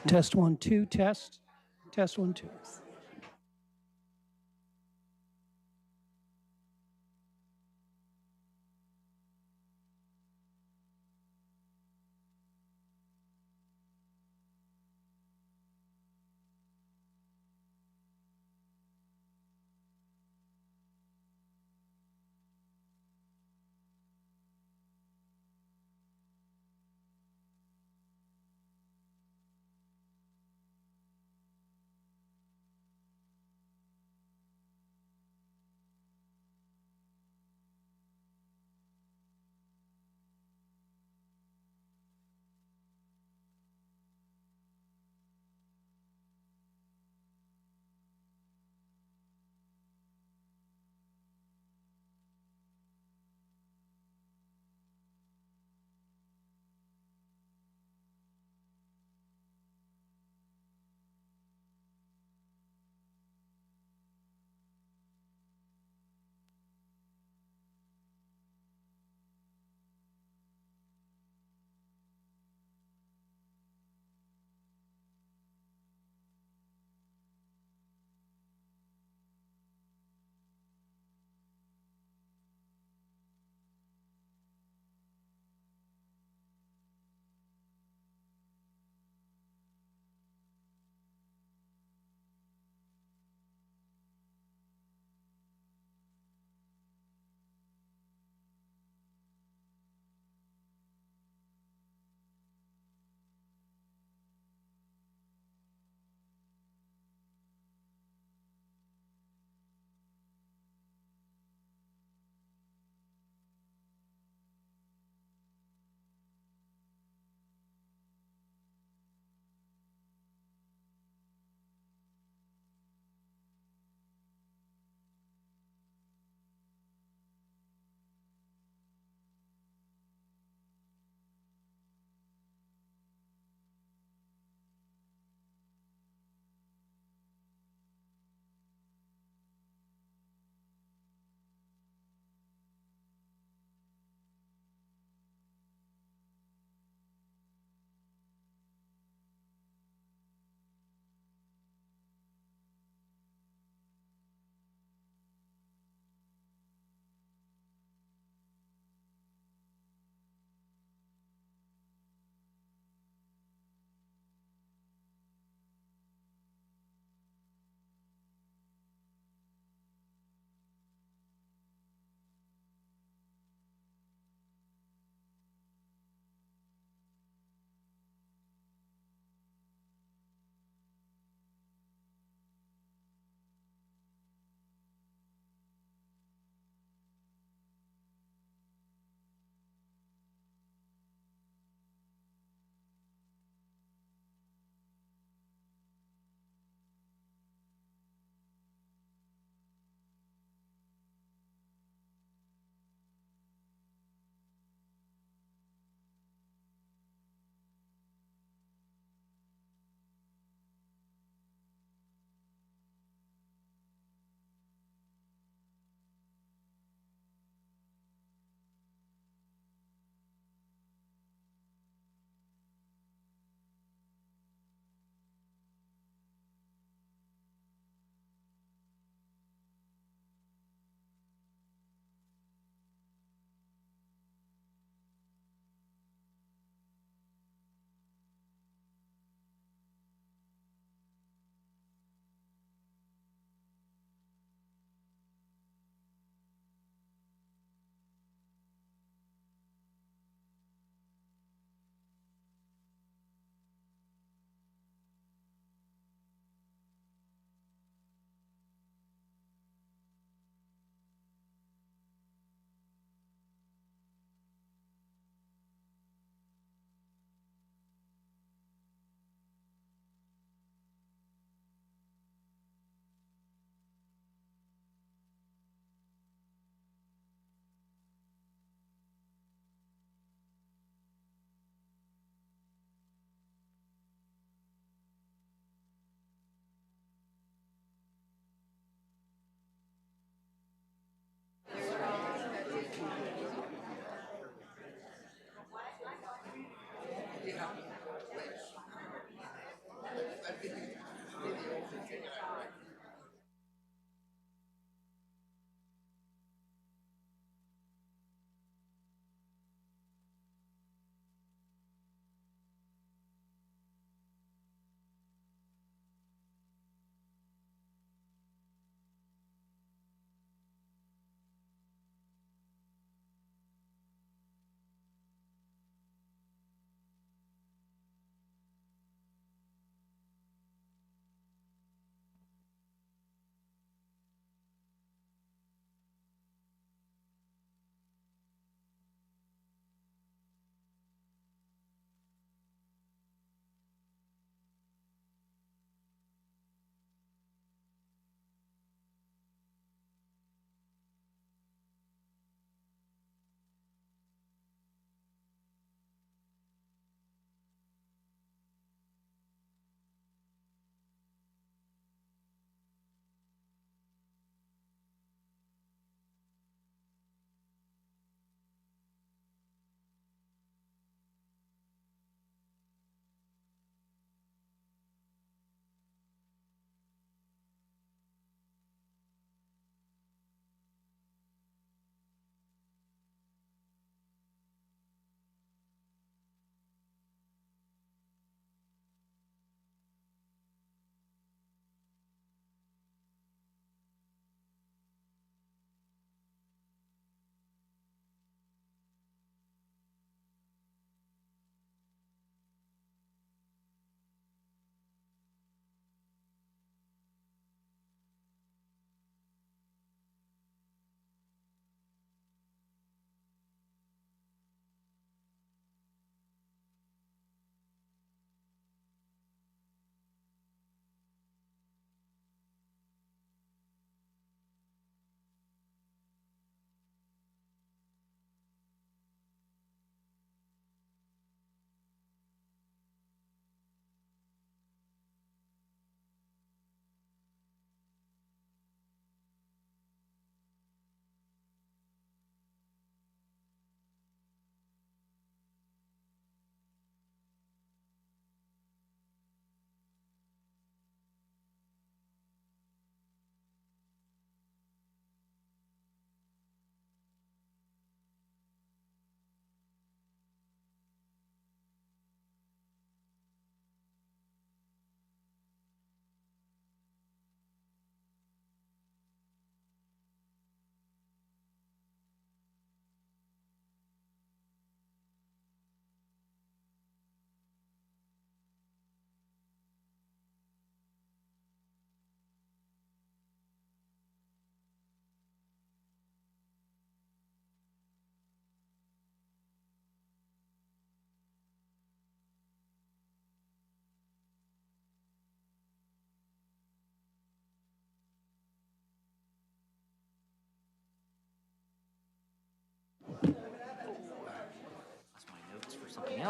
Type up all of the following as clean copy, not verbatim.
Test 1, 2, test. Test 1, 2.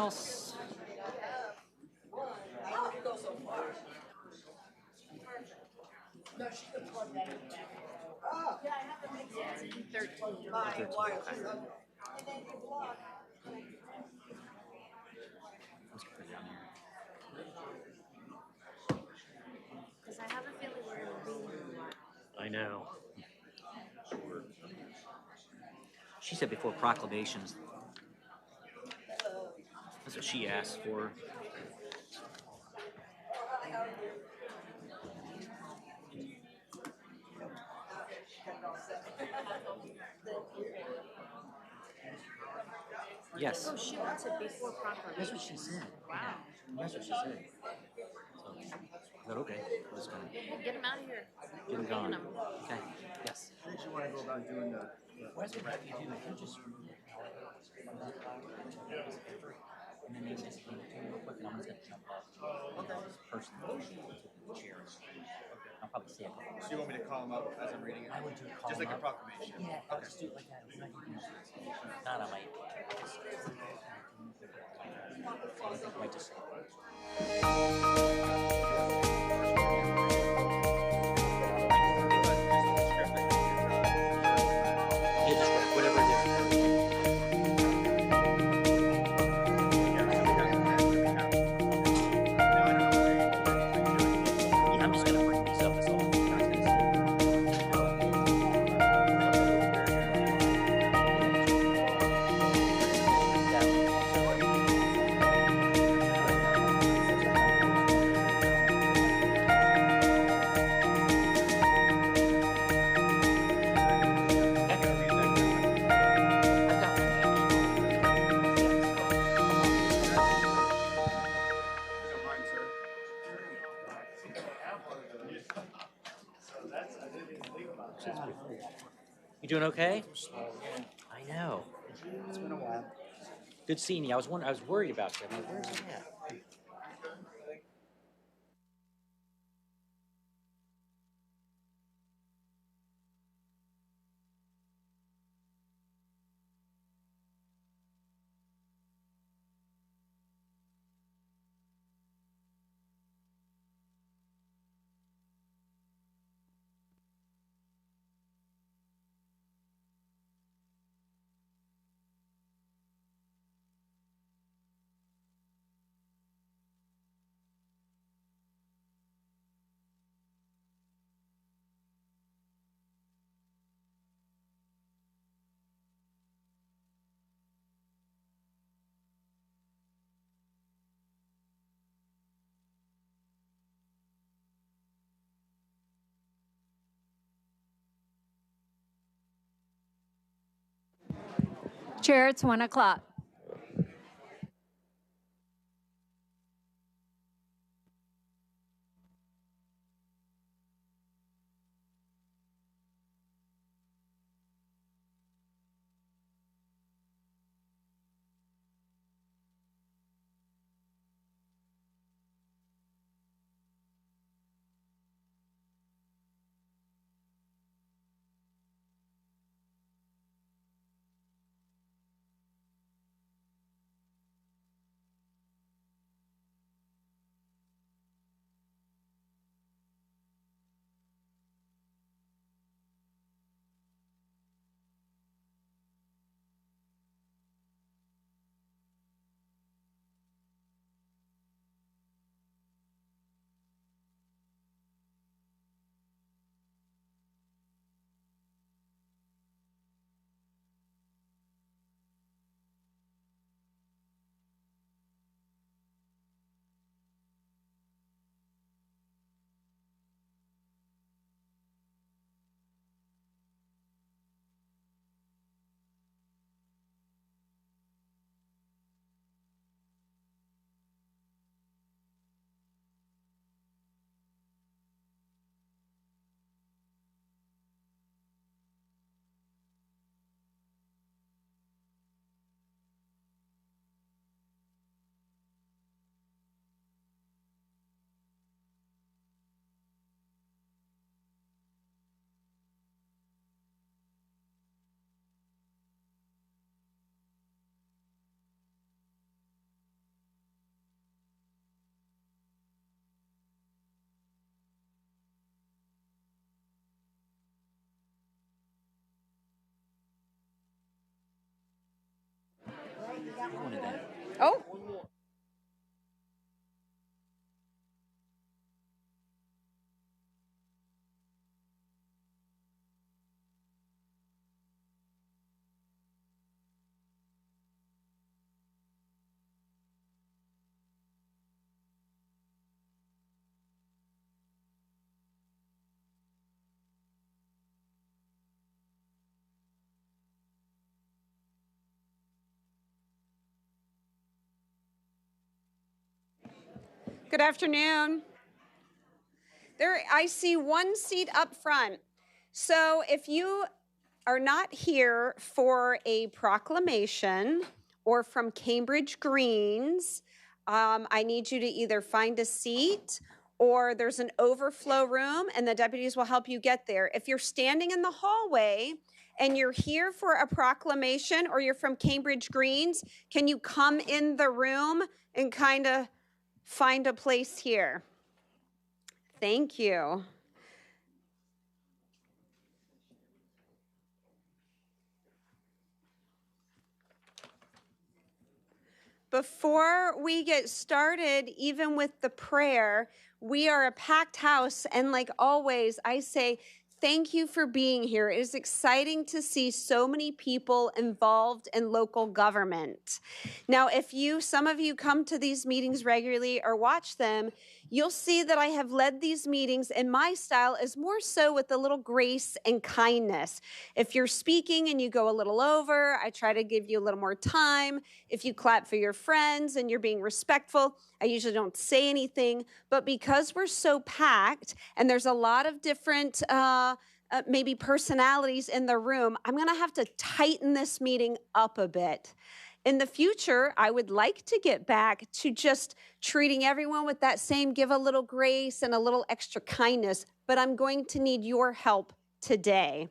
else? Because I have a feeling we're going to be here a while. I know. Sure. She said before proclamations. That's what she asked for. Yes. Oh, she wants it before proclamation. That's what she said. Wow. Yeah, that's what she said. So, I said, okay. Let's go. Well, get him out of here. Get him We're paying gone. him. Okay. Yes. How did you want to go about doing the? What's it have you do? You just remove the power from that cloud, and then you just real quick, and I'm just gonna jump up. This person to the chair. I'll probably say a couple So you want me to call him up as I'm reading it? I would do call Just like a up. proclamation. Yeah, I'll just do it like that. Not on my. I might just say. Yeah, just whatever it is. Yeah, I'm just gonna bring these up as all. You doing okay? I know. It's been a while. Good seeing you. I was worried about you. I'm like, where's he at? Chair, it's 1 o'clock. Good afternoon. There, I see one seat up front. So if you are not here for a proclamation or from Cambridge Greens, I need you to either find a seat or there's an overflow room and the deputies will help you get there. If you're standing in the hallway and you're here for a proclamation or you're from Cambridge Greens, can you come in the room and kind of find a place here? Thank you. Before we get started, even with the prayer, we are a packed house. And like always, I say, thank you for being here. It is exciting to see so many people involved in local government. Now, if some of you come to these meetings regularly or watch them, you'll see that I have led these meetings, and my style is more so with a little grace and kindness. If you're speaking and you go a little over, I try to give you a little more time. If you clap for your friends and you're being respectful, I usually don't say anything. But because we're so packed and there's a lot of different maybe personalities in the room, I'm going to have to tighten this meeting up a bit. In the future, I would like to get back to just treating everyone with that same give a little grace and a little extra kindness, but I'm going to need your help today.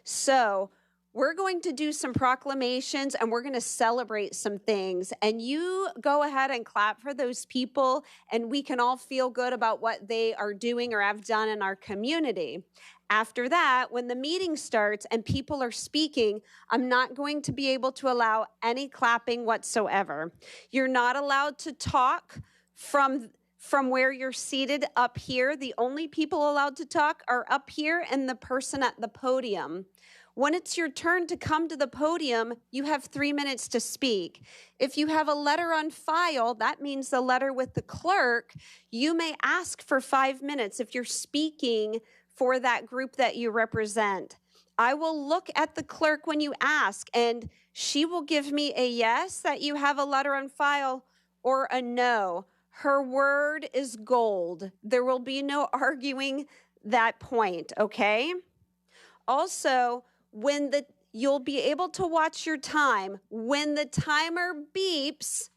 So we're going to do some proclamations and we're going to celebrate some things. And you go ahead and clap for those people, and we can all feel good about what they are doing or have done in our community. After that, when the meeting starts and people are speaking, I'm not going to be able to allow any clapping whatsoever. You're not allowed to talk from where you're seated up here. The only people allowed to talk are up here and the person at the podium. When it's your turn to come to the podium, you have 3 minutes to speak. If you have a letter on file, that means the letter with the clerk, you may ask for 5 minutes if you're speaking for that group that you represent. I will look at the clerk when you ask, and she will give me a yes that you have a letter on file or a no. Her word is gold. There will be no arguing that point, okay? Also, you'll be able to watch your time. When the timer beeps,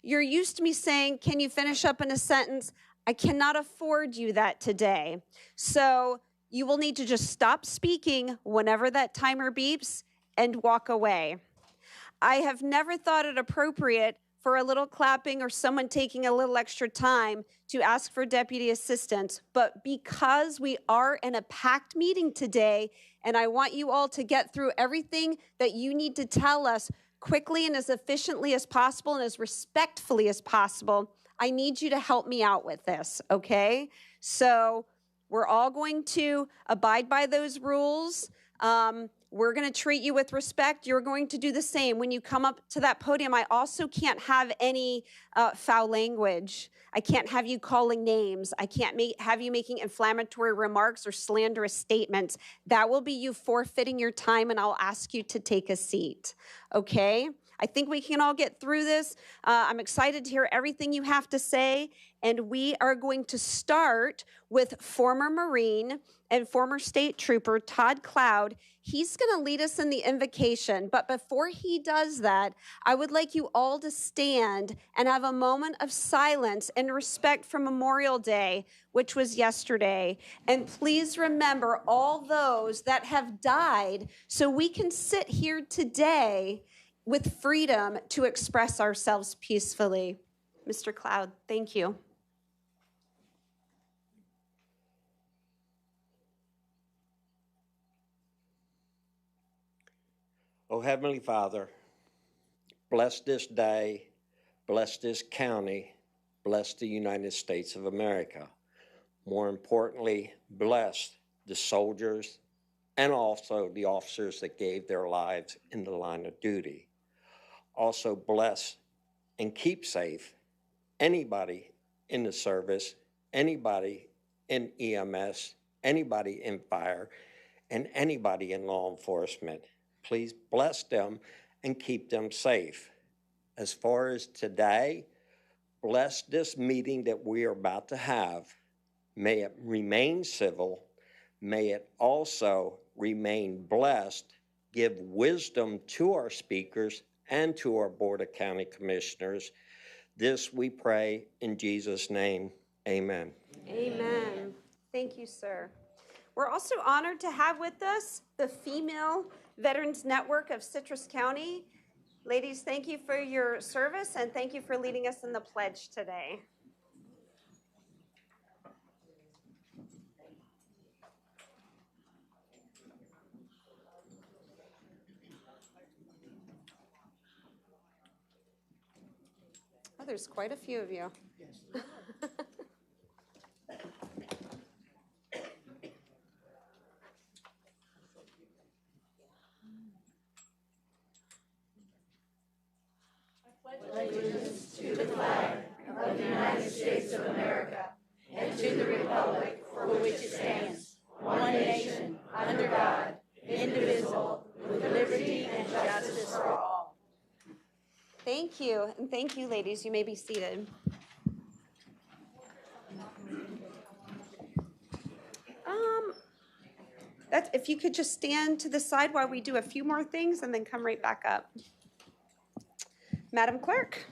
you're used to me saying, can you finish up in a sentence? I cannot afford you that today. So you will need to just stop speaking whenever that timer beeps and walk away. I have never thought it appropriate for a little clapping or someone taking a little extra time to ask for deputy assistance, but because we are in a packed meeting today, and I want you all to get through everything that you need to tell us quickly and as efficiently as possible and as respectfully as possible, I need you to help me out with this, okay? So we're all going to abide by those rules. We're going to treat you with respect. You're going to do the same. When you come up to that podium, I also can't have any foul language. I can't have you calling names. I can't have you making inflammatory remarks or slanderous statements. That will be you forfeiting your time, and I'll ask you to take a seat, okay? I think we can all get through this. I'm excited to hear everything you have to say, and we are going to start with former Marine and former State Trooper Todd Cloud. He's going to lead us in the invocation, but before he does that, I would like you all to stand and have a moment of silence and respect for Memorial Day, which was yesterday. And please remember all those that have died so we can sit here today with freedom to express ourselves peacefully. Mr. Cloud, thank you. Oh, Heavenly Father, bless this day, bless this county, bless the United States of America. More importantly, bless the soldiers and also the officers that gave their lives in the line of duty. Also bless and keep safe anybody in the service, anybody in EMS, anybody in fire, and anybody in law enforcement. Please bless them and keep them safe. As far as today, bless this meeting that we are about to have. May it remain civil. May it also remain blessed. Give wisdom to our speakers and to our Board of County Commissioners. This we pray in Jesus' name. Amen. Amen. Thank you, sir. We're also honored to have with us the Female Veterans Network of Citrus County. Ladies, thank you for your service and thank you for leading us in the pledge today. Oh, there's quite a few of you. Yes. Allegiance to the flag of the United States of America and to the republic for which it stands, one nation, under God, indivisible, with liberty and justice for all. Thank you, and thank you, ladies. You may be seated. If you could just stand to the side while we do a few more things and then come right back up. Madam Clerk.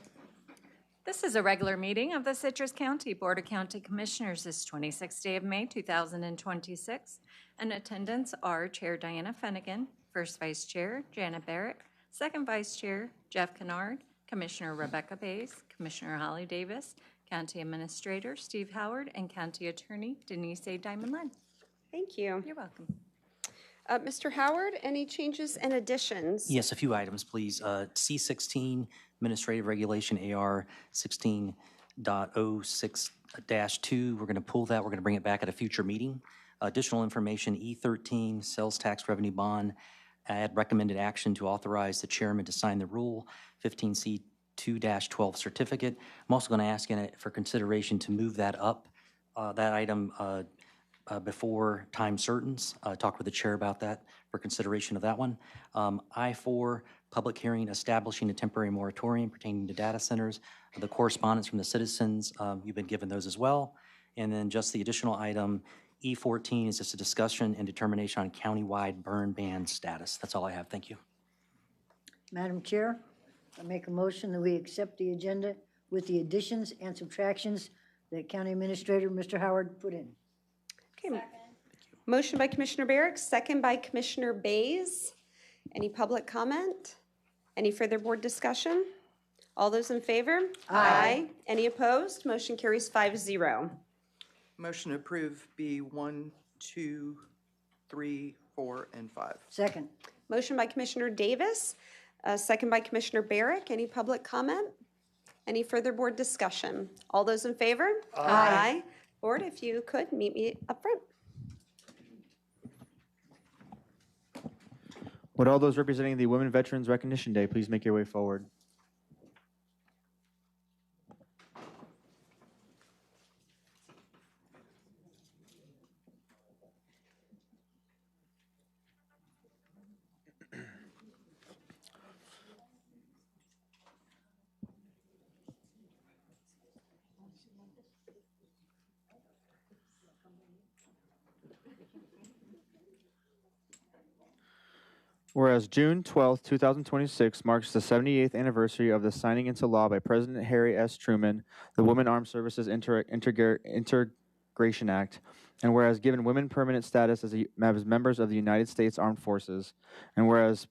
This is a regular meeting of the Citrus County Board of County Commissioners this 26th day of May, 2026. In attendance are Chair Diana Finnegan, First Vice Chair Janet Barrett, Second Vice Chair Jeff Kennard, Commissioner Rebecca Bays, Commissioner Holly Davis, County Administrator Steve Howard, and County Attorney Denise A. Diamond-Len. Thank you. You're welcome. Mr. Howard, any changes and additions? Yes, a few items, please. C16, Administrative Regulation AR 16.06-2. We're going to pull that. We're going to bring it back at a future meeting. Additional information, E13, Sales Tax Revenue Bond. Add recommended action to authorize the chairman to sign the Rule 15C 2-12 certificate. I'm also going to ask for consideration to move that up, that item before time certains. Talk with the chair about that for consideration of that one. I4, public hearing establishing a temporary moratorium pertaining to data centers. The correspondence from the citizens, you've been given those as well. And then just the additional item, E14 is just a discussion and determination on countywide burn ban status. That's all I have. Thank you. Madam Chair, I make a motion that we accept the agenda with the additions and subtractions that County Administrator Mr. Howard put in. Okay. Motion by Commissioner Barrick, second by Commissioner Bays. Any public comment? Any further board discussion? All those in favor? Aye. Any opposed? Motion carries 5-0. Motion to approve B1, 2, 3, 4, and 5. Second. Motion by Commissioner Davis, second by Commissioner Barrick. Any public comment? Any further board discussion? All those in favor? Aye. Board, if you could, meet me up front. Would all those representing the Women Veterans Recognition Day please make your way forward? Whereas June 12, 2026 marks the 78th anniversary of the signing into law by President Harry S. Truman, the Women Armed Services Integration Act, and whereas given women permanent status as members of the United States Armed Forces, and whereas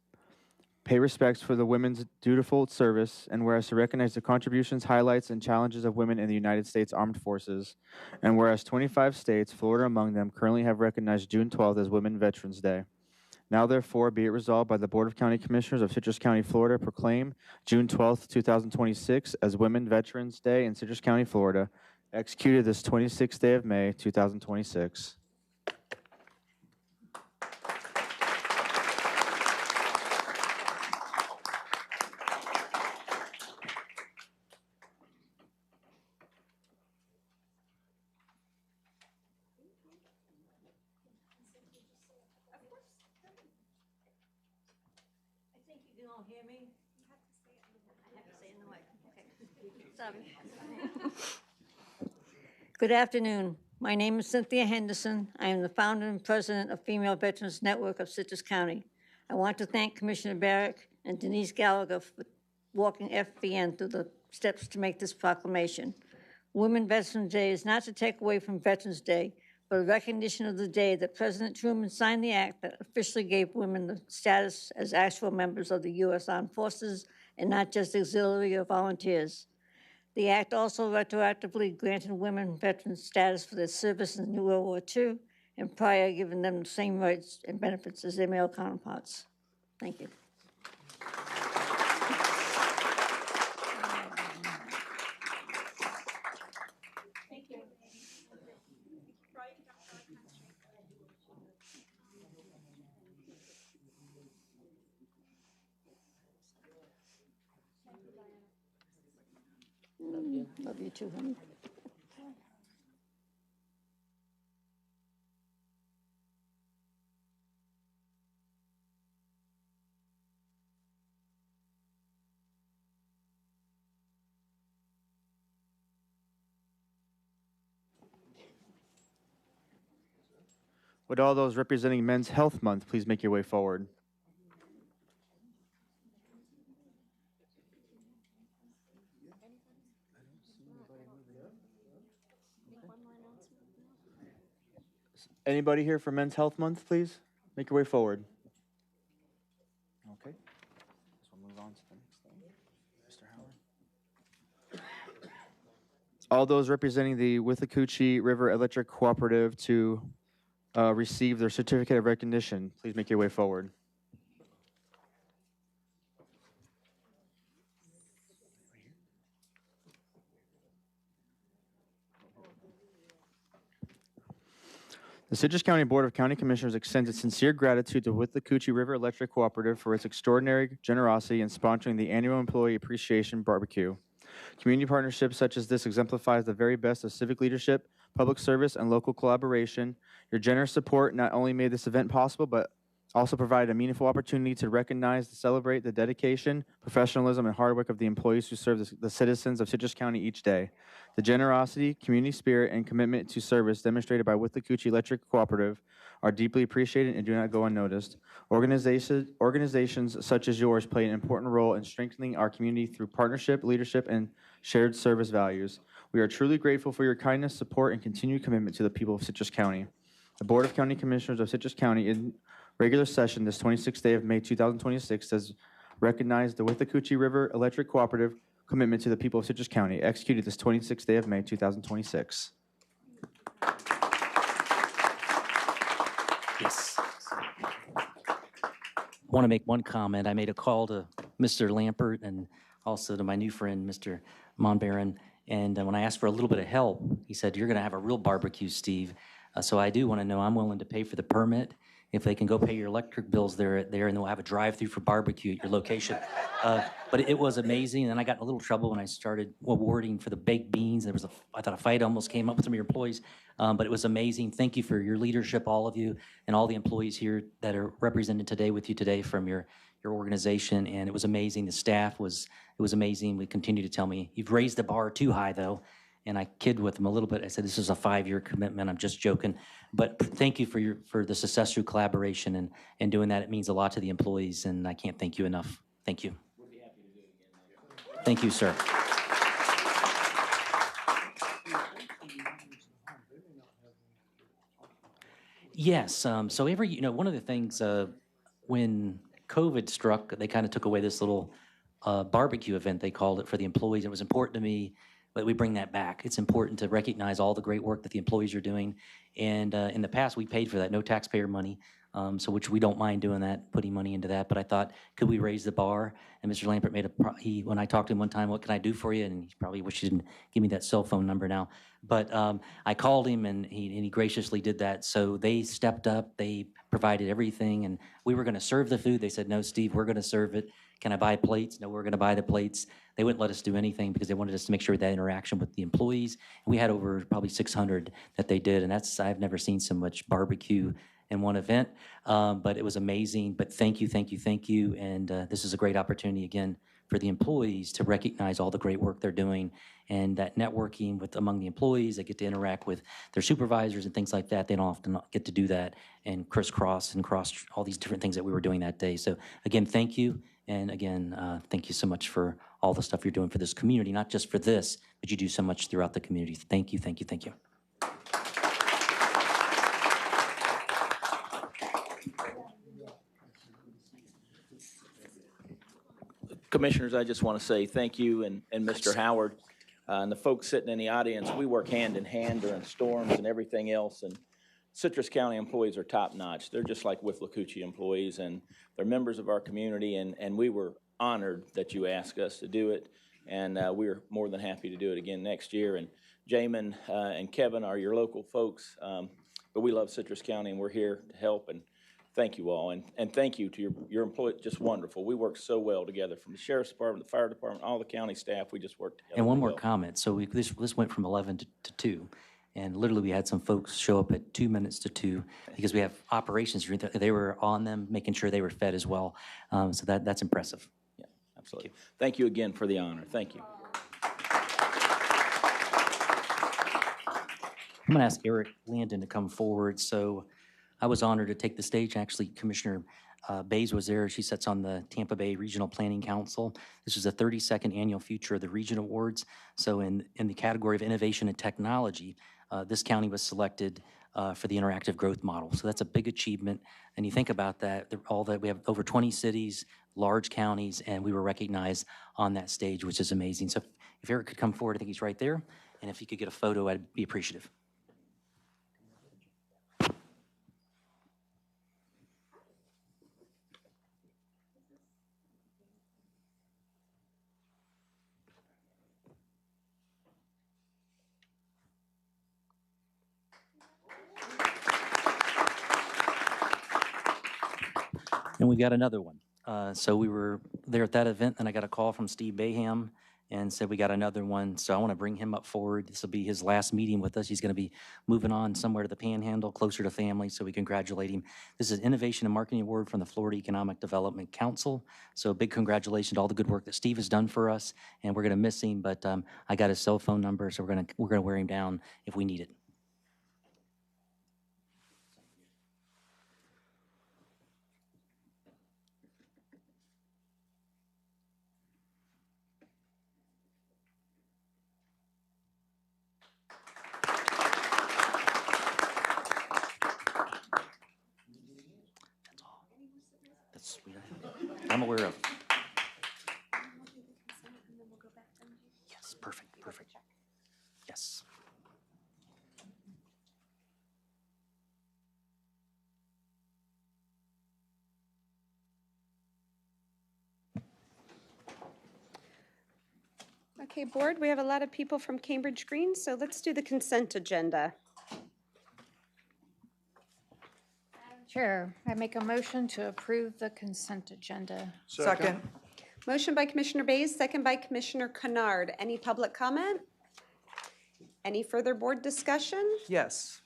pay respects for the women's dutiful service, and whereas to recognize the contributions, highlights, and challenges of women in the United States Armed Forces, and whereas 25 states, Florida among them, currently have recognized June 12th as Women Veterans Day. Now, therefore, be it resolved by the Board of County Commissioners of Citrus County, Florida, proclaim June 12th, 2026 as Women Veterans Day in Citrus County, Florida, executed this 26th day of May, 2026. You don't hear me? I have to say it in the mic. Okay. Good afternoon. My name is Cynthia Henderson. I am the founder and president of Female Veterans Network of Citrus County. I want to thank Commissioner Barrick and Denise Gallagher for walking FVN through the steps to make this proclamation. Women Veterans Day is not to take away from Veterans Day, but a recognition of the day that President Truman signed the act that officially gave women the status as actual members of the U.S. Armed Forces and not just auxiliary or volunteers. The act also retroactively granted women veterans status for their service in World War II and prior giving them the same rights and benefits as their male counterparts. Thank you. Love you too, honey. Would all those representing Men's Health Month please make your way forward? Anybody here for Men's Health Month, please? Make your way forward. Okay. So we'll move on to the next thing. Mr. Howard. All those representing the Withlacoochee River Electric Cooperative to receive their certificate of recognition, please make your way forward. The Citrus County Board of County Commissioners extends its sincere gratitude to Withlacoochee River Electric Cooperative for its extraordinary generosity in sponsoring the annual Employee Appreciation Barbecue. Community partnerships such as this exemplifies the very best of civic leadership, public service, and local collaboration. Your generous support not only made this event possible, but also provided a meaningful opportunity to recognize and celebrate the dedication, professionalism, and hard work of the employees who serve the citizens of Citrus County each day. The generosity, community spirit, and commitment to service demonstrated by Withlacoochee Electric Cooperative are deeply appreciated and do not go unnoticed. Organizations such as yours play an important role in strengthening our community through partnership, leadership, and shared service values. We are truly grateful for your kindness, support, and continued commitment to the people of Citrus County. The Board of County Commissioners of Citrus County in regular session this 26th day of May 2026 has recognized the Withlacoochee River Electric Cooperative commitment to the people of Citrus County, executed this 26th day of May 2026. Yes. I want to make one comment. I made a call to Mr. Lampert and also to my new friend, Mr. Monbaron. And when I asked for a little bit of help, he said, "You're going to have a real barbecue, Steve." So I do want to know, I'm willing to pay for the permit. If they can go pay your electric bills there, and they'll have a drive-through for barbecue at your location. But it was amazing, and I got in a little trouble when I started awarding for the baked beans. I thought a fight almost came up with some of your employees, but it was amazing. Thank you for your leadership, all of you, and all the employees here that are represented today with you today from your organization, and it was amazing. The staff it was amazing. We continue to tell me, "You've raised the bar too high, though." And I kid with them a little bit. I said, "This is a 5-year commitment. I'm just joking." But thank you for the success through collaboration and doing that. It means a lot to the employees, and I can't thank you enough. Thank you. We'll be happy to do it again. Thank you, sir. Yes. So one of the things when COVID struck, they kind of took away this little barbecue event, they called it, for the employees. It was important to me that we bring that back. It's important to recognize all the great work that the employees are doing. And in the past, we paid for that, no taxpayer money, so which we don't mind doing that, putting money into that. But I thought, could we raise the bar? And Mr. Lampert when I talked to him one time, "What can I do for you?" And he probably wished he didn't give me that cell phone number now. But I called him, and he graciously did that. So they stepped up. They provided everything, and we were going to serve the food. They said, "No, Steve, we're going to serve it. Can I buy plates?" "No, we're going to buy the plates." They wouldn't let us do anything because they wanted us to make sure that interaction with the employees. We had over probably 600 that they did, and I've never seen so much barbecue in one event. But it was amazing. But thank you, and this is a great opportunity again for for the employees to recognize all the great work they're doing, and that networking with among the employees. They get to interact with their supervisors and things like that. They don't often get to do that and crisscross and cross all these different things that we were doing that day. So again, thank you. And again, thank you so much for all the stuff you're doing for this community, not just for this, but you do so much throughout the community. Thank you, thank you, thank you. Commissioners, I just want to say thank you and Mr. Howard and the folks sitting in the audience. We work hand in hand during storms and everything else, and Citrus County employees are top notch. They're just like Withlacoochee employees, and they're members of our community, and we were honored that you asked us to do it, and we're more than happy to do it again next year. And Jamin and Kevin are your local folks, but we love Citrus County, and we're here to help. And thank you all, and thank you to your employees. Just wonderful. We work so well together, from the sheriff's department, the fire department, all the county staff. We just work together. And one more well. comment. So this went from 11 to 2. And literally, we had some folks show up at 2 minutes to 2 because we have operations. They were on them, making sure they were fed as well. So that's impressive. Yeah, absolutely. Thank you again for the honor. Thank you. I'm going to ask Eric Landon to come forward. So I was honored to take the stage. Actually, Commissioner Bays was there. She sits on the Tampa Bay Regional Planning Council. This is the 32nd annual Future of the Region Awards. So in the category of innovation and technology, this county was selected for the interactive growth model. So that's a big achievement. And you think about that, we have over 20 cities, large counties, and we were recognized on that stage, which is amazing. So if Eric could come forward, I think he's right there. And if you could get a photo, I'd be appreciative. And we got another one. So we were there at that event, and I got a call from Steve Baham and said we got another one. So I want to bring him up forward. This will be his last meeting with us. He's going to be moving on somewhere to the Panhandle, closer to family, so we congratulate him. This is Innovation and Marketing Award from the Florida Economic Development Council. So a big congratulations to all the good work that Steve has done for us, and we're going to miss him, but I got his cell phone number, so we're going to wear him down if we need it. I'm aware of. Yes, perfect, perfect. Yes. Okay, board, we have a lot of people from Cambridge Green, so let's do the consent agenda. Chair, I make a motion to approve the consent agenda. Second. Motion by Commissioner Bays, second by Commissioner Kennard. Any public comment? Any further board discussion? Yes.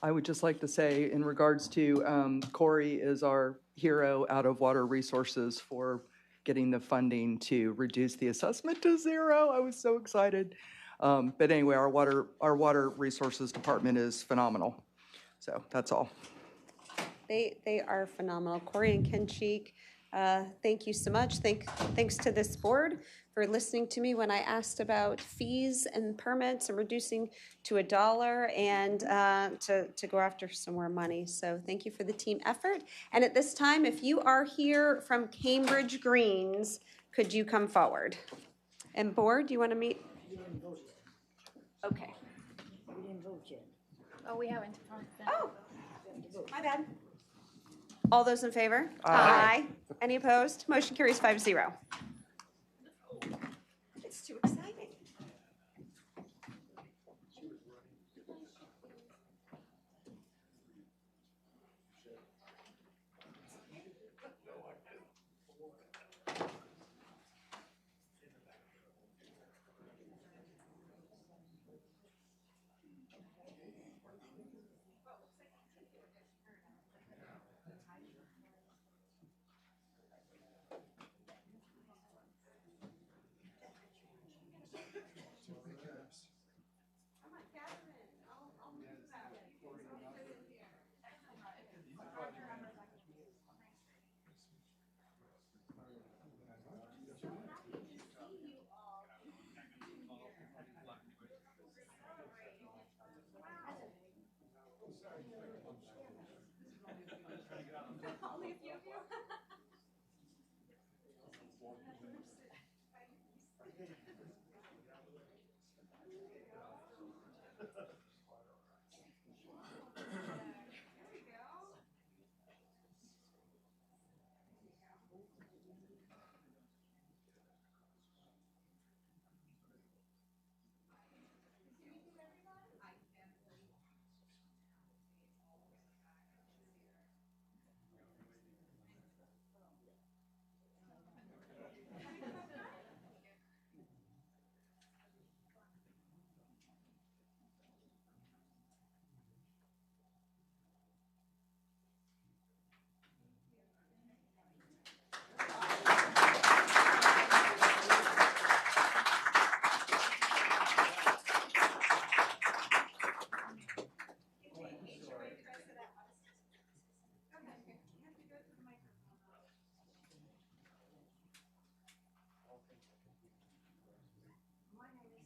I would just like to say, in regards to Corey is our hero out of Water Resources for getting the funding to reduce the assessment to 0. I was so excited. But anyway, our Water Resources Department is phenomenal. So that's all. They are phenomenal. Corey and Ken Cheek, thank you so much. Thanks to this board for listening to me when I asked about fees and permits and reducing to $1 and to go after some more money. So thank you for the team effort. And at this time, if you are here from Cambridge Greens, could you come forward? And board, do you want to meet? Okay. We didn't vote yet. Oh, we haven't. Oh, my bad. All those in favor? Aye. Any opposed? Motion carries 5-0. It's too exciting.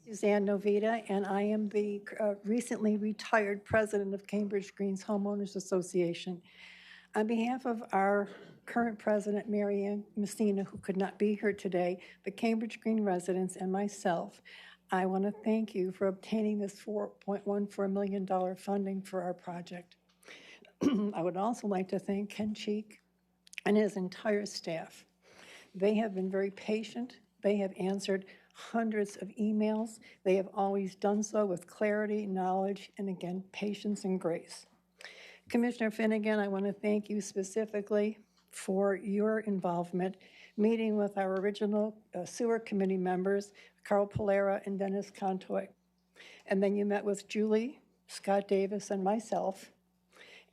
Suzanne Novita, and I am the recently retired president of Cambridge Greens Homeowners Association. On behalf of our current president, Marianne Messina, who could not be here today, the Cambridge Green residents, and myself, I want to thank you for obtaining this $4.14 million funding for our project. I would also like to thank Ken Cheek and his entire staff. They have been very patient. They have answered hundreds of emails. They have always done so with clarity, knowledge, and again, patience and grace. Commissioner Finnegan, I want to thank you specifically for your involvement, meeting with our original sewer committee members, Carl Polera and Dennis Contoy. And then you met with Julie, Scott Davis, and myself.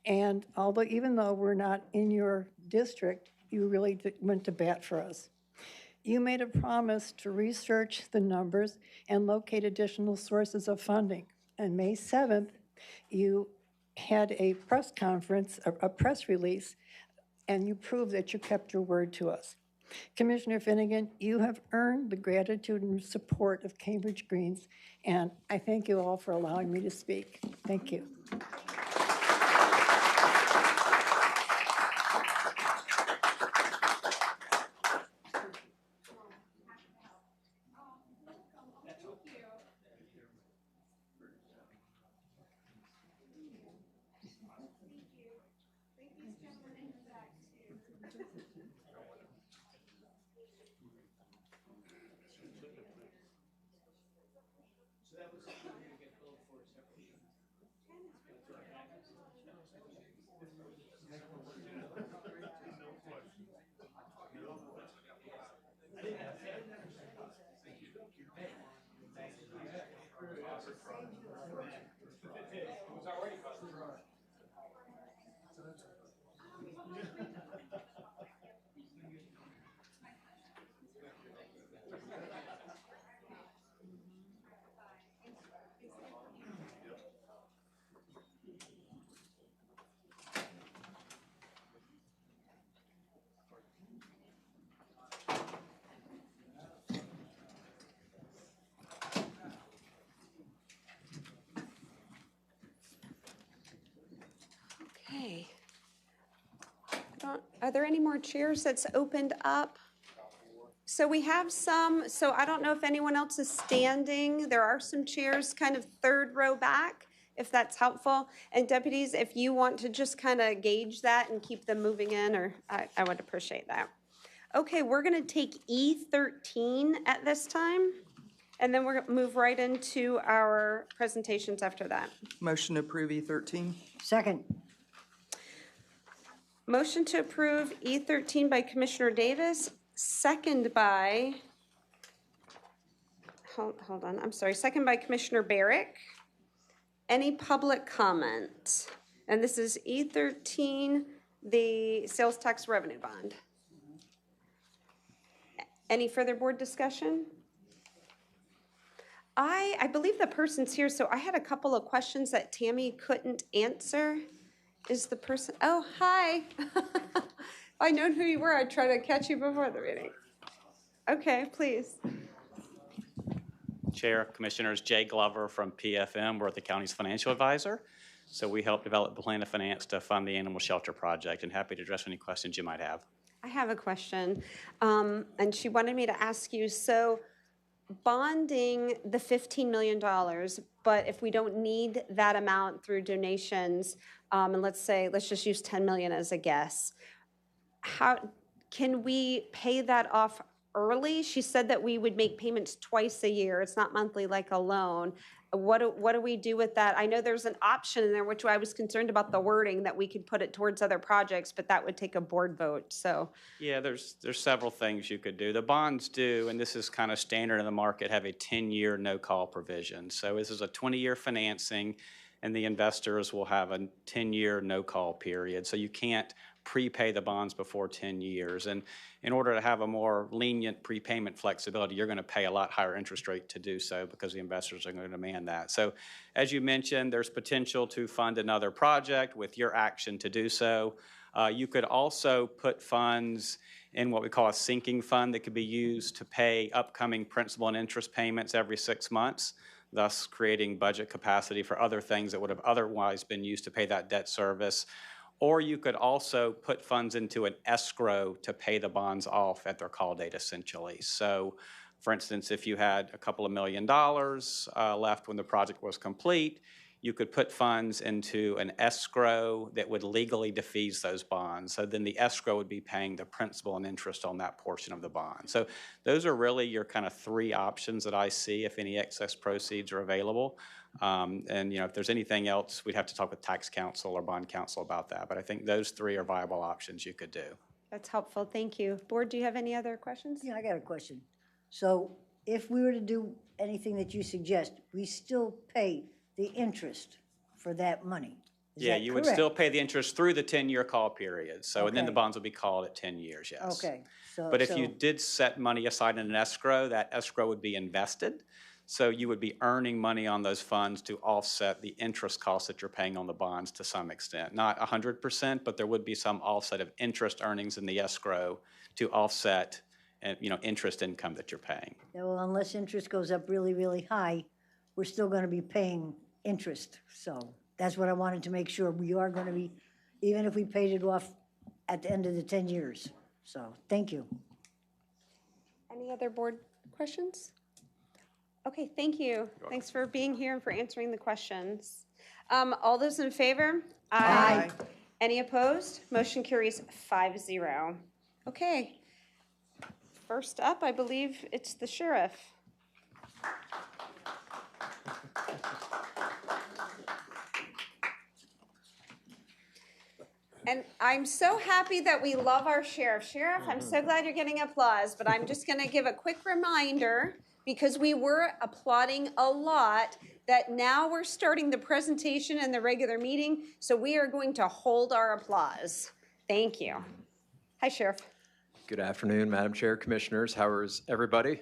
And even though we're not in your district, you really went to bat for us. You made a promise to research the numbers and locate additional sources of funding. On May 7th, you had a press conference, a press release, and you proved that you kept your word to us. Commissioner Finnegan, you have earned the gratitude and support of Cambridge Greens, and I thank you all for allowing me to speak. Thank you. Okay. Are there any more chairs that's opened up? So we have some, so I don't know if anyone else is standing. There are some chairs kind of third row back, if that's helpful. And deputies, if you want to just kind of gauge that and keep them moving in, or I would appreciate that. Okay, we're going to take E13 at this time, and then we're going to move right into our presentations after that. Motion to approve E13. Second. Motion to approve E13 by Commissioner Davis, second by, hold on, I'm sorry, second by Commissioner Barrick. Any public comment? And this is E13, the sales tax revenue bond. Any further board discussion? I believe the person's here, so I had a couple of questions that Tammy couldn't answer. Is the person, oh, hi. If I'd known who you were, I'd try to catch you before the meeting. Okay, please. Chair, Commissioners, Jay Glover from PFM. We're the county's financial advisor. So we help develop the plan of finance to fund the animal shelter project, and happy to address any questions you might have. I have a question, and she wanted me to ask you, so bonding the $15 million, but if we don't need that amount through donations, and let's just use 10 million as a guess, how can we pay that off early? She said that we would make payments twice a year. It's not monthly like a loan. What do we do with that? I know there's an option in there, which I was concerned about the wording, that we could put it towards other projects, but that would take a board vote, so. Yeah, there's several things you could do. The bonds do, and this is kind of standard in the market, have a 10-year no-call provision. So this is a 20-year financing, and the investors will have a 10-year no-call period. So you can't prepay the bonds before 10 years. And in order to have a more lenient prepayment flexibility, you're going to pay a lot higher interest rate to do so because the investors are going to demand that. So as you mentioned, there's potential to fund another project with your action to do so. You could also put funds in what we call a sinking fund that could be used to pay upcoming principal and interest payments every 6 months, thus creating budget capacity for other things that would have otherwise been used to pay that debt service. Or you could also put funds into an escrow to pay the bonds off at their call date, essentially. So, for instance, if you had a couple of $1 million left when the project was complete, you could put funds into an escrow that would legally defease those bonds. So then the escrow would be paying the principal and interest on that portion of the bond. So those are really your kind of 3 options that I see if any excess proceeds are available. And if there's anything else, we'd have to talk with tax counsel or bond counsel about that. But I think those 3 are viable options you could do. That's helpful. Thank you. Board, do you have any other questions? Yeah, I got a question. So if we were to do anything that you suggest, we still pay the interest for that money? Is Yeah, that you would correct? still pay the interest through the 10-year call period. So, and then the Okay. bonds would be called at 10 years, yes. Okay. But if you did set money aside in an escrow, that escrow would be invested. So you would be earning money on those funds to offset the interest costs that you're paying on the bonds to some extent. Not 100%, but there would be some offset of interest earnings in the escrow to offset interest income that you're paying. Yeah, well, unless interest goes up really, really high, we're still going to be paying interest. So that's what I wanted to make sure. We are going to be, even if we paid it off at the end of the 10 years. So thank you. Any other board questions? Okay, thank you. Thanks for being here and for answering the questions. All those in favor? Aye. Any opposed? Motion carries 5-0. Okay. First up, I believe it's the sheriff. And I'm so happy that we love our sheriff. Sheriff, I'm so glad you're getting applause, but I'm just going to give a quick reminder, because we were applauding a lot, that now we're starting the presentation and the regular meeting, so we are going to hold our applause. Thank you. Hi, Sheriff. Good afternoon, Madam Chair, Commissioners. How is everybody?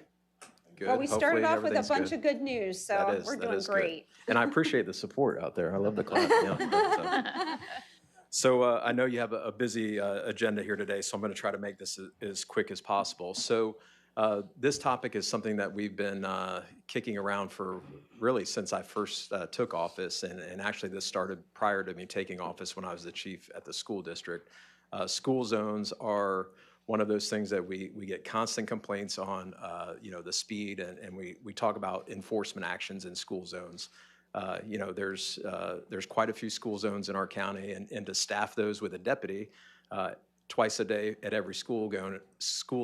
Good. Well, we started Hopefully off with a everything's bunch good. of good news, so we're doing great. And I appreciate the support out there. I love the clap. Yeah. So I know you have a busy agenda here today, so I'm going to try to make this as quick as possible. So this topic is something that we've been kicking around for really since I first took office, and actually this started prior to me taking office when I was the chief at the school district. School zones are one of those things that we get constant complaints on, the speed, and we talk about enforcement actions in school zones. There's quite a few school zones in our county, and to staff those with a deputy twice a day at every school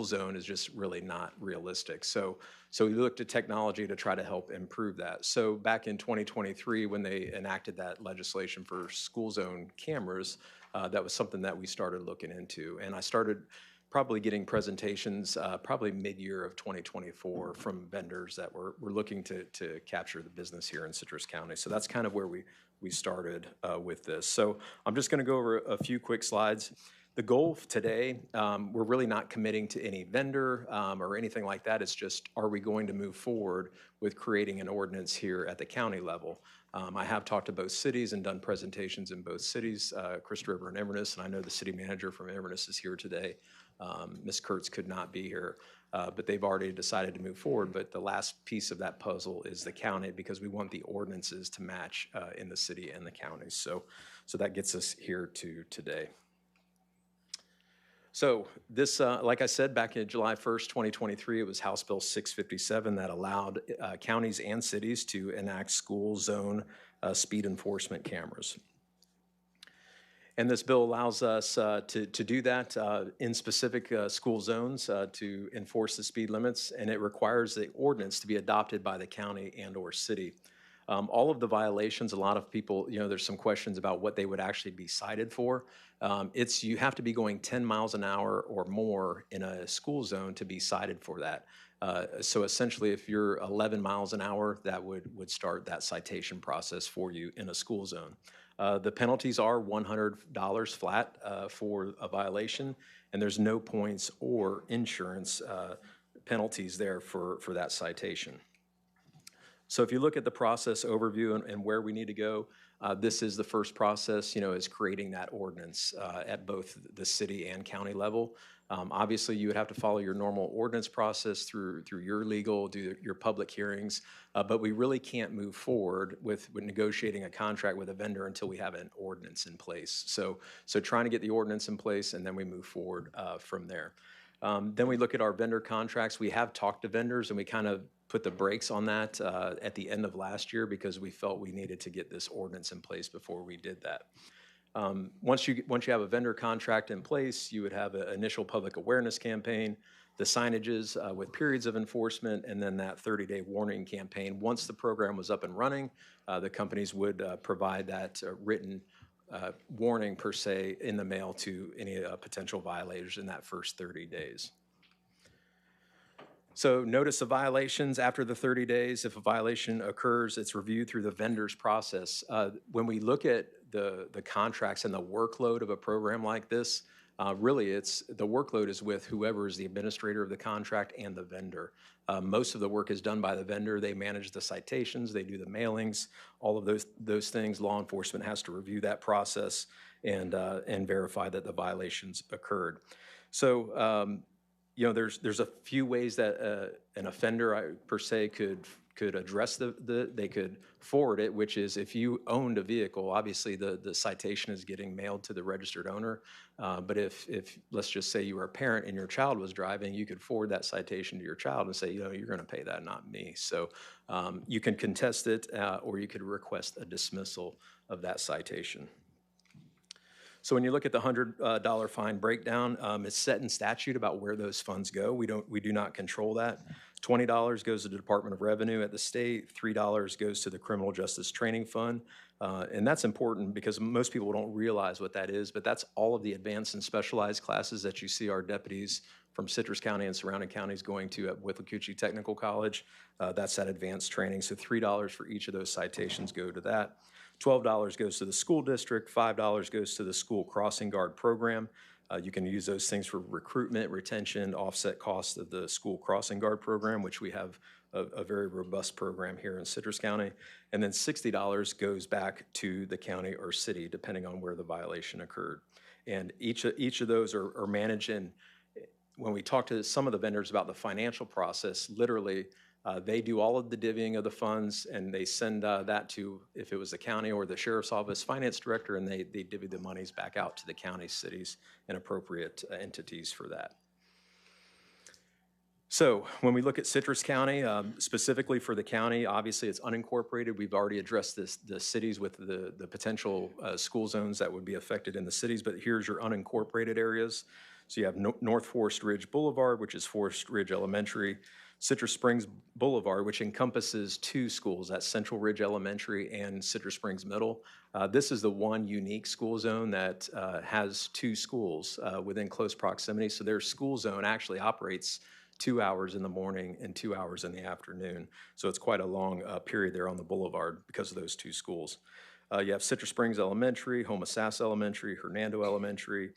zone is just really not realistic. So we looked at technology to try to help improve that. So back in 2023, when they enacted that legislation for school zone cameras, that was something that we started looking into. And I started probably getting presentations probably mid-year of 2024 from vendors that were looking to capture the business here in Citrus County. So that's kind of where we started with this. So I'm just going to go over a few quick slides. The goal today, we're really not committing to any vendor or anything like that. It's just, are we going to move forward with creating an ordinance here at the county level? I have talked to both cities and done presentations in both cities, Crystal River and Inverness, and I know the city manager from Inverness is here today. Ms. Kurtz could not be here, but they've already decided to move forward. But the last piece of that puzzle is the county, because we want the ordinances to match in the city and the county. So that gets us here to today. So this, like I said, back in July 1st, 2023, it was House Bill 657 that allowed counties and cities to enact school zone speed enforcement cameras. And this bill allows us to do that in specific school zones to enforce the speed limits, and it requires the ordinance to be adopted by the county and or city. All of the violations, a lot of people, there's some questions about what they would actually be cited for. You have to be going 10 miles an hour or more in a school zone to be cited for that. So essentially, if you're 11 miles an hour, that would start that citation process for you in a school zone. The penalties are $100 flat for a violation, and there's no points or insurance penalties there for that citation. So if you look at the process overview and where we need to go, this is the first process, is creating that ordinance at both the city and county level. Obviously, you would have to follow your normal ordinance process through your legal, do your public hearings, but we really can't move forward with negotiating a contract with a vendor until we have an ordinance in place. So trying to get the ordinance in place, and then we move forward from there. Then we look at our vendor contracts. We have talked to vendors, and we kind of put the brakes on that at the end of last year because we felt we needed to get this ordinance in place before we did that. Once you have a vendor contract in place, you would have an initial public awareness campaign, the signages with periods of enforcement, and then that 30-day warning campaign. Once the program was up and running, the companies would provide that written warning per se in the mail to any potential violators in that first 30 days. So notice of violations after the 30 days. If a violation occurs, it's reviewed through the vendor's process. When we look at the contracts and the workload of a program like this, really the workload is with whoever is the administrator of the contract and the vendor. Most of the work is done by the vendor. They manage the citations, they do the mailings, all of those things. Law enforcement has to review that process and verify that the violations occurred. So there's a few ways that an offender per se could address they could forward it, which is if you owned a vehicle, obviously the citation is getting mailed to the registered owner. But if let's just say you were a parent and your child was driving, you could forward that citation to your child and say, you're going to pay that, not me. So you can contest it or you could request a dismissal of that citation. So when you look at the $100 fine breakdown, it's set in statute about where those funds go. We do not control that. $20 goes to the Department of Revenue at the state. $3 goes to the Criminal Justice Training Fund. And that's important because most people don't realize what that is, but that's all of the advanced and specialized classes that you see our deputies from Citrus County and surrounding counties going to at Withlacoochee Technical College. That's that advanced training. So $3 for each of those citations go to that. $12 goes to the school district, $5 goes to the school crossing guard program. You can use those things for recruitment, retention, offset costs of the school crossing guard program, which we have a very robust program here in Citrus County. And then $60 goes back to the county or city, depending on where the violation occurred. And each of those are managed. And when we talk to some of the vendors about the financial process, literally, they do all of the divvying of the funds, and they send that to, if it was the county or the sheriff's office finance director, and they divvy the monies back out to the counties, cities, and appropriate entities for that. So when we look at Citrus County, specifically for the county, obviously it's unincorporated. We've already addressed the cities with the potential school zones that would be affected in the cities, but here's your unincorporated areas. So you have North Forest Ridge Boulevard, which is Forest Ridge Elementary, Citrus Springs Boulevard, which encompasses two schools, that's Central Ridge Elementary and Citrus Springs Middle. This is the one unique school zone that has two schools within close proximity. So their school zone actually operates 2 hours in the morning and 2 hours in the afternoon. So it's quite a long period there on the boulevard because of those two schools. You have Citrus Springs Elementary, Homosassa Elementary, Hernando Elementary,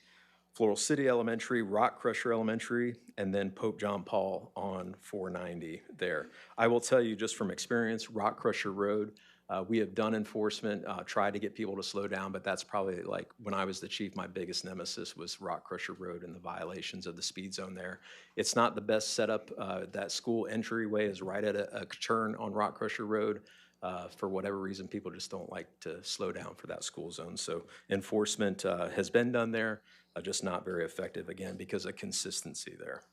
Floral City Elementary, Rock Crusher Elementary, and then Pope John Paul on 490 there. I will tell you just from experience, Rock Crusher Road, we have done enforcement, tried to get people to slow down, but that's probably like when I was the chief, my biggest nemesis was Rock Crusher Road and the violations of the speed zone there. It's not the best setup. That school entryway is right at a turn on Rock Crusher Road. For whatever reason, people just don't like to slow down for that school zone. So enforcement has been done there. Just not very effective, again, because of consistency there.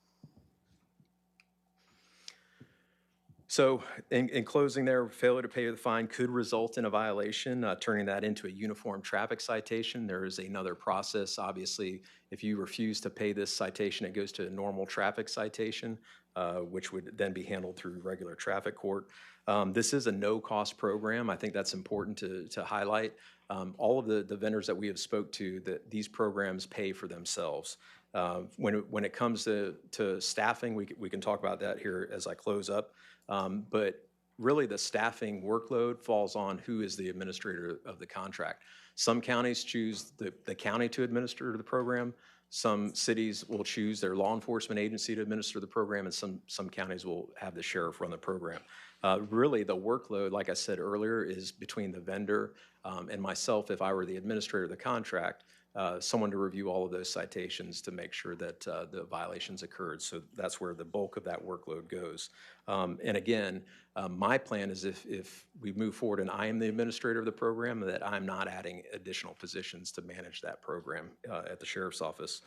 So in closing there, failure to pay the fine could result in a violation, turning that into a uniform traffic citation. There is another process. Obviously, if you refuse to pay this citation, it goes to a normal traffic citation, which would then be handled through regular traffic court. This is a no-cost program. I think that's important to highlight. All of the vendors that we have spoke to, that these programs pay for themselves. When it comes to staffing, we can talk about that here as I close up. But really the staffing workload falls on who is the administrator of the contract. Some counties choose the county to administer the program. Some cities will choose their law enforcement agency to administer the program, and some counties will have the sheriff run the program. Really, the workload, like I said earlier, is between the vendor and myself, if I were the administrator of the contract, someone to review all of those citations to make sure that the violations occurred. So that's where the bulk of that workload goes. And again, my plan is if we move forward and I am the administrator of the program, that I'm not adding additional positions to manage that program at the sheriff's office.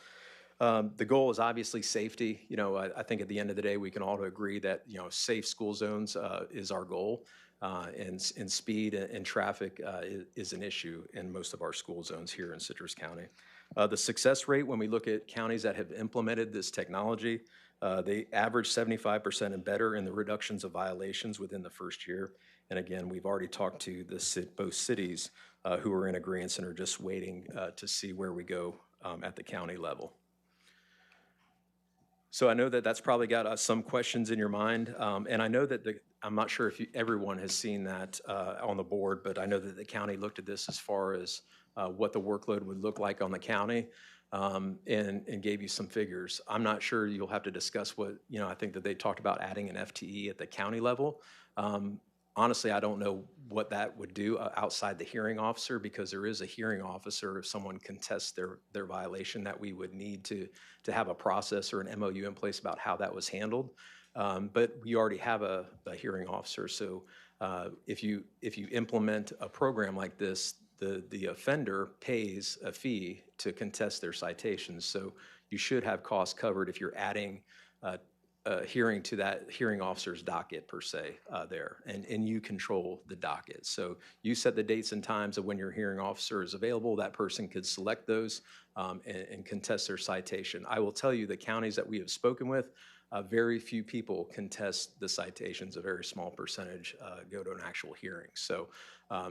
The goal is obviously safety. You know, I think at the end of the day, we can all agree that, you know, safe school zones is our goal. And speed and traffic is an issue in most of our school zones here in Citrus County. The success rate, when we look at counties that have implemented this technology, they average 75% and better in the reductions of violations within the first year. And again, we've already talked to both cities who are in agreement and are just waiting to see where we go at the county level. So I know that that's probably got some questions in your mind, and I know that I'm not sure if everyone has seen that on the board, but I know that the county looked at this as far as what the workload would look like on the county, and gave you some figures. I'm not sure, you'll have to discuss what, you know, I think that they talked about adding an FTE at the county level. Honestly, I don't know what that would do outside the hearing officer, because there is a hearing officer if someone contests their violation, that we would need to have a process or an MOU in place about how that was handled. But we already have a hearing officer, so if you implement a program like this, the offender pays a fee to contest their citations. So you should have costs covered if you're adding hearing to that hearing officer's docket per se there, and you control the docket. So you set the dates and times of when your hearing officer is available. That person could select those and contest their citation. I will tell you, the counties that we have spoken with, very few people contest the citations. A very small percentage go to an actual hearing. So,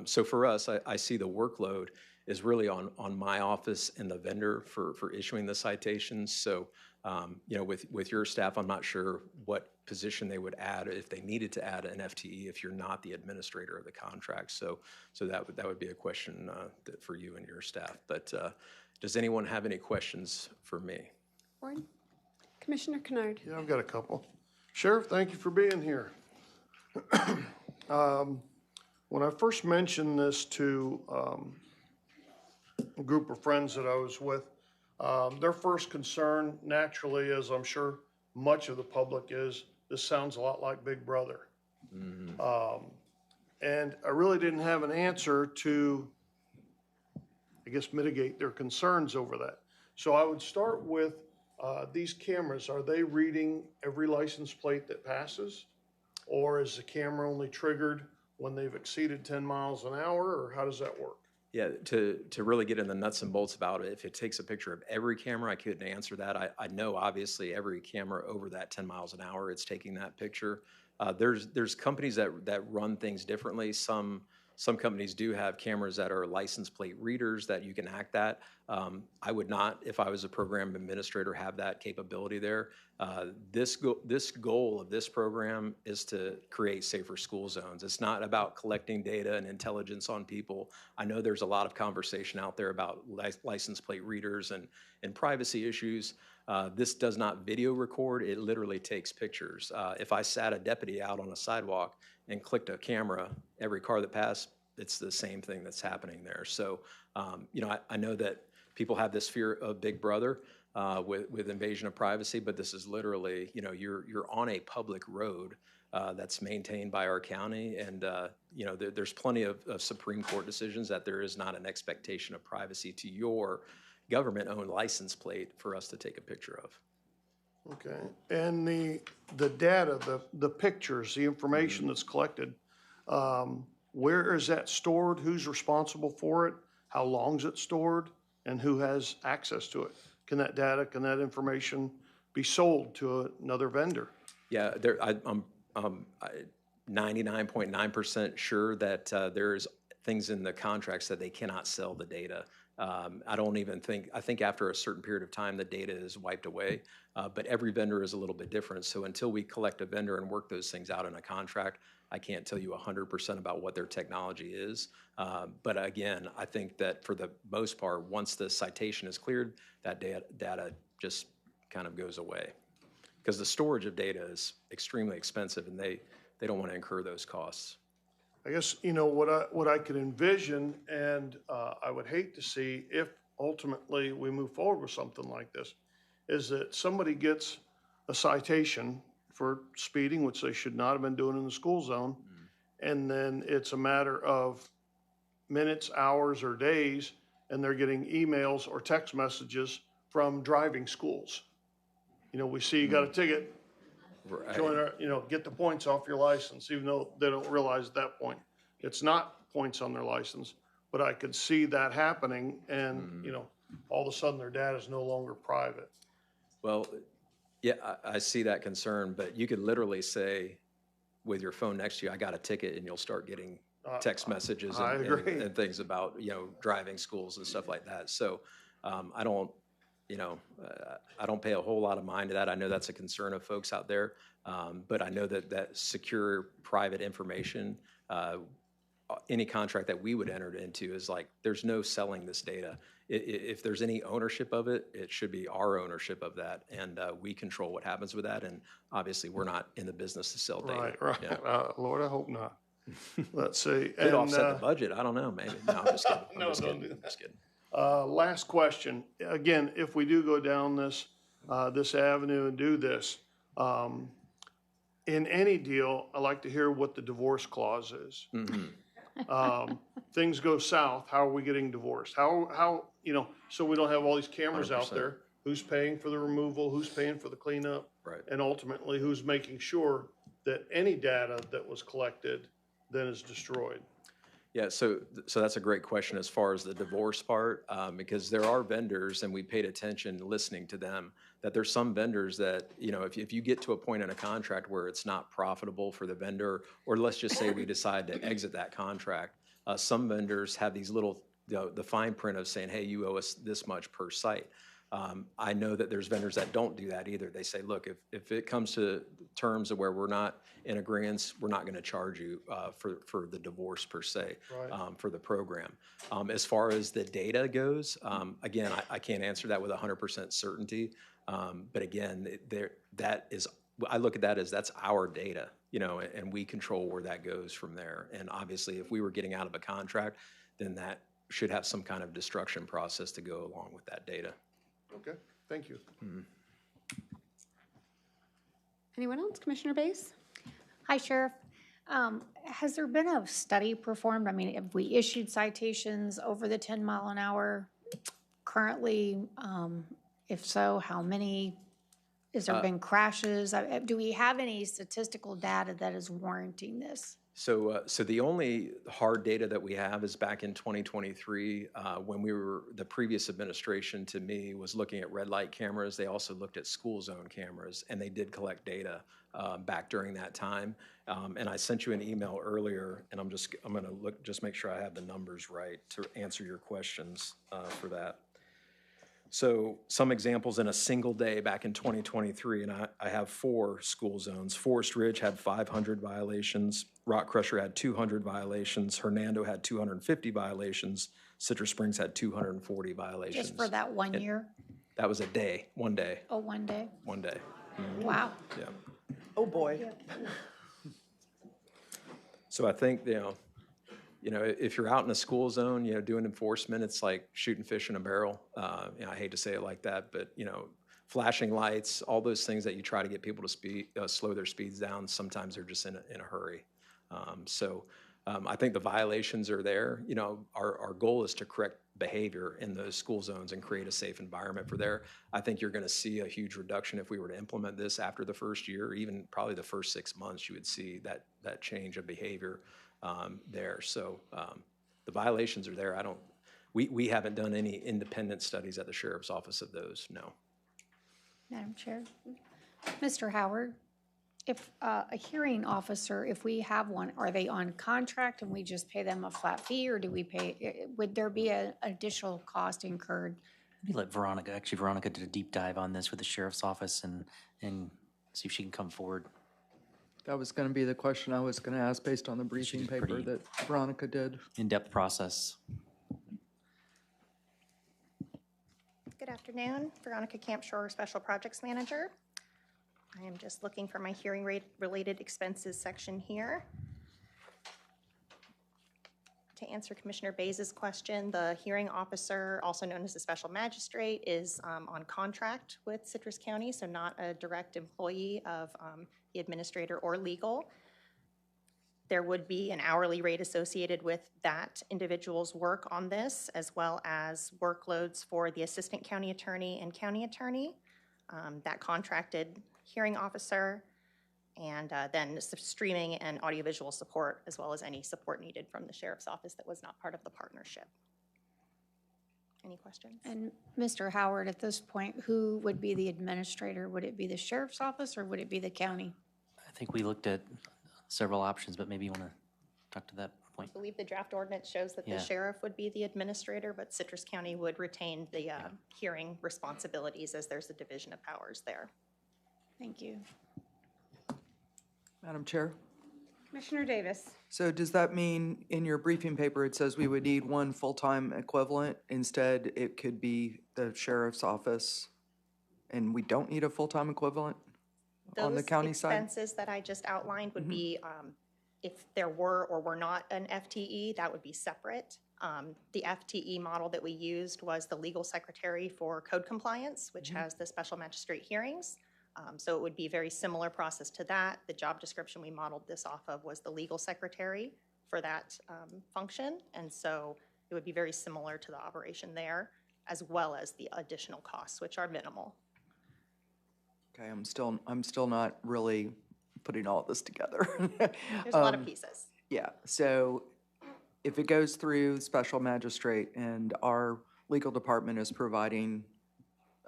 so for us, I see the workload is really on my office and the vendor for issuing the citations. So, you know, with your staff, I'm not sure what position they would add if they needed to add an FTE if you're not the administrator of the contract. So that would be a question for you and your staff. But does anyone have any questions for me? Board? Commissioner Kennard. Yeah, I've got a couple. Sheriff, thank you for being here. When I first mentioned this to a group of friends that I was with, their first concern, naturally, as I'm sure much of the public is, this sounds a lot like Big Brother. Mm-hmm. And I really didn't have an answer to, I guess, mitigate their concerns over that. So I would start with these cameras. Are they reading every license plate that passes? Or is the camera only triggered when they've exceeded 10 miles an hour, or how does that work? Yeah, to really get in the nuts and bolts about it, if it takes a picture of every camera, I couldn't answer that. I know obviously every camera over that 10 miles an hour, it's taking that picture. There's companies that run things differently. Some companies do have cameras that are license plate readers that you can hack that. I would not, if I was a program administrator, have that capability there. This goal of this program is to create safer school zones. It's not about collecting data and intelligence on people. I know there's a lot of conversation out there about license plate readers and privacy issues. This does not video record, it literally takes pictures. If I sat a deputy out on a sidewalk and clicked a camera, every car that passed, it's the same thing that's happening there. So, you know, I know that people have this fear of Big Brother with invasion of privacy, but this is literally, you know, you're on a public road that's maintained by our county, and you know, there's plenty of Supreme Court decisions that there is not an expectation of privacy to your government-owned license plate for us to take a picture of. Okay, and the data, the pictures, the information that's collected, where is that stored? Who's responsible for it? How long is it stored? And who has access to it? Can that data, can that information be sold to another vendor? Yeah, I'm 99.9% sure that there's things in the contracts that they cannot sell the data. I don't even think, I think after a certain period of time, the data is wiped away, but every vendor is a little bit different. So until we collect a vendor and work those things out in a contract, I can't tell you 100% about what their technology is. But again, I think that for the most part, once the citation is cleared, that data just kind of goes away. Because the storage of data is extremely expensive, and they they don't want to incur those costs. I guess, what I could envision, and I would hate to see if ultimately we move forward with something like this, is that somebody gets a citation for speeding, which they should not have been doing in the school zone, and then it's a matter of minutes, hours, or days, and they're getting emails or text messages from driving schools. We see you got a ticket, Right. join our, get the points off your license, even though they don't realize at that point it's not points on their license. But I could see that happening, and all of a sudden their data is no longer private. Well, yeah, I see that concern, but you could literally say with your phone next to you, I got a ticket, and you'll start getting text messages I agree. and things about, driving schools and stuff like that. So I don't pay a whole lot of mind to that. I know that's a concern of folks out there, but I know that secure private information, any contract that we would enter into is like, there's no selling this data. If there's any ownership of it, it should be our ownership of that, and we control what happens with that. And obviously, we're not in the business to sell data. Right. Yeah. Lord, I hope not. Let's see. Could offset the budget. I don't know, maybe. No, I'm just kidding. No, don't do I'm just kidding. Last question. Again, if we do go down this avenue and do this, in any deal, I like to hear what the divorce clause is. Things go south. How are we getting divorced? How so we don't have all these cameras 100%. out there. Who's paying for the removal? Who's paying for the cleanup? Right. And ultimately, who's making sure that any data that was collected then is destroyed? Yeah, so that's a great question as far as the divorce part, because there are vendors, and we paid attention listening to them, that there's some vendors that, if you get to a point in a contract where it's not profitable for the vendor, or let's just say we decide to exit that contract, some vendors have these little, the fine print of saying, hey, you owe us this much per site. I know that there's vendors that don't do that either. They say, look, if it comes to terms of where we're not in agreement, we're not going to charge you for the divorce per se, Right. for the program. As far as the data goes, again, I can't answer that with 100% certainty. But again, I look at that as that's our data, and we control where that goes from there. And obviously, if we were getting out of a contract, then that should have some kind of destruction process to go along with that data. Okay, thank you. Anyone else? Commissioner Bass? Hi, Sheriff. Has there been a study performed? I mean, have we issued citations over the 10 mile an hour currently? If so, how many? Has there been crashes? Do we have any statistical data that is warranting this? So the only hard data that we have is back in 2023, when the previous administration to me was looking at red light cameras. They also looked at school zone cameras, and they did collect data back during that time. And I sent you an email earlier, and I'm going to look, just make sure I have the numbers right to answer your questions for that. So some examples in a single day back in 2023, and I have 4 school zones. Forest Ridge had 500 violations. Rock Crusher had 200 violations. Hernando had 250 violations. Citrus Springs had 240 violations. Just for that one year? That was a day, one day. Oh, one day? One day. Wow. Yeah. Oh, boy. So I think, if you're out in a school zone, doing enforcement, it's like shooting fish in a barrel. I hate to say it like that, but, flashing lights, all those things that you try to get people to slow their speeds down, sometimes they're just in a hurry. I think the violations are there. Our goal is to correct behavior in those school zones and create a safe environment for there. I think you're going to see a huge reduction if we were to implement this after the first year, even probably the first 6 months, you would see that change of behavior there. So the violations are there. We haven't done any independent studies at the Sheriff's Office of those, no. Madam Chair. Mr. Howard, if a hearing officer, if we have one, are they on contract and we just pay them a flat fee, or would there be an additional cost incurred? Maybe let Veronica, actually Veronica did a deep dive on this with the Sheriff's Office and see if she can come forward. That was going to be the question I was going to ask based on the briefing paper that Veronica did. In-depth process. Good afternoon, Veronica Campshore, Special Projects Manager. I am just looking for my hearing rate related expenses section here. To answer Commissioner Bays's question, the hearing officer, also known as the special magistrate, is on contract with Citrus County, so not a direct employee of the administrator or legal. There would be an hourly rate associated with that individual's work on this, as well as workloads for the assistant county attorney and county attorney, that contracted hearing officer, and then streaming and audiovisual support, as well as any support needed from the sheriff's office that was not part of the partnership. Any questions? And Mr. Howard, at this point, who would be the administrator? Would it be the sheriff's office or would it be the county? I think we looked at several options, but maybe you want to talk to that point. I believe the draft ordinance shows that Yeah. the sheriff would be the administrator, but Citrus County would retain the hearing responsibilities as there's a division of powers there. Thank you. Madam Chair? Commissioner Davis. So does that mean in your briefing paper, it says we would need one full-time equivalent? Instead, it could be the sheriff's office, and we don't need a full-time equivalent on the county side? Those expenses that I just outlined would be, if there were or were not an FTE, that would be separate. The FTE model that we used was the legal secretary for code compliance, which has the special magistrate hearings. So it would be a very similar process to that. The job description we modeled this off of was the legal secretary for that function. And so it would be very similar to the operation there, as well as the additional costs, which are minimal. Okay, I'm still not really putting all this together. There's a lot of pieces. Yeah, so if it goes through special magistrate and our legal department is providing,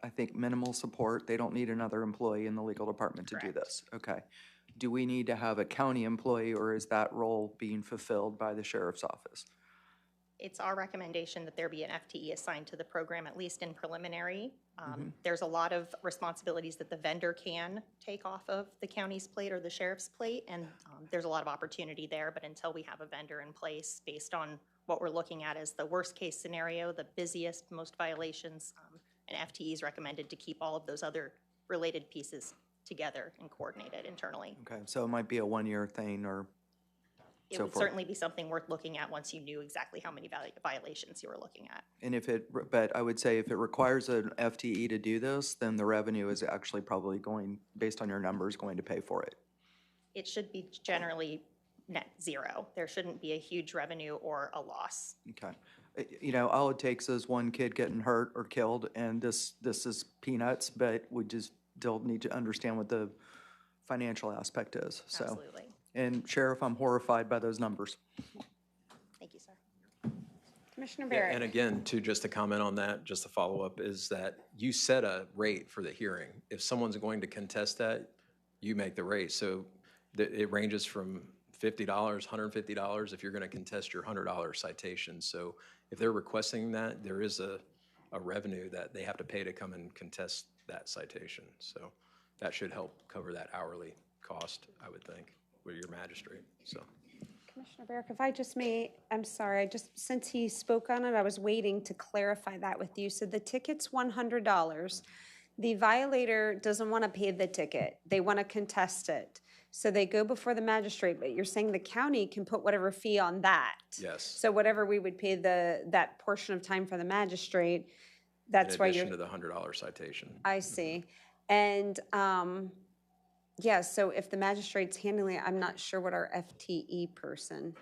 I think, minimal support, they don't need another employee in the legal department to do this. Okay. Do we need to have a county employee, or is that role being fulfilled by the sheriff's office? It's our recommendation that there be an FTE assigned to the program, at least in preliminary. There's a lot of responsibilities that the vendor can take off of the county's plate or the sheriff's plate, and there's a lot of opportunity there, but until we have a vendor in place based on what we're looking at as the worst-case scenario, the busiest, most violations, an FTE is recommended to keep all of those other related pieces together and coordinated internally. Okay, so it might be a one-year thing or It so would forth. certainly be something worth looking at once you knew exactly how many violations you were looking at. And but I would say if it requires an FTE to do this, then the revenue is actually probably going, based on your numbers, going to pay for it. It should be generally net zero. There shouldn't be a huge revenue or a loss. Okay. You know, all it takes is one kid getting hurt or killed, and this is peanuts, but we just still need to understand what the financial aspect is, so. Absolutely. And Sheriff, I'm horrified by those numbers. Thank you, sir. Commissioner Yeah, Barrett. and again, too, just to comment on that, just to follow up, is that you set a rate for the hearing. If someone's going to contest that, you make the rate. So it ranges from $50, $150 if you're going to contest your $100 citation. So if they're requesting that, there is a revenue that they have to pay to come and contest that citation. So that should help cover that hourly cost, I would think, with your magistrate, so. Commissioner Barrett, if I just may, I'm sorry, since he spoke on it, I was waiting to clarify that with you. So the ticket's $100. The violator doesn't want to pay the ticket. They want to contest it. So they go before the magistrate, but you're saying the county can put whatever fee on that. Yes. So whatever we would pay that portion of time for the magistrate, that's why you're. In addition to the $100 citation. I see. And, yeah, so if the magistrate's handling it, I'm not sure what our FTE person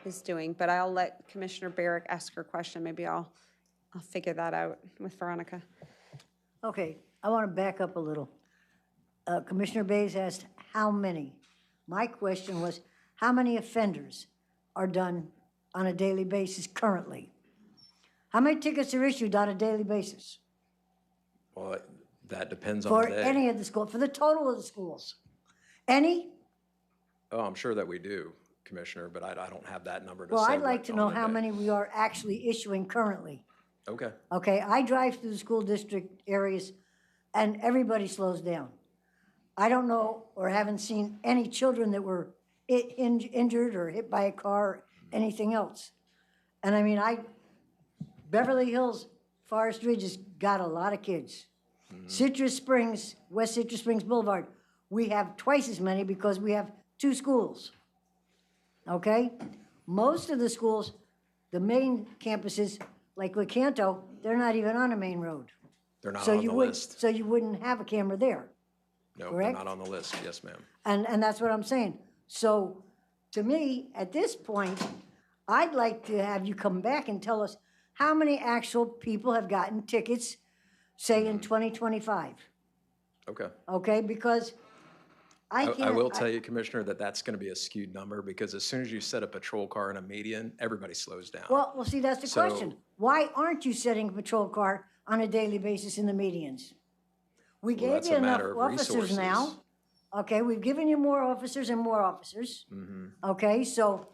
is doing, but I'll let Commissioner Barrick ask her question. Maybe I'll figure that out with Veronica. Okay, I want to back up a little. Commissioner Bays asked how many. My question was, how many offenders are done on a daily basis currently? How many tickets are issued on a daily basis? Well, that depends on For the day. any of the schools, for the total of the schools? Any? Oh, I'm sure that we do, Commissioner, but I don't have that number to Well, say I'd like what to on know the how day. many we are actually issuing currently. Okay. Okay, I drive through the school district areas and everybody slows down. I don't know or haven't seen any children that were injured or hit by a car or anything else. And I mean, Beverly Hills, Forest Ridge has got a lot of kids. Citrus Springs, West Citrus Springs Boulevard, we have twice as many because we have 2 schools. Okay? Most of the schools, the main campuses, like Lecanto, they're not even on a main road. They're not So on you the wouldn't- list. So you wouldn't have a camera there. No, they're correct? not on the list. Yes, ma'am. And that's what I'm saying. So to me, at this point, I'd like to have you come back and tell us how many actual people have gotten tickets, say in 2025, Okay. okay? Because I I can't. will tell you, Commissioner, that that's going to be a skewed number because as soon as you set a patrol car in a median, everybody slows down. Well, see, that's the So- question. Why aren't you setting a patrol car on a daily basis in the medians? We Well, gave that's you a enough matter of officers resources. now. Okay, we've given you more officers and more officers. Mhm. Okay, so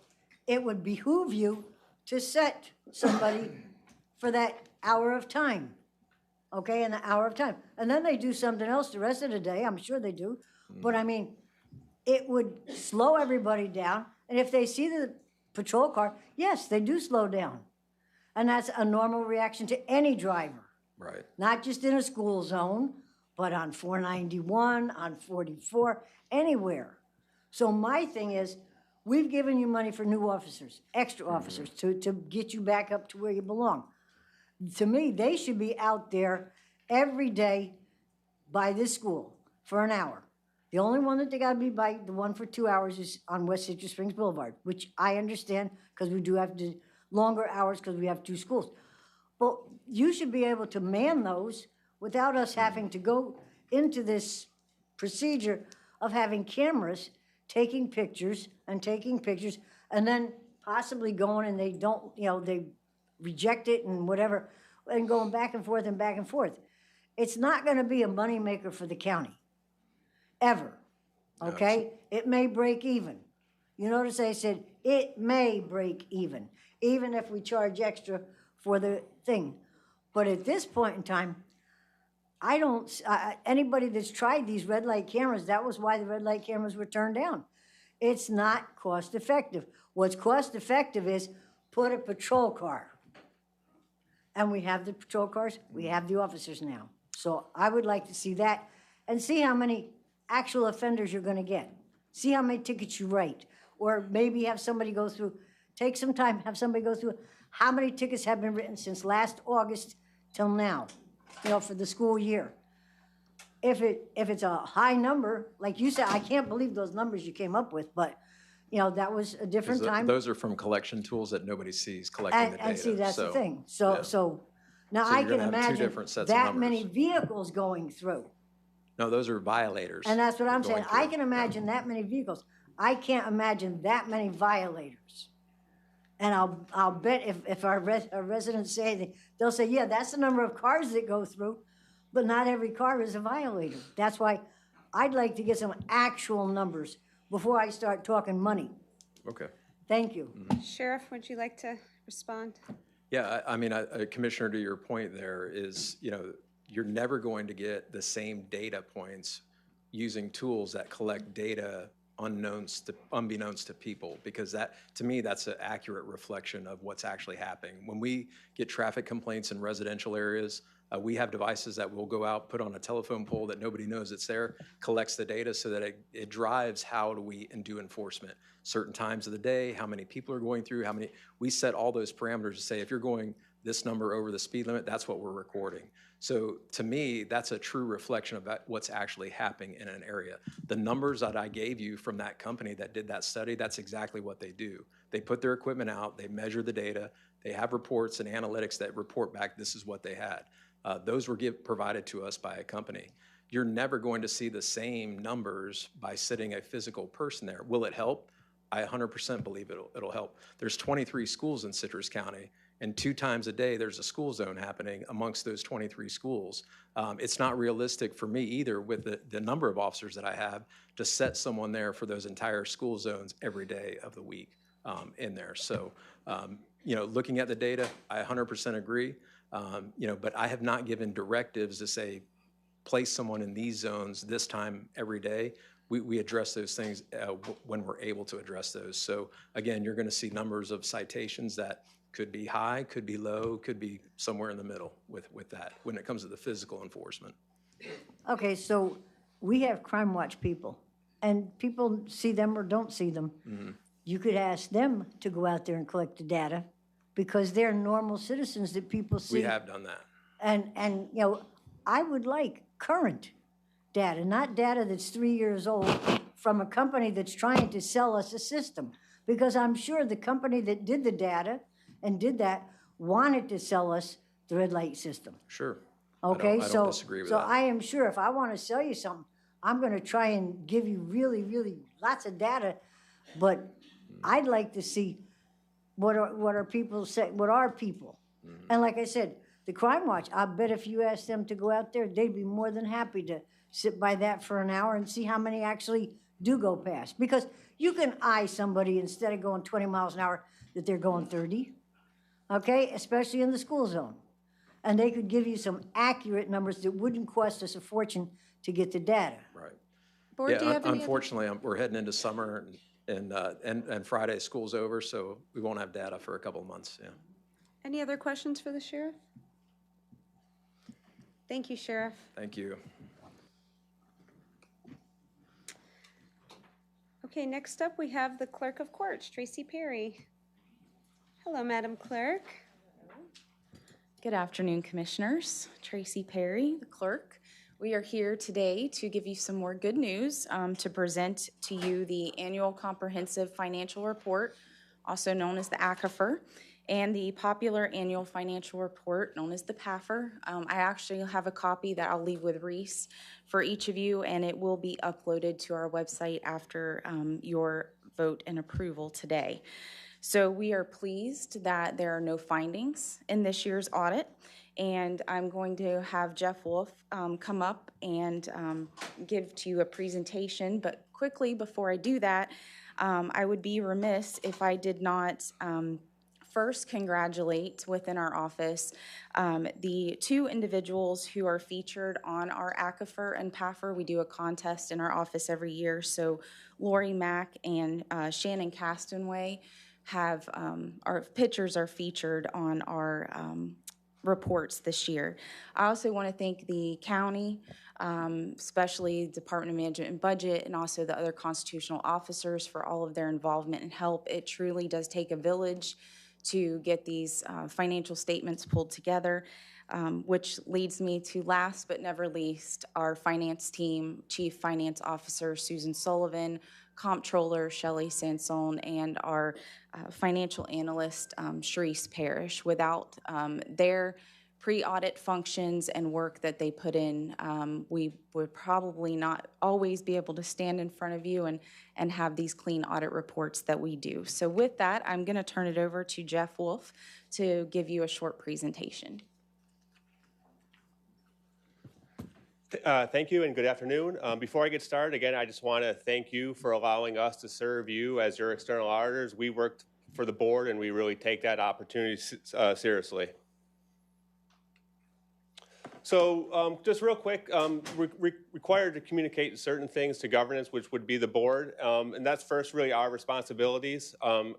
it would behoove you to set somebody for that hour of time. Okay, and the hour of time. And then they do something else the rest of the day, I'm sure they do. But I mean, it would slow everybody down. And if they see the patrol car, yes, they do slow down. And that's a normal reaction to any driver, Right. not just in a school zone, but on 491, on 44, anywhere. So my thing is, we've given you money for new officers, extra officers, to get you back up to where you belong. To me, they should be out there every day by this school for an hour. The only one that they gotta be by, the one for 2 hours is on West Citrus Springs Boulevard, which I understand, because we do have to, longer hours because we have 2 schools. But you should be able to man those without us having to go into this procedure of having cameras taking pictures, and then possibly going and they don't, they reject it and whatever, and going back and forth and back and forth. It's not gonna be a moneymaker for the county, ever, okay? It may break even. You notice I said, it may break even if we charge extra for the thing. But at this point in time, I don't, anybody that's tried these red light cameras, that was why the red light cameras were turned down. It's not cost effective. What's cost effective is put a patrol car. And we have the patrol cars, we have the officers now. So I would like to see that and see how many actual offenders you're gonna get. See how many tickets you write. Or maybe have somebody go through, take some time, have somebody go through how many tickets have been written since last August till now, for the school year. If it's a high number, like you said, I can't believe those numbers you came up with, but, that was a different 'Cause time. those are from collection tools that nobody sees collecting the data. And see, that's the So, thing. yeah. So now So I you're can gonna have two imagine different sets of that many numbers. vehicles going through. No, those are violators. And that's what I'm going saying. I through. can imagine that many vehicles. I can't imagine that many violators. And I'll bet if our residents say, they'll say, yeah, that's the number of cars that go through, but not every car is a violator. That's why I'd like to get some actual numbers before I start talking money. Okay. Thank you. Sheriff, would you like to respond? Yeah, I mean, Commissioner, to your point there is, you're never going to get the same data points using tools that collect data unbeknownst to people, because that, to me, that's an accurate reflection of what's actually happening. When we get traffic complaints in residential areas, we have devices that will go out, put on a telephone pole that nobody knows it's there, collects the data so that it drives how do we do enforcement. Certain times of the day, how many people are going through, we set all those parameters to say if you're going this number over the speed limit, that's what we're recording. So to me, that's a true reflection of what's actually happening in an area. The numbers that I gave you from that company that did that study, that's exactly what they do. They put their equipment out, they measure the data, they have reports and analytics that report back this is what they had. Those were provided to us by a company. You're never going to see the same numbers by sitting a physical person there. Will it help? I 100% believe it'll help. There's 23 schools in Citrus County, and 2 times a day there's a school zone happening amongst those 23 schools. It's not realistic for me either with the number of officers that I have to set someone there for those entire school zones every day of the week in there. So, looking at the data, I 100% agree. But I have not given directives to say, place someone in these zones this time every day. We address those things when we're able to address those. So again, you're going to see numbers of citations that could be high, could be low, could be somewhere in the middle with that when it comes to the physical enforcement. Okay, so we have Crime Watch people, and people see them or don't see them. You could ask them to go out there and collect the data, because they're normal citizens that people see. We have done that. And you know, I would like current data, not data that's 3 years old from a company that's trying to sell us a system. Because I'm sure the company that did the data and did that wanted to sell us the red light system. Sure. Okay, I don't disagree with so that. I am sure if I want to sell you something, I'm going to try and give you really, really lots of data, but I'd like to see what are people say, what are people? And like I said, the Crime Watch, I bet if you asked them to go out there, they'd be more than happy to sit by that for an hour and see how many actually do go past. Because you can eye somebody instead of going 20 miles an hour that they're going 30, okay? Especially in the school zone. And they could give you some accurate numbers that wouldn't cost us a fortune to get the data. Right. Board, do you Yeah, have any other- unfortunately, we're heading into summer and Friday school's over, so we won't have data for a couple of months, yeah. Any other questions for the sheriff? Thank you, Sheriff. Thank you. Okay, next up we have the Clerk of Courts, Tracy Perry. Hello, Madam Clerk. Good afternoon, Commissioners. Tracy Perry, the clerk. We are here today to give you some more good news, to present to you the Annual Comprehensive Financial Report, also known as the ACFR, and the popular Annual Financial Report, known as the PAFR. I actually have a copy that I'll leave with Reese for each of you, and it will be uploaded to our website after your vote and approval today. So we are pleased that there are no findings in this year's audit, and I'm going to have Jeff Wolf come up and give to you a presentation. But quickly, before I do that, I would be remiss if I did not first congratulate within our office the two individuals who are featured on our ACFR and PAFR. We do a contest in our office every year. So Lori Mack and Shannon Castanway have our pictures are featured on our reports this year. I also want to thank the county, especially Department of Management and Budget, and also the other constitutional officers for all of their involvement and help. It truly does take a village to get these financial statements pulled together, which leads me to last but never least, our finance team, Chief Finance Officer Susan Sullivan, Comptroller Shelley Sansone, and our financial analyst Sharice Parrish. Without their pre-audit functions and work that they put in, we would probably not always be able to stand in front of you and have these clean audit reports that we do. So with that, I'm going to turn it over to Jeff Wolf to give you a short presentation. Thank you and good afternoon. Before I get started, again, I just want to thank you for allowing us to serve you as your external auditors. We worked for the board and we really take that opportunity seriously. So just real quick, required to communicate certain things to governance, which would be the board. And that's first really our responsibilities,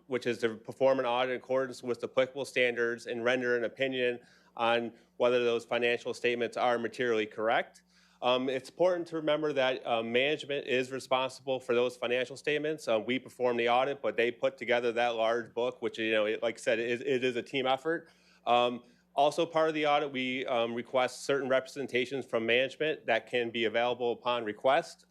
which is to perform an audit in accordance with applicable standards and render an opinion on whether those financial statements are materially correct. It's important to remember that management is responsible for those financial statements. We perform the audit, but they put together that large book, which, you know, like I said, it is a team effort. Also part of the audit, we request certain representations from management that can be available upon request.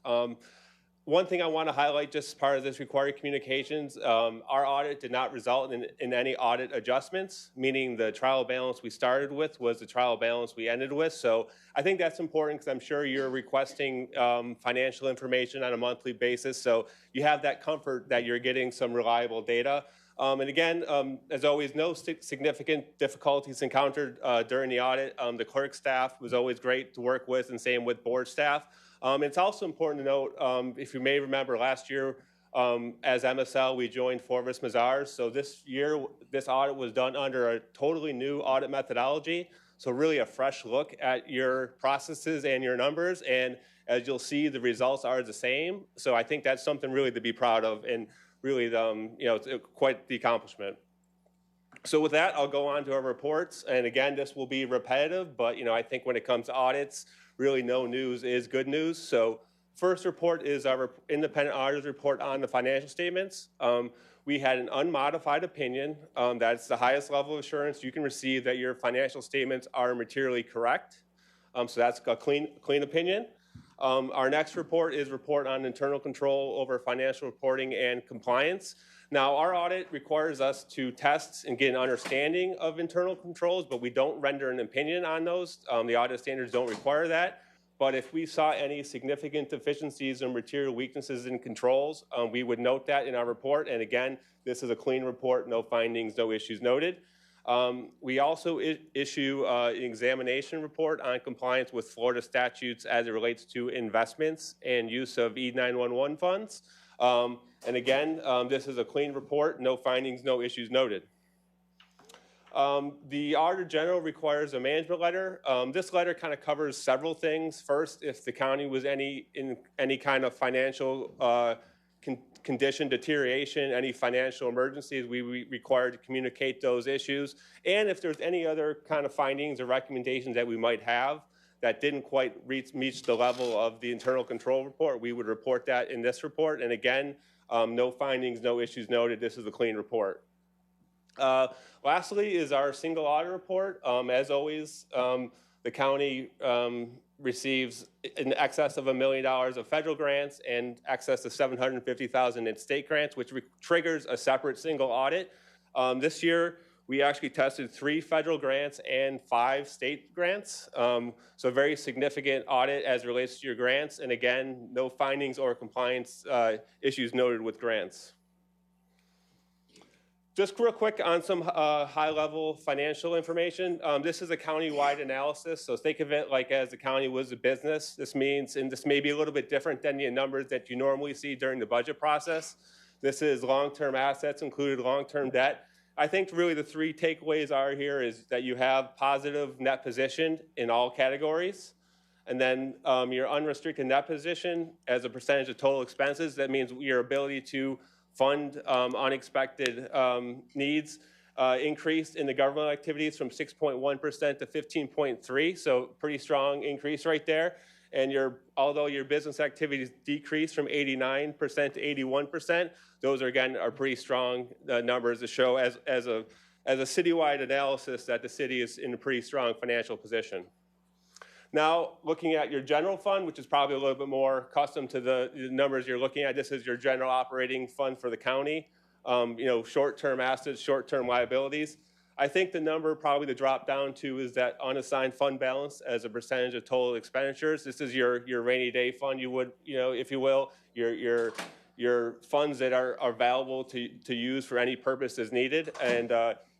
One thing I want to highlight just as part of this required communications, our audit did not result in any audit adjustments, meaning the trial balance we started with was the trial balance we ended with. So I think that's important because I'm sure you're requesting financial information on a monthly basis. So you have that comfort that you're getting some reliable data. And again, as always, no significant difficulties encountered during the audit. The clerk staff was always great to work with, and same with board staff. It's also important to note, if you may remember last year, as MSL, we joined Forvis Mazars. So this year, this audit was done under a totally new audit methodology. So really a fresh look at your processes and your numbers. And as you'll see, the results are the same. So I think that's something really to be proud of, and really, you know, it's quite the accomplishment. So with that, I'll go on to our reports. And again, this will be repetitive, but, you know, I think when it comes to audits, really no news is good news. So First report is our independent auditor's report on the financial statements. We had an unmodified opinion. That's the highest level of assurance you can receive that your financial statements are materially correct. So that's a clean opinion. Our next report is report on internal control over financial reporting and compliance. Now, our audit requires us to test and get an understanding of internal controls, but we don't render an opinion on those. The audit standards don't require that. But if we saw any significant deficiencies or material weaknesses in controls, we would note that in our report. And again, this is a clean report, no findings, no issues noted. We also issue an examination report on compliance with Florida statutes as it relates to investments and use of E911 funds. And again, this is a clean report, no findings, no issues noted. The Auditor General requires a management letter. This letter kind of covers several things. First, if the county was in any kind of financial condition deterioration, any financial emergencies, we required to communicate those issues. And if there's any other kind of findings or recommendations that we might have that didn't quite reach the level of the internal control report, we would report that in this report. And again, no findings, no issues noted. This is a clean report. Lastly is our single audit report. As always, the county receives in excess of $1 million of federal grants and excess of $750,000 in state grants, which triggers a separate single audit. This year, we actually tested 3 federal grants and 5 state grants. So a very significant audit as it relates to your grants. And again, no findings or compliance issues noted with grants. Just real quick on some high-level financial information. This is a county-wide analysis, so think of it like as the county was a business. This means, and this may be a little bit different than the numbers that you normally see during the budget process. This is long-term assets included long-term debt. I think really the 3 takeaways are here is that you have positive net position in all categories. And then your unrestricted net position as a percentage of total expenses, that means your ability to fund unexpected needs increased in the government activities from 6.1% to 15.3%, so pretty strong increase right there. And although your business activities decreased from 89% to 81%, those are pretty strong numbers to show as a citywide analysis that the city is in a pretty strong financial position. Now, looking at your general fund, which is probably a little bit more custom to the numbers you're looking at, this is your general operating fund for the county. Short-term assets, short-term liabilities. I think the number probably to drop down to is that unassigned fund balance as a percentage of total expenditures. This is your rainy day fund, if you will, your funds that are available to use for any purpose as needed. And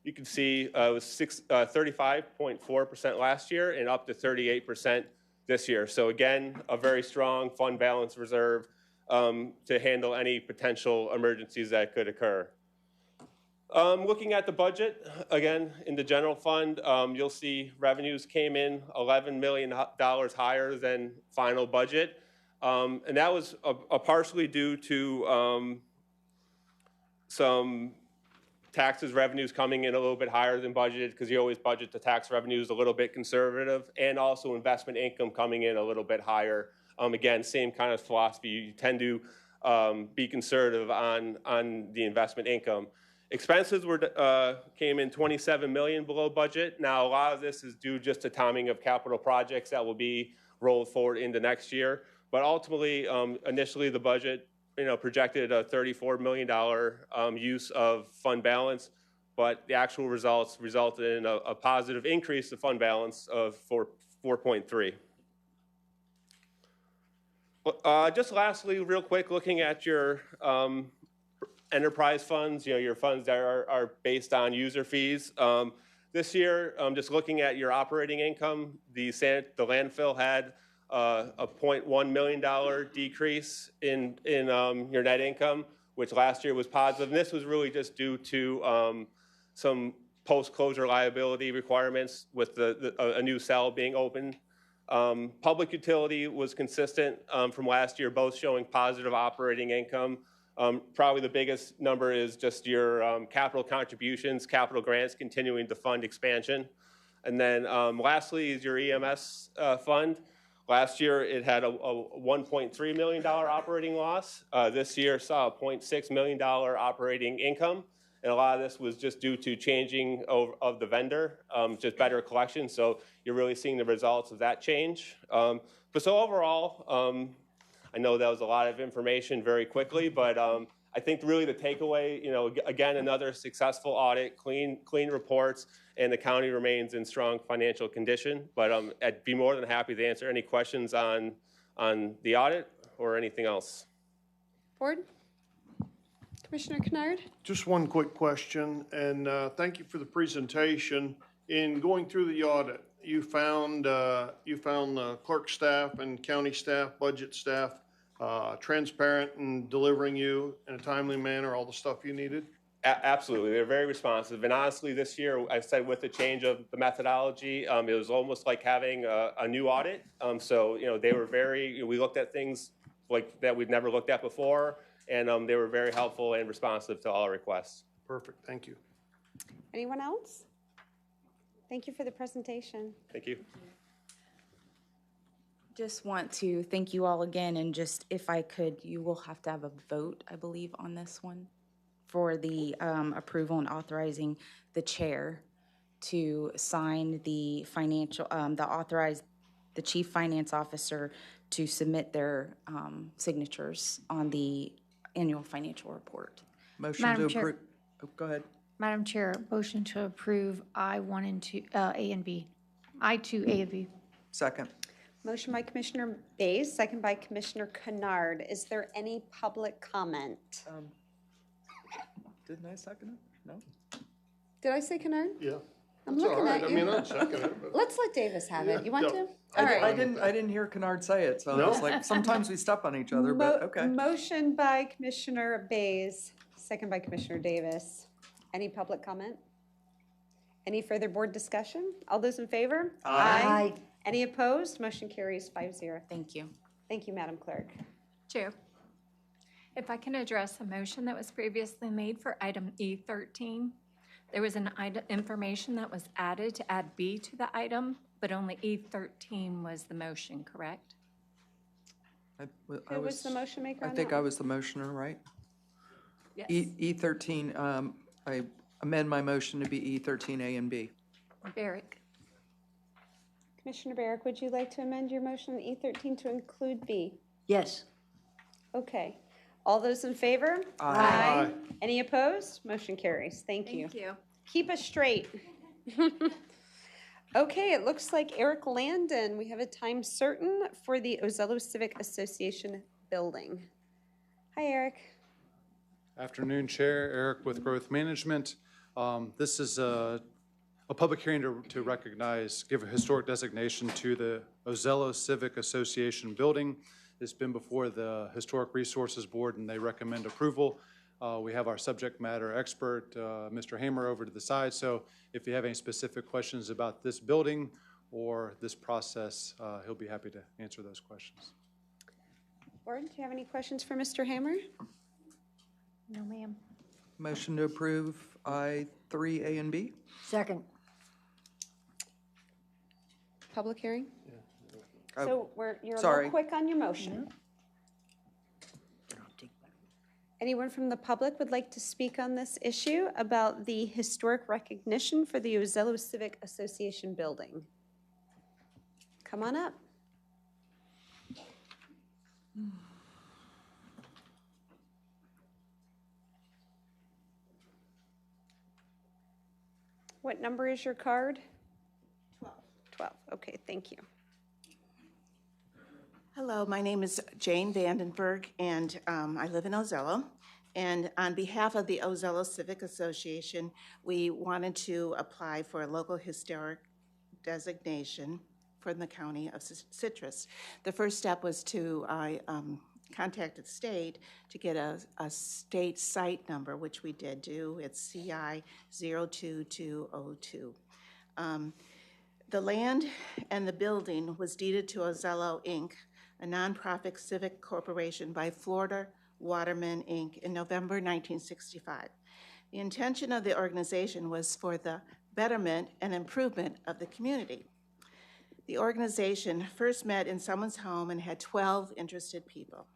you can see it was 35.4% last year and up to 38% this year. So again, a very strong fund balance reserve to handle any potential emergencies that could occur. Looking at the budget, again, in the general fund, you'll see revenues came in $11 million higher than final budget. And that was partially due to some taxes revenues coming in a little bit higher than budgeted, because you always budget the tax revenues a little bit conservative, and also investment income coming in a little bit higher. Again, same kind of philosophy. You tend to be conservative on the investment income. Expenses came in $27 million below budget. Now, a lot of this is due just to timing of capital projects that will be rolled forward into next year. But ultimately, initially the budget projected a $34 million use of fund balance, but the actual results resulted in a positive increase of fund balance of 4.3. Just lastly, real quick, looking at your enterprise funds, your funds that are based on user fees. This year, just looking at your operating income, the landfill had a $0.1 million decrease in your net income, which last year was positive. And this was really just due to some post-closure liability requirements with a new cell being opened. Public utility was consistent from last year, both showing positive operating income. Probably the biggest number is just your capital contributions, capital grants continuing to fund expansion. And then lastly is your EMS fund. Last year, it had a $1.3 million operating loss. This year saw a $0.6 million operating income. And a lot of this was just due to changing of the vendor, just better collection. So you're really seeing the results of that change. But so overall, I know that was a lot of information very quickly, but I think really the takeaway, again, another successful audit, clean reports, and the county remains in strong financial condition. But I'd be more than happy to answer any questions on the audit or anything else. Board? Commissioner Kennard? Just one quick question, and thank you for the presentation. In going through the audit, you found the clerk staff and county staff, budget staff, transparent in delivering you in a timely manner all the stuff you needed? Absolutely, they're very responsive. And honestly, this year, I said with the change of the methodology, it was almost like having a new audit. So, they were we looked at things like that we'd never looked at before, and they were very helpful and responsive to all our requests. Perfect, thank you. Anyone else? Thank you for the presentation. Thank you. Just want to thank you all again, and just if I could, you will have to have a vote, I believe, on this one for the approval and authorizing the chair to sign the financial, the chief finance officer to submit their signatures on the annual financial report. Motion Madam to Chair. approve. Oh, go ahead. Madam Chair, motion to approve I1 and 2, A and B. I2, A and B. Second. Motion by Commissioner Bays, second by Commissioner Kennard. Is there any public comment? Didn't I second it? No? Did I say Kennard? Yeah. I'm It's all looking right. at I you. mean, I'll second it. But Let's let Davis have it. Yeah, You want no. to? All right. I didn't hear Kennard say it, so No? it's like sometimes we step on each other, but okay. Motion by Commissioner Bays, second by Commissioner Davis. Any public comment? Any further board discussion? All those in favor? Aye. Any opposed? Motion carries 5-0. Thank you. Thank you, Madam Clerk. Chair, if I can address a motion that was previously made for item E13. There was an item information that was added to add B to the item, but only E13 was the motion, correct? Who was the motion maker I on think that I one? was the motioner, right? Yes. E13, I amend my motion to be E13 A and B. Barrick. Commissioner Barrick, would you like to amend your motion on E13 to include B? Yes. Okay. All those in favor? Aye. Any opposed? Motion carries. Thank you. Thank you. Keep us straight. Okay, it looks like Eric Landon. We have a time certain for the Ozello Civic Association building. Hi, Eric. Afternoon, Chair. Eric with Growth Management. This is a public hearing to recognize, give a historic designation to the Ozello Civic Association building. It's been before the Historic Resources Board, and they recommend approval. We have our subject matter expert, Mr. Hamer, over to the side. So if you have any specific questions about this building or this process, he'll be happy to answer those questions. Board, do you have any questions for Mr. Hamer? No, ma'am. Motion to approve I3 A and B. Second. Public hearing? Oh, So you're a sorry. little quick on your motion. Anyone from the public would like to speak on this issue about the historic recognition for the Ozello Civic Association building? Come on up. What number is your card? 12. 12, okay, thank you. Hello, my name is Jane Vandenberg, and I live in Ozello. And on behalf of the Ozello Civic Association, we wanted to apply for a local historic designation from the county of Citrus. The first step was to contact the state to get a state site number, which we did do. It's CI 02202. The land and the building was deeded to Ozello, Inc., a nonprofit civic corporation by Florida Waterman, Inc., in November 1965. The intention of the organization was for the betterment and improvement of the community. The organization first met in someone's home and had 12 interested people.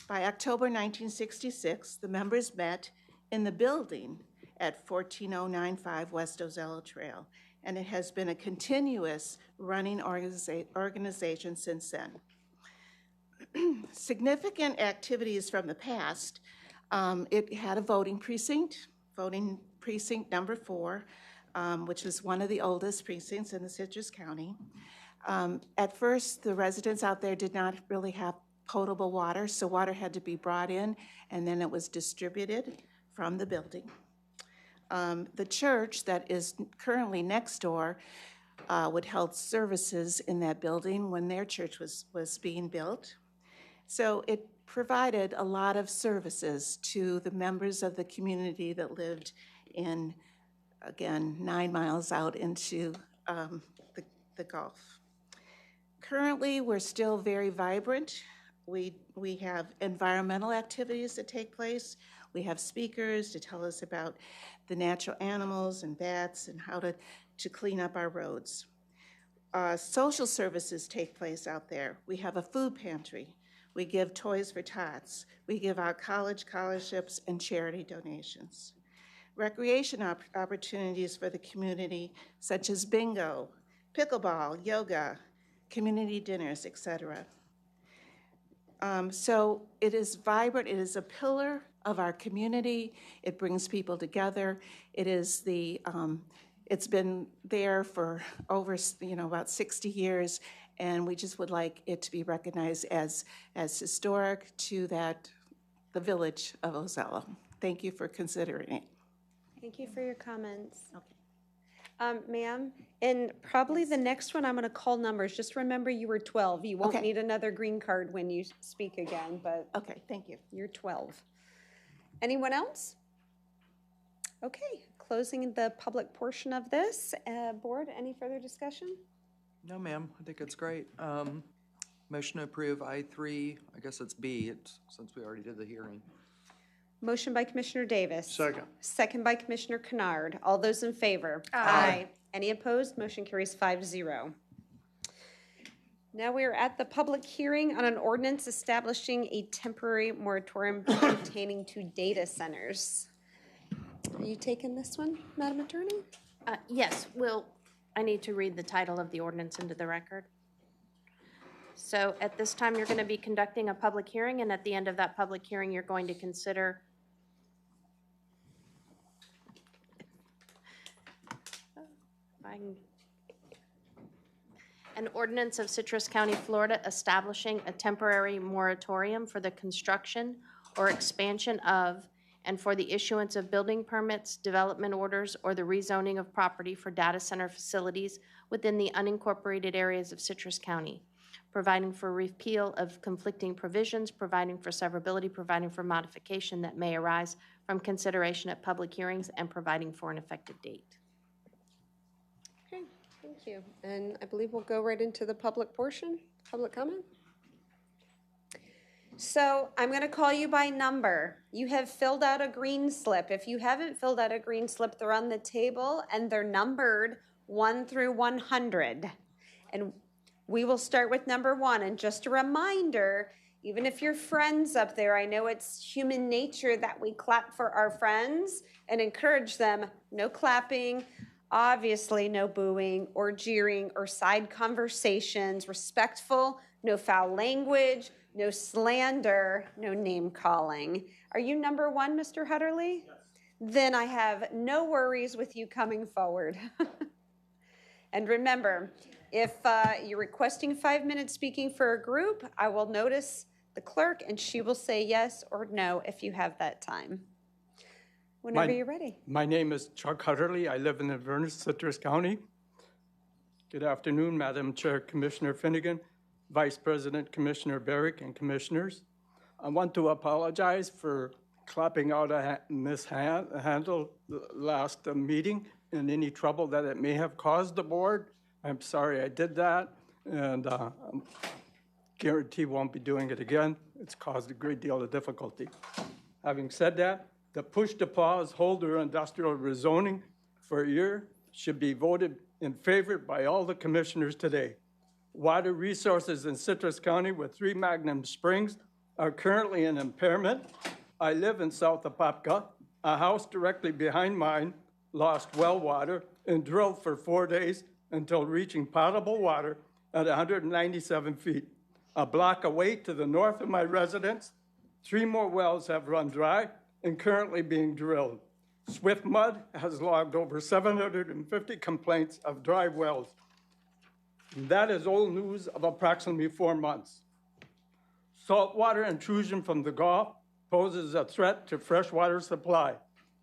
By October 1966, the members met in the building at 14095 West Ozello Trail, and it has been a continuous running organization since then. Significant activities from the past, it had a voting precinct number 4, which is one of the oldest precincts in the Citrus County. At first, the residents out there did not really have potable water, so water had to be brought in, and then it was distributed from the building. The church that is currently next door would hold services in that building when their church was being built. So it provided a lot of services to the members of the community that lived in, again, 9 miles out into the Gulf. Currently, we're still very vibrant. We have environmental activities that take place. We have speakers to tell us about the natural animals and bats and how to clean up our roads. Social services take place out there. We have a food pantry. We give Toys for Tots. We give out college scholarships and charity donations. Recreation opportunities for the community, such as bingo, pickleball, yoga, community dinners, etc. So it is vibrant. It is a pillar of our community. It brings people together. It is it's been there for over, about 60 years, and we just would like it to be recognized as historic to the village of Ozello. Thank you for considering it. Thank you for your comments. Okay. Ma'am, and probably the next one I'm going to call numbers. Just remember you were 12. You won't need another green card when you speak again, but okay, thank you. You're 12. Anyone else? Okay, closing the public portion of this. Board, any further discussion? No, ma'am. I think it's great. Motion to approve I3, I guess it's B, since we already did the hearing. Motion by Commissioner Davis. Second. Second by Commissioner Kennard. All those in favor? Aye. Any opposed? Motion carries 5-0. Now we are at the public hearing on an ordinance establishing a temporary moratorium pertaining to data centers. Are you taking this one, Madam Attorney? Yes, I need to read the title of the ordinance into the record. So at this time, you're going to be conducting a public hearing, and at the end of that public hearing, you're going to consider an ordinance of Citrus County, Florida, establishing a temporary moratorium for the construction or expansion of and for the issuance of building permits, development orders, or the rezoning of property for data center facilities within the unincorporated areas of Citrus County, providing for repeal of conflicting provisions, providing for severability, providing for modification that may arise from consideration at public hearings, and providing for an effective date. Okay, thank you. And I believe we'll go right into the public portion, public comment. So I'm going to call you by number. You have filled out a green slip. If you haven't filled out a green slip, they're on the table and they're numbered 1 through 100. And we will start with number 1. And just a reminder, even if your friends up there, I know it's human nature that we clap for our friends and encourage them. No clapping, obviously no booing or jeering or side conversations, respectful, no foul language, no slander, no name calling. Are you number 1, Mr. Hutterly? Yes. Then I have no worries with you coming forward. And remember, if you're requesting 5 minutes speaking for a group, I will notice the clerk and she will say yes or no if you have that time. Whenever you're ready. My name is Chuck Hutterly. I live in Inverness, Citrus County. Good afternoon, Madam Chair, Commissioner Finnegan, Vice President Commissioner Barrick, and Commissioners. I want to apologize for clapping out a mishandle last meeting and any trouble that it may have caused the board. I'm sorry I did that, and I guarantee won't be doing it again. It's caused a great deal of difficulty. Having said that, the push-to-pause holder industrial rezoning for a year should be voted in favor by all the commissioners today. Water resources in Citrus County with 3 Magnum Springs are currently in impairment. I live in South Apopka. A house directly behind mine lost well water and drilled for 4 days until reaching potable water at 197 feet. A block away to the north of my residence, 3 more wells have run dry and currently being drilled. Swift Mud has logged over 750 complaints of dry wells. That is old news of approximately 4 months. Saltwater intrusion from the Gulf poses a threat to freshwater supply.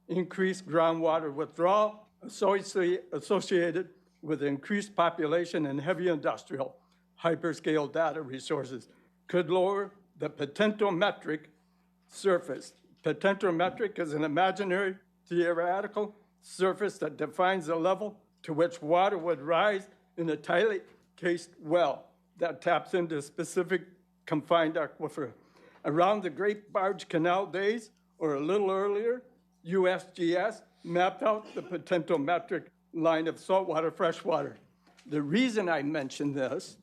Increased groundwater withdrawal associated with increased population and heavy industrial hyperscale data resources could lower the potentiometric surface. Potentiometric is an imaginary theoretical surface that defines the level to which water would rise in a tightly cased well that taps into a specific confined aquifer. Around the Great Barge Canal days, or a little earlier, USGS mapped out the potentiometric line of saltwater freshwater. The reason I mention this,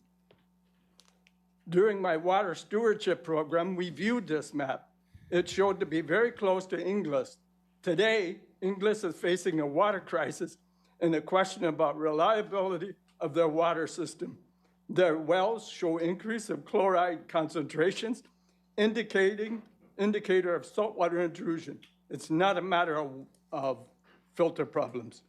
during my water stewardship program, we viewed this map. It showed to be very close to Inglis. Today, Inglis is facing a water crisis and a question about reliability of their water system. Their wells show increase of chloride concentrations, indicator of saltwater intrusion. It's not a matter of filter problems.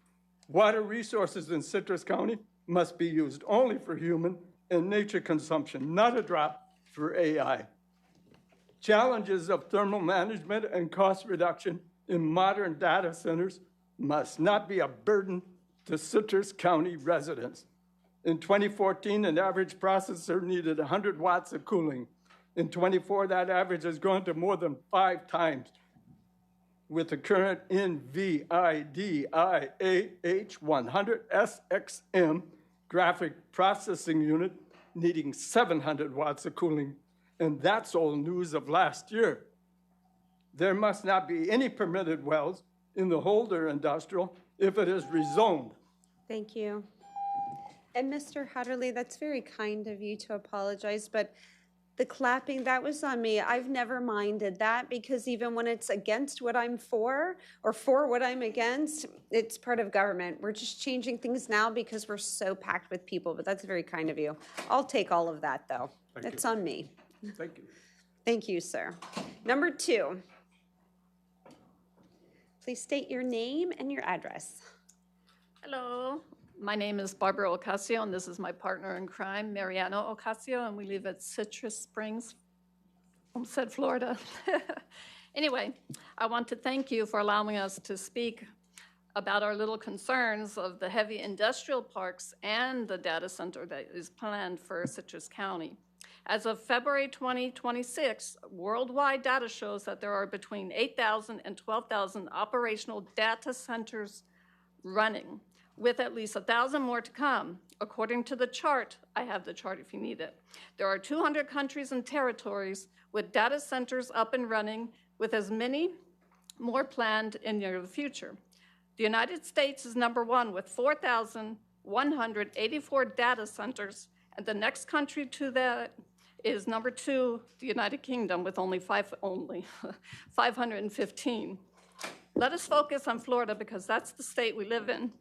Water resources in Citrus County must be used only for human and nature consumption, not a drop for AI. Challenges of thermal management and cost reduction in modern data centers must not be a burden to Citrus County residents. In 2014, an average processor needed 100 watts of cooling. In 24, that average has grown to more than 5 times, with the current NVIDIA H100SXM graphic processing unit needing 700 watts of cooling, and that's old news of last year. There must not be any permitted wells in the Holder Industrial if it is rezoned. Thank you. And Mr. Hatterley, that's very kind of you to apologize, but the clapping, that was on me. I've never minded that because even when it's against what I'm for or for what I'm against, it's part of government. We're just changing things now because we're so packed with people, but that's very kind of you. I'll take all of that, though. That's on me. Thank you. Thank you, sir. Number 2. Please state your name and your address. Hello, my name is Barbara Ocasio, and this is my partner in crime, Mariano Ocasio, and we live at Citrus Springs, Homestead, Florida. Anyway, I want to thank you for allowing us to speak about our little concerns of the heavy industrial parks and the data center that is planned for Citrus County. As of February 2026, worldwide data shows that there are between 8,000 and 12,000 operational data centers running, with at least 1,000 more to come. According to the chart, I have the chart if you need it, there are 200 countries and territories with data centers up and running, with as many more planned in the near future. The United States is number 1 with 4,184 data centers, and the next country to that is number 2, the United Kingdom, with only 515. Let us focus on Florida because that's the state we live in.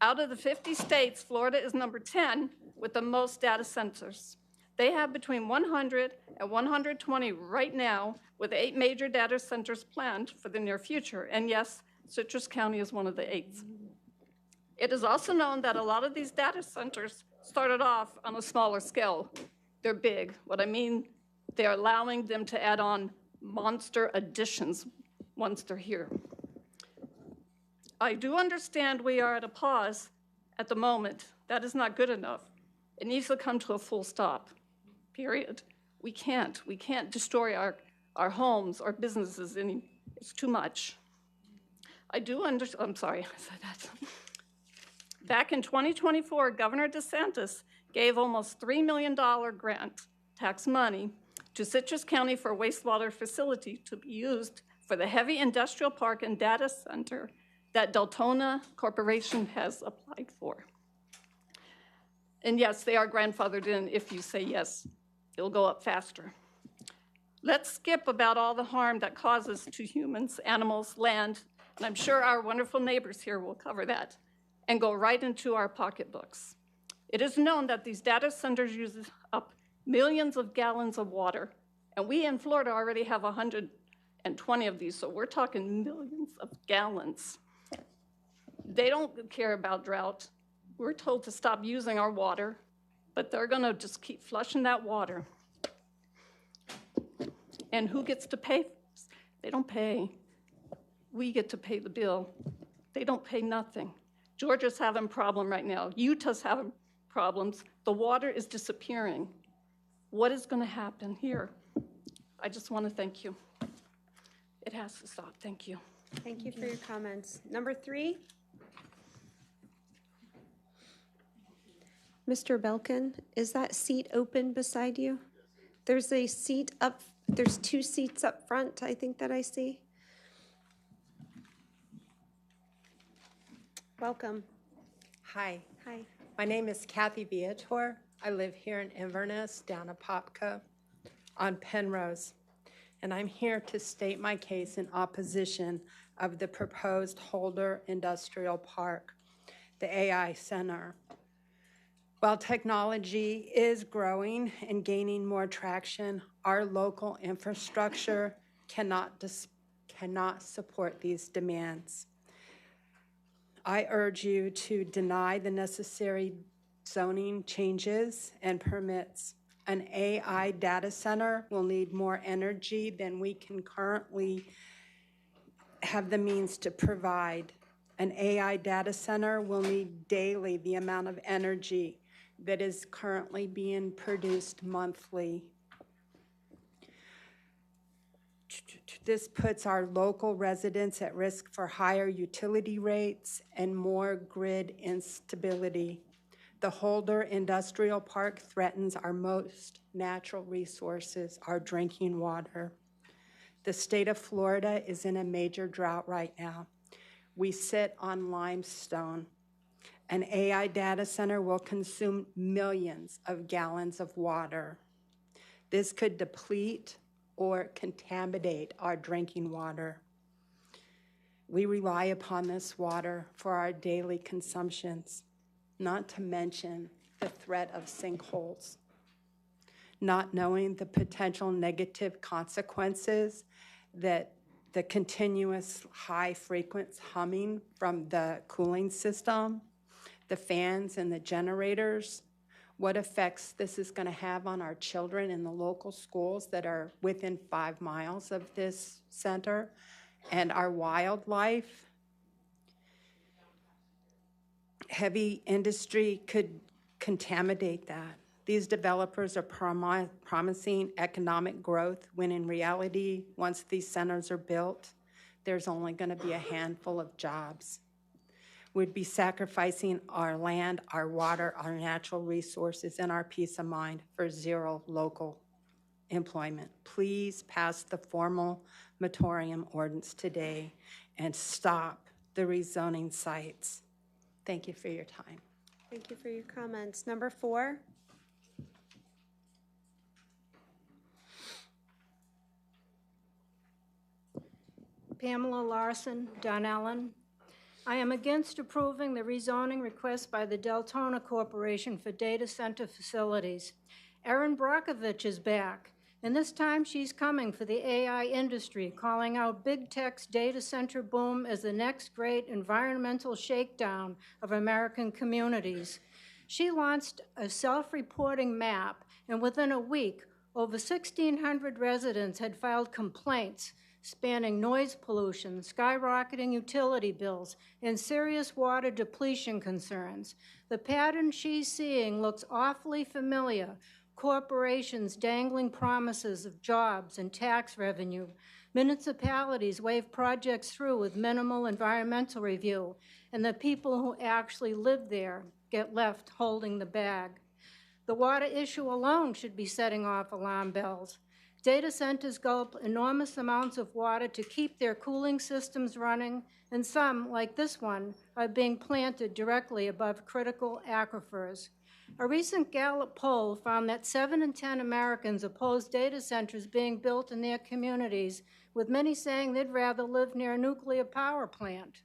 Out of the 50 states, Florida is number 10 with the most data centers. They have between 100 and 120 right now, with 8 major data centers planned for the near future. And yes, Citrus County is one of the 8. It is also known that a lot of these data centers started off on a smaller scale. They're big. What I mean, they're allowing them to add on monster additions once they're here. I do understand we are at a pause at the moment. That is not good enough. It needs to come to a full stop, period. We can't destroy our homes, our businesses, it's too much. I do understand, I'm sorry, I said that. Back in 2024, Governor DeSantis gave almost $3 million grant, tax money, to Citrus County for a wastewater facility to be used for the heavy industrial park and data center that Deltona Corporation has applied for. And yes, they are grandfathered in. If you say yes, it'll go up faster. Let's skip about all the harm that causes to humans, animals, land, and I'm sure our wonderful neighbors here will cover that, and go right into our pocketbooks. It is known that these data centers use up millions of gallons of water, and we in Florida already have 120 of these, so we're talking millions of gallons. They don't care about drought. We're told to stop using our water, but they're gonna just keep flushing that water. And who gets to pay? They don't pay. We get to pay the bill. They don't pay nothing. Georgia's having a problem right now. Utah's having problems. The water is disappearing. What is going to happen here? I just want to thank you. It has to stop. Thank you. Thank you for your comments. Number 3. Mr. Belkin, is that seat open beside you? There's a seat up, there's 2 seats up front, I think that I see. Welcome. Hi. Hi. My name is Kathy Viator. I live here in Inverness, down at Apopka on Penrose. And I'm here to state my case in opposition of the proposed Holder Industrial Park, the AI Center. While technology is growing and gaining more traction, our local infrastructure cannot support these demands. I urge you to deny the necessary zoning changes and permits. An AI data center will need more energy than we can currently have the means to provide. An AI data center will need daily the amount of energy that is currently being produced monthly. This puts our local residents at risk for higher utility rates and more grid instability. The Holder Industrial Park threatens our most natural resources, our drinking water. The state of Florida is in a major drought right now. We sit on limestone. An AI data center will consume millions of gallons of water. This could deplete or contaminate our drinking water. We rely upon this water for our daily consumptions, not to mention the threat of sinkholes. Not knowing the potential negative consequences that the continuous high frequency humming from the cooling system, the fans and the generators, what effects this is going to have on our children in the local schools that are within 5 miles of this center, and our wildlife. Heavy industry could contaminate that. These developers are promising economic growth when in reality, once these centers are built, there's only going to be a handful of jobs. We'd be sacrificing our land, our water, our natural resources, and our peace of mind for zero local employment. Please pass the formal moratorium ordinance today and stop the rezoning sites. Thank you for your time. Thank you for your comments. Number 4. Pamela Larson, Dunellen. I am against approving the rezoning request by the Deltona Corporation for data center facilities. Erin Brockovich is back, and this time she's coming for the AI industry, calling out big tech's data center boom as the next great environmental shakedown of American communities. She launched a self-reporting map, and within a week, over 1,600 residents had filed complaints spanning noise pollution, skyrocketing utility bills, and serious water depletion concerns. The pattern she's seeing looks awfully familiar. Corporations dangling promises of jobs and tax revenue. Municipalities wave projects through with minimal environmental review, and the people who actually live there get left holding the bag. The water issue alone should be setting off alarm bells. Data centers gulp enormous amounts of water to keep their cooling systems running, and some, like this one, are being planted directly above critical aquifers. A recent Gallup poll found that 7 in 10 Americans oppose data centers being built in their communities, with many saying they'd rather live near a nuclear power plant.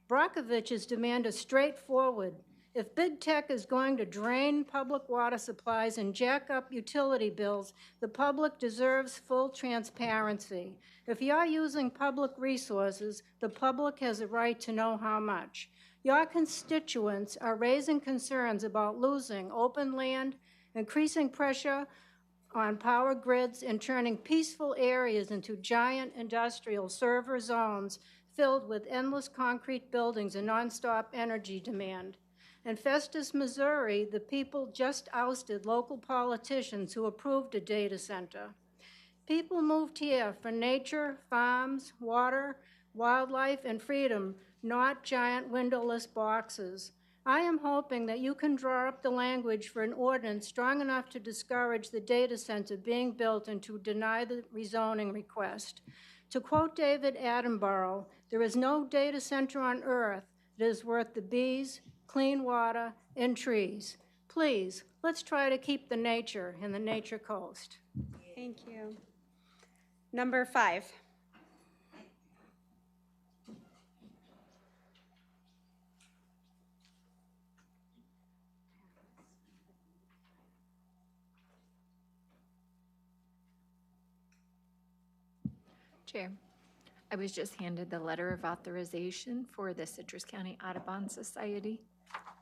Brockovich's demand is straightforward. If big tech is going to drain public water supplies and jack up utility bills, the public deserves full transparency. If you're using public resources, the public has a right to know how much. Your constituents are raising concerns about losing open land, increasing pressure on power grids, and turning peaceful areas into giant industrial server zones filled with endless concrete buildings and nonstop energy demand. In Festus, Missouri, the people just ousted local politicians who approved a data center. People moved here for nature, farms, water, wildlife, and freedom, not giant windowless boxes. I am hoping that you can draw up the language for an ordinance strong enough to discourage the data center being built and to deny the rezoning request. To quote David Attenborough, there is no data center on earth that is worth the bees, clean water, and trees. Please, let's try to keep the nature in the nature coast. Thank you. Number 5. Chair, I was just handed the letter of authorization for the Citrus County Audubon Society.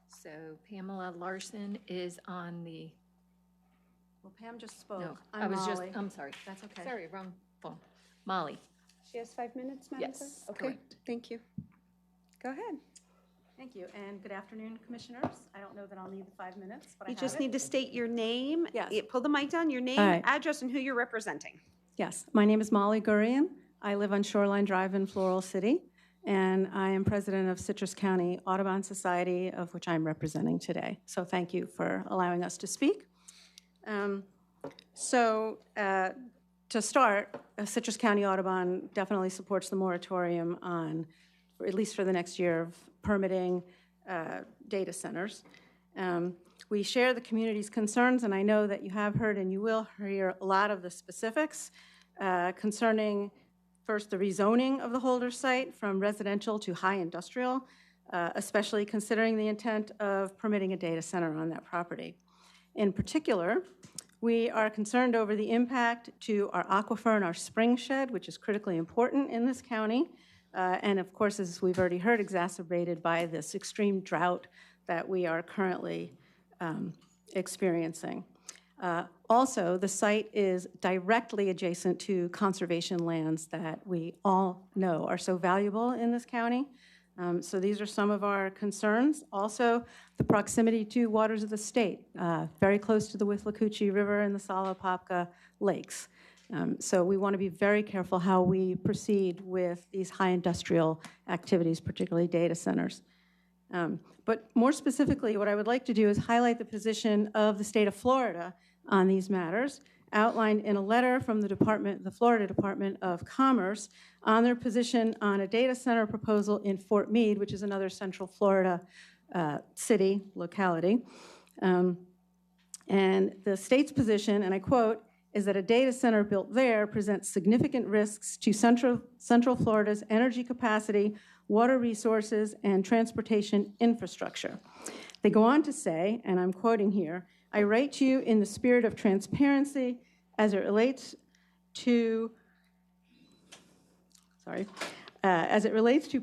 So Pamela Larson is on the, Well, Pam just spoke. no, I'm Molly. I'm sorry. That's okay. Sorry, wrong phone. Molly. She has 5 minutes, Madam Clerk? Yes, Okay, correct. thank you. Go ahead. Thank you, and good afternoon, Commissioners. I don't know that I'll need the 5 minutes, but I You have just it. need to state your name. Yes. Pull the mic down, your name, All right. address, and who you're representing. Yes, my name is Molly Gurian. I live on Shoreline Drive in Floral City, and I am president of Citrus County Audubon Society, of which I'm representing today. So thank you for allowing us to speak. To start, Citrus County Audubon definitely supports the moratorium on, at least for the next year, of permitting data centers. We share the community's concerns, and I know that you have heard and you will hear a lot of the specifics concerning, first, the rezoning of the Holder site from residential to high industrial, especially considering the intent of permitting a data center on that property. In particular, we are concerned over the impact to our aquifer and our spring shed, which is critically important in this county, and of course, as we've already heard, exacerbated by this extreme drought that we are currently experiencing. Also, the site is directly adjacent to conservation lands that we all know are so valuable in this county. So these are some of our concerns. Also, the proximity to waters of the state, very close to the Withlacoochee River and the Salapopka Lakes. So we want to be very careful how we proceed with these high industrial activities, particularly data centers. But more specifically, what I would like to do is highlight the position of the state of Florida on these matters, outlined in a letter from the Florida Department of Commerce on their position on a data center proposal in Fort Meade, which is another Central Florida city, locality. And the state's position, and I quote, is that a data center built there presents significant risks to Central Florida's energy capacity, water resources, and transportation infrastructure. They go on to say, and I'm quoting here, I write to you in the spirit of transparency as it relates to,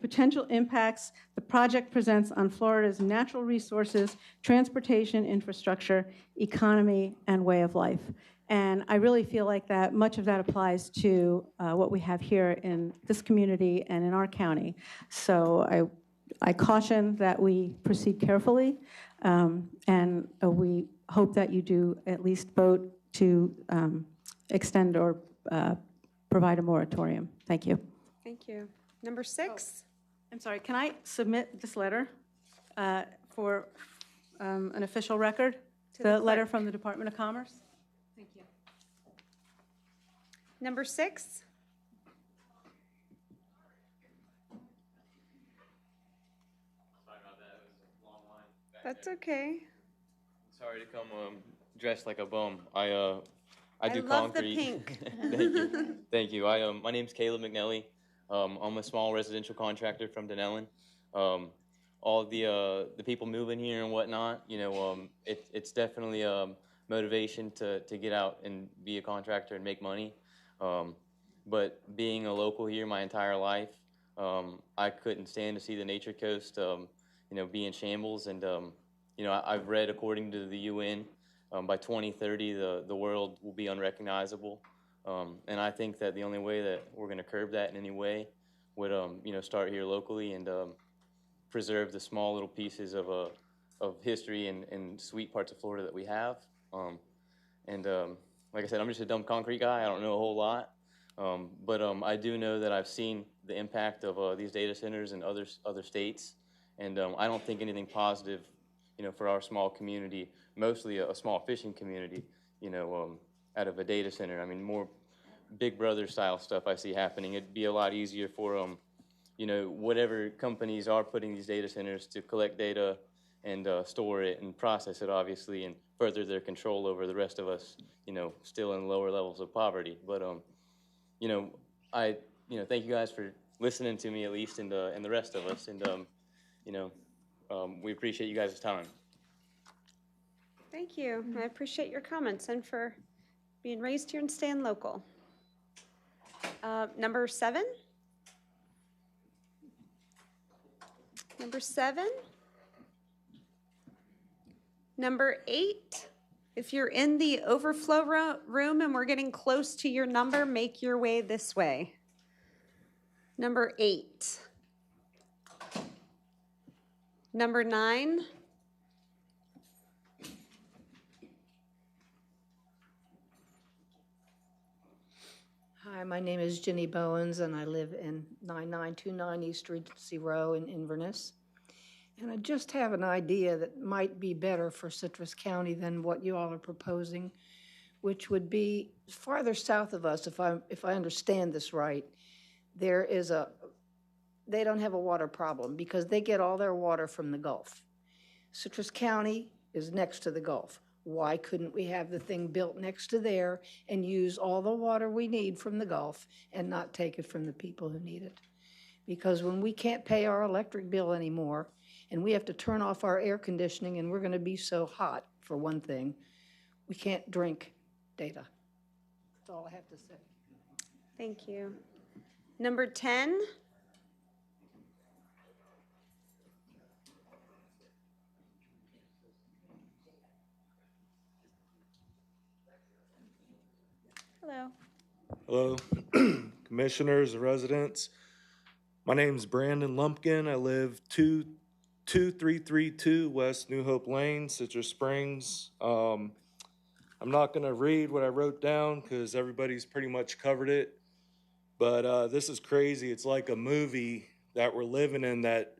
potential impacts the project presents on Florida's natural resources, transportation infrastructure, economy, and way of life. And I really feel like that much of that applies to what we have here in this community and in our county. So I caution that we proceed carefully, and we hope that you do at least vote to extend or provide a moratorium. Thank you. Thank you. Number 6. I'm sorry, can I submit this letter for an official record? The letter from the Department of Commerce? Thank you. Number 6. Sorry about that. It was a long line. That's okay. sorry to come dressed like a bum. I do I love concrete. the pink. Thank you. Thank you. My name's Caleb McNelly. I'm a small residential contractor from Denellen. All the people moving here and whatnot, it's definitely motivation to get out and be a contractor and make money. But being a local here my entire life, I couldn't stand to see the nature coast, be in shambles. And, I've read according to the UN, by 2030, the world will be unrecognizable. And I think that the only way that we're going to curb that in any way would, start here locally and preserve the small little pieces of history and sweet parts of Florida that we have. Like I said, I'm just a dumb concrete guy. I don't know a whole lot. But I do know that I've seen the impact of these data centers in other states. And I don't think anything positive, for our small community, mostly a small fishing community, out of a data center. I mean, more Big Brother style stuff I see happening. It'd be a lot easier for, whatever companies are putting these data centers to collect data and store it and process it, obviously, and further their control over the rest of us, still in lower levels of poverty. But, I, thank you guys for listening to me at least, and the rest of us. And, we appreciate you guys' time. Thank you. I appreciate your comments and for being raised here and staying local. Number 7? Number 7? Number 8? If you're in the overflow room and we're getting close to your number, make your way this way. Number 8. Number 9. Hi, my name is Jenny Bowens, and I live in 9929 East Regency Row in Inverness. And I just have an idea that might be better for Citrus County than what you all are proposing, which would be farther south of us, if I understand this right. They don't have a water problem because they get all their water from the Gulf. Citrus County is next to the Gulf. Why couldn't we have the thing built next to there and use all the water we need from the Gulf and not take it from the people who need it? Because when we can't pay our electric bill anymore and we have to turn off our air conditioning and we're going to be so hot, for one thing, we can't drink data. That's all I have to say. Thank you. Number 10. Hello. Hello, commissioners and residents. My name's Brandon Lumpkin. I live 2332 West New Hope Lane, Citrus Springs. I'm not going to read what I wrote down because everybody's pretty much covered it. But this is crazy. It's like a movie that we're living in, that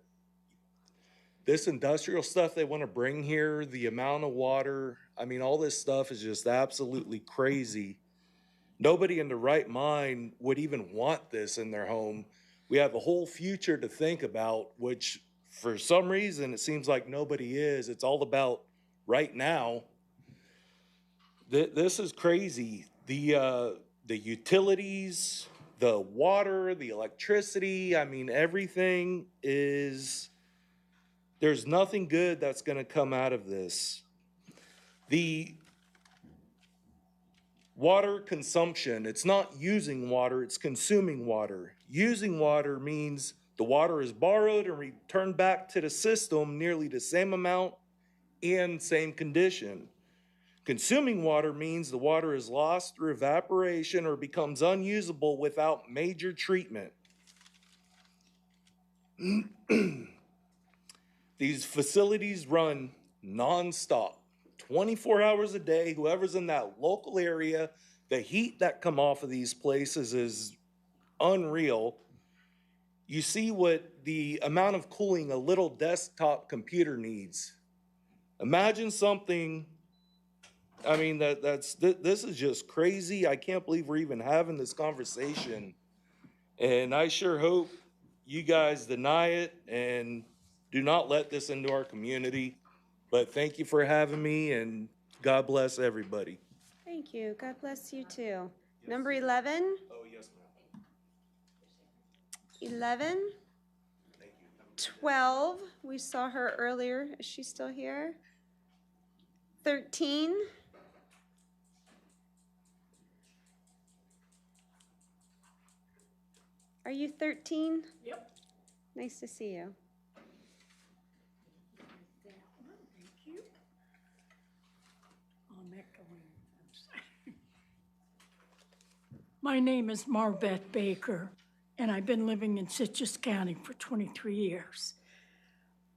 this industrial stuff they want to bring here, the amount of water, I mean, all this stuff is just absolutely crazy. Nobody in their right mind would even want this in their home. We have a whole future to think about, which for some reason it seems like nobody is. It's all about right now. This is crazy. The utilities, the water, the electricity, I mean, everything is, there's nothing good that's going to come out of this. The water consumption, it's not using water, it's consuming water. Using water means the water is borrowed and returned back to the system nearly the same amount and same condition. Consuming water means the water is lost through evaporation or becomes unusable without major treatment. These facilities run nonstop, 24 hours a day. Whoever's in that local area, the heat that come off of these places is unreal. You see what the amount of cooling a little desktop computer needs. Imagine something, I mean, this is just crazy. I can't believe we're even having this conversation. And I sure hope you guys deny it and do not let this into our community. But thank you for having me, and God bless everybody. Thank you. God bless you too. Number 11? Oh, yes, ma'am. 11? 12, we saw her earlier. Is she still here? 13? Are you 13? Yep. Nice to see you. My name is Marbeth Baker, and I've been living in Citrus County for 23 years.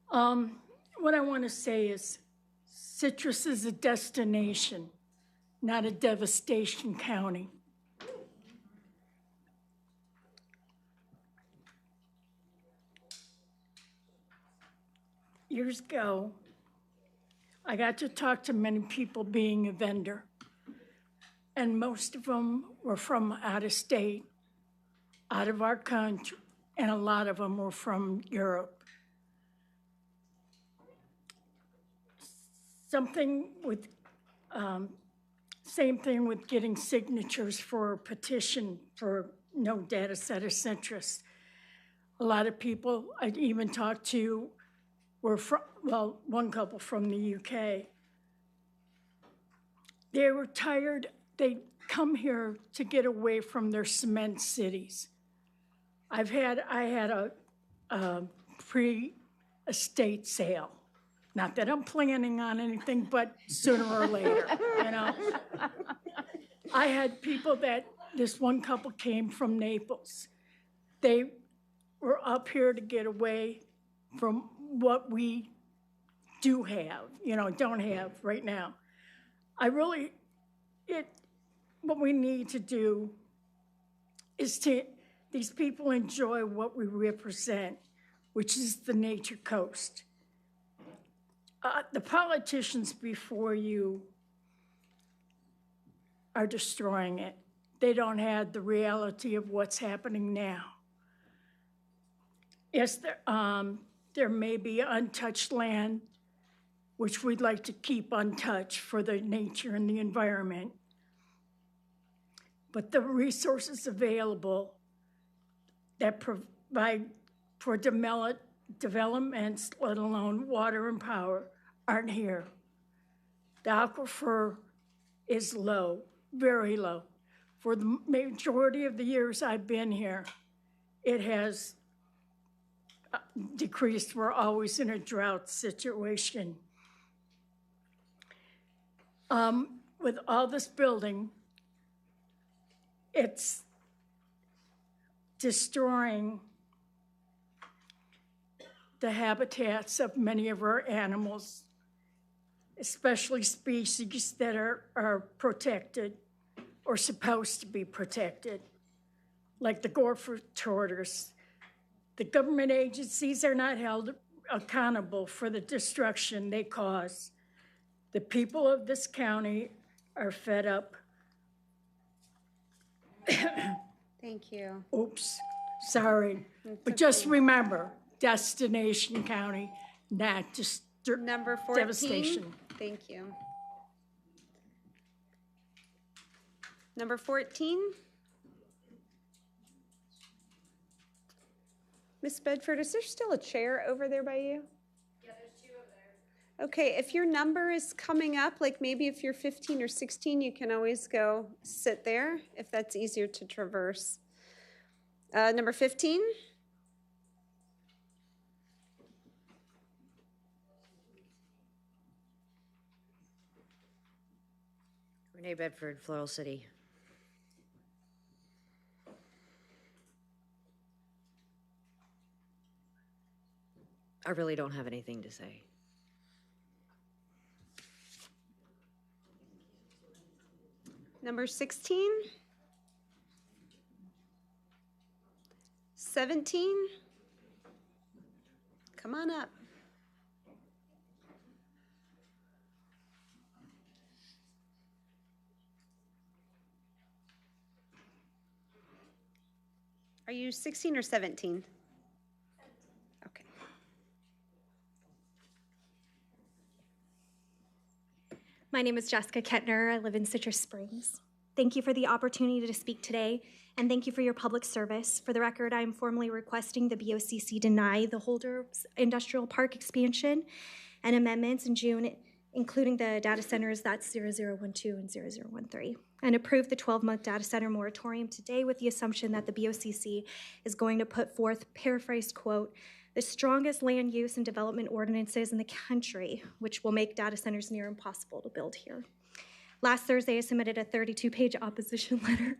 What I want to say is Citrus is a destination, not a devastation county. Years ago, I got to talk to many people being a vendor, and most of them were from out of state, out of our country, and a lot of them were from Europe. Same thing with getting signatures for a petition for no data center centrist. A lot of people I even talked to were from, well, one couple from the UK. They were tired. They come here to get away from their cement cities. I had a pre-estate sale. Not that I'm planning on anything, but sooner or later, you know. I had people this one couple came from Naples. They were up here to get away from what we do have, don't have right now. What we need to do is these people enjoy what we represent, which is the nature coast. The politicians before you are destroying it. They don't have the reality of what's happening now. Yes, there may be untouched land, which we'd like to keep untouched for the nature and the environment. But the resources available that provide for developments, let alone water and power, aren't here. The aquifer is low, very low. For the majority of the years I've been here, it has decreased. We're always in a drought situation. With all this building, it's destroying the habitats of many of our animals, especially species that are protected or supposed to be protected, like the gopher tortoise. The government agencies are not held accountable for the destruction they cause. The people of this county are fed up. Thank you. Oops, sorry. But just remember, destination county, not just Number 14. devastation. Thank you. Number 14. Miss Bedford, is there still a chair over there by you? Yeah, there's two over there. Okay, if your number is coming up, like maybe if you're 15 or 16, you can always go sit there if that's easier to traverse. Number 15. Renee Bedford, Floral City. I really don't have anything to say. Number 16. 17. Come on up. Are you 16 or 17? Okay. My name is Jessica Kettner. I live in Citrus Springs. Thank you for the opportunity to speak today, and thank you for your public service. For the record, I am formally requesting the BOCC deny the Holder Industrial Park expansion and amendments in June, including the data centers, that's 0012 and 0013, and approve the 12-month data center moratorium today with the assumption that the BOCC is going to put forth, paraphrased quote, the strongest land use and development ordinances in the country, which will make data centers near impossible to build here. Last Thursday, I submitted a 32-page opposition letter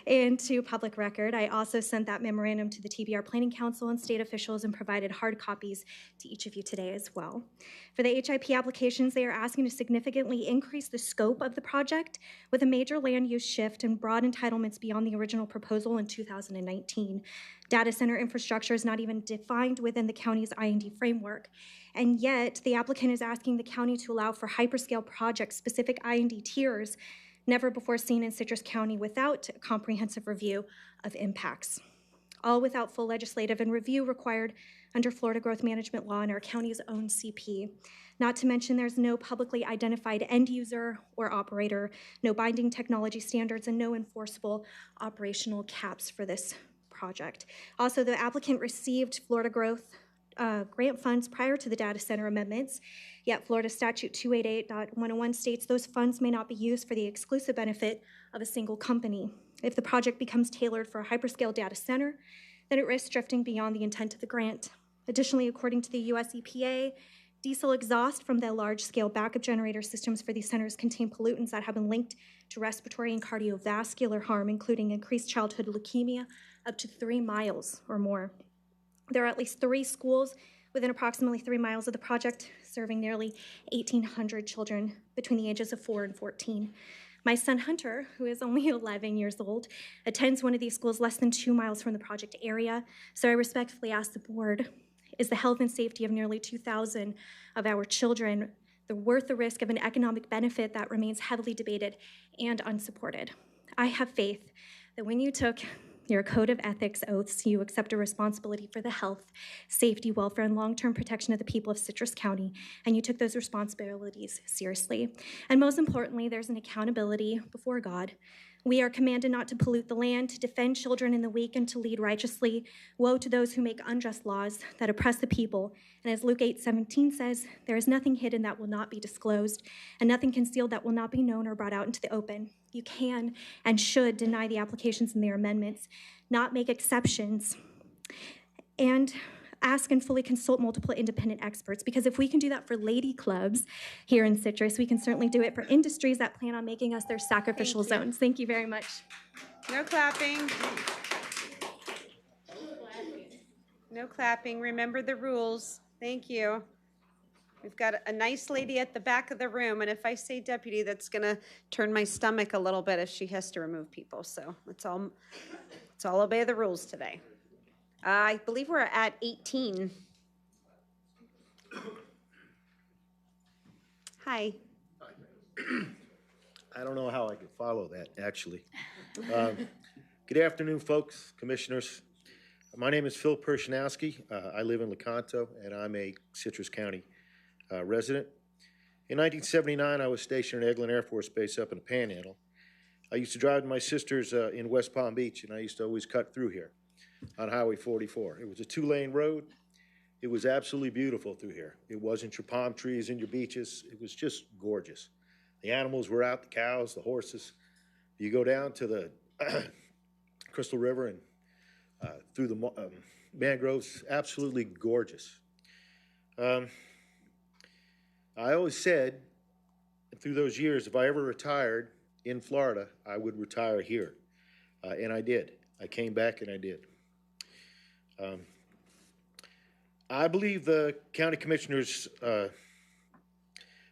into public record. I also sent that memorandum to the TBR Planning Council and state officials and provided hard copies to each of you today as well. For the HIP applications, they are asking to significantly increase the scope of the project with a major land use shift and broad entitlements beyond the original proposal in 2019. Data center infrastructure is not even defined within the county's I&D framework. And yet, the applicant is asking the county to allow for hyperscale project-specific I&D tiers never before seen in Citrus County without a comprehensive review of impacts. All without full legislative and review required under Florida Growth Management Law and our county's own CP. Not to mention there's no publicly identified end user or operator, no binding technology standards, and no enforceable operational caps for this project. Also, the applicant received Florida Growth grant funds prior to the data center amendments, yet Florida Statute 288.101 states those funds may not be used for the exclusive benefit of a single company. If the project becomes tailored for a hyperscale data center, then it risks drifting beyond the intent of the grant. Additionally, according to the US EPA, diesel exhaust from the large-scale backup generator systems for these centers contain pollutants that have been linked to respiratory and cardiovascular harm, including increased childhood leukemia up to 3 miles or more. There are at least 3 schools within approximately 3 miles of the project, serving nearly 1,800 children between the ages of 4 and 14. My son Hunter, who is only 11 years old, attends one of these schools less than 2 miles from the project area. So I respectfully ask the board, is the health and safety of nearly 2,000 of our children worth the risk of an economic benefit that remains heavily debated and unsupported? I have faith that when you took your code of ethics oaths, you accept a responsibility for the health, safety, welfare, and long-term protection of the people of Citrus County, and you took those responsibilities seriously. And most importantly, there's an accountability before God. We are commanded not to pollute the land, to defend children and the weak, and to lead righteously. Woe to those who make unjust laws that oppress the people. And as Luke 8:17 says, there is nothing hidden that will not be disclosed, and nothing concealed that will not be known or brought out into the open. You can and should deny the applications and their amendments, not make exceptions, and ask and fully consult multiple independent experts, because if we can do that for lady clubs here in Citrus, we can certainly do it for industries that plan on making us their sacrificial zones. Thank you very much. No clapping. No clapping. Remember the rules. Thank you. We've got a nice lady at the back of the room, and if I say deputy, that's gonna turn my stomach a little bit if she has to remove people. So let's all obey the rules today. I believe we're at 18. Hi. I don't know how I could follow that, actually. Good afternoon, folks, commissioners. My name is Phil Pershanowski. I live in Lecanto, and I'm a Citrus County resident. In 1979, I was stationed at Eglin Air Force Base up in the Panhandle. I used to drive to my sister's in West Palm Beach, and I used to always cut through here on Highway 44. It was a 2-lane road. It was absolutely beautiful through here. It wasn't your palm trees and your beaches. It was just gorgeous. The animals were out, the cows, the horses. You go down to the Crystal River and through the mangroves, absolutely gorgeous. I always said through those years, if I ever retired in Florida, I would retire here. And I did. I came back and I did. I believe the county commissioners,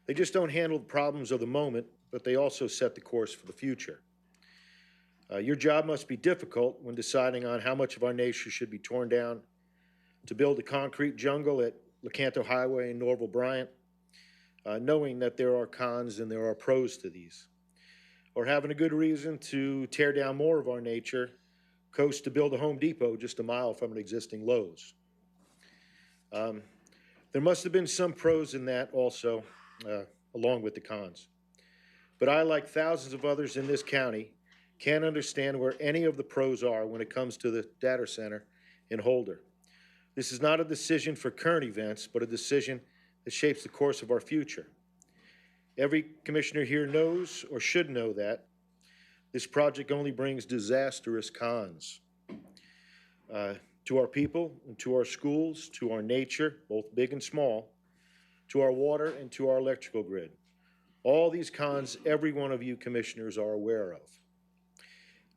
they just don't handle the problems of the moment, but they also set the course for the future. Your job must be difficult when deciding on how much of our nation should be torn down to build a concrete jungle at Lecanto Highway and Norval Bryant, knowing that there are cons and there are pros to these, or having a good reason to tear down more of our nature coast to build a Home Depot just a mile from an existing Lowe's. There must have been some pros in that also, along with the cons. but I, like thousands of others in this county, can't understand where any of the pros are when it comes to the data center in Holder. This is not a decision for current events, but a decision that shapes the course of our future. Every commissioner here knows, or should know, that this project only brings disastrous cons to our people, and to our schools, to our nature, both big and small, to our water, and to our electrical grid. All these cons every one of you commissioners are aware of.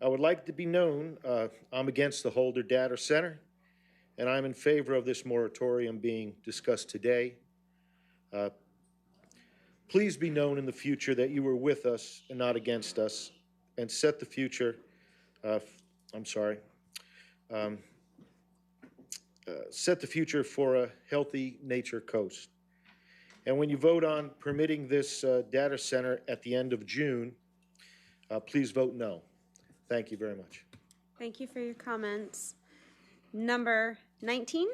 I would like to be known, I'm against the Holder Data Center, and I'm in favor of this moratorium being discussed today. Please be known in the future that you were with us and not against us, and set the future, set the future for a healthy nature coast. And when you vote on permitting this data center at the end of June, please vote no. Thank you very much. Thank you for your comments. Number 19.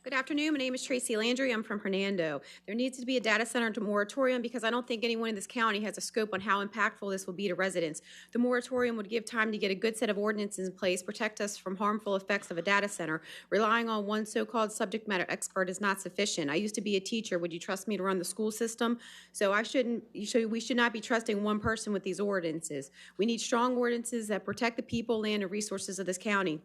Good afternoon. My name is Tracy Landry. I'm from Hernando. There needs to be a data center to moratorium because I don't think anyone in this county has a scope on how impactful this will be to residents. The moratorium would give time to get a good set of ordinances in place, protect us from harmful effects of a data center. Relying on one so-called subject matter expert is not sufficient. I used to be a teacher. Would you trust me to run the school system? So we should not be trusting one person with these ordinances. We need strong ordinances that protect the people, land, and resources of this county.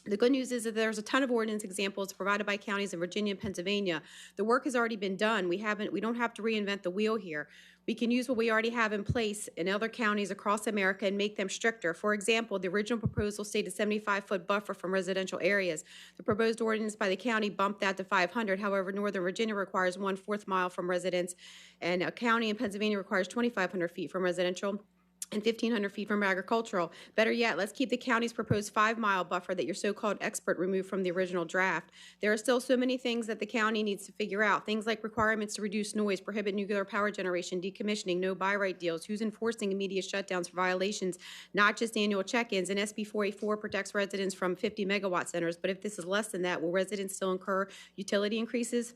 The good news is that there's a ton of ordinance examples provided by counties in Virginia and Pennsylvania. The work has already been done. We don't have to reinvent the wheel here. We can use what we already have in place in other counties across America and make them stricter. For example, the original proposal stated a 75-foot buffer from residential areas. The proposed ordinance by the county bumped that to 500. However, Northern Virginia requires 1/4 mile from residence, and a county in Pennsylvania requires 2,500 feet from residential and 1,500 feet from agricultural. Better yet, let's keep the county's proposed 5-mile buffer that your so-called expert removed from the original draft. There are still so many things that the county needs to figure out. Things like requirements to reduce noise, prohibit nuclear power generation, decommissioning, no buy right deals, who's enforcing immediate shutdowns for violations, not just annual check-ins. And SB 484 protects residents from 50 megawatt centers. But if this is less than that, will residents still incur utility increases?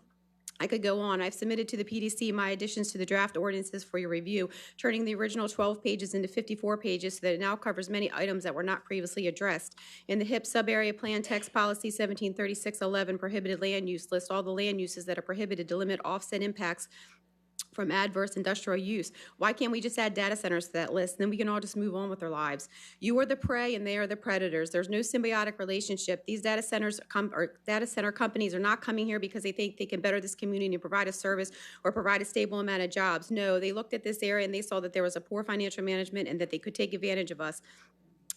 I could go on. I've submitted to the PDC my additions to the draft ordinances for your review, turning the original 12 pages into 54 pages so that it now covers many items that were not previously addressed. In the HIP sub-area plan text policy 173611 prohibited land use lists all the land uses that are prohibited to limit offset impacts from adverse industrial use. Why can't we just add data centers to that list? Then we can all just move on with our lives. You are the prey and they are the predators. There's no symbiotic relationship. These data center companies are not coming here because they think they can better this community and provide a service or provide a stable amount of jobs. No, they looked at this area and they saw that there was a poor financial management and that they could take advantage of us.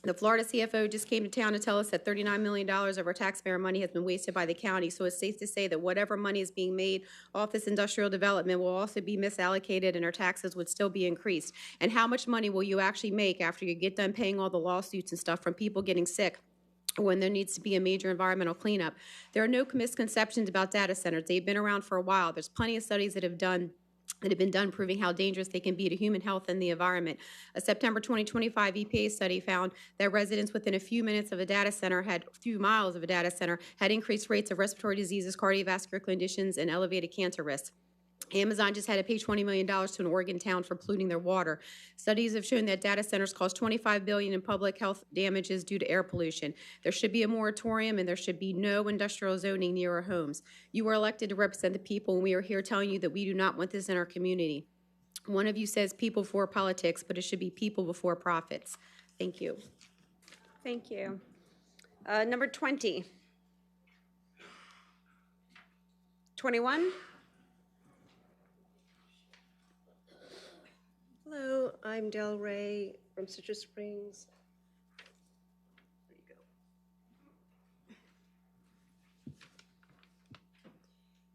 The Florida CFO just came to town to tell us that $39 million of our taxpayer money has been wasted by the county. So it's safe to say that whatever money is being made off this industrial development will also be misallocated and our taxes would still be increased. And how much money will you actually make after you get done paying all the lawsuits and stuff from people getting sick when there needs to be a major environmental cleanup? There are no misconceptions about data centers. They've been around for a while. There's plenty of studies that have been done proving how dangerous they can be to human health and the environment. A September 2025 EPA study found that residents within a few miles of a data center had increased rates of respiratory diseases, cardiovascular conditions, and elevated cancer risks. Amazon just had to pay $20 million to an Oregon town for polluting their water. Studies have shown that data centers cause $25 billion in public health damages due to air pollution. There should be a moratorium and there should be no industrial zoning near our homes. You were elected to represent the people, and we are here telling you that we do not want this in our community. One of you says people before politics, but it should be people before profits. Thank you. Thank you. Number 20. 21. Hello, I'm Del Ray from Citrus Springs. There you go.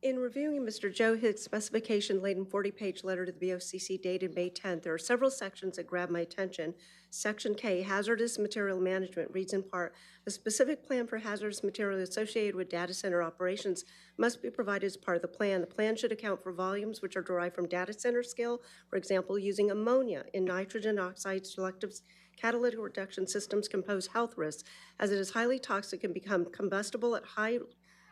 In reviewing Mr. Joe Hicks' specification-laden 40-page letter to the BOCC dated May 10th, there are several sections that grab my attention. Section K, hazardous material management, reads in part, a specific plan for hazardous material associated with data center operations must be provided as part of the plan. The plan should account for volumes which are derived from data center scale, for example, using ammonia in nitrogen oxide selective catalytic reduction systems can pose health risks, as it is highly toxic and become combustible at high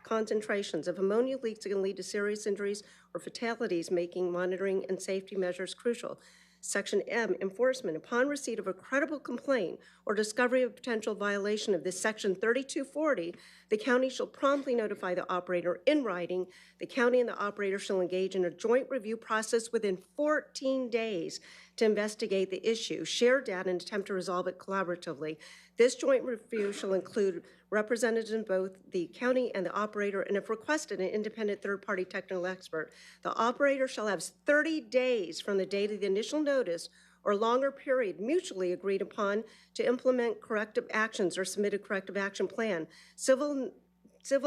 concentrations of ammonia leaks can lead to serious injuries or fatalities, making monitoring and safety measures crucial. Section M, enforcement. Upon receipt of a credible complaint or discovery of potential violation of this section 3240, the county shall promptly notify the operator in writing. The county and the operator shall engage in a joint review process within 14 days to investigate the issue, share data, and attempt to resolve it collaboratively. This joint review shall include representatives in both the county and the operator, and if requested, an independent third-party technical expert. The operator shall have 30 days from the date of the initial notice or longer period mutually agreed upon to implement corrective actions or submit a corrective action plan. Civil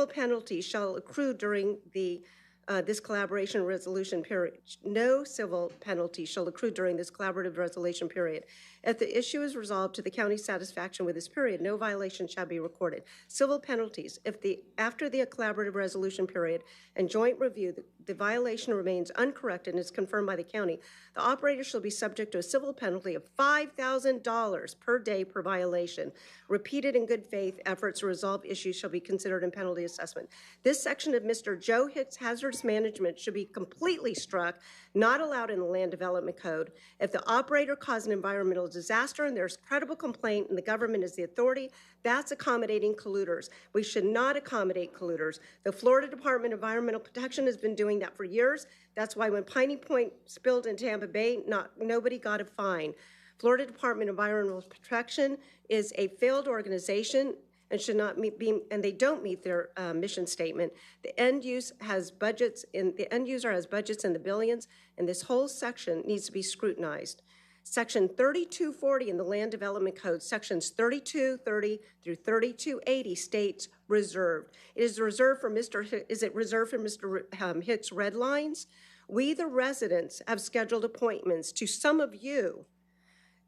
penalties shall accrue during this collaboration resolution period. No civil penalty shall accrue during this collaborative resolution period. If the issue is resolved to the county's satisfaction with this period, no violation shall be recorded. Civil penalties, if after the collaborative resolution period and joint review, the violation remains uncorrected and is confirmed by the county, the operator shall be subject to a civil penalty of $5,000 per day per violation. Repeated in good faith efforts to resolve issues shall be considered in penalty assessment. This section of Mr. Joe Hicks hazardous management should be completely struck, not allowed in the Land Development Code. If the operator caused an environmental disaster and there's credible complaint and the government is the authority, that's accommodating polluters. We should not accommodate polluters. The Florida Department of Environmental Protection has been doing that for years. That's why when Piney Point spilled in Tampa Bay, nobody got a fine. Florida Department of Environmental Protection is a failed organization and should not and they don't meet their mission statement. The end user has budgets in the billions, and this whole section needs to be scrutinized. Section 3240 in the Land Development Code, sections 3230 through 3280 states reserved. Is it reserved for Mr. Hicks' red lines? We, the residents, have scheduled appointments to some of you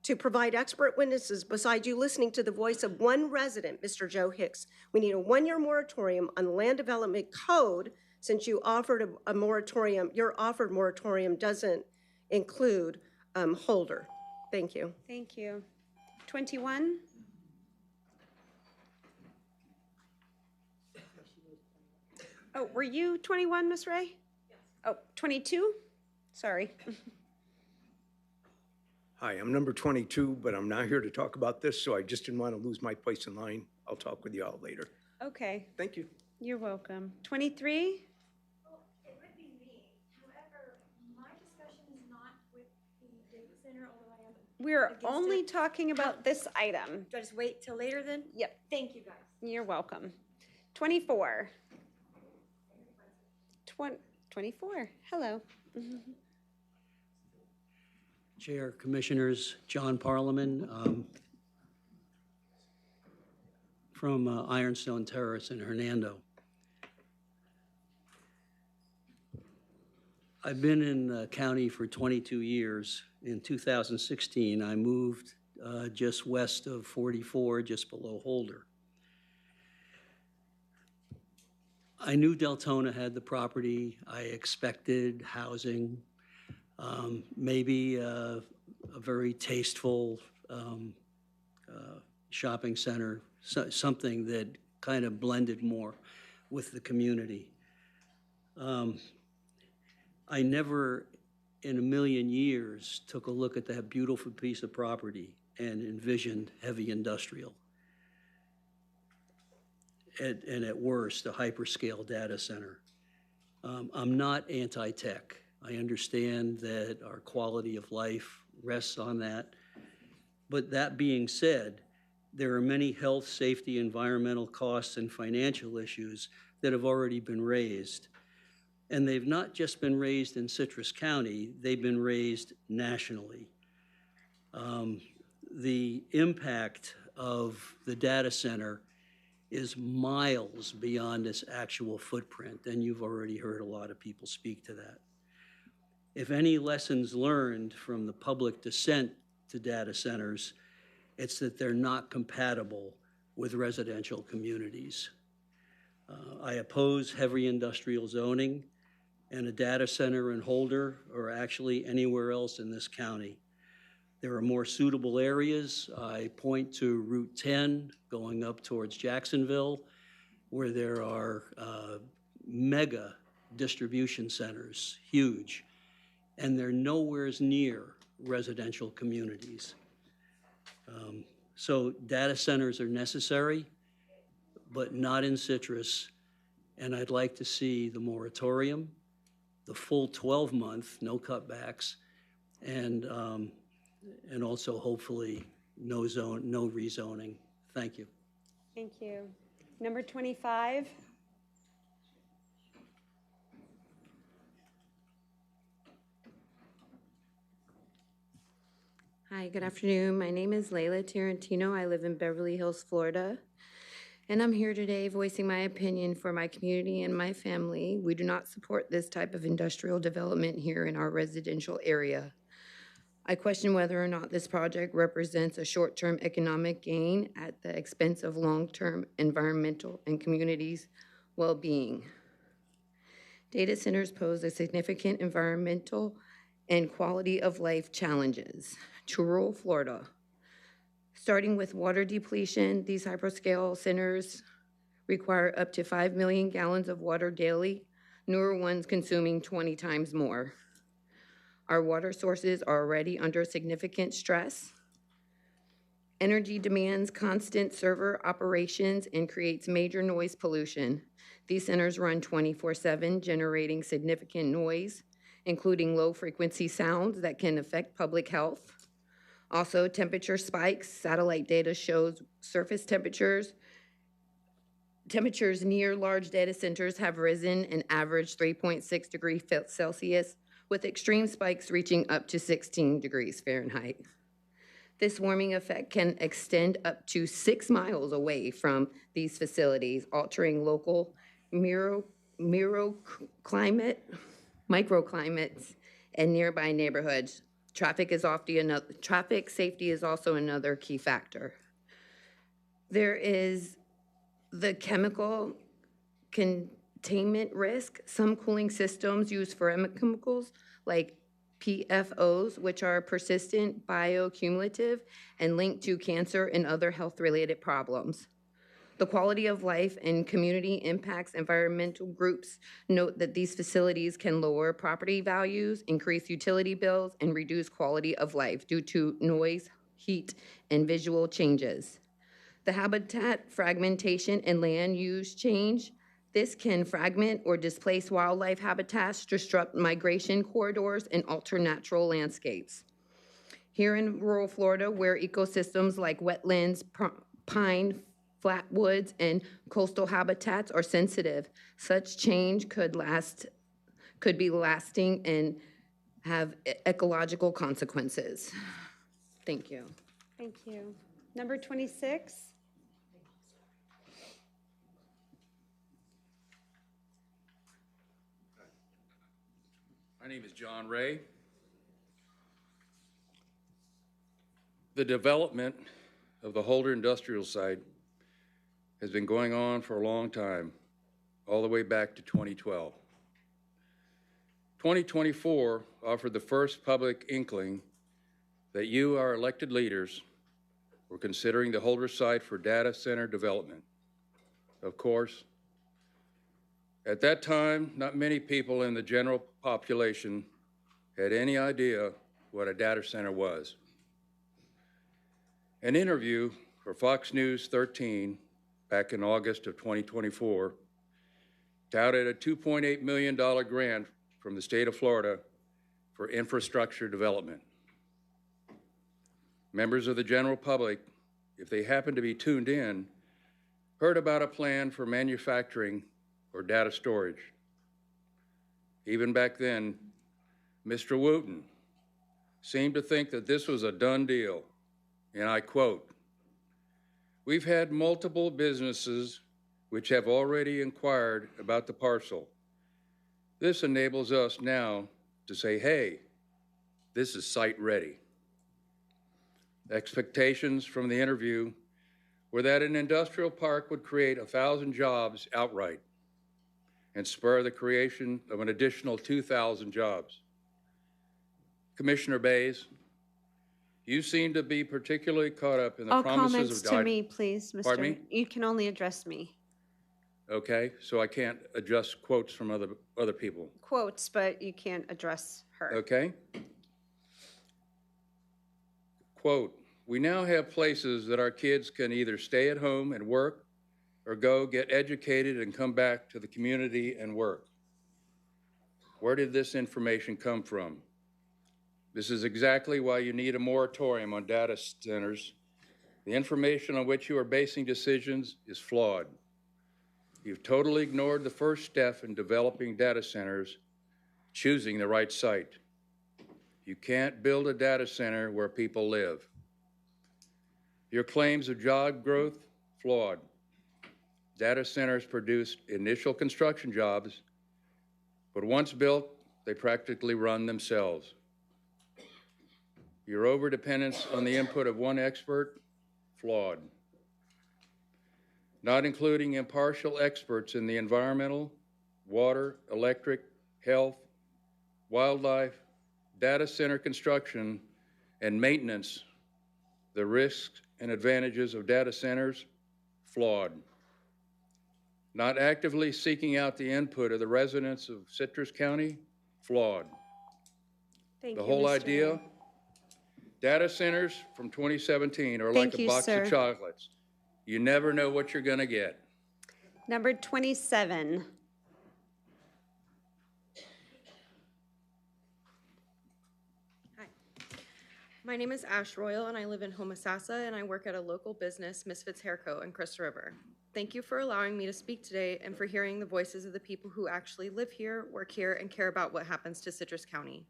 to provide expert witnesses besides you listening to the voice of one resident, Mr. Joe Hicks. We need a one-year moratorium on the Land Development Code since you offered a moratorium. Your offered moratorium doesn't include Holder. Thank you. Thank you. 21? Oh, were you 21, Ms. Ray? Yes. Oh, 22? Sorry. Hi, I'm number 22, but I'm not here to talk about this, so I just didn't want to lose my place in line. I'll talk with you all later. Okay. Thank you. You're welcome. 23? Well, it would be me. However, my discussion is not with the data center, although I am. We're only talking about this item. Do I just wait till later then? Yep. Thank you, guys. You're welcome. 24. 24. Hello. Chair, Commissioners, John Parliament from Ironstone Terrace in Hernando. I've been in the county for 22 years. In 2016, I moved just west of 44, just below Holder. I knew Deltona had the property. I expected housing, maybe a very tasteful shopping center, something that kind of blended more with the community. I never in a million years took a look at that beautiful piece of property and envisioned heavy industrial. And at worst, a hyperscale data center. I'm not anti-tech. I understand that our quality of life rests on that. But that being said, there are many health, safety, environmental costs, and financial issues that have already been raised. And they've not just been raised in Citrus County, they've been raised nationally. The impact of the data center is miles beyond its actual footprint, and you've already heard a lot of people speak to that. If any lessons learned from the public descent to data centers, it's that they're not compatible with residential communities. I oppose heavy industrial zoning, and a data center in Holder or actually anywhere else in this county. There are more suitable areas. I point to Route 10 going up towards Jacksonville where there are mega distribution centers, huge, and they're nowhere near residential communities. So data centers are necessary, but not in Citrus. And I'd like to see the moratorium, the full 12-month, no cutbacks, and also hopefully no rezoning. Thank you. Thank you. Number 25. Hi, good afternoon. My name is Layla Tarantino. I live in Beverly Hills, Florida. And I'm here today voicing my opinion for my community and my family. We do not support this type of industrial development here in our residential area. I question whether or not this project represents a short-term economic gain at the expense of long-term environmental and communities' well-being. Data centers pose a significant environmental and quality of life challenges to rural Florida. Starting with water depletion, these hyperscale centers require up to 5 million gallons of water daily, newer ones consuming 20 times more. Our water sources are already under significant stress. Energy demands constant server operations and creates major noise pollution. These centers run 24/7, generating significant noise, including low-frequency sounds that can affect public health. Also, temperature spikes. Satellite data shows surface temperatures near large data centers have risen an average 3.6 degrees Celsius, with extreme spikes reaching up to 16 degrees Fahrenheit. This warming effect can extend up to 6 miles away from these facilities, altering local microclimates and nearby neighborhoods. Traffic safety is also another key factor. There is the chemical containment risk. Some cooling systems use forever chemicals like PFOs, which are persistent, bioaccumulative, and linked to cancer and other health-related problems. The quality of life and community impacts environmental groups note that these facilities can lower property values, increase utility bills, and reduce quality of life due to noise, heat, and visual changes. The habitat fragmentation and land use change. This can fragment or displace wildlife habitats, disrupt migration corridors, and alter natural landscapes. Here in rural Florida, where ecosystems like wetlands, pine, flatwoods, and coastal habitats are sensitive, such change could be lasting and have ecological consequences. Thank you. Thank you. Number 26. My name is John Ray. The development of the Holder industrial site has been going on for a long time, all the way back to 2012. 2024 offered the first public inkling that you, our elected leaders, were considering the Holder site for data center development. Of course, at that time, not many people in the general population had any idea what a data center was. An interview for Fox News 13 back in August of 2024 touted a $2.8 million grant from the state of Florida for infrastructure development. Members of the general public, if they happened to be tuned in, heard about a plan for manufacturing or data storage. Even back then, Mr. Wooten seemed to think that this was a done deal, and I quote, "We've had multiple businesses which have already inquired about the parcel. This enables us now to say, hey, this is site ready." Expectations from the interview were that an industrial park would create 1,000 jobs outright and spur the creation of an additional 2,000 jobs. Commissioner Bays, you seem to be particularly caught up in the All promises comments of to me, please, Pardon Mr. me? You can only address me. okay? So I can't adjust quotes from other people, Quotes, but you can't address her. okay? Quote, "We now have places that our kids can either stay at home and work or go get educated and come back to the community and work." Where did this information come from? This is exactly why you need a moratorium on data centers. The information on which you are basing decisions is flawed. You've totally ignored the first step in developing data centers, choosing the right site. You can't build a data center where people live. Your claims of job growth, flawed. Data centers produce initial construction jobs, but once built, they practically run themselves. Your overdependence on the input of one expert, flawed. Not including impartial experts in the environmental, water, electric, health, wildlife, data center construction, and maintenance, the risks and advantages of data centers, flawed. Not actively seeking out the input of the residents of Citrus County, flawed. Thank The you, whole Mr. idea, data centers from 2017 are Thank like a you, box sir. of chocolates. You never know what you're gonna get. Number 27. My name is Ash Royal, and I live in Homosassa, and I work at a local business, Misfits Hairco in Crystal River. Thank you for allowing me to speak today and for hearing the voices of the people who actually live here, work here, and care about what happens to Citrus County.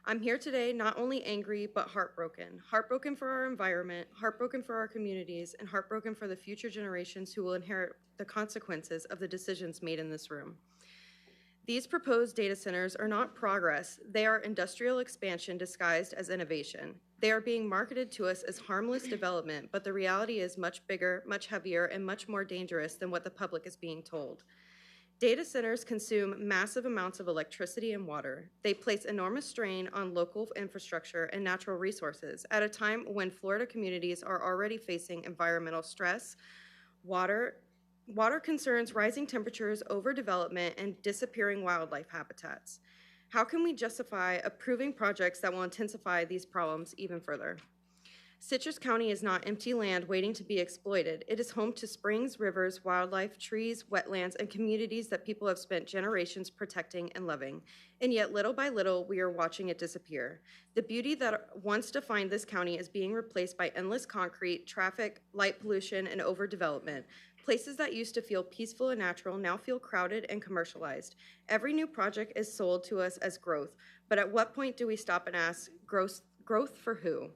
I'm here today not only angry, but heartbroken. Heartbroken for our environment, heartbroken for our communities, and heartbroken for the future generations who will inherit the consequences of the decisions made in this room. These proposed data centers are not progress, they are industrial expansion disguised as innovation. They are being marketed to us as harmless development, but the reality is much bigger, much heavier, and much more dangerous than what the public is being told. Data centers consume massive amounts of electricity and water. They place enormous strain on local infrastructure and natural resources at a time when Florida communities are already facing environmental stress, water concerns, rising temperatures, overdevelopment, and disappearing wildlife habitats. How can we justify approving projects that will intensify these problems even further? Citrus County is not empty land waiting to be exploited. It is home to springs, rivers, wildlife, trees, wetlands, and communities that people have spent generations protecting and loving. And yet, little by little, we are watching it disappear. The beauty that once defined this county is being replaced by endless concrete, traffic, light pollution, and overdevelopment. Places that used to feel peaceful and natural now feel crowded and commercialized. Every new project is sold to us as growth, but at what point do we stop and ask, growth for who?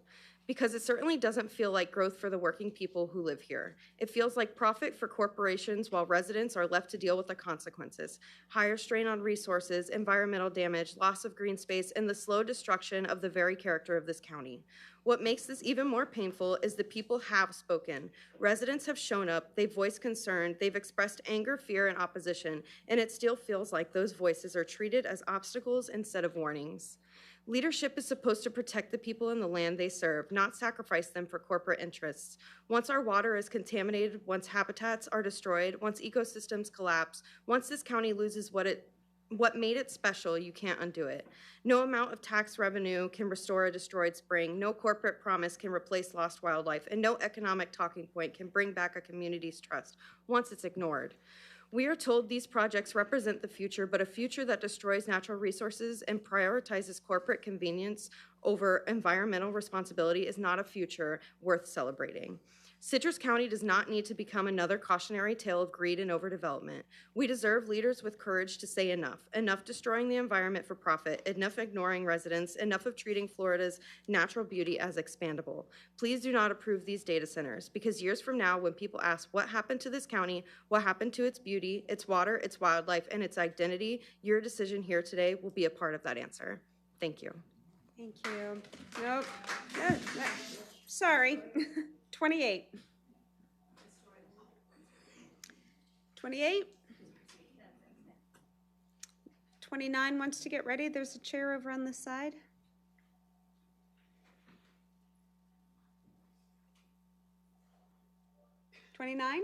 Because it certainly doesn't feel like growth for the working people who live here. It feels like profit for corporations while residents are left to deal with the consequences. Higher strain on resources, environmental damage, loss of green space, and the slow destruction of the very character of this county. What makes this even more painful is the people have spoken. Residents have shown up, they've voiced concern, they've expressed anger, fear, and opposition, and it still feels like those voices are treated as obstacles instead of warnings. Leadership is supposed to protect the people and the land they serve, not sacrifice them for corporate interests. Once our water is contaminated, once habitats are destroyed, once ecosystems collapse, once this county loses what made it special, you can't undo it. No amount of tax revenue can restore a destroyed spring, no corporate promise can replace lost wildlife, and no economic talking point can bring back a community's trust once it's ignored. We are told these projects represent the future, but a future that destroys natural resources and prioritizes corporate convenience over environmental responsibility is not a future worth celebrating. Citrus County does not need to become another cautionary tale of greed and overdevelopment. We deserve leaders with courage to say enough. Enough destroying the environment for profit, enough ignoring residents, enough of treating Florida's natural beauty as expandable. Please do not approve these data centers, because years from now, when people ask what happened to this county, what happened to its beauty, its water, its wildlife, and its identity, your decision here today will be a part of that answer. Thank you. Thank you. Nope. Sorry. 28. 28. 29 wants to get ready. There's a chair over on this side. 29.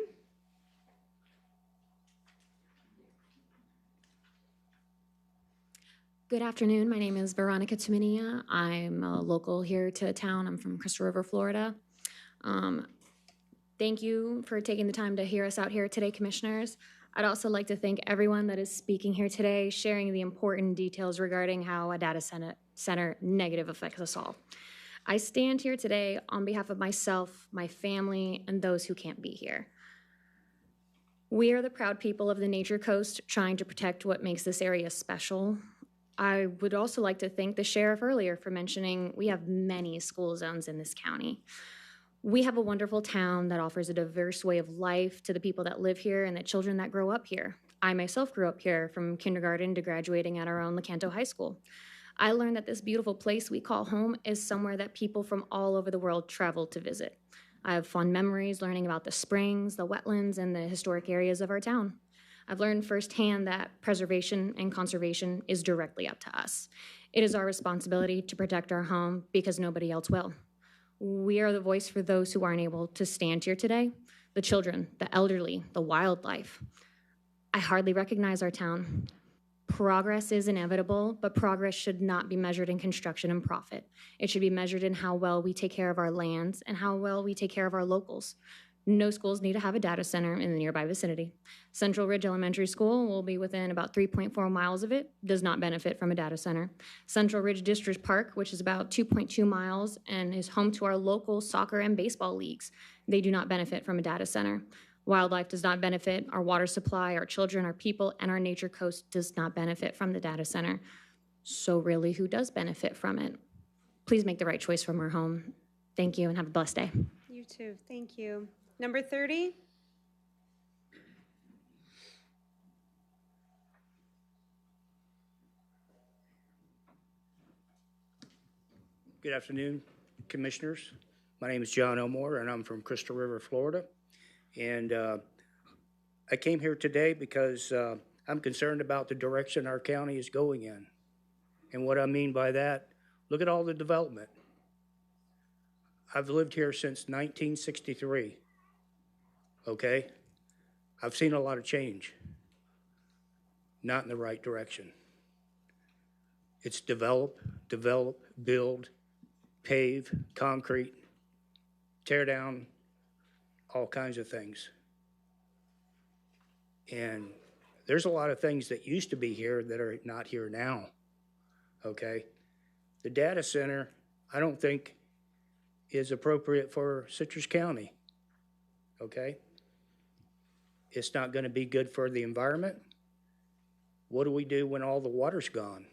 Good afternoon. My name is Veronica Tuminia. I'm a local here to town. I'm from Crystal River, Florida. Thank you for taking the time to hear us out here today, Commissioners. I'd also like to thank everyone that is speaking here today, sharing the important details regarding how a data center negative affects us all. I stand here today on behalf of myself, my family, and those who can't be here. We are the proud people of the Nature Coast trying to protect what makes this area special. I would also like to thank the sheriff earlier for mentioning we have many school zones in this county. We have a wonderful town that offers a diverse way of life to the people that live here and the children that grow up here. I myself grew up here from kindergarten to graduating at our own Lecanto High School. I learned that this beautiful place we call home is somewhere that people from all over the world travel to visit. I have fond memories learning about the springs, the wetlands, and the historic areas of our town. I've learned firsthand that preservation and conservation is directly up to us. It is our responsibility to protect our home because nobody else will. We are the voice for those who aren't able to stand here today, the children, the elderly, the wildlife. I hardly recognize our town. Progress is inevitable, but progress should not be measured in construction and profit. It should be measured in how well we take care of our lands and how well we take care of our locals. No schools need to have a data center in the nearby vicinity. Central Ridge Elementary School will be within about 3.4 miles of it, does not benefit from a data center. Central Ridge District Park, which is about 2.2 miles and is home to our local soccer and baseball leagues, they do not benefit from a data center. Wildlife does not benefit, our water supply, our children, our people, and our nature coast does not benefit from the data center. So really, who does benefit from it? Please make the right choice from our home. Thank you and have a blessed day. You too. Thank you. Number 30. Good afternoon, Commissioners. My name is John Elmore, and I'm from Crystal River, Florida. And I came here today because I'm concerned about the direction our county is going in. And what I mean by that, look at all the development. I've lived here since 1963, okay? I've seen a lot of change, not in the right direction. It's develop, build, pave, concrete, tear down, all kinds of things. And there's a lot of things that used to be here that are not here now, okay? The data center, I don't think is appropriate for Citrus County, okay? It's not gonna be good for the environment. What do we do when all the water's gone?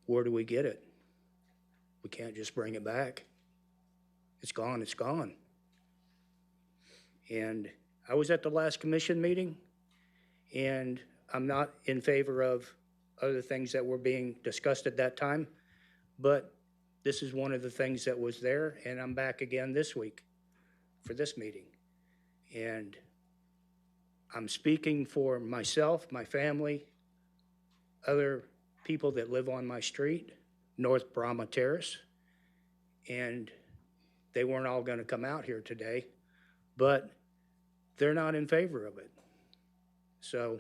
Where do we get it? We can't just bring it back. It's gone, it's gone. And I was at the last commission meeting, and I'm not in favor of other things that were being discussed at that time, but this is one of the things that was there, and I'm back again this week for this meeting. And I'm speaking for myself, my family, other people that live on my street, North Brahma Terrace, and they weren't all gonna come out here today, but they're not in favor of it. So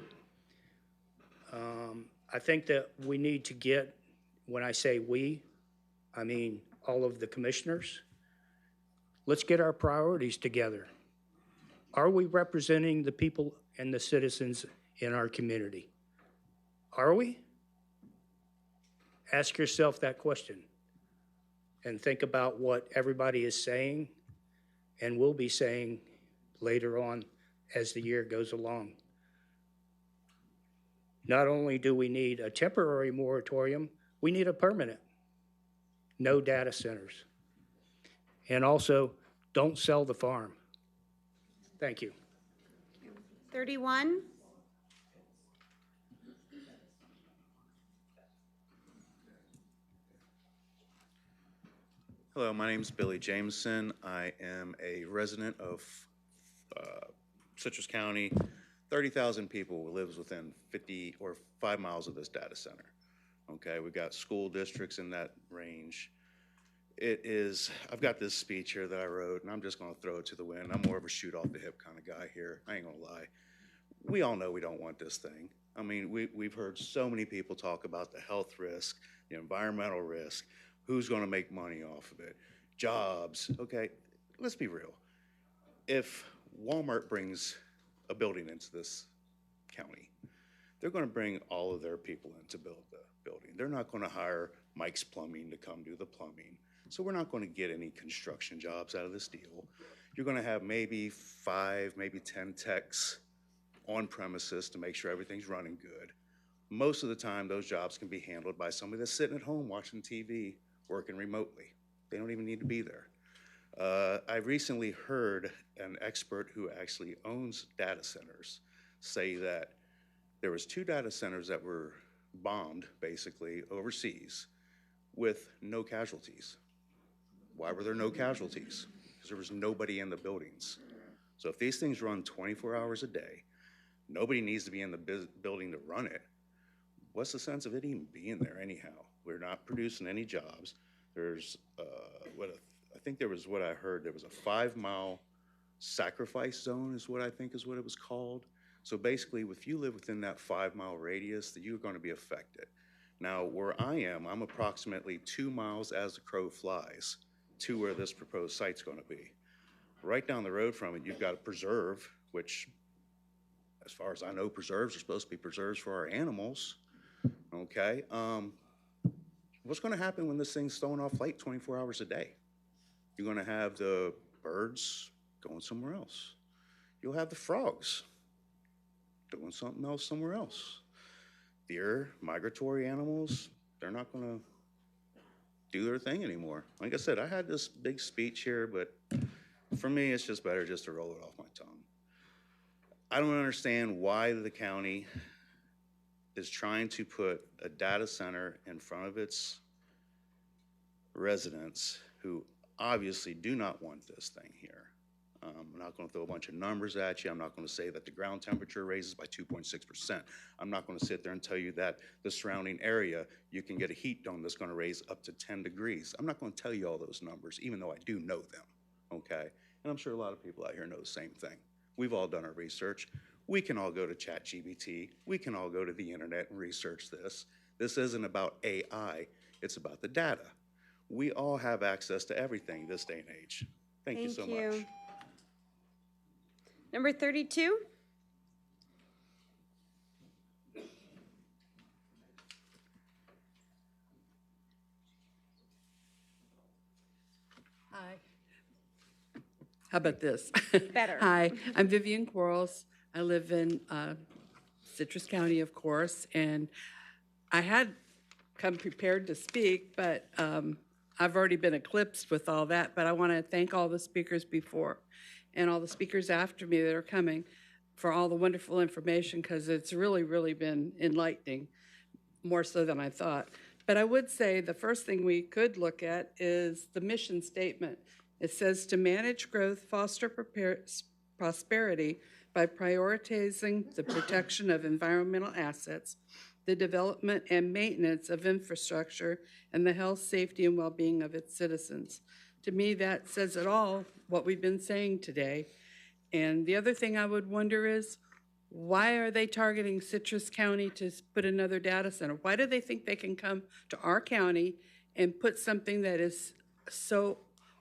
I think that we need to get, when I say we, I mean all of the commissioners, let's get our priorities together. Are we representing the people and the citizens in our community? Are we? Ask yourself that question and think about what everybody is saying and will be saying later on as the year goes along. Not only do we need a temporary moratorium, we need a permanent. No data centers. And also, don't sell the farm. Thank you. 31. Hello, my name is Billy Jameson. I am a resident of Citrus County. 30,000 people lives within 50 or 5 miles of this data center. Okay, we've got school districts in that range. I've got this speech here that I wrote, and I'm just gonna throw it to the wind. I'm more of a shoot off the hip kind of guy here. I ain't gonna lie. We all know we don't want this thing. I mean, we've heard so many people talk about the health risk, the environmental risk, who's going to make money off of it, jobs. Okay, let's be real. If Walmart brings a building into this county, they're going to bring all of their people in to build the building. They're not going to hire Mike's Plumbing to come do the plumbing. So we're not going to get any construction jobs out of this deal. You're going to have maybe 5, maybe 10 techs on premises to make sure everything's running good. Most of the time, those jobs can be handled by somebody that's sitting at home watching TV, working remotely. They don't even need to be there. I recently heard an expert who actually owns data centers say that there was 2 data centers that were bombed, basically, overseas with no casualties. Why were there no casualties? Because there was nobody in the buildings. So if these things run 24 hours a day, nobody needs to be in the building to run it. What's the sense of it even being there anyhow? We're not producing any jobs. There's, I think there was what I heard, there was a 5-mile sacrifice zone is what I think is what it was called. So basically, if you live within that 5-mile radius, you're going to be affected. Now, where I am, I'm approximately 2 miles as the crow flies to where this proposed site's going to be. Right down the road from it, you've got a preserve, which, as far as I know, preserves are supposed to be preserves for our animals. Okay. What's going to happen when this thing's thrown off light 24 hours a day? You're going to have the birds going somewhere else. You'll have the frogs doing something else somewhere else. Deer, migratory animals, they're not going to do their thing anymore. Like I said, I had this big speech here, but for me, it's just better just to roll it off my tongue. I don't understand why the county is trying to put a data center in front of its residents who obviously do not want this thing here. I'm not going to throw a bunch of numbers at you. I'm not going to say that the ground temperature raises by 2.6%. I'm not going to sit there and tell you that the surrounding area, you can get a heat dome that's going to raise up to 10 degrees. I'm not going to tell you all those numbers, even though I do know them, okay? And I'm sure a lot of people out here know the same thing. We've all done our research. We can all go to ChatGPT. We can all go to the internet and research this. This isn't about AI. It's about the data. We all have access to everything this day and age. Thank you so much. Number 32. Hi. How about this? Better. Hi, I'm Vivian Quarles. I live in Citrus County, of course, and I had come prepared to speak, but I've already been eclipsed with all that. But I want to thank all the speakers before and all the speakers after me that are coming for all the wonderful information, because it's really, really been enlightening, more so than I thought. But I would say the first thing we could look at is the mission statement. It says to manage growth, foster prosperity by prioritizing the protection of environmental assets, the development and maintenance of infrastructure, and the health, safety, and well-being of its citizens. To me, that says it all, what we've been saying today. And the other thing I would wonder is, why are they targeting Citrus County to put another data center? Why do they think they can come to our county and put something that is so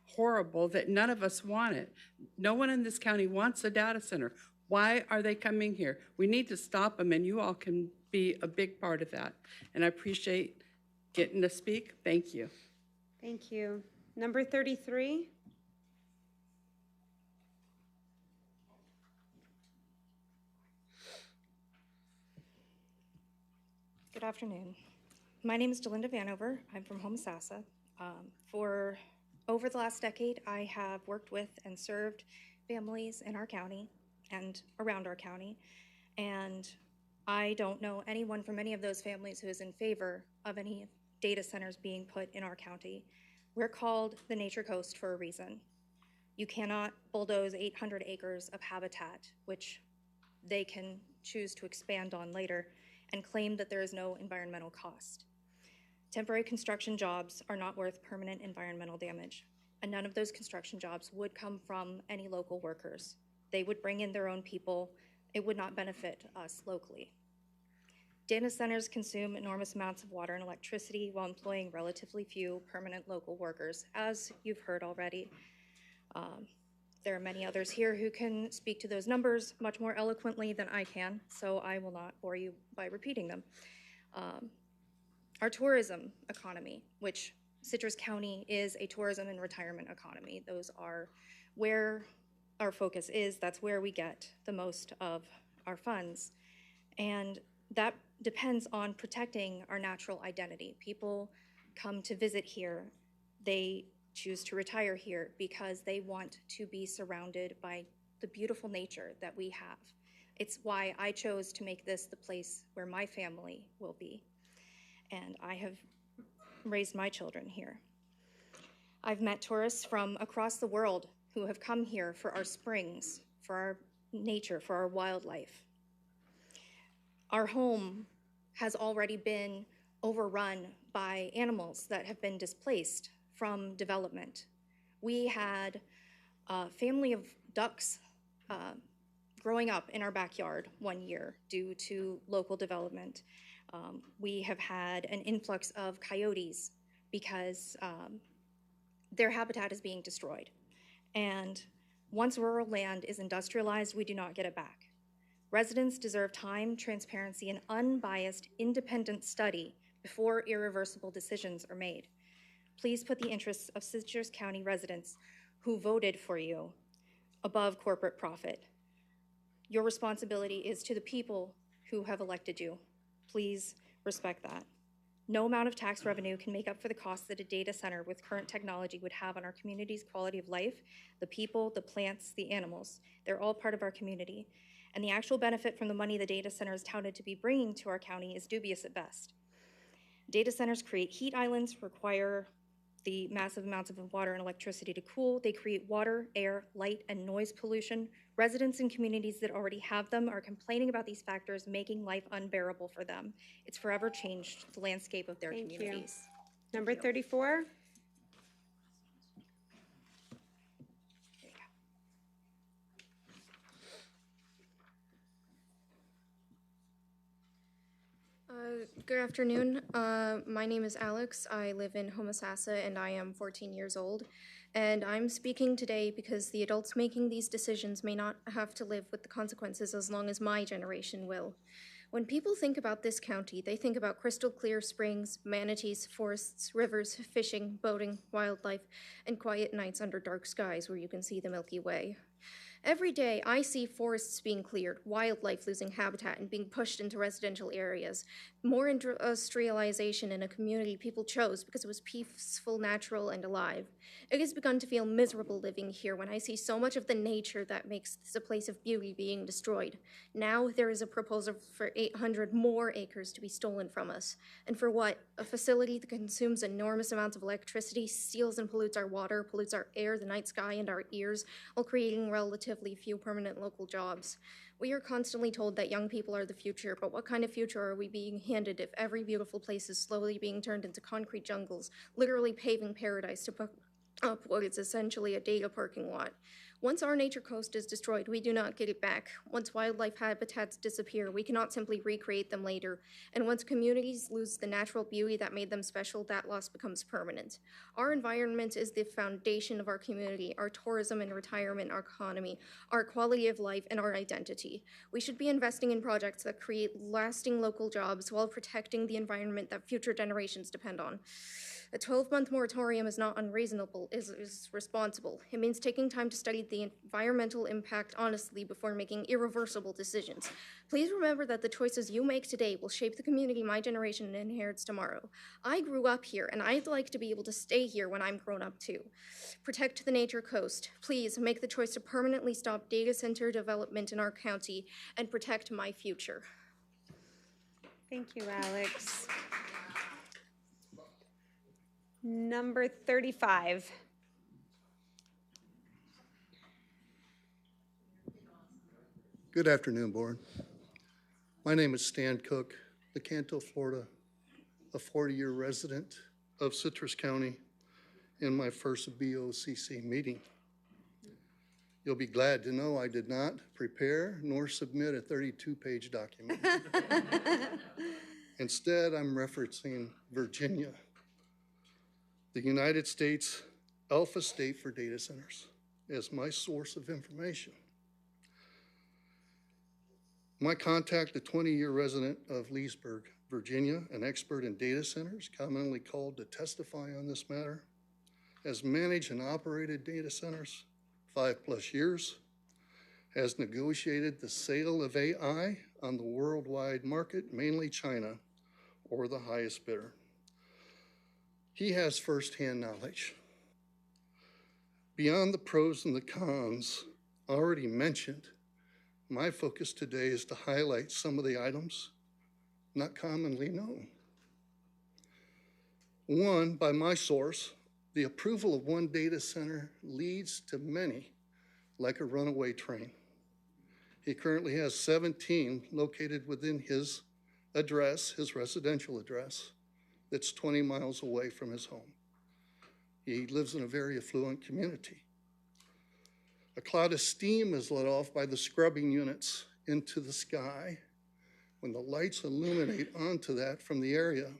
horrible that none of us want it? No one in this county wants a data center. Why are they coming here? We need to stop them, and you all can be a big part of that. And I appreciate getting to speak. Thank you. Thank you. Number 33. Good afternoon. My name is Delinda Vanover. I'm from Homosassa. For over the last decade, I have worked with and served families in our county and around our county, and I don't know anyone from any of those families who is in favor of any data centers being put in our county. We're called the Nature Coast for a reason. You cannot bulldoze 800 acres of habitat, which they can choose to expand on later, and claim that there is no environmental cost. Temporary construction jobs are not worth permanent environmental damage, and none of those construction jobs would come from any local workers. They would bring in their own people. It would not benefit us locally. Data centers consume enormous amounts of water and electricity while employing relatively few permanent local workers, as you've heard already. There are many others here who can speak to those numbers much more eloquently than I can, so I will not bore you by repeating them. Our tourism economy, which Citrus County is a tourism and retirement economy. Those are where our focus is. That's where we get the most of our funds. And that depends on protecting our natural identity. People come to visit here. They choose to retire here because they want to be surrounded by the beautiful nature that we have. It's why I chose to make this the place where my family will be. And I have raised my children here. I've met tourists from across the world who have come here for our springs, for our nature, for our wildlife. Our home has already been overrun by animals that have been displaced from development. We had a family of ducks growing up in our backyard one year due to local development. We have had an influx of coyotes because their habitat is being destroyed. And once rural land is industrialized, we do not get it back. Residents deserve time, transparency, and unbiased, independent study before irreversible decisions are made. Please put the interests of Citrus County residents who voted for you above corporate profit. Your responsibility is to the people who have elected you. Please respect that. No amount of tax revenue can make up for the cost that a data center with current technology would have on our community's quality of life, the people, the plants, the animals. They're all part of our community. And the actual benefit from the money the data center is touted to be bringing to our county is dubious at best. Data centers create heat islands, require the massive amounts of water and electricity to cool. They create water, air, light, and noise pollution. Residents in communities that already have them are complaining about these factors, making life unbearable for them. It's forever changed the landscape of their communities. Number 34. Good afternoon. My name is Alex. I live in Homosassa and I am 14 years old. And I'm speaking today because the adults making these decisions may not have to live with the consequences as long as my generation will. When people think about this county, they think about crystal clear springs, manatees, forests, rivers, fishing, boating, wildlife, and quiet nights under dark skies where you can see the Milky Way. Every day, I see forests being cleared, wildlife losing habitat and being pushed into residential areas, more industrialization in a community people chose because it was peaceful, natural, and alive. It has begun to feel miserable living here when I see so much of the nature that makes this a place of beauty being destroyed. Now there is a proposal for 800 more acres to be stolen from us. And for what? A facility that consumes enormous amounts of electricity, steals and pollutes our water, pollutes our air, the night sky, and our ears, while creating relatively few permanent local jobs. We are constantly told that young people are the future, but what kind of future are we being handed if every beautiful place is slowly being turned into concrete jungles, literally paving paradise to put up what is essentially a data parking lot? Once our nature coast is destroyed, we do not get it back. Once wildlife habitats disappear, we cannot simply recreate them later. And once communities lose the natural beauty that made them special, that loss becomes permanent. Our environment is the foundation of our community, our tourism and retirement economy, our quality of life, and our identity. We should be investing in projects that create lasting local jobs while protecting the environment that future generations depend on. A 12-month moratorium is not unreasonable, is responsible. It means taking time to study the environmental impact honestly before making irreversible decisions. Please remember that the choices you make today will shape the community my generation inherits tomorrow. I grew up here, and I'd like to be able to stay here when I'm grown up too. Protect the nature coast. Please make the choice to permanently stop data center development in our county and protect my future. Thank you, Alex. Number 35. Good afternoon, Board. My name is Stan Cook, Lecanto, Florida, a 40-year resident of Citrus County, in my first BOCC meeting. You'll be glad to know I did not prepare nor submit a 32-page document. Instead, I'm referencing Virginia, the United States alpha state for data centers, as my source of information. My contact, a 20-year resident of Leesburg, Virginia, an expert in data centers, commonly called to testify on this matter, has managed and operated data centers 5+ years, has negotiated the sale of AI on the worldwide market, mainly China, or the highest bidder. He has firsthand knowledge. Beyond the pros and the cons already mentioned, my focus today is to highlight some of the items not commonly known. One, by my source, the approval of one data center leads to many, like a runaway train. He currently has 17 located within his address, his residential address, that's 20 miles away from his home. He lives in a very affluent community. A cloud of steam is let off by the scrubbing units into the sky. When the lights illuminate onto that from the area,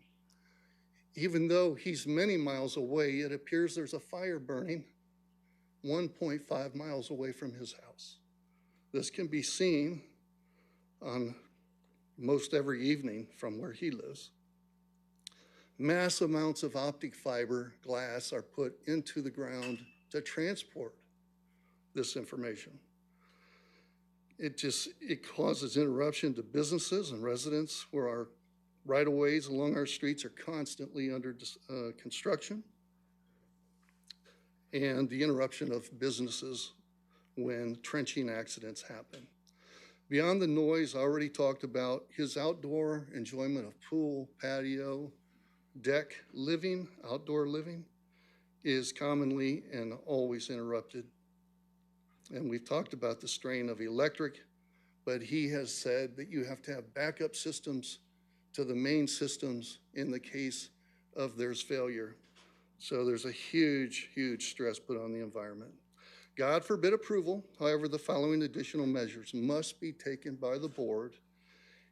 even though he's many miles away, it appears there's a fire burning 1.5 miles away from his house. This can be seen on most every evening from where he lives. Mass amounts of optic fiber glass are put into the ground to transport this information. It causes interruption to businesses and residents where our right-of-ways along our streets are constantly under construction, and the interruption of businesses when trenching accidents happen. Beyond the noise, I already talked about his outdoor enjoyment of pool, patio, deck living, outdoor living, is commonly and always interrupted. And we've talked about the strain of electric, but he has said that you have to have backup systems to the main systems in the case of there's failure. So there's a huge, huge stress put on the environment. God forbid approval, however, the following additional measures must be taken by the board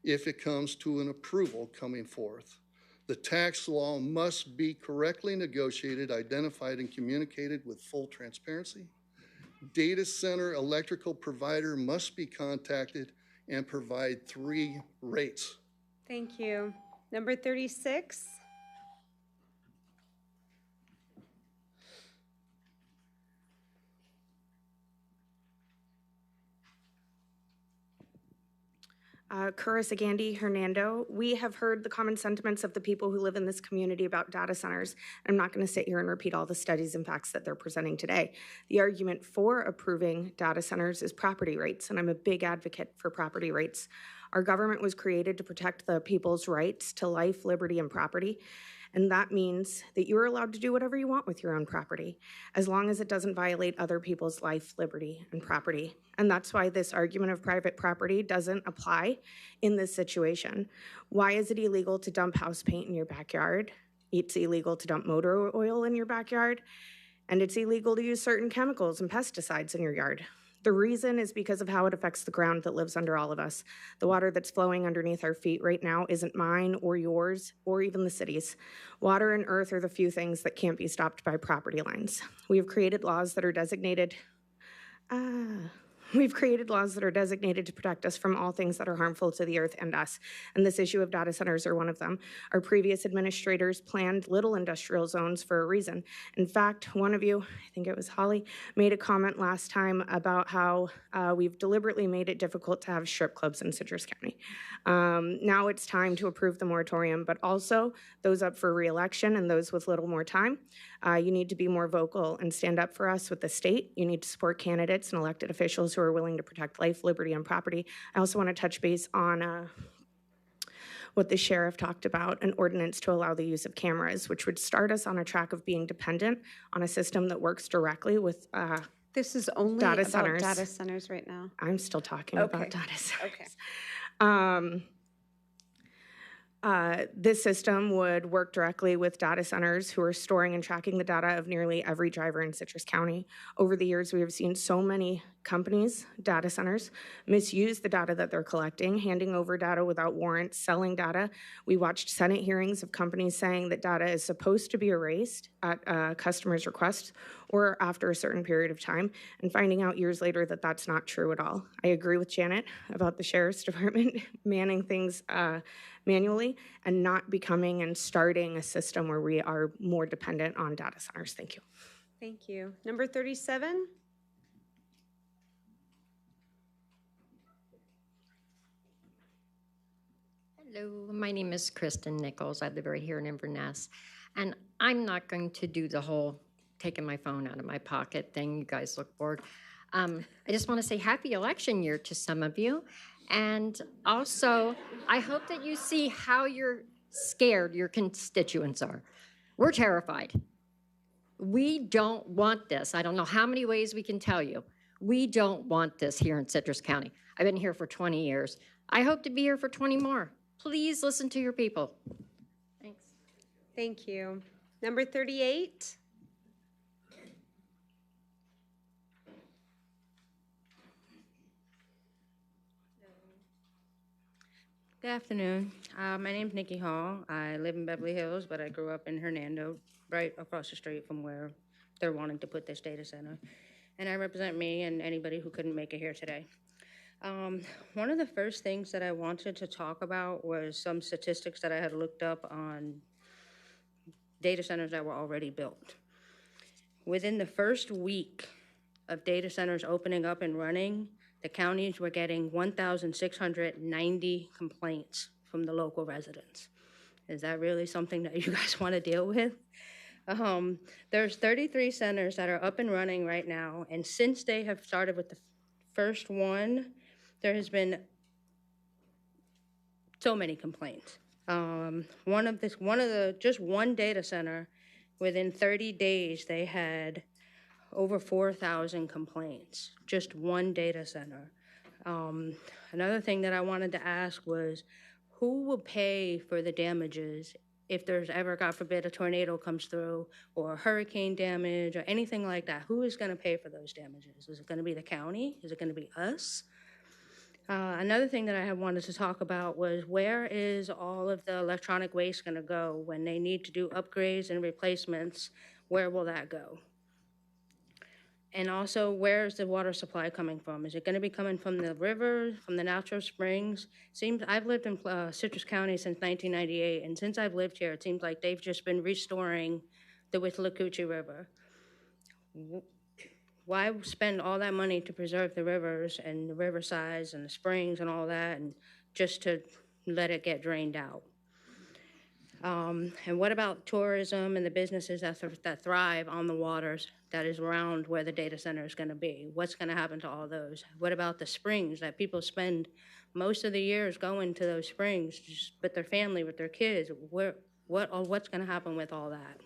if it comes to an approval coming forth. The tax law must be correctly negotiated, identified, and communicated with full transparency. Data center electrical provider must be contacted and provide 3 rates. Thank you. Number 36. Agandi Hernando, we have heard the common sentiments of the people who live in this community about data centers. I'm not going to sit here and repeat all the studies and facts that they're presenting today. The argument for approving data centers is property rights, and I'm a big advocate for property rights. Our government was created to protect the people's rights to life, liberty, and property. And that means that you're allowed to do whatever you want with your own property, as long as it doesn't violate other people's life, liberty, and property. And that's why this argument of private property doesn't apply in this situation. Why is it illegal to dump house paint in your backyard? It's illegal to dump motor oil in your backyard, and it's illegal to use certain chemicals and pesticides in your yard. The reason is because of how it affects the ground that lives under all of us. The water that's flowing underneath our feet right now isn't mine or yours or even the city's. Water and earth are the few things that can't be stopped by property lines. We have created laws that are designated to protect us from all things that are harmful to the earth and us, and this issue of data centers are one of them. Our previous administrators planned little industrial zones for a reason. In fact, one of you, I think it was Holly, made a comment last time about how we've deliberately made it difficult to have strip clubs in Citrus County. Now it's time to approve the moratorium, but also those up for re-election and those with little more time, you need to be more vocal and stand up for us with the state. You need to support candidates and elected officials who are willing to protect life, liberty, and property. I also want to touch base on what the sheriff talked about, an ordinance to allow the use of cameras, which would start us on a track of being dependent on a system that works directly with This is only data about centers. data centers right now. I'm still talking about data centers. Okay. This system would work directly with data centers who are storing and tracking the data of nearly every driver in Citrus County. Over the years, we have seen so many companies, data centers, misuse the data that they're collecting, handing over data without warrants, selling data. We watched Senate hearings of companies saying that data is supposed to be erased at a customer's request or after a certain period of time, and finding out years later that that's not true at all. I agree with Janet about the Sheriff's Department manning things manually and not becoming and starting a system where we are more dependent on data centers. Thank you. Thank you. Number 37. Hello, my name is Kristen Nichols. I live right here in Inverness. And I'm not going to do the whole taking my phone out of my pocket thing. You guys look bored. I just want to say happy election year to some of you. And also, I hope that you see how scared your constituents are. We're terrified. We don't want this. I don't know how many ways we can tell you. We don't want this here in Citrus County. I've been here for 20 years. I hope to be here for 20 more. Please listen to your people. Thanks. Thank you. Number 38. Good afternoon. My name's Nikki Hall. I live in Beverly Hills, but I grew up in Hernando, right across the street from where they're wanting to put this data center. And I represent me and anybody who couldn't make it here today. One of the first things that I wanted to talk about was some statistics that I had looked up on data centers that were already built. Within the first week of data centers opening up and running, the counties were getting 1,690 complaints from the local residents. Is that really something that you guys want to deal with? There's 33 centers that are up and running right now, and since they have started with the first one, there has been so many complaints. Just one data center, within 30 days, they had over 4,000 complaints, just one data center. Another thing that I wanted to ask was, who will pay for the damages if there's ever, God forbid, a tornado comes through or hurricane damage or anything like that? Who is going to pay for those damages? Is it going to be the county? Is it going to be us? Another thing that I had wanted to talk about was, where is all of the electronic waste going to go when they need to do upgrades and replacements? Where will that go? And also, where is the water supply coming from? Is it going to be coming from the river, from the natural springs? I've lived in Citrus County since 1998, and since I've lived here, it seems like they've just been restoring the Withlacoochee River. Why spend all that money to preserve the rivers and the riversides and the springs and all that, and just to let it get drained out? And what about tourism and the businesses that thrive on the waters that is around where the data center is going to be? What's going to happen to all those? What about the springs that people spend most of the years going to those springs just with their family, with their kids? What's going to happen with all that?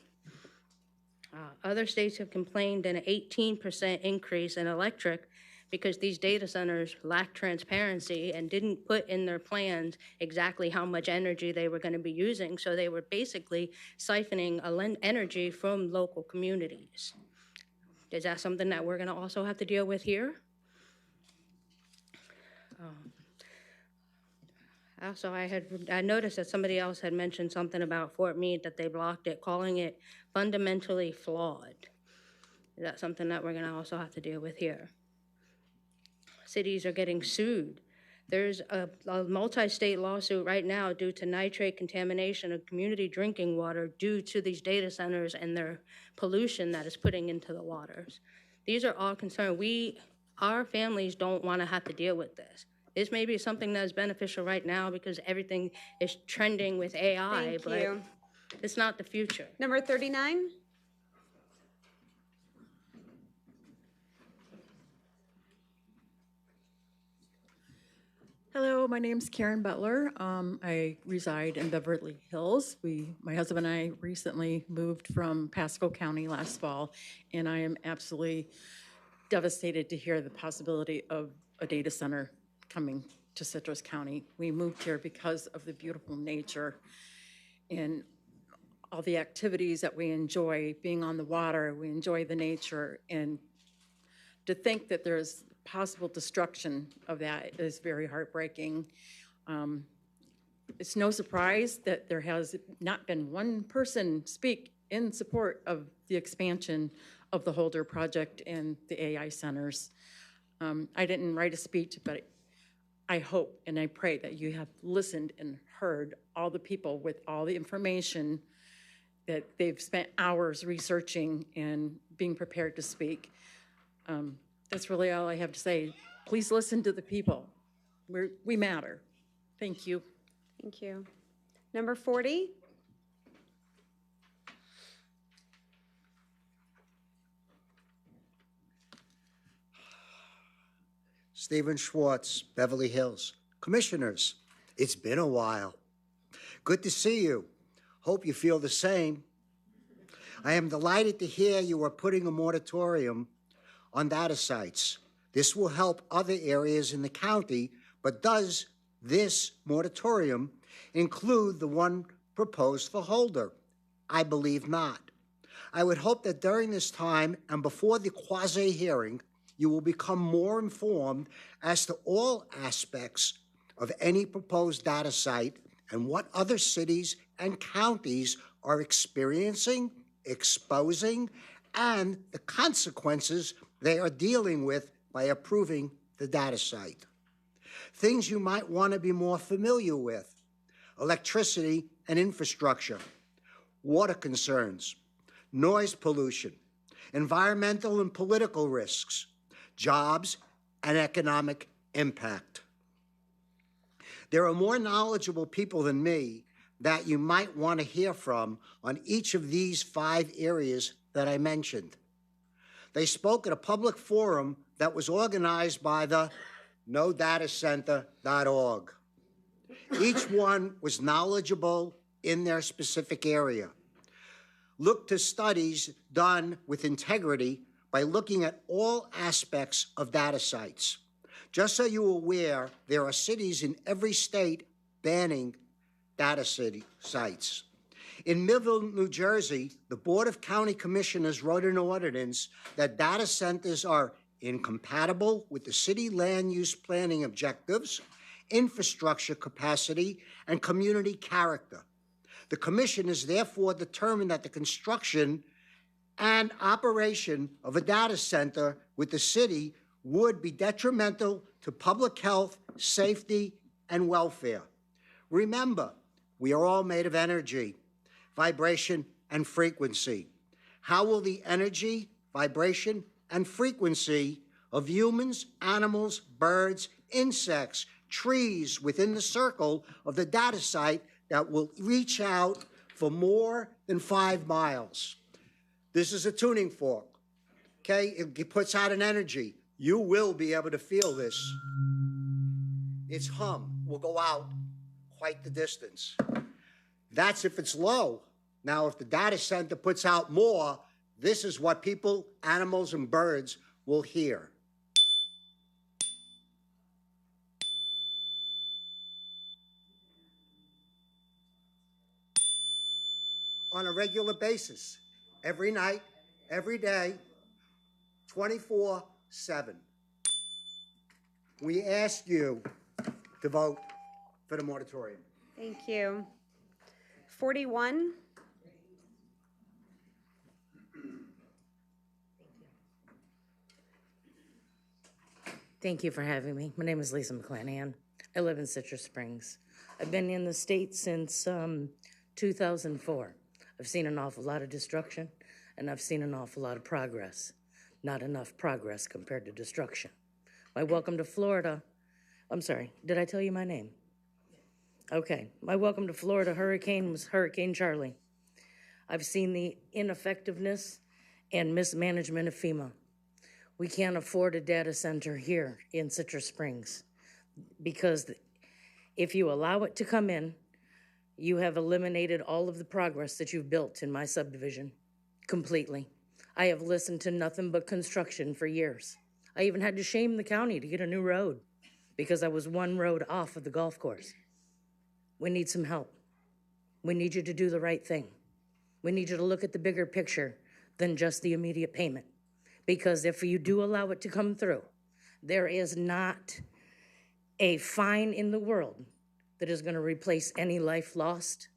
Other states have complained an 18% increase in electric because these data centers lack transparency and didn't put in their plans exactly how much energy they were going to be using. So they were basically siphoning energy from local communities. Is that something that we're going to also have to deal with here? Also, I noticed that somebody else had mentioned something about Fort Meade, that they blocked it, calling it fundamentally flawed. Is that something that we're going to also have to deal with here? Cities are getting sued. There's a multi-state lawsuit right now due to nitrate contamination of community drinking water due to these data centers and their pollution that is putting into the waters. These are all concerns. Our families don't want to have to deal with this. This may be something that is beneficial right now because everything is trending with AI, but it's not the future. Number 39. Hello, my name's Karen Butler. I reside in Beverly Hills. My husband and I recently moved from Pasco County last fall, and I am absolutely devastated to hear the possibility of a data center coming to Citrus County. We moved here because of the beautiful nature and all the activities that we enjoy, being on the water, we enjoy the nature, and to think that there's possible destruction of that is very heartbreaking. It's no surprise that there has not been one person speak in support of the expansion of the Holder project and the AI centers. I didn't write a speech, but I hope and I pray that you have listened and heard all the people with all the information that they've spent hours researching and being prepared to speak. That's really all I have to say. Please listen to the people. We matter. Thank you. Thank you. Number 40. Stephen Schwartz, Beverly Hills. Commissioners, it's been a while. Good to see you. Hope you feel the same. I am delighted to hear you are putting a moratorium on data sites. This will help other areas in the county, but does this moratorium include the one proposed for Holder? I believe not. I would hope that during this time and before the quasi-hearing, you will become more informed as to all aspects of any proposed data site and what other cities and counties are experiencing, exposing, and the consequences they are dealing with by approving the data site. Things you might want to be more familiar with: electricity and infrastructure, water concerns, noise pollution, environmental and political risks, jobs, and economic impact. There are more knowledgeable people than me that you might want to hear from on each of these 5 areas that I mentioned. They spoke at a public forum that was organized by the nodatacenter.org. Each one was knowledgeable in their specific area. Look to studies done with integrity by looking at all aspects of data sites. Just so you're aware, there are cities in every state banning data sites. In Millville, New Jersey, the Board of County Commissioners wrote an ordinance that data centers are incompatible with the city land use planning objectives, infrastructure capacity, and community character. The commission has therefore determined that the construction and operation of a data center with the city would be detrimental to public health, safety, and welfare. Remember, we are all made of energy, vibration, and frequency. How will the energy, vibration, and frequency of humans, animals, birds, insects, trees within the circle of the data site that will reach out for more than 5 miles? This is a tuning fork, okay? It puts out an energy. You will be able to feel this. Its hum will go out quite the distance. That's if it's low. Now, if the data center puts out more, this is what people, animals, and birds will hear. On a regular basis, every night, every day, 24/7. We ask you to vote for the moratorium. Thank you. 41. Thank you for having me. My name is Lisa McClanahan. I live in Citrus Springs. I've been in the state since 2004. I've seen an awful lot of destruction, and I've seen an awful lot of progress. Not enough progress compared to destruction. My welcome to Florida. I'm sorry, did I tell you my name? Okay, my welcome to Florida hurricane was Hurricane Charlie. I've seen the ineffectiveness and mismanagement of FEMA. We can't afford a data center here in Citrus Springs because if you allow it to come in, you have eliminated all of the progress that you've built in my subdivision completely. I have listened to nothing but construction for years. I even had to shame the county to get a new road because I was 1 road off of the golf course. We need some help. We need you to do the right thing. We need you to look at the bigger picture than just the immediate payment. Because if you do allow it to come through, There is not a fine in the world that is going to replace any life lost,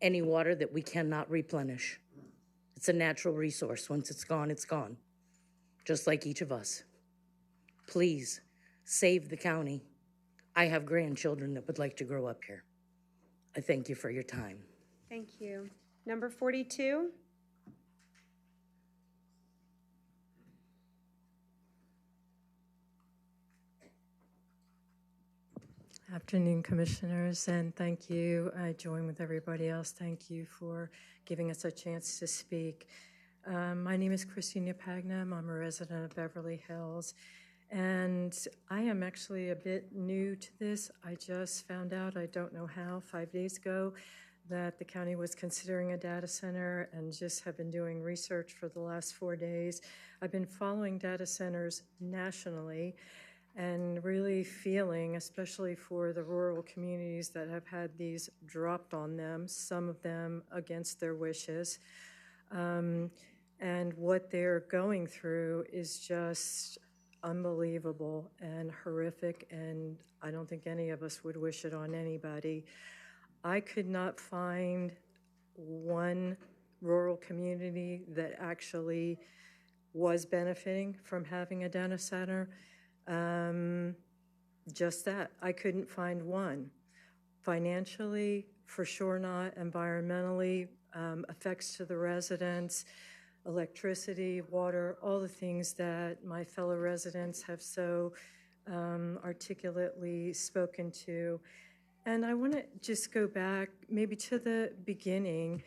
any water that we cannot replenish. It's a natural resource. Once it's gone, just like each of us. Please save the county. I have grandchildren that would like to grow up here. I thank you for your time. Thank you. Number 42. Afternoon, Commissioners, and thank you. I join with everybody else. Thank you for giving us a chance to speak. My name is Christina Pagnam. I'm a resident of Beverly Hills, and I am actually a bit new to this. I just found out, I don't know how, 5 days ago, that the county was considering a data center, and just have been doing research for the last 4 days. I've been following data centers nationally, and really feeling, especially for the rural communities that have had these dropped on them, some of them against their wishes. And what they're going through is just unbelievable and horrific, and I don't think any of us would wish it on anybody. I could not find one rural community that actually was benefiting from having a data center. Just that, I couldn't find one. Financially, for sure not. Environmentally, effects to the residents, electricity, water, all the things that my fellow residents have so articulately spoken to. And I want to just go back maybe to the beginning.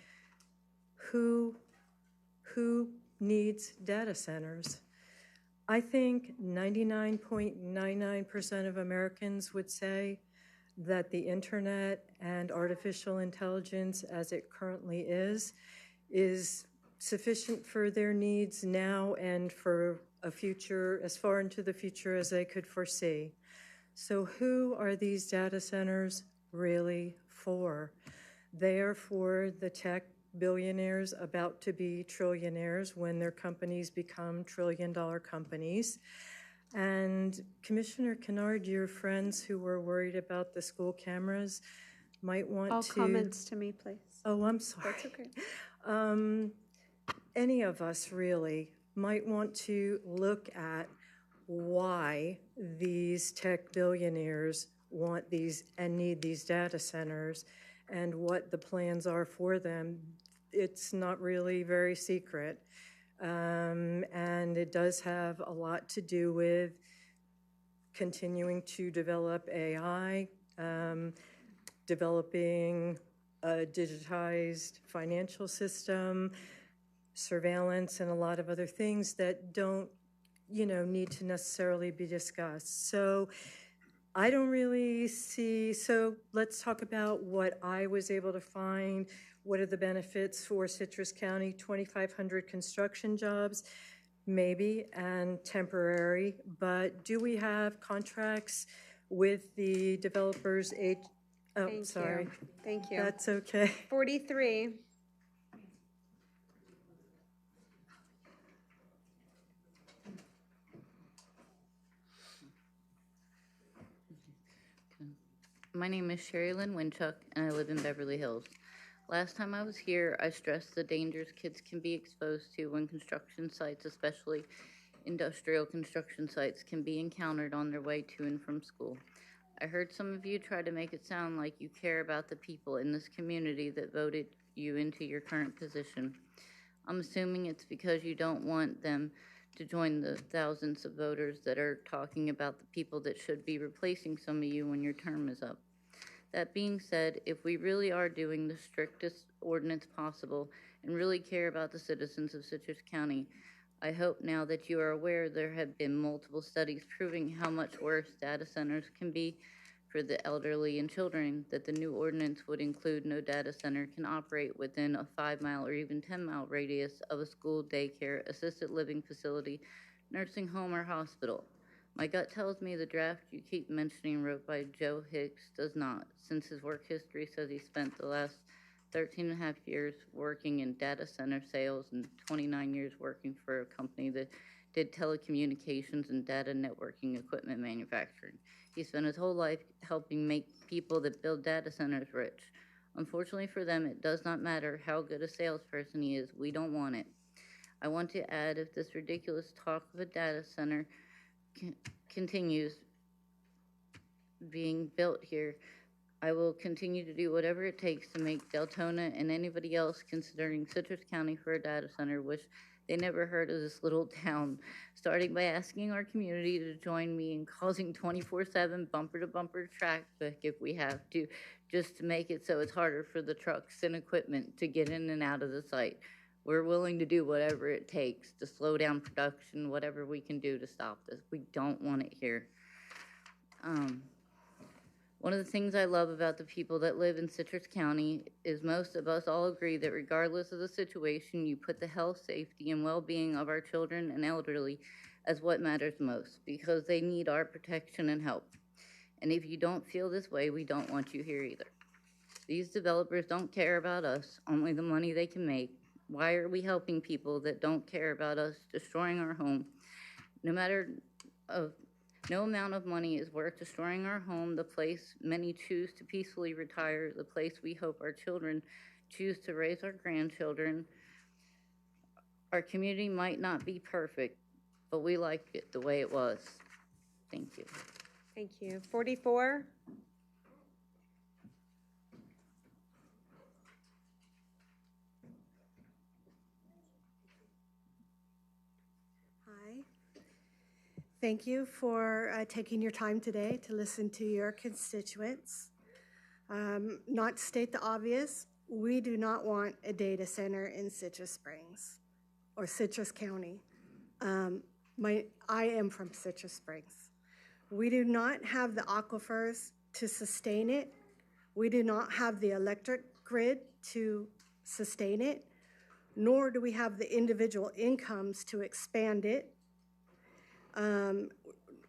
Who needs data centers? I think 99.99% of Americans would say that the internet and artificial intelligence as it currently is sufficient for their needs now and for a future, as far into the future as they could foresee. So who are these data centers really for? They are for the tech billionaires about to be trillionaires when their companies become trillion-dollar companies. And Commissioner Kennard, your friends who were worried about the school cameras might want All to... comments to me, please. Oh, I'm sorry. That's okay. Any of us really might want to look at why these tech billionaires want these and need these data centers and what the plans are for them. It's not really very secret. And it does have a lot to do with continuing to develop AI, developing a digitized financial system, surveillance, and a lot of other things that don't, need to necessarily be discussed. So I don't really see, so let's talk about what I was able to find. What are the benefits for Citrus County? 2,500 construction jobs, maybe, and temporary, but do we have contracts with the developers? Thank sorry. you. Thank you. That's okay. 43. My name is Sherry Lynn Winchuck, and I live in Beverly Hills. Last time I was here, I stressed the dangers kids can be exposed to when construction sites, especially industrial construction sites, can be encountered on their way to and from school. I heard some of you try to make it sound like you care about the people in this community that voted you into your current position. I'm assuming it's because you don't want them to join the thousands of voters that are talking about the people that should be replacing some of you when your term is up. That being said, if we really are doing the strictest ordinance possible and really care about the citizens of Citrus County, I hope now that you are aware there have been multiple studies proving how much worse data centers can be for the elderly and children, that the new ordinance would include no data center can operate within a 5-mile or even 10-mile radius of a school, daycare, assisted living facility, nursing home, or hospital. My gut tells me the draft you keep mentioning wrote by Joe Hicks does not, since his work history says he spent the last 13 and a half years working in data center sales and 29 years working for a company that did telecommunications and data networking equipment manufacturing. He spent his whole life helping make people that build data centers rich. Unfortunately for them, it does not matter how good a salesperson he is. We don't want it. I want to add, if this ridiculous talk of a data center continues being built here, I will continue to do whatever it takes to make Deltona and anybody else considering Citrus County for a data center wish they never heard of this little town, starting by asking our community to join me in causing 24/7 bumper-to-bumper traffic if we have to, just to make it so it's harder for the trucks and equipment to get in and out of the site. We're willing to do whatever it takes to slow down production, whatever we can do to stop this. We don't want it here. One of the things I love about the people that live in Citrus County is most of us all agree that regardless of the situation, you put the health, safety, and well-being of our children and elderly as what matters most, because they need our protection and help. And if you don't feel this way, we don't want you here either. These developers don't care about us, only the money they can make. Why are we helping people that don't care about us, destroying our home? No amount of money is worth destroying our home, the place many choose to peacefully retire, the place we hope our children choose to raise our grandchildren. Our community might not be perfect, but we like it the way it was. Thank you. Thank you. 44. Hi. Thank you for taking your time today to listen to your constituents. Not to state the obvious, we do not want a data center in Citrus Springs or Citrus County. I am from Citrus Springs. We do not have the aquifers to sustain it. We do not have the electric grid to sustain it, nor do we have the individual incomes to expand it.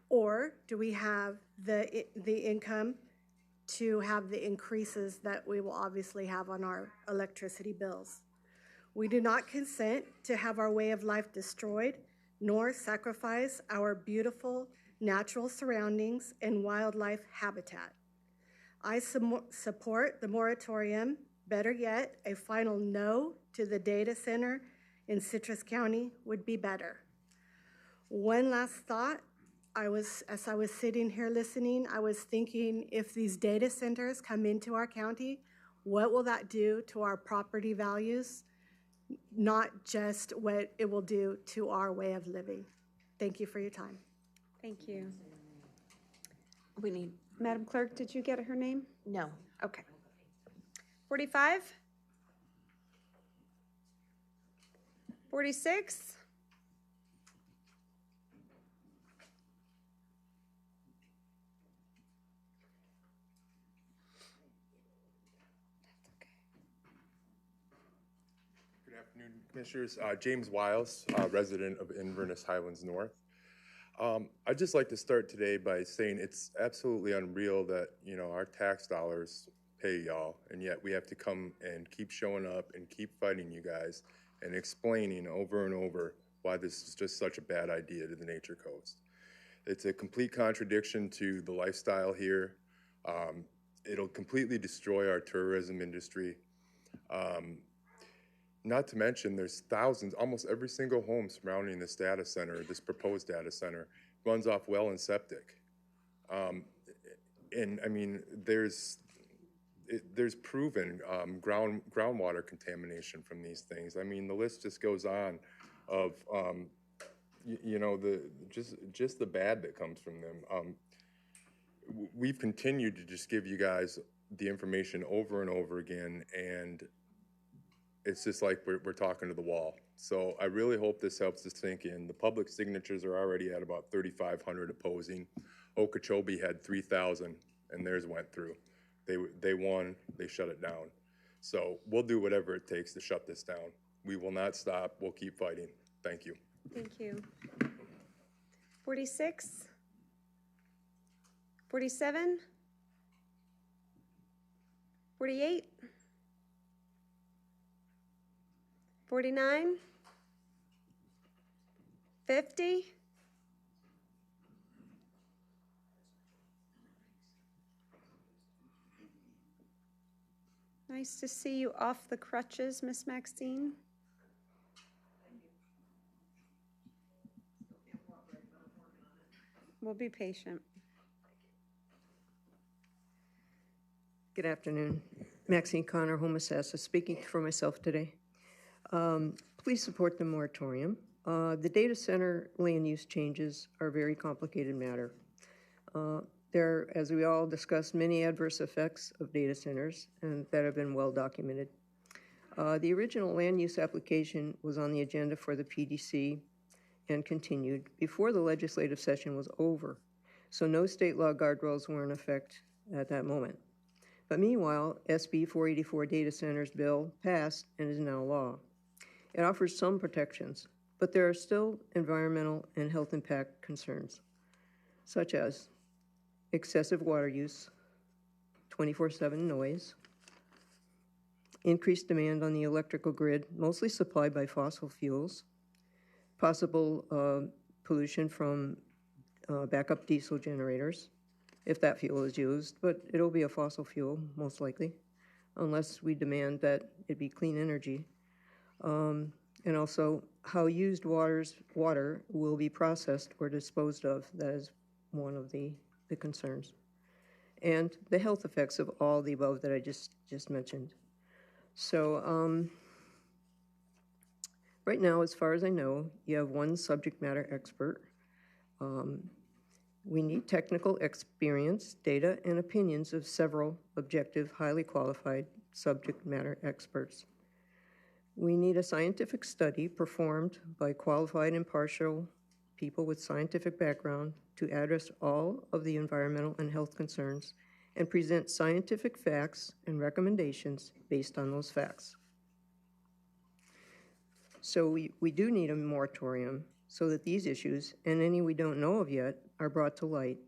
Or do we have the income to have the increases that we will obviously have on our electricity bills? We do not consent to have our way of life destroyed, nor sacrifice our beautiful natural surroundings and wildlife habitat. I support the moratorium. Better yet, a final no to the data center in Citrus County would be better. One last thought, as I was sitting here listening, I was thinking, if these data centers come into our county, what will that do to our property values? Not just what it will do to our way of living. Thank you for your time. Thank you. We need, Madam Clerk, did you get her name? No. Okay. 45. 46. 'Commissioners, James Wiles, resident of Inverness Highlands North. I'd just like to start today by saying it's absolutely unreal that, our tax dollars pay y'all, and yet we have to come and keep showing up and keep fighting you guys and explaining over and over why this is just such a bad idea to the Nature Coast. It's a complete contradiction to the lifestyle here. It'll completely destroy our tourism industry. Not to mention, there's thousands, almost every single home surrounding this data center, this proposed data center, runs off well and septic. And I mean, there's proven groundwater contamination from these things. I mean, the list just goes on of, just the bad that comes from them. We've continued to just give you guys the information over and over again, and it's just like we're talking to the wall. So I really hope this helps us sink in. The public signatures are already at about 3,500 opposing. Okeechobee had 3,000, and theirs went through. They won, they shut it down. So we'll do whatever it takes to shut this down. We will not stop, we'll keep fighting. Thank you. Thank you. 46. 47. 48. 49. 50? Nice to see you off the crutches, Miss Maxine. We'll be patient. Good afternoon. Maxine Connor, Homosassa, speaking for myself today. Please support the moratorium. The data center land use changes are a very complicated matter. There are, as we all discussed, many adverse effects of data centers and that have been well documented. The original land use application was on the agenda for the PDC and continued before the legislative session was over, so no state law guardrails were in effect at that moment. But meanwhile, SB 484 Data Centers Bill passed and is now law. It offers some protections, but there are still environmental and health impact concerns, such as excessive water use, 24/7 noise, increased demand on the electrical grid, mostly supplied by fossil fuels, possible pollution from backup diesel generators, if that fuel is used, but it'll be a fossil fuel, most likely, unless we demand that it be clean energy. And also how used water will be processed or disposed of. That is one of the concerns. And the health effects of all the above that I just mentioned. So right now, as far as I know, you have one subject matter expert. We need technical experience, data, and opinions of several objective, highly qualified subject matter experts. We need a scientific study performed by qualified, impartial people with scientific background to address all of the environmental and health concerns and present scientific facts and recommendations based on those facts. So we do need a moratorium so that these issues, and any we don't know of yet, are brought to light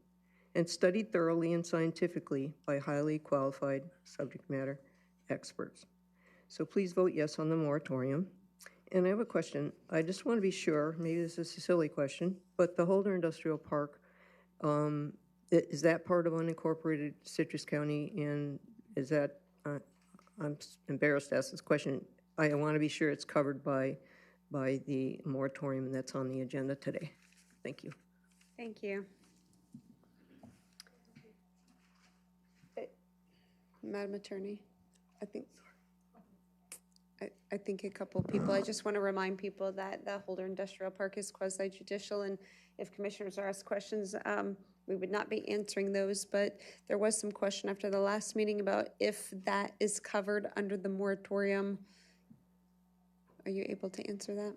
and studied thoroughly and scientifically by highly qualified subject matter experts. So please vote yes on the moratorium. And I have a question. I just want to be sure, maybe this is a silly question, but the Holder Industrial Park, is that part of unincorporated Citrus County? And is that, I'm embarrassed to ask this question. I want to be sure it's covered by the moratorium that's on the agenda today. Thank you. Thank you. Madam Attorney, I think a couple people, I just want to remind people that the Holder Industrial Park is quasi-judicial, and if commissioners are asked questions, we would not be answering those, but there was some question after the last meeting about if that is covered under the moratorium. Are you able to answer that?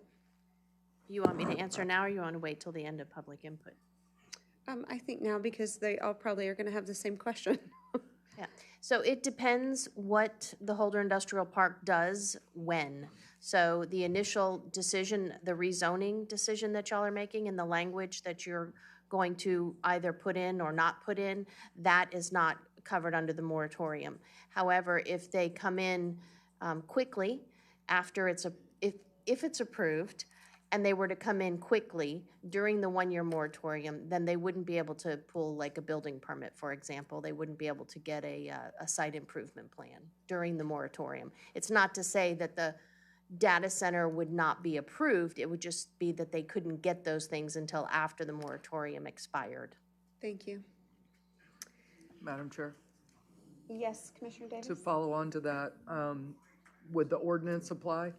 You want me to answer now, or you want to wait till the end of public input? I think now, because they all probably are going to have the same question. Yeah, so it depends what the Holder Industrial Park does when. So the initial decision, the rezoning decision that y'all are making, and the language that you're going to either put in or not put in, that is not covered under the moratorium. However, if they come in quickly after if it's approved, and they were to come in quickly during the one-year moratorium, then they wouldn't be able to pull like a building permit, for example. They wouldn't be able to get a site improvement plan during the moratorium. It's not to say that the data center would not be approved. It would just be that they couldn't get those things until after the moratorium expired. Thank you. Madam Chair, Yes, Commissioner Davis? to follow on to that, would the ordinance apply?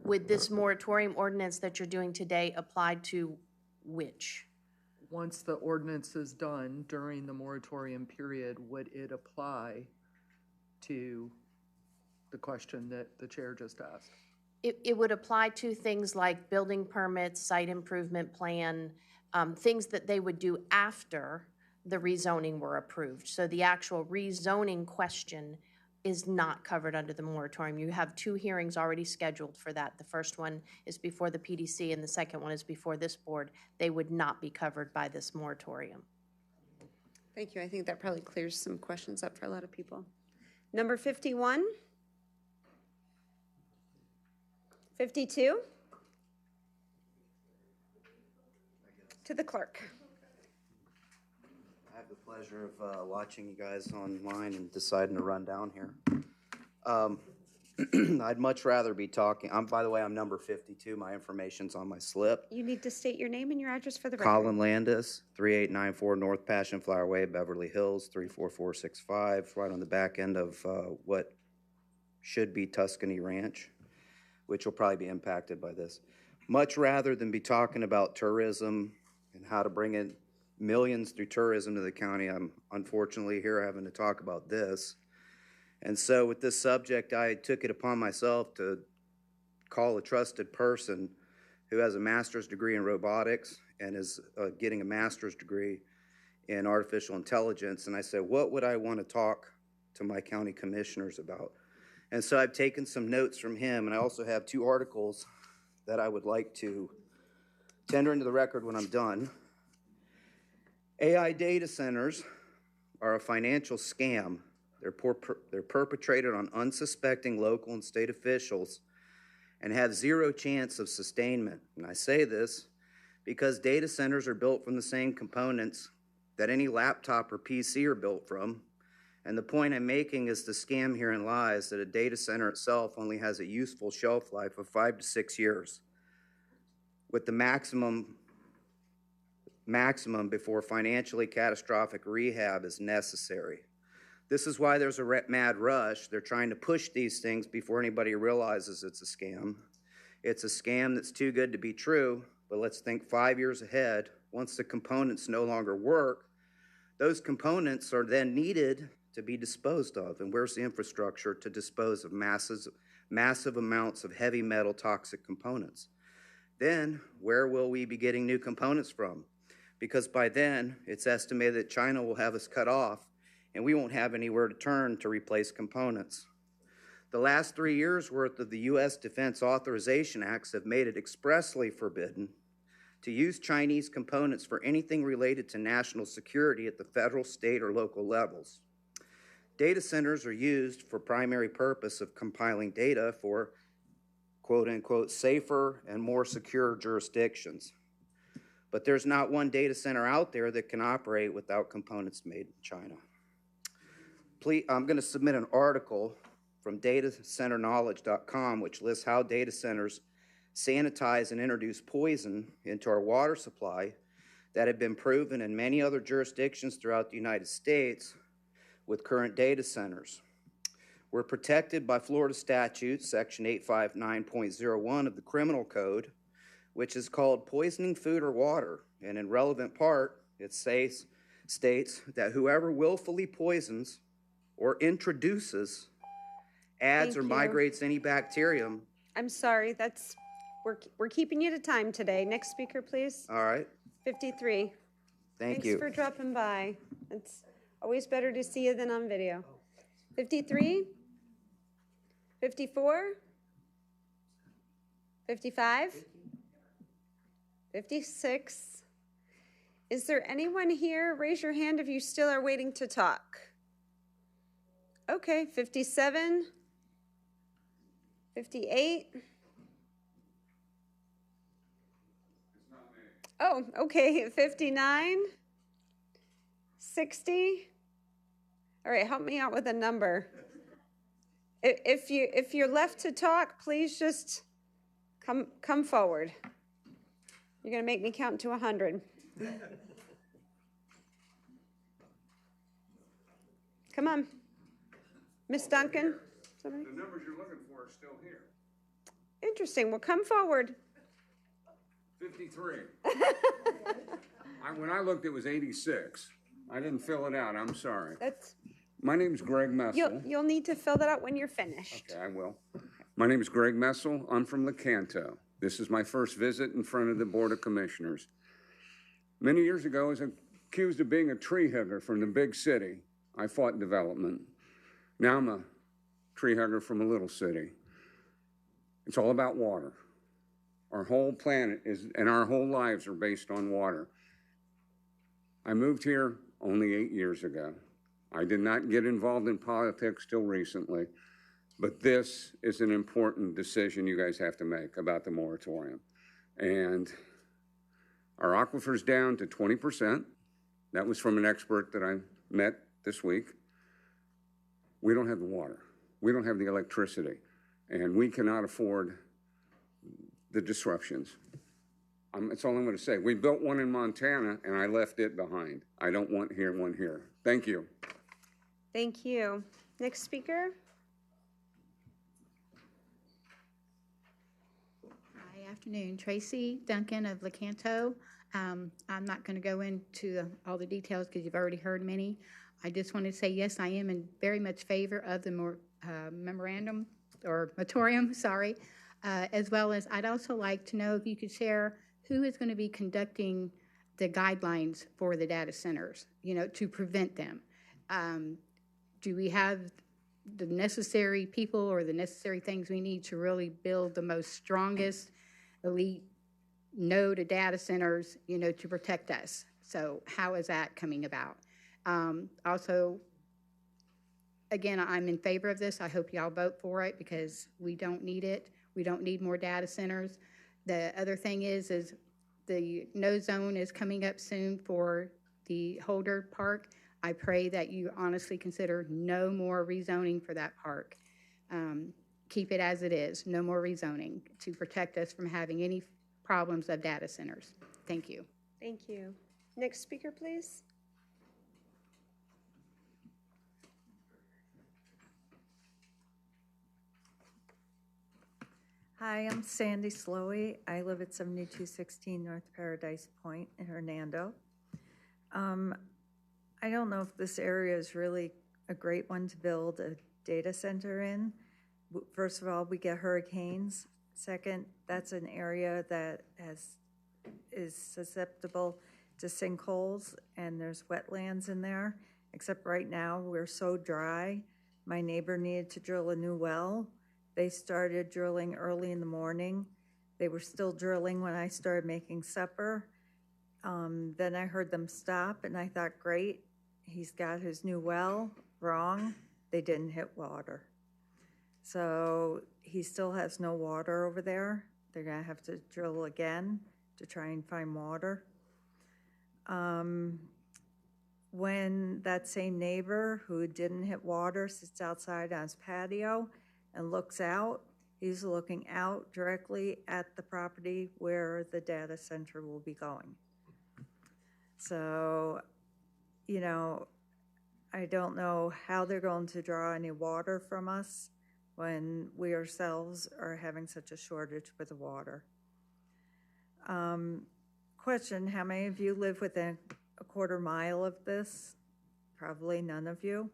Would this moratorium ordinance that you're doing today apply to which? Once the ordinance is done during the moratorium period, would it apply to the question that the chair just asked? It would apply to things like building permits, site improvement plan, things that they would do after the rezoning were approved. So the actual rezoning question is not covered under the moratorium. You have 2 hearings already scheduled for that. The first one is before the PDC and the second one is before this board. They would not be covered by this moratorium. Thank you. I think that probably clears some questions up for a lot of people. Number 51? 52? to the clerk. I have the pleasure of watching you guys online and deciding to run down here. I'd much rather be talking. By the way, I'm number 52. My information's on my slip. You need to state your name and your address for the record. Colin Landis, 3894 North Passion Flower Way, Beverly Hills, 34465, right on the back end of what should be Tuscany Ranch, which will probably be impacted by this. Much rather than be talking about tourism and how to bring in millions through tourism to the county, I'm unfortunately here having to talk about this. And so with this subject, I took it upon myself to call a trusted person who has a master's degree in robotics and is getting a master's degree in artificial intelligence. And I said, what would I want to talk to my county commissioners about? And so I've taken some notes from him, and I also have 2 articles that I would like to tender into the record when I'm done. AI data centers are a financial scam. They're perpetrated on unsuspecting local and state officials and have zero chance of sustainment. And I say this because data centers are built from the same components that any laptop or PC are built from. And the point I'm making is the scam herein lies that a data center itself only has a useful shelf life of 5 to 6 years, with the maximum before financially catastrophic rehab is necessary. This is why there's a mad rush. They're trying to push these things before anybody realizes it's a scam. It's a scam that's too good to be true, but let's think 5 years ahead. Once the components no longer work, those components are then needed to be disposed of. And where's the infrastructure to dispose of massive amounts of heavy metal toxic components? Then where will we be getting new components from? Because by then, it's estimated that China will have us cut off, and we won't have anywhere to turn to replace components. The last 3 years' worth of the U.S. Defense Authorization Acts have made it expressly forbidden to use Chinese components for anything related to national security at the federal, state, or local levels. Data centers are used for primary purpose of compiling data for quote-unquote safer and more secure jurisdictions. But there's not one data center out there that can operate without components made in China. I'm going to submit an article from datacenterknowledge.com which lists how data centers sanitize and introduce poison into our water supply that have been proven in many other jurisdictions throughout the United States with current data centers. We're protected by Florida statute, section 859.01 of the Criminal Code, which is called poisoning food or water. And in relevant part, it states that whoever willfully poisons or introduces, adds, or migrates any bacterium. I'm sorry, we're keeping you to time today. Next speaker, please. All right. 53. Thanks Thanks for dropping by. It's always better to see you than on video. 53? 54? 55? 56? Is there anyone here? Raise your hand if you still are waiting to talk. Okay, 57? 58? Oh, okay, 59? 60? All right, help me out with a number. If you're left to talk, please just come forward. You're gonna make me count to 100. Come on. Miss Duncan? Somebody? The numbers you're looking for are still here. Interesting, well, come forward. 53. When I looked, it was 86. I didn't fill it out, I'm sorry. My name's Greg Messel. You'll need to fill that out when you're finished. Okay, I will. My name is Greg Messel. I'm from Lecanto. This is my first visit in front of the Board of Commissioners. Many years ago, I was accused of being a tree hugger from the big city. I fought development. Now I'm a tree hugger from a little city. It's all about water. Our whole planet and our whole lives are based on water. I moved here only 8 years ago. I did not get involved in politics till recently, but this is an important decision you guys have to make about the moratorium. And Our aquifer's down to 20%. That was from an expert that I met this week. We don't have the water. We don't have the electricity. And we cannot afford the disruptions. That's all I'm going to say. We built one in Montana, and I left it behind. I don't want one here. Thank you. Thank you. Next speaker. Hi, afternoon. Tracy Duncan of Lecanto. I'm not going to go into all the details because you've already heard many. I just want to say, yes, I am in very much favor of the moratorium, as well as I'd also like to know if you could share who is going to be conducting the guidelines for the data centers, to prevent them. Do we have the necessary people or the necessary things we need to really build the most strongest elite node of data centers, to protect us? So how is that coming about? Also, again, I'm in favor of this. I hope y'all vote for it because we don't need it. We don't need more data centers. The other thing is the no zone is coming up soon for the Holder Park. I pray that you honestly consider no more rezoning for that park. Keep it as it is, no more rezoning to protect us from having any problems of data centers. Thank you. Thank you. Next speaker, please. Hi, I'm Sandy Slowey. I live at 7216 North Paradise Point in Hernando. I don't know if this area is really a great one to build a data center in. First of all, we get hurricanes. Second, that's an area that is susceptible to sinkholes, and there's wetlands in there. Except right now, we're so dry. My neighbor needed to drill a new well. They started drilling early in the morning. They were still drilling when I started making supper. Then I heard them stop, and I thought, great, he's got his new well. Wrong, they didn't hit water. So he still has no water over there. They're gonna have to drill again to try and find water. When that same neighbor who didn't hit water sits outside on his patio and looks out, he's looking out directly at the property where the data center will be going. So, I don't know how they're going to draw any water from us when we ourselves are having such a shortage with the water. Question, how many of you live within a quarter mile of this? Probably none of you.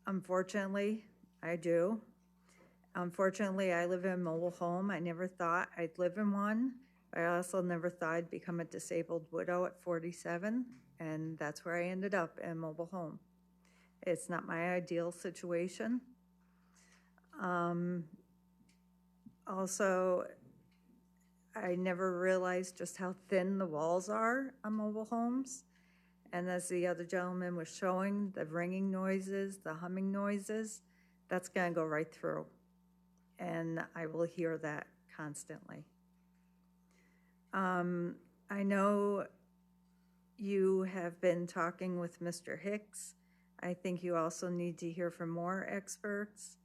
Unfortunately, I do. Unfortunately, I live in a mobile home. I never thought I'd live in one. I also never thought I'd become a disabled widow at 47, and that's where I ended up, in a mobile home. It's not my ideal situation. Also, I never realized just how thin the walls are on mobile homes. And as the other gentleman was showing, the ringing noises, the humming noises, that's gonna go right through. And I will hear that constantly. I know you have been talking with Mr. Hicks. I think you also need to hear from more experts.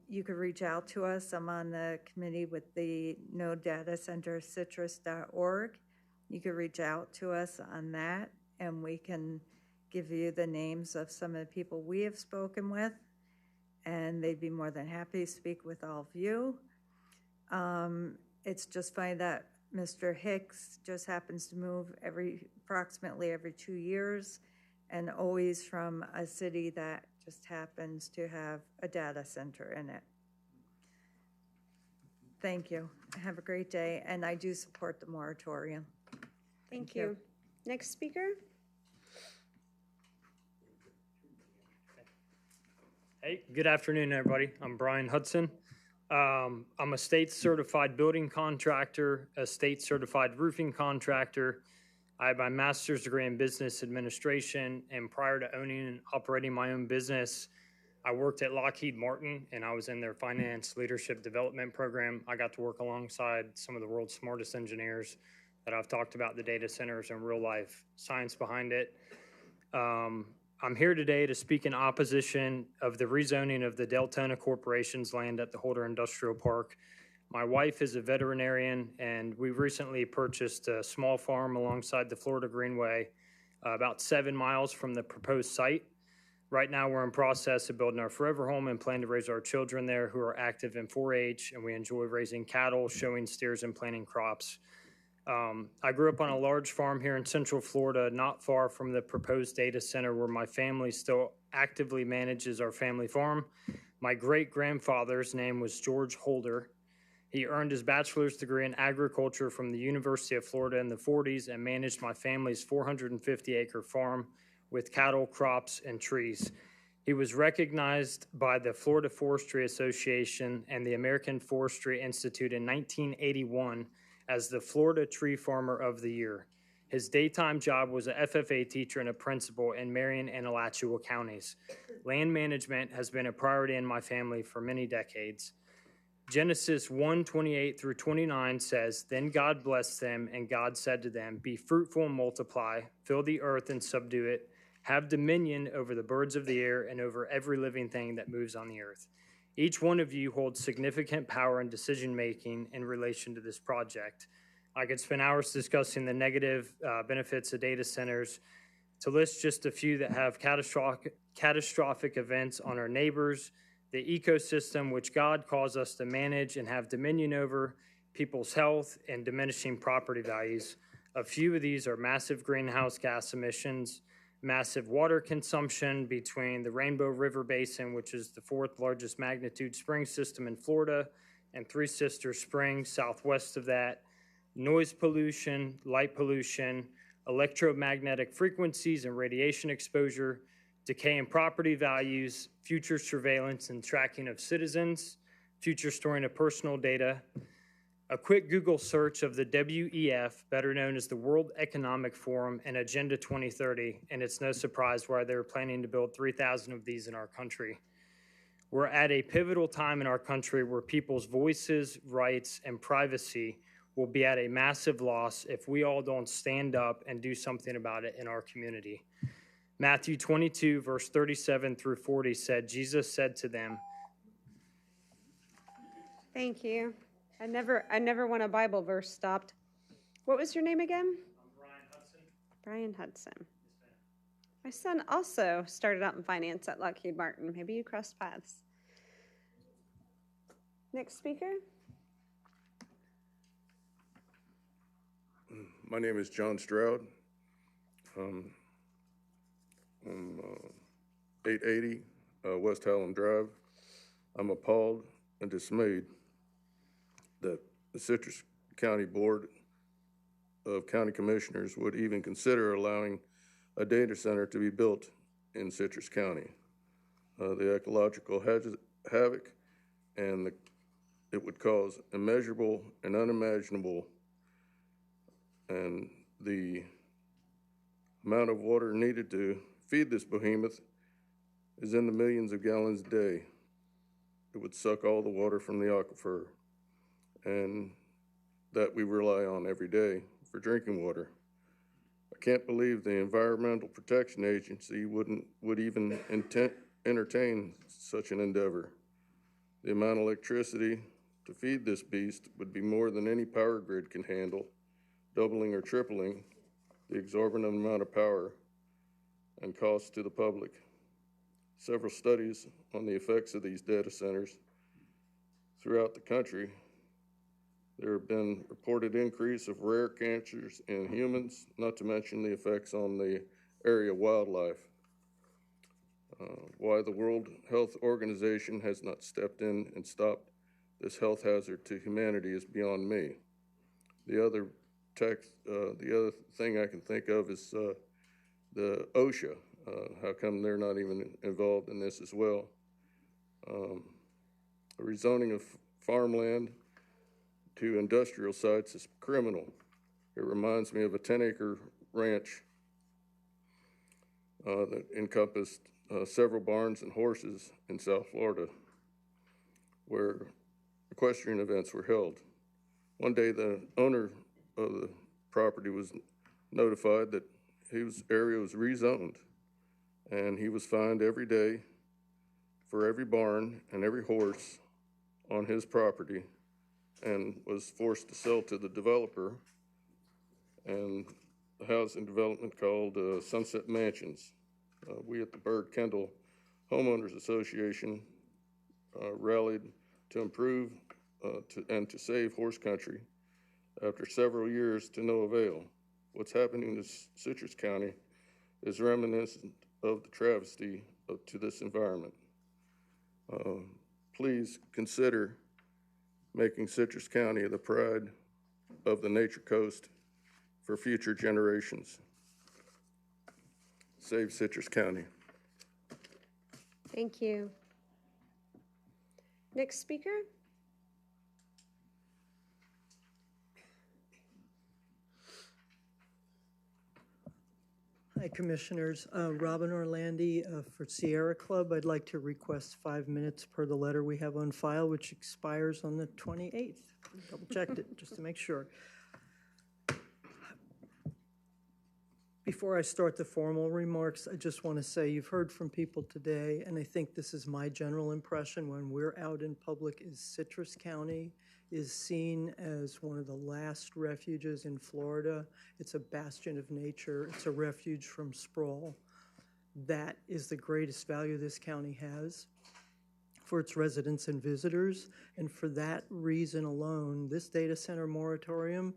You could reach out to us. I'm on the committee with the No Data Center citrus.org. You could reach out to us on that, and we can give you the names of some of the people we have spoken with, and they'd be more than happy to speak with all of you. It's just funny that Mr. Hicks just happens to move approximately every 2 years, and always from a city that just happens to have a data center in it. Thank you. Have a great day, and I do support the moratorium. Thank you. Next speaker. Hey, good afternoon, everybody. I'm Brian Hudson. I'm a state-certified building contractor, a state-certified roofing contractor. I have my master's degree in business administration, and prior to owning and operating my own business, I worked at Lockheed Martin, and I was in their finance leadership development program. I got to work alongside some of the world's smartest engineers that I've talked about the data centers and real life science behind it. I'm here today to speak in opposition of the rezoning of the Deltona Corporation's land at the Holder Industrial Park. My wife is a veterinarian, and we recently purchased a small farm alongside the Florida Greenway, about 7 miles from the proposed site. Right now, we're in process of building our forever home and plan to raise our children there who are active in 4-H, and we enjoy raising cattle, showing steers, and planting crops. I grew up on a large farm here in Central Florida, not far from the proposed data center where my family still actively manages our family farm. My great-grandfather's name was George Holder. He earned his bachelor's degree in agriculture from the University of Florida in the 40s and managed my family's 450-acre farm with cattle, crops, and trees. He was recognized by the Florida Forestry Association and the American Forestry Institute in 1981 as the Florida Tree Farmer of the Year. His daytime job was a FFA teacher and a principal in Marion and Alachua counties. Land management has been a priority in my family for many decades. Genesis 1:28 through 29 says, "Then God blessed them, and God said to them, Be fruitful and multiply, fill the earth and subdue it, have dominion over the birds of the air and over every living thing that moves on the earth." Each one of you holds significant power in decision-making in relation to this project. I could spend hours discussing the negative benefits of data centers. To list just a few that have catastrophic events on our neighbors, the ecosystem which God calls us to manage and have dominion over, people's health, and diminishing property values. A few of these are massive greenhouse gas emissions, massive water consumption between the Rainbow River Basin, which is the 4th largest magnitude spring system in Florida, and Three Sisters Springs southwest of that, noise pollution, light pollution, electromagnetic frequencies and radiation exposure, decay in property values, future surveillance and tracking of citizens, future storing of personal data. A quick Google search of the WEF, better known as the World Economic Forum, and Agenda 2030, and it's no surprise why they're planning to build 3,000 of these in our country. We're at a pivotal time in our country where people's voices, rights, and privacy will be at a massive loss if we all don't stand up and do something about it in our community. Matthew 22, verse 37 through 40 said, Jesus said to them. Thank you. I never want a Bible verse stopped. What was your name again? I'm Brian Hudson. Brian Hudson. My son also started out in finance at Lockheed Martin. Maybe you crossed paths. Next speaker. My name is John Stroud. I'm 880 West Hallam Drive. I'm appalled and dismayed that the Citrus County Board of County Commissioners would even consider allowing a data center to be built in Citrus County. The ecological havoc and it would cause immeasurable and unimaginable, and the amount of water needed to feed this behemoth is in the millions of gallons a day. It would suck all the water from the aquifer and that we rely on every day for drinking water. I can't believe the Environmental Protection Agency would even entertain such an endeavor. The amount of electricity to feed this beast would be more than any power grid can handle, doubling or tripling the exorbitant amount of power and costs to the public. Several studies on the effects of these data centers throughout the country. There have been reported increase of rare cancers in humans, not to mention the effects on the area wildlife. Why the World Health Organization has not stepped in and stopped this health hazard to humanity is beyond me. The other thing I can think of is the OSHA. How come they're not even involved in this as well? The rezoning of farmland to industrial sites is criminal. It reminds me of a 10-acre ranch that encompassed several barns and horses in South Florida where equestrian events were held. One day, the owner of the property was notified that his area was rezoned, and he was fined every day for every barn and every horse on his property, and was forced to sell to the developer and the housing development called Sunset Mansions. We at the Bird Kendall Homeowners Association rallied to improve and to save horse country after several years to no avail. What's happening in Citrus County is reminiscent of the travesty to this environment. Please consider making Citrus County the pride of the Nature Coast for future generations. Save Citrus County. Thank you. Next speaker. Hi, Commissioners. Robin Orlandi for Sierra Club. I'd like to request 5 minutes per the letter we have on file, which expires on the 28th. Double checked it just to make sure. Before I start the formal remarks, I just want to say you've heard from people today, and I think this is my general impression when we're out in public, is Citrus County is seen as one of the last refuges in Florida. It's a bastion of nature. It's a refuge from sprawl. That is the greatest value this county has for its residents and visitors. And for that reason alone, this data center moratorium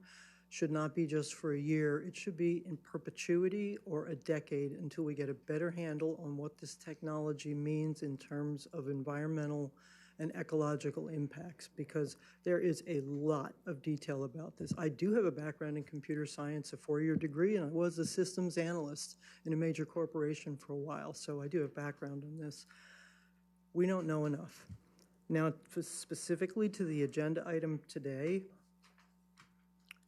should not be just for a year. It should be in perpetuity or a decade until we get a better handle on what this technology means in terms of environmental and ecological impacts, because there is a lot of detail about this. I do have a background in computer science, a 4-year degree, and I was a systems analyst in a major corporation for a while, so I do have background on this. We don't know enough. Now, specifically to the agenda item today,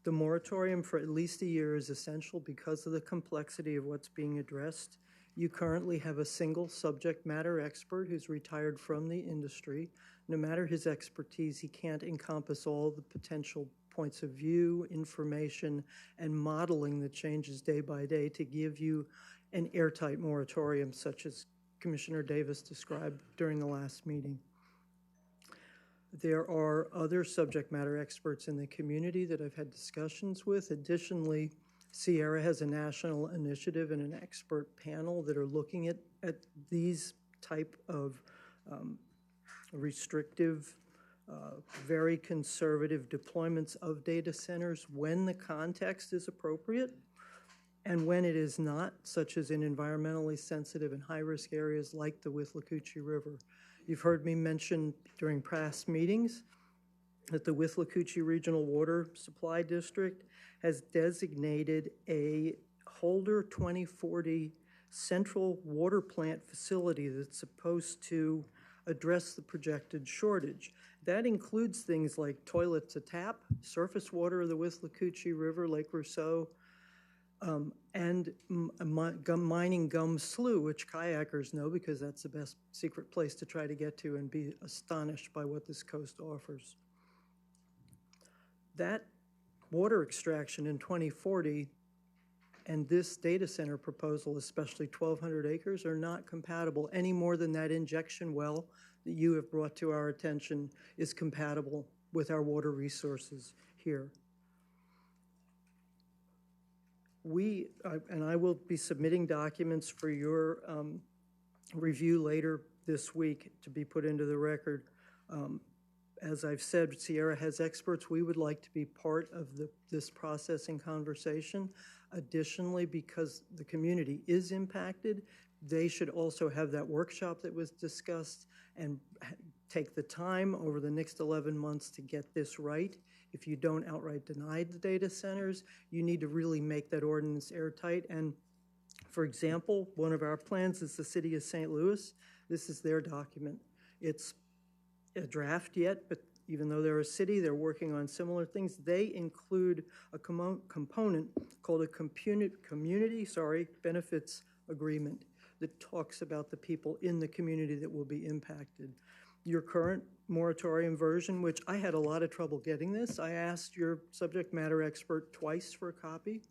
the moratorium for at least a year is essential because of the complexity of what's being addressed. You currently have a single subject matter expert who's retired from the industry. No matter his expertise, he can't encompass all the potential points of view, information, and modeling that changes day by day to give you an airtight moratorium such as Commissioner Davis described during the last meeting. There are other subject matter experts in the community that I've had discussions with. Additionally, Sierra has a national initiative and an expert panel that are looking at these type of restrictive, very conservative deployments of data centers when the context is appropriate and when it is not, such as in environmentally sensitive and high-risk areas like the Withlacoochee River. You've heard me mention during past meetings that the Withlacoochee Regional Water Supply District has designated a Holder 2040 central water plant facility that's supposed to address the projected shortage. That includes things like toilet to tap, surface water of the Withlacoochee River, Lake Rousseau, and mining Gum Slough, which kayakers know because that's the best secret place to try to get to and be astonished by what this coast offers. That water extraction in 2040 and this data center proposal, especially 1,200 acres, are not compatible any more than that injection well that you have brought to our attention is compatible with our water resources here. And I will be submitting documents for your review later this week to be put into the record. As I've said, Sierra has experts. We would like to be part of this process and conversation. Additionally, because the community is impacted, they should also have that workshop that was discussed and take the time over the next 11 months to get this right. If you don't outright deny the data centers, you need to really make that ordinance airtight. And for example, one of our plans is the city of St. Louis. This is their document. It's a draft yet, but even though they're a city, they're working on similar things. They include a component called a community benefits agreement. that talks about the people in the community that will be impacted. Your current moratorium version, which I had a lot of trouble getting this, I asked your subject matter expert twice for a copy.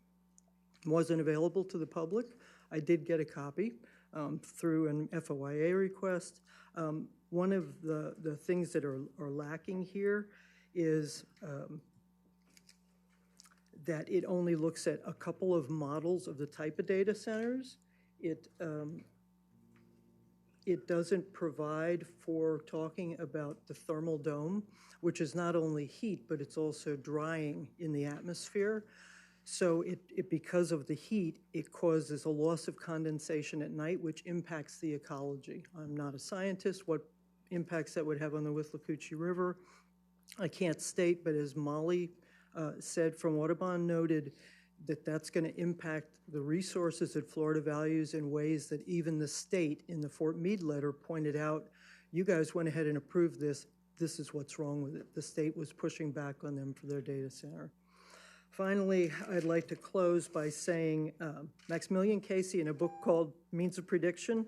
It wasn't available to the public. I did get a copy through an FOIA request. One of the things that are lacking here is that it only looks at a couple of models of the type of data centers. It doesn't provide for talking about the thermal dome, which is not only heat, but it's also drying in the atmosphere. So because of the heat, it causes a loss of condensation at night, which impacts the ecology. I'm not a scientist. What impacts that would have on the Withlacoochee River, I can't state, but as Molly said from Audubon noted, that's going to impact the resources that Florida values in ways that even the state in the Fort Meade letter pointed out, you guys went ahead and approved this. This is what's wrong with it. The state was pushing back on them for their data center. Finally, I'd like to close by saying Maximilian Casey in a book called Means of Prediction,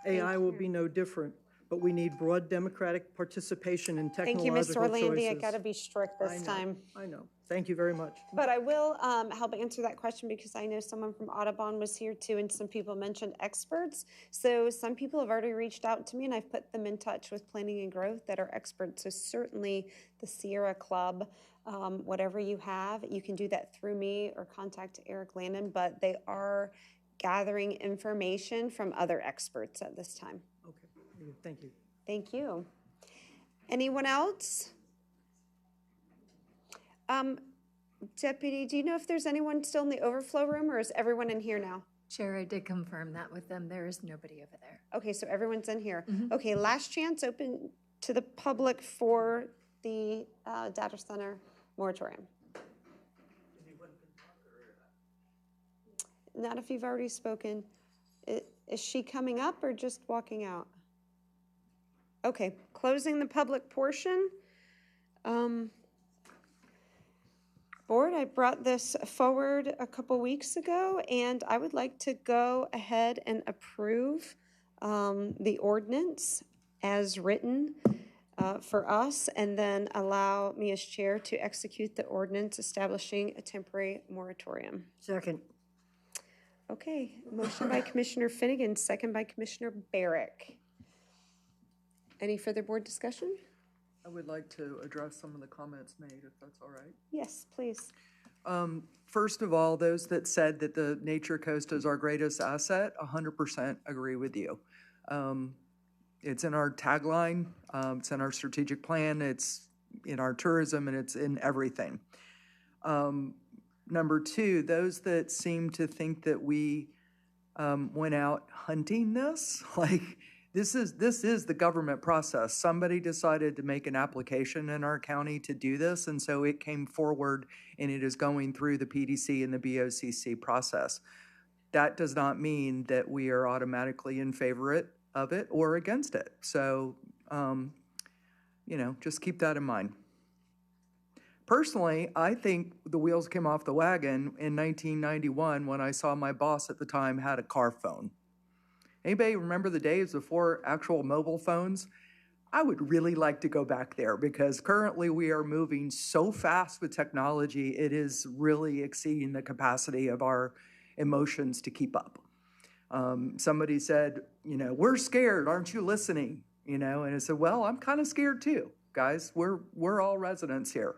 AI will be no different, but we need broad democratic participation in technological choices. Thank you, Ms. Orlandi. I got to be strict this time. I know. Thank you very much. But I will help answer that question because I know someone from Audubon was here too, and some people mentioned experts. So some people have already reached out to me, and I've put them in touch with Planning and Growth that are experts. So certainly the Sierra Club, whatever you have, you can do that through me or contact Eric Landon, but they are gathering information from other experts at this time. Okay, thank you. Thank you. Anyone else? Deputy, do you know if there's anyone still in the overflow room, or is everyone in here now? Chair, I did confirm that with them. There is nobody over there. Okay, so everyone's in here. Okay, last chance open to the public for the data center moratorium. Not if you've already spoken. Is she coming up or just walking out? Okay, closing the public portion. Board, I brought this forward a couple weeks ago, and I would like to go ahead and approve the ordinance as written for us, and then allow me as chair to execute the ordinance establishing a temporary moratorium. Second. Okay, motion by Commissioner Finnegan, second by Commissioner Barrick. Any further board discussion? I would like to address some of the comments made, if that's all right. Yes, please. First of all, those that said that the Nature Coast is our greatest asset, 100% agree with you. It's in our tagline, it's in our strategic plan, it's in our tourism, and it's in everything. Number two, those that seem to think that we went out hunting this, like, this is the government process. Somebody decided to make an application in our county to do this, and so it came forward, and it is going through the PDC and the BOCC process. That does not mean that we are automatically in favor of it or against it. So, just keep that in mind. Personally, I think the wheels came off the wagon in 1991 when I saw my boss at the time had a car phone. Anybody remember the days before actual mobile phones? I would really like to go back there because currently we are moving so fast with technology, it is really exceeding the capacity of our emotions to keep up. Somebody said, we're scared, aren't you listening? And I said, well, I'm kind of scared too, guys. We're all residents here,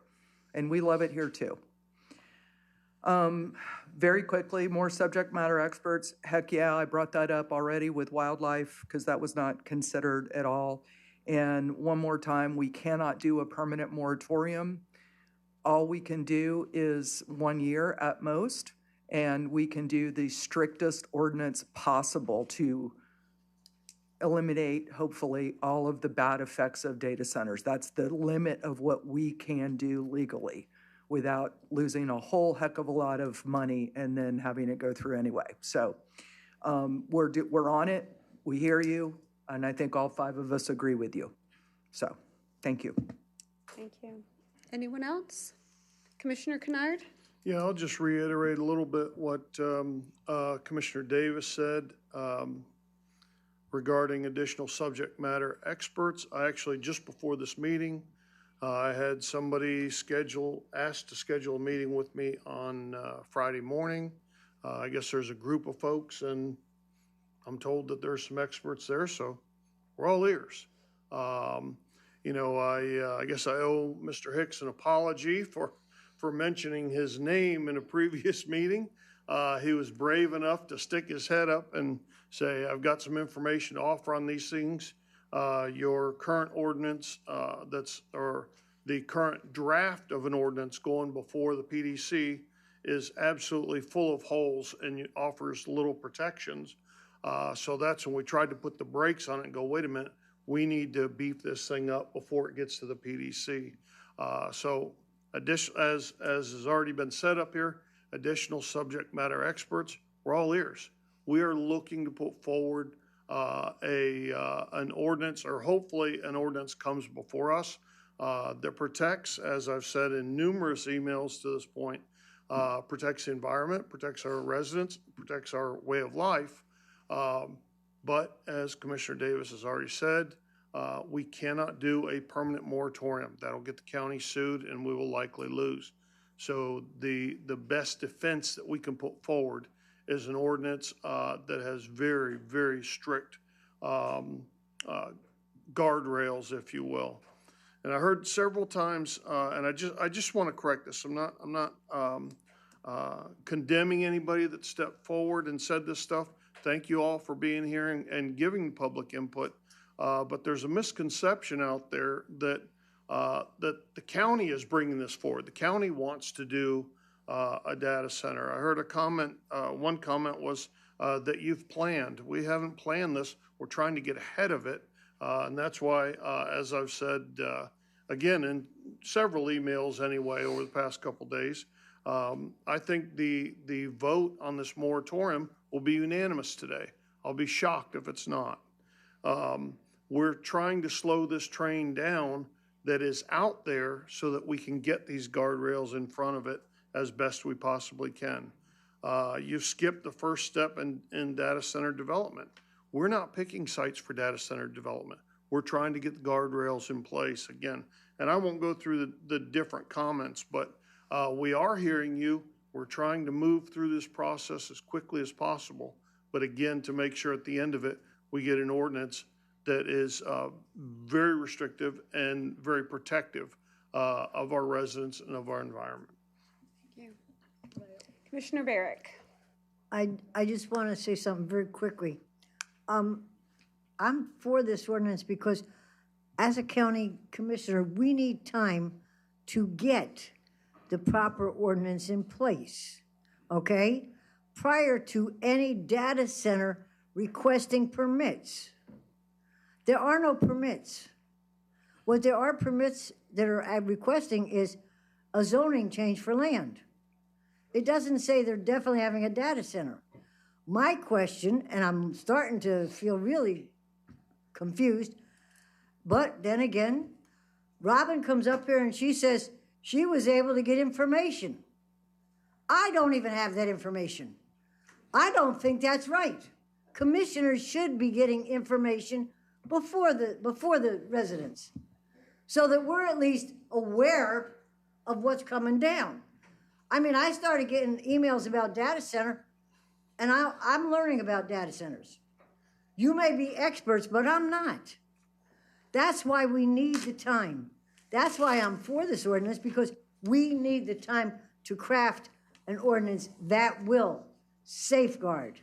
and we love it here too. Very quickly, more subject matter experts. Heck yeah, I brought that up already with wildlife because that was not considered at all. And one more time, we cannot do a permanent moratorium. All we can do is 1 year at most, and we can do the strictest ordinance possible to eliminate, hopefully, all of the bad effects of data centers. That's the limit of what we can do legally, without losing a whole heck of a lot of money and then having it go through anyway. So we're on it. We hear you. And I think all 5 of us agree with you. So thank you. Thank you. Anyone else? Commissioner Kennard? Yeah, I'll just reiterate a little bit what Commissioner Davis said. regarding additional subject matter experts. I actually, just before this meeting, I had somebody asked to schedule a meeting with me on Friday morning. I guess there's a group of folks, and I'm told that there's some experts there, so we're all ears. You know, I guess I owe Mr. Hicks an apology for mentioning his name in a previous meeting. He was brave enough to stick his head up and say, I've got some information to offer on these things. Your current ordinance or the current draft of an ordinance going before the PDC is absolutely full of holes and offers little protections. So that's when we tried to put the brakes on it and go, wait a minute, we need to beef this thing up before it gets to the PDC. So as has already been said up here, additional subject matter experts, we're all ears. We are looking to put forward an ordinance, or hopefully an ordinance comes before us that protects, as I've said in numerous emails to this point, protects the environment, protects our residents, protects our way of life. But as Commissioner Davis has already said, we cannot do a permanent moratorium. That'll get the county sued and we will likely lose. So the best defense that we can put forward is an ordinance that has very, very strict guardrails, if you will. And I heard several times, and I just want to correct this. I'm not condemning anybody that stepped forward and said this stuff. Thank you all for being here and giving public input. But there's a misconception out there that the county is bringing this forward. The county wants to do a data center. I heard a comment, one comment was that you've planned. We haven't planned this. We're trying to get ahead of it. And that's why, as I've said, again, in several emails anyway over the past couple days, I think the vote on this moratorium will be unanimous today. I'll be shocked if it's not. We're trying to slow this train down that is out there so that we can get these guardrails in front of it as best we possibly can. You've skipped the first step in data center development. We're not picking sites for data center development. We're trying to get the guardrails in place again. And I won't go through the different comments, but we are hearing you. We're trying to move through this process as quickly as possible. But again, to make sure at the end of it, we get an ordinance that is very restrictive and very protective of our residents and of our environment. Thank you. Commissioner Barrick. I just want to say something very quickly. I'm for this ordinance because as a county commissioner, we need time to get the proper ordinance in place, okay? Prior to any data center requesting permits. There are no permits. What there are permits that are requesting is a zoning change for land. It doesn't say they're definitely having a data center. My question, and I'm starting to feel really confused, but then again, Robin comes up here and she says she was able to get information. I don't even have that information. I don't think that's right. Commissioners should be getting information before the residents, so that we're at least aware of what's coming down. I mean, I started getting emails about data center, and I'm learning about data centers. You may be experts, but I'm not. That's why we need the time. That's why I'm for this ordinance, because we need the time to craft an ordinance that will safeguard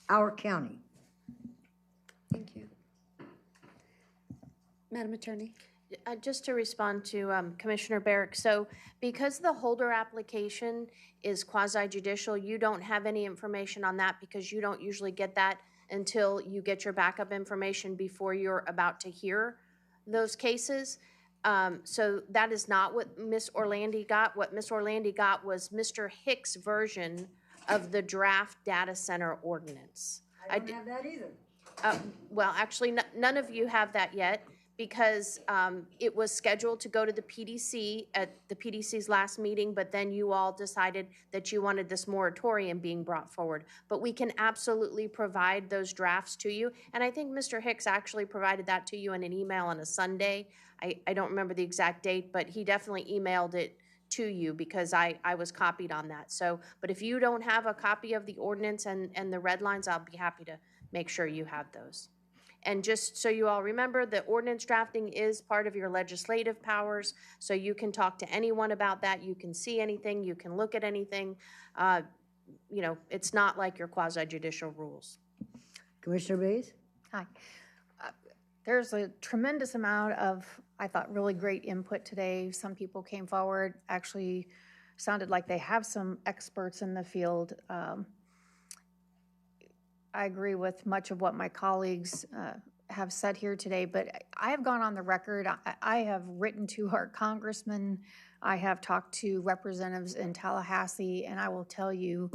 our county. Thank you. Madam Attorney. Just to respond to Commissioner Barrick, so because the holder application is quasi-judicial, you don't have any information on that because you don't usually get that until you get your backup information before you're about to hear those cases. So that is not what Ms. Orlandi got. What Ms. Orlandi got was Mr. Hicks' version of the draft data center ordinance. I don't have that either. Well, actually, none of you have that yet. because it was scheduled to go to the PDC at the PDC's last meeting, but then you all decided that you wanted this moratorium being brought forward. But we can absolutely provide those drafts to you. And I think Mr. Hicks actually provided that to you in an email on a Sunday. I don't remember the exact date, but he definitely emailed it to you because I was copied on that. So, but if you don't have a copy of the ordinance and the red lines, I'll be happy to make sure you have those. And just so you all remember, the ordinance drafting is part of your legislative powers, so you can talk to anyone about that. You can see anything, you can look at anything. You know, it's not like your quasi-judicial rules. Commissioner Bays? Hi. There's a tremendous amount of, I thought, really great input today. Some people came forward, actually sounded like they have some experts in the field. I agree with much of what my colleagues have said here today, but I have gone on the record. I have written to our congressman. I have talked to representatives in Tallahassee, and I will tell you,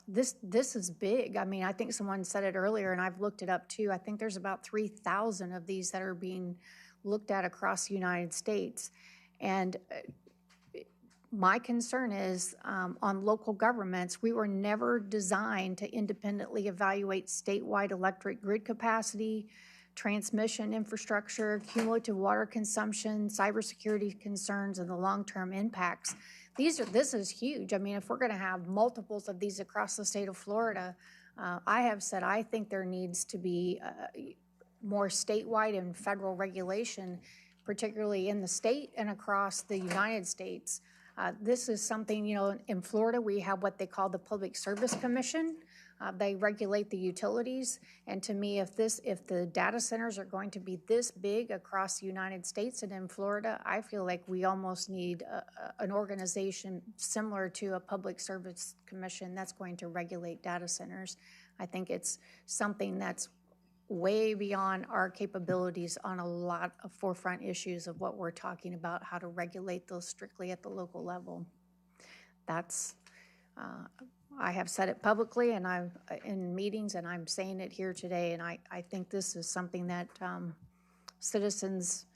this is big. I mean, I think someone said it earlier, and I've looked it up too. I think there's about 3,000 of these that are being looked at across the United States. And my concern is on local governments, we were never designed to independently evaluate statewide electric grid capacity, transmission infrastructure, cumulative water consumption, cybersecurity concerns, and the long-term impacts. This is huge. I mean, if we're going to have multiples of these across the state of Florida, I have said I think there needs to be more statewide and federal regulation, particularly in the state and across the United States. This is something, you know, in Florida, we have what they call the Public Service Commission. They regulate the utilities. And to me, if the data centers are going to be this big across the United States and in Florida, I feel like we almost need an organization similar to a Public Service Commission that's going to regulate data centers. I think it's something that's way beyond our capabilities on a lot of forefront issues of what we're talking about, how to regulate those strictly at the local level. That's, I have said it publicly and I've in meetings, and I'm saying it here today, and I think this is something that citizens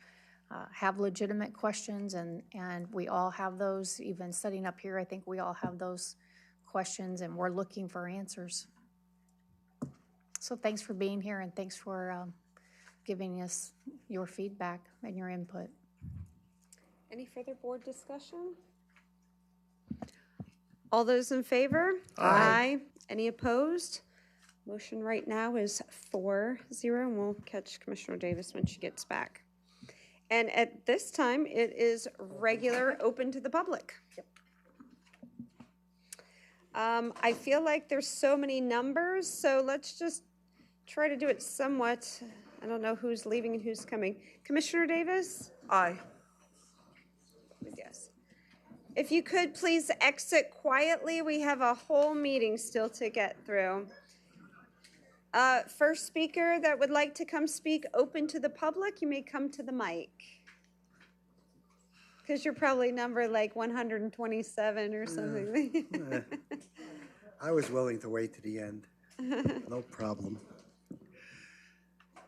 have legitimate questions, and we all have those. Even sitting up here, I think we all have those questions, and we're looking for answers. So thanks for being here, and thanks for giving us your feedback and your input. Any further board discussion? All those in favor? Aye. Any opposed? Motion right now is 4-0, and we'll catch Commissioner Davis when she gets back. And at this time, it is regular open to the public. Yep. I feel like there's so many numbers, so let's just try to do it somewhat. I don't know who's leaving and who's coming. Commissioner Davis? Aye. Yes. If you could please exit quietly. We have a whole meeting still to get through. First speaker that would like to come speak open to the public, you may come to the mic. Because you're probably number like 127 or something. I was willing to wait to the end. No problem.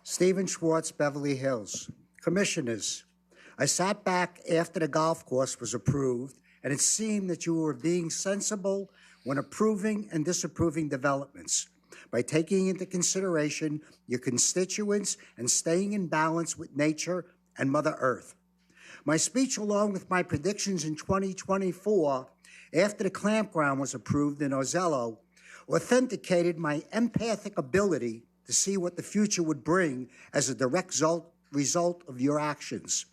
Stephen Schwartz, Beverly Hills. Commissioners, I sat back after the golf course was approved, and it seemed that you were being sensible when approving and disapproving developments by taking into consideration your constituents and staying in balance with nature and Mother Earth. My speech, along with my predictions in 2024, after the campground was approved in Ozello, authenticated my empathic ability to see what the future would bring as a direct result of your actions.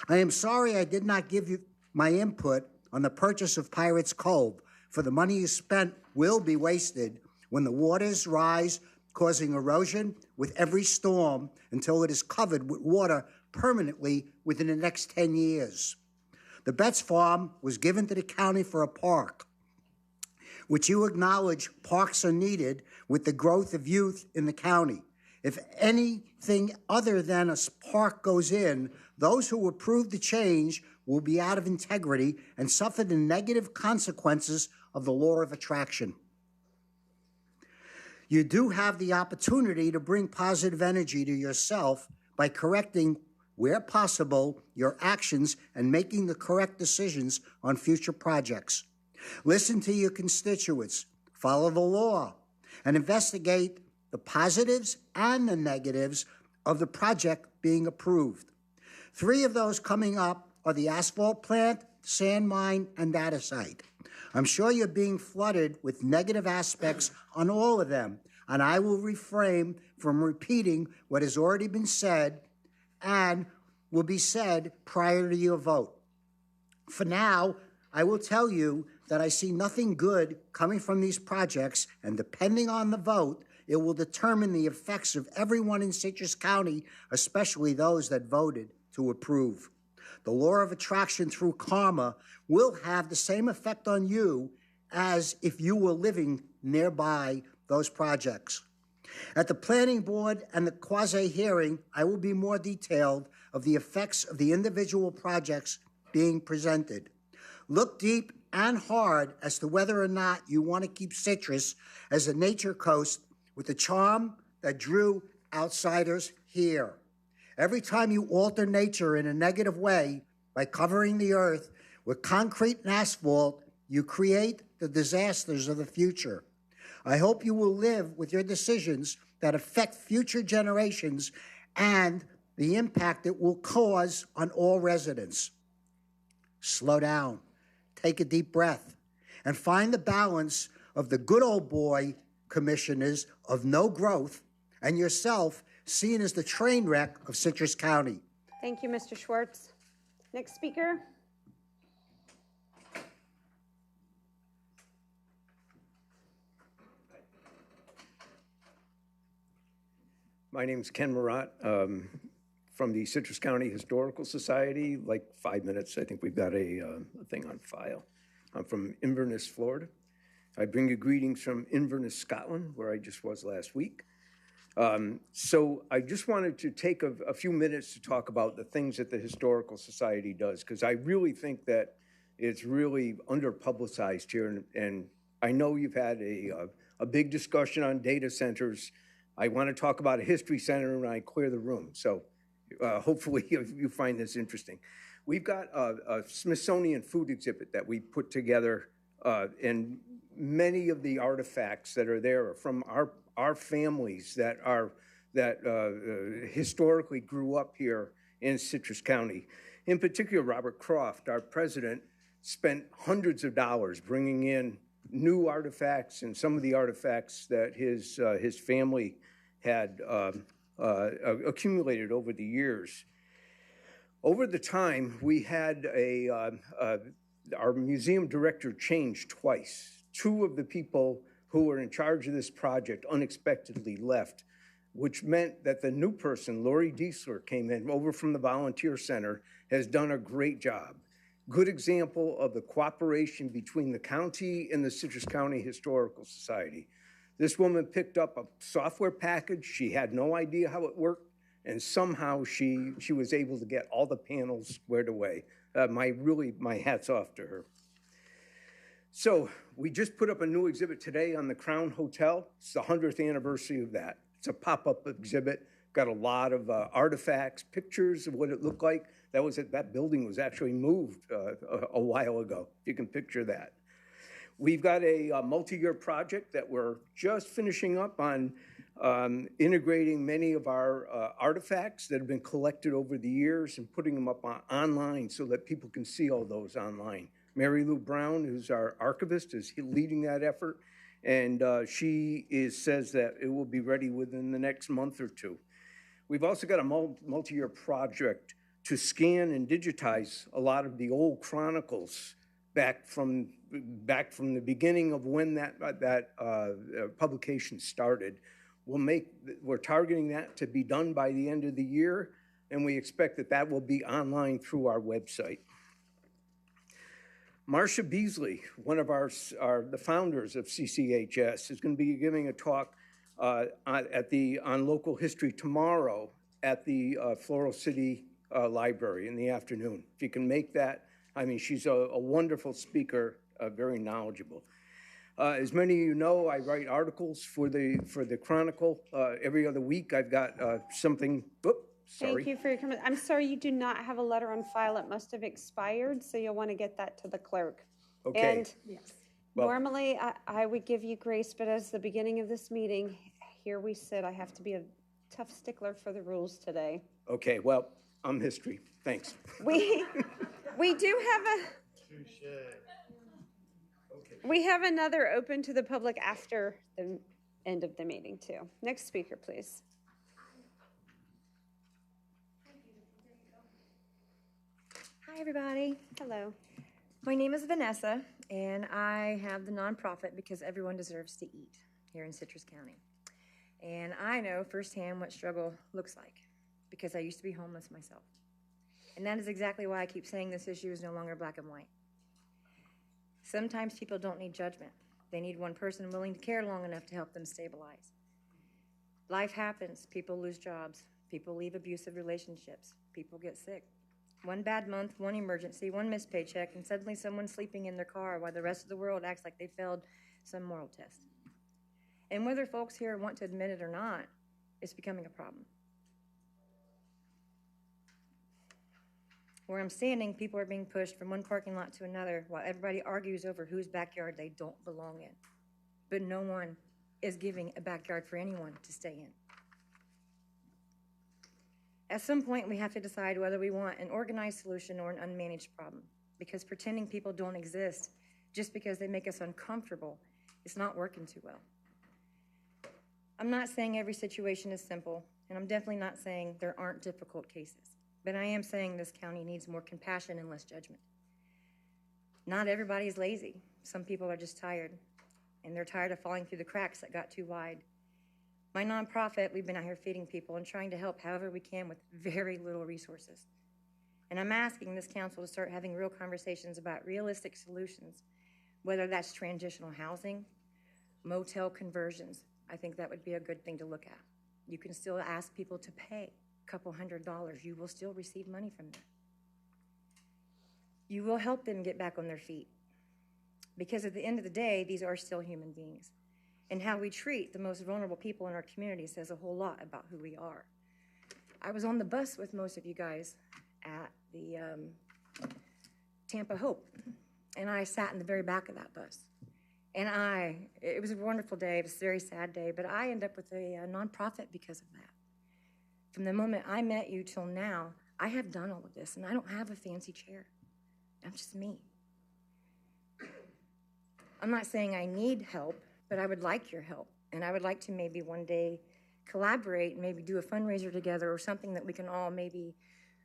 I am sorry I did not give you my input on the purchase of Pirates Cove, for the money you spent will be wasted when the waters rise, causing erosion with every storm until it is covered with water permanently within the next 10 years. The Betts Farm was given to the county for a park, which you acknowledge parks are needed with the growth of youth in the county. If anything other than a park goes in, those who approve the change will be out of integrity and suffer the negative consequences of the law of attraction. You do have the opportunity to bring positive energy to yourself by correcting, where possible, your actions and making the correct decisions on future projects. Listen to your constituents, follow the law, and investigate the positives and the negatives of the project being approved. 3 of those coming up are the asphalt plant, sand mine, and data site. I'm sure you're being flooded with negative aspects on all of them, and I will refrain from repeating what has already been said and will be said prior to your vote. For now, I will tell you that I see nothing good coming from these projects, and depending on the vote, it will determine the effects of everyone in Citrus County, especially those that voted to approve. The law of attraction through karma will have the same effect on you as if you were living nearby those projects. At the planning board and the quasi-hearing, I will be more detailed of the effects of the individual projects being presented. Look deep and hard as to whether or not you want to keep Citrus as a nature coast with the charm that drew outsiders here. Every time you alter nature in a negative way by covering the earth with concrete and asphalt, you create the disasters of the future. I hope you will live with your decisions that affect future generations and the impact it will cause on all residents. Slow down, take a deep breath, and find the balance of the good old boy commissioners of no growth and yourself seen as the train wreck of Citrus County. Thank you, Mr. Schwartz. Next speaker. My name is Ken Marat from the Citrus County Historical Society. Like 5 minutes, I think we've got a thing on file. I'm from Inverness, Florida. I bring you greetings from Inverness, Scotland, where I just was last week. So I just wanted to take a few minutes to talk about the things that the Historical Society does, because I really think that it's really under-publicized here. And I know you've had a big discussion on data centers. I want to talk about a history center when I clear the room. So hopefully you find this interesting. We've got a Smithsonian food exhibit that we put together, and many of the artifacts that are there are from our families that historically grew up here in Citrus County. In particular, Robert Croft, our president, spent hundreds of dollars bringing in new artifacts and some of the artifacts that his family had accumulated over the years. Over the time, we had our museum director changed twice. 2 of the people who were in charge of this project unexpectedly left, which meant that the new person, Lori Diesler, came in over from the Volunteer Center, has done a great job. Good example of the cooperation between the county and the Citrus County Historical Society. This woman picked up a software package. She had no idea how it worked, and somehow she was able to get all the panels squared away. My hat's off to her. So we just put up a new exhibit today on the Crown Hotel. It's the 100th anniversary of that. It's a pop-up exhibit. Got a lot of artifacts, pictures of what it looked like. That building was actually moved a while ago. You can picture that. We've got a multi-year project that we're just finishing up on integrating many of our artifacts that have been collected over the years and putting them up online so that people can see all those online. Mary Lou Brown, who's our archivist, is leading that effort, and she says that it will be ready within the next month or 2. We've also got a multi-year project to scan and digitize a lot of the old chronicles back from the beginning of when that publication started. We're targeting that to be done by the end of the year, and we expect that will be online through our website. Marcia Beasley, one of the founders of CCHS, is going to be giving a talk on local history tomorrow at the Floral City Library in the afternoon. If you can make that, I mean, she's a wonderful speaker, very knowledgeable. As many of you know, I write articles for the Chronicle. Every other week, I've got something. Sorry. Thank you for your comment. I'm sorry you do not have a letter on file. It must have expired, so you'll want to get that to the clerk. Okay. And Well- normally I would give you grace, but as the beginning of this meeting, here we sit. I have to be a tough stickler for the rules today. Okay, well, I'm history. Thanks. We do have we have another open to the public after the end of the meeting too. Next speaker, please. Hi, everybody. Hello. My name is Vanessa, and I have the nonprofit Because Everyone Deserves to Eat here in Citrus County. And I know firsthand what struggle looks like because I used to be homeless myself. And that is exactly why I keep saying this issue is no longer black and white. Sometimes people don't need judgment. They need one person willing to care long enough to help them stabilize. Life happens. People lose jobs. People leave abusive relationships. People get sick. One bad month, one emergency, one missed paycheck, and suddenly someone's sleeping in their car while the rest of the world acts like they failed some moral test. And whether folks here want to admit it or not, it's becoming a problem. Where I'm standing, people are being pushed from one parking lot to another while everybody argues over whose backyard they don't belong in. But no one is giving a backyard for anyone to stay in. At some point, we have to decide whether we want an organized solution or an unmanaged problem, because pretending people don't exist just because they make us uncomfortable is not working too well. I'm not saying every situation is simple, and I'm definitely not saying there aren't difficult cases, but I am saying this county needs more compassion and less judgment. Not everybody is lazy. Some people are just tired, and they're tired of falling through the cracks that got too wide. My nonprofit, we've been out here feeding people and trying to help however we can with very little resources. And I'm asking this council to start having real conversations about realistic solutions, whether that's transitional housing, motel conversions. I think that would be a good thing to look at. You can still ask people to pay a couple $100. You will still receive money from them. You will help them get back on their feet. Because at the end of the day, these are still human beings. And how we treat the most vulnerable people in our community says a whole lot about who we are. I was on the bus with most of you guys at the Tampa Hope, and I sat in the very back of that bus. And it was a wonderful day, it was a very sad day, but I ended up with a nonprofit because of that. From the moment I met you till now, I have done all of this, and I don't have a fancy chair. I'm just me. I'm not saying I need help, but I would like your help, and I would like to maybe one day collaborate and maybe do a fundraiser together or something that we can all maybe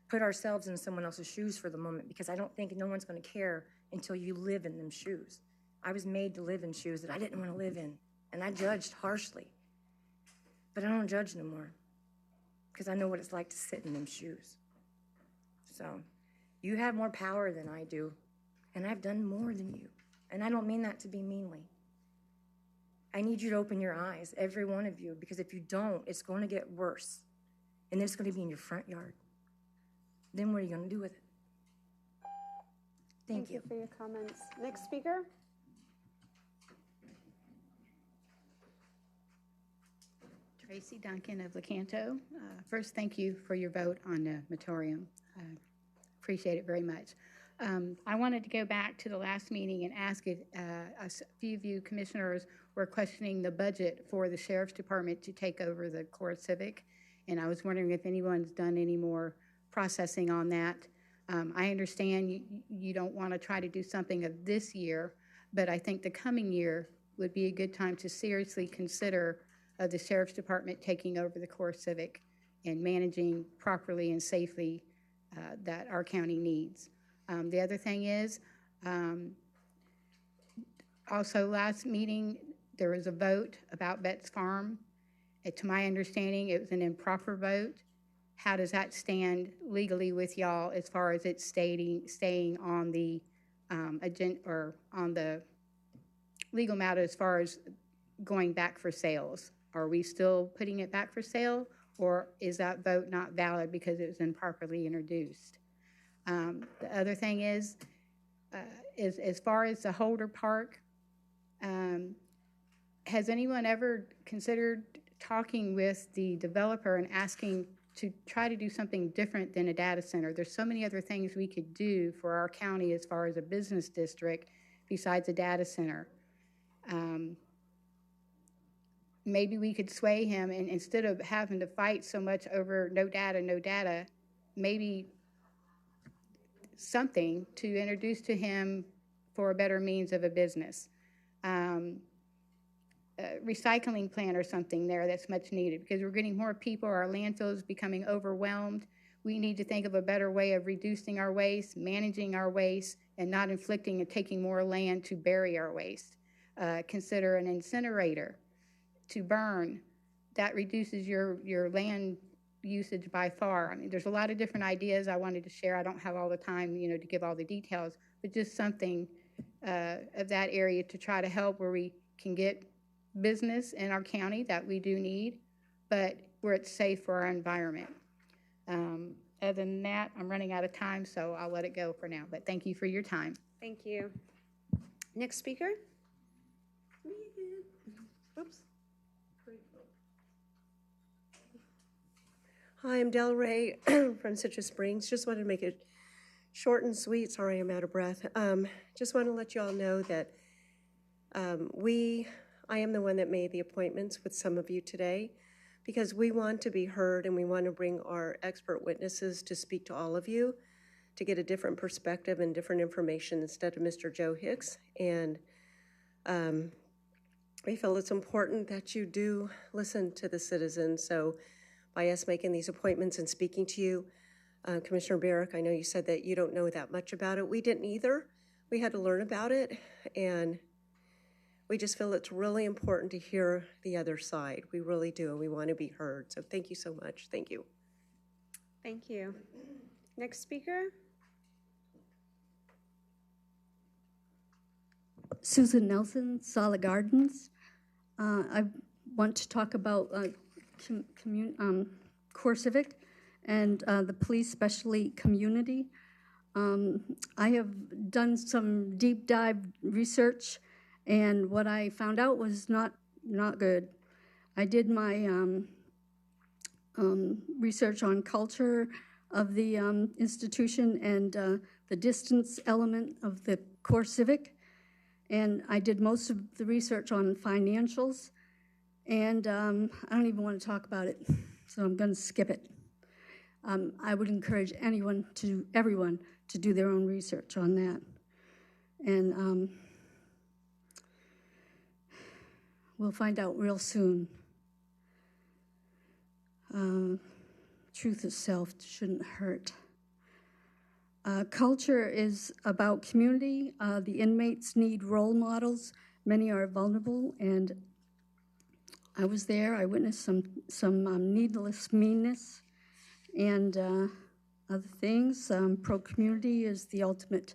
put ourselves in someone else's shoes for the moment, because I don't think no one's going to care until you live in them shoes. I was made to live in shoes that I didn't want to live in, and I judged harshly. But I don't judge no more, because I know what it's like to sit in them shoes. So you have more power than I do, and I've done more than you, and I don't mean that to be meanly. I need you to open your eyes, every one of you, because if you don't, it's going to get worse. And then it's going to be in your front yard. Then what are you going to do with it? Thank you for your comments. Next speaker. Tracy Duncan of Lecanto. First, thank you for your vote on the moratorium. Appreciate it very much. I wanted to go back to the last meeting and ask if a few of you commissioners were questioning the budget for the Sheriff's Department to take over the Core Civic, and I was wondering if anyone's done any more processing on that. I understand you don't want to try to do something of this year, but I think the coming year would be a good time to seriously consider the Sheriff's Department taking over the Core Civic and managing properly and safely that our county needs. The other thing is, also last meeting, there was a vote about Betts Farm. To my understanding, it was an improper vote. How does that stand legally with y'all as far as it staying on the agenda or on the legal matter as far as going back for sales? Are we still putting it back for sale, or is that vote not valid because it was improperly introduced? The other thing is as far as the Holder Park, has anyone ever considered talking with the developer and asking to try to do something different than a data center. There's so many other things we could do for our county as far as a business district besides a data center. Maybe we could sway him, and instead of having to fight so much over no data, maybe something to introduce to him for a better means of a business. Recycling plant or something there that's much needed, because we're getting more people, our landfill is becoming overwhelmed. We need to think of a better way of reducing our waste, managing our waste, and not inflicting and taking more land to bury our waste. Consider an incinerator to burn. That reduces your land usage by far. I mean, there's a lot of different ideas I wanted to share. I don't have all the time, to give all the details, but just something of that area to try to help where we can get business in our county that we do need, but where it's safe for our environment. Other than that, I'm running out of time, so I'll let it go for now, but thank you for your time. Thank you. Next speaker? Oops. Hi, I'm Del Ray from Citrus Springs. Just wanted to make it short and sweet. Sorry, I'm out of breath. Just want to let you all know that I am the one that made the appointments with some of you today because we want to be heard and we want to bring our expert witnesses to speak to all of you to get a different perspective and different information instead of Mr. Joe Hicks. And we feel it's important that you do listen to the citizens. So by us making these appointments and speaking to you, Commissioner Barrick, I know you said that you don't know that much about it. We didn't either. We had to learn about it, and we just feel it's really important to hear the other side. We really do, and we want to be heard. So thank you so much. Thank you. Thank you. Next speaker? Susan Nelson, Solid Gardens. I want to talk about Core Civic and the police, especially community. I have done some deep dive research, and what I found out was not good. I did my research on culture of the institution and the distance element of the Core Civic, and I did most of the research on financials, and I don't even want to talk about it, so I'm going to skip it. I would encourage everyone to do their own research on that. And we'll find out real soon. Truth itself shouldn't hurt. Culture is about community. The inmates need role models. Many are vulnerable, and I was there. I witnessed some needless meanness and other things. Pro-community is the ultimate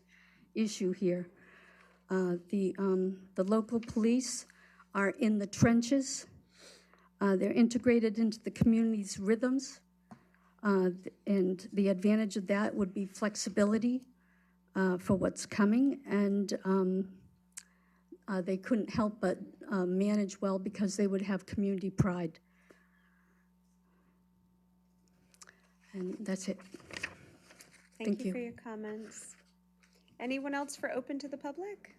issue here. The local police are in the trenches. They're integrated into the community's rhythms, and the advantage of that would be flexibility for what's coming, and they couldn't help but manage well because they would have community pride. And that's it. Thank you for your comments. Anyone else for open to the public?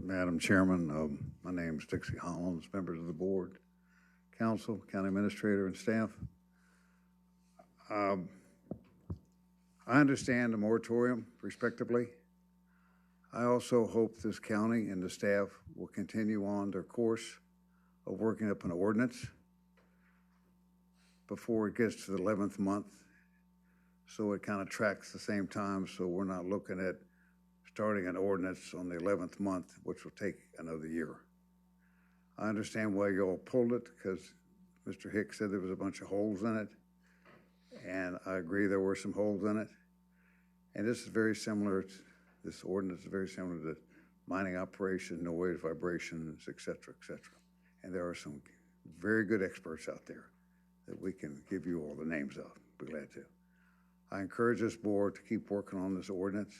Madam Chairman, my name is Dixie Hollins, members of the board, council, county administrator, and staff. I understand the moratorium, respectively. I also hope this county and the staff will continue on their course of working up an ordinance before it gets to the 11th month, so it kind of tracks the same time, so we're not looking at starting an ordinance on the 11th month, which will take another year. I understand why you all pulled it, because Mr. Hicks said there was a bunch of holes in it, and I agree there were some holes in it. And this is very similar, this ordinance is very similar to mining operation, noise, vibrations, et cetera, et cetera. And there are some very good experts out there that we can give you all the names of. Be glad to. I encourage this board to keep working on this ordinance.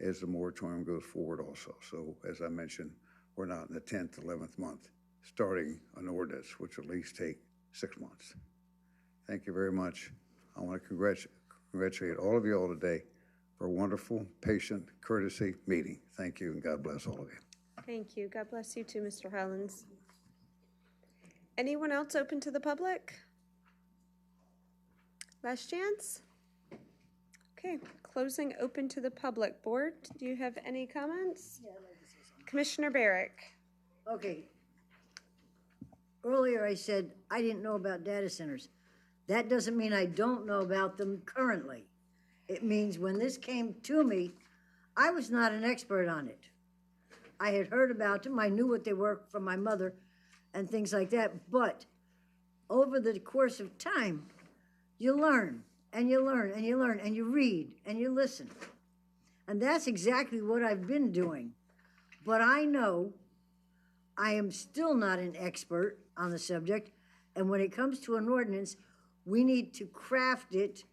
as the moratorium goes forward also. So as I mentioned, we're not in the 10th, 11th month, starting an ordinance, which will at least take 6 months. Thank you very much. I want to congratulate all of you all today for a wonderful, patient, courtesy meeting. Thank you, and God bless all of you. Thank you. God bless you too, Mr. Hollins. Anyone else open to the public? Last chance? Okay, closing open to the public. Board, do you have any comments? Yeah, I'd like to say something. Commissioner Barrick. Okay. Earlier I said I didn't know about data centers. That doesn't mean I don't know about them currently. It means when this came to me, I was not an expert on it. I had heard about them. I knew what they were from my mother and things like that. But over the course of time, you learn and you learn and you learn and you read and you listen. And that's exactly what I've been doing. But I know I am still not an expert on the subject. And when it comes to an ordinance, we need to craft it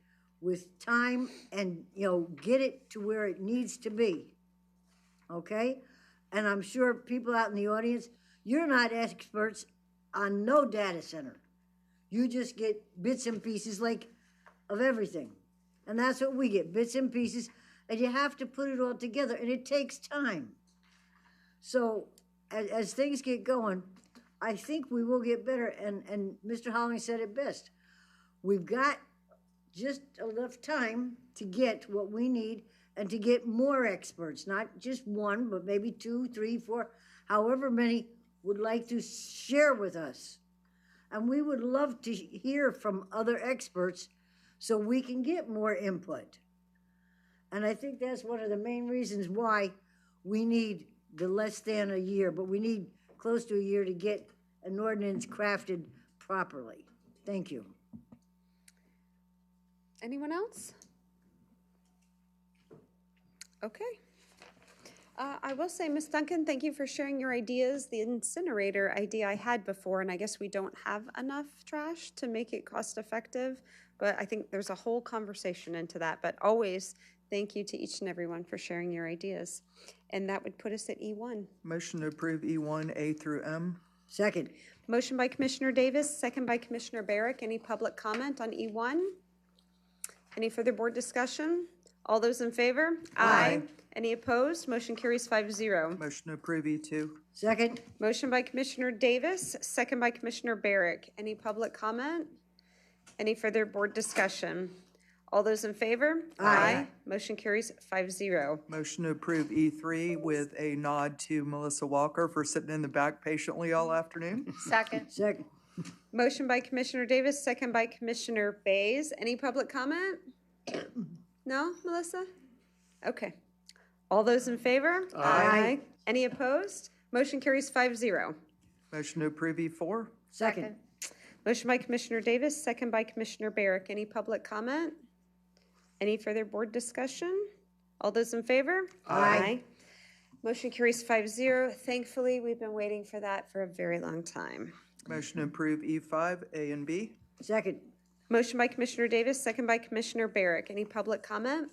with time and, get it to where it needs to be. Okay? And I'm sure people out in the audience, you're not experts on no data center. You just get bits and pieces of everything. And that's what we get, bits and pieces. And you have to put it all together, and it takes time. So as things get going, I think we will get better. And Mr. Hollings said it best. We've got just enough time to get what we need and to get more experts, not just one, but maybe 2, 3, 4, however many would like to share with us. And we would love to hear from other experts so we can get more input. And I think that's one of the main reasons why we need the less than a year, but we need close to a year to get an ordinance crafted properly. Thank you. Anyone else? Okay. I will say, Ms. Duncan, thank you for sharing your ideas. The incinerator idea I had before, and I guess we don't have enough trash to make it cost effective, but I think there's a whole conversation into that. But always, thank you to each and everyone for sharing your ideas. And that would put us at E1. Motion to approve E1, A through M. Second. Motion by Commissioner Davis, second by Commissioner Barrick. Any public comment on E1? Any further board discussion? All those in favor? Aye. Any opposed? Motion carries 5-0. Motion to approve E2. Second. Motion by Commissioner Davis, second by Commissioner Barrick. Any public comment? Any further board discussion? All those in favor? Aye. Motion carries 5-0. Motion to approve E3 with a nod to Melissa Walker for sitting in the back patiently all afternoon. Second. Second. Motion by Commissioner Davis, second by Commissioner Bays. Any public comment? No, Melissa? Okay. All those in favor? Aye. Any opposed? Motion carries 5-0. Motion to approve E4. Second. Motion by Commissioner Davis, second by Commissioner Barrick. Any public comment? Any further board discussion? All those in favor? Aye. Motion carries 5-0. Thankfully, we've been waiting for that for a very long time. Motion to approve E5, A and B. Second. Motion by Commissioner Davis, second by Commissioner Barrick. Any public comment?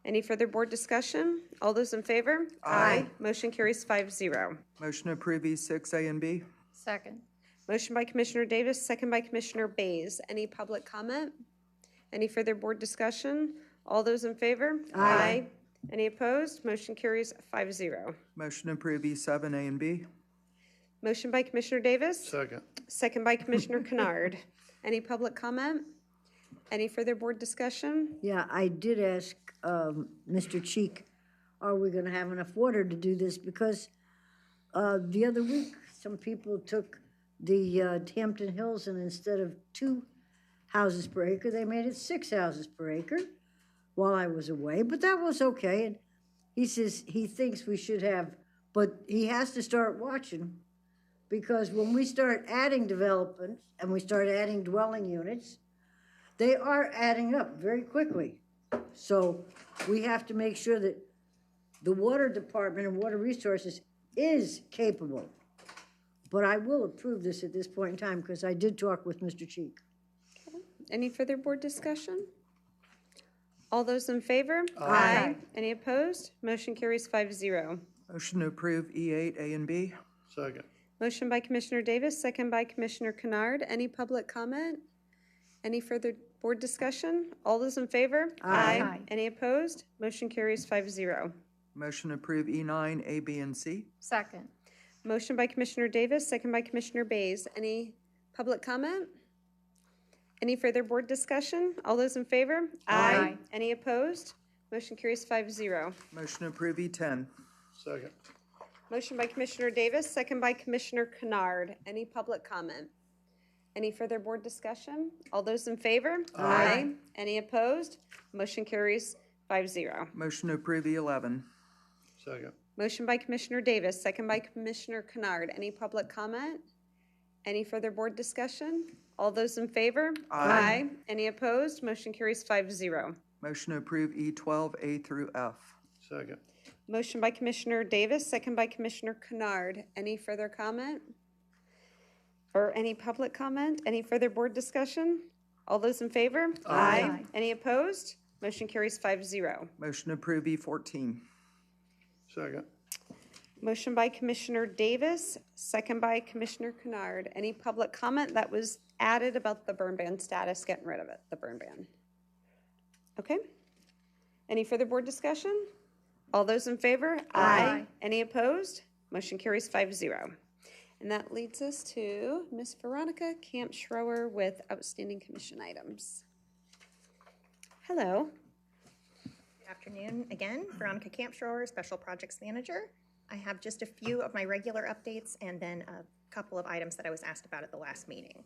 Any further board discussion? All those in favor? Aye. Motion carries 5-0. Motion to approve E6, A and B. Second. Motion by Commissioner Davis, second by Commissioner Bays. Any public comment? Any further board discussion? All those in favor? Aye. Any opposed? Motion carries 5-0. Motion to approve E7, A and B. Motion by Commissioner Davis, Second. second by Commissioner Kennard. Any public comment? Any further board discussion? Yeah, I did ask Mr. Cheek, are we going to have enough water to do this? Because the other week, some people took the Hampton Hills, and instead of 2 houses per acre, they made it 6 houses per acre while I was away. But that was okay. And he says he thinks we should have, but he has to start watching, because when we start adding developments and we start adding dwelling units, they are adding up very quickly. So we have to make sure that the water department and water resources is capable. But I will approve this at this point in time because I did talk with Mr. Cheek. Any further board discussion? All those in favor? Aye. Any opposed? Motion carries 5-0. Motion to approve E8, A and B. Second. Motion by Commissioner Davis, second by Commissioner Kennard. Any public comment? Any further board discussion? All those in favor? Aye. Any opposed? Motion carries 5-0. Motion to approve E9, A, B, and C. Second. Motion by Commissioner Davis, second by Commissioner Bays. Any public comment? Any further board discussion? All those in favor? Aye. Any opposed? Motion carries 5-0. Motion to approve E10. Second. Motion by Commissioner Davis, second by Commissioner Kennard. Any public comment? Any further board discussion? All those in favor? Aye. Any opposed? Motion carries 5-0. Motion to approve E11. Second. Motion by Commissioner Davis, second by Commissioner Kennard. Any public comment? Any further board discussion? All those in favor? Aye. Any opposed? Motion carries 5-0. Motion to approve E12, A through F. Second. Motion by Commissioner Davis, second by Commissioner Kennard. Any further comment? Or any public comment? Any further board discussion? All those in favor? Aye. Any opposed? Motion carries 5-0. Motion to approve E14. Second. Motion by Commissioner Davis, second by Commissioner Kennard. Any public comment that was added about the burn ban status, getting rid of it, the burn ban? Okay. Any further board discussion? All those in favor? Aye. Any opposed? Motion carries 5-0. And that leads us to Ms. Veronica Camp-Schroer with outstanding commission items. Hello. Good afternoon again. Veronica Camp-Schroer, Special Projects Manager. I have just a few of my regular updates and then a couple of items that I was asked about at the last meeting.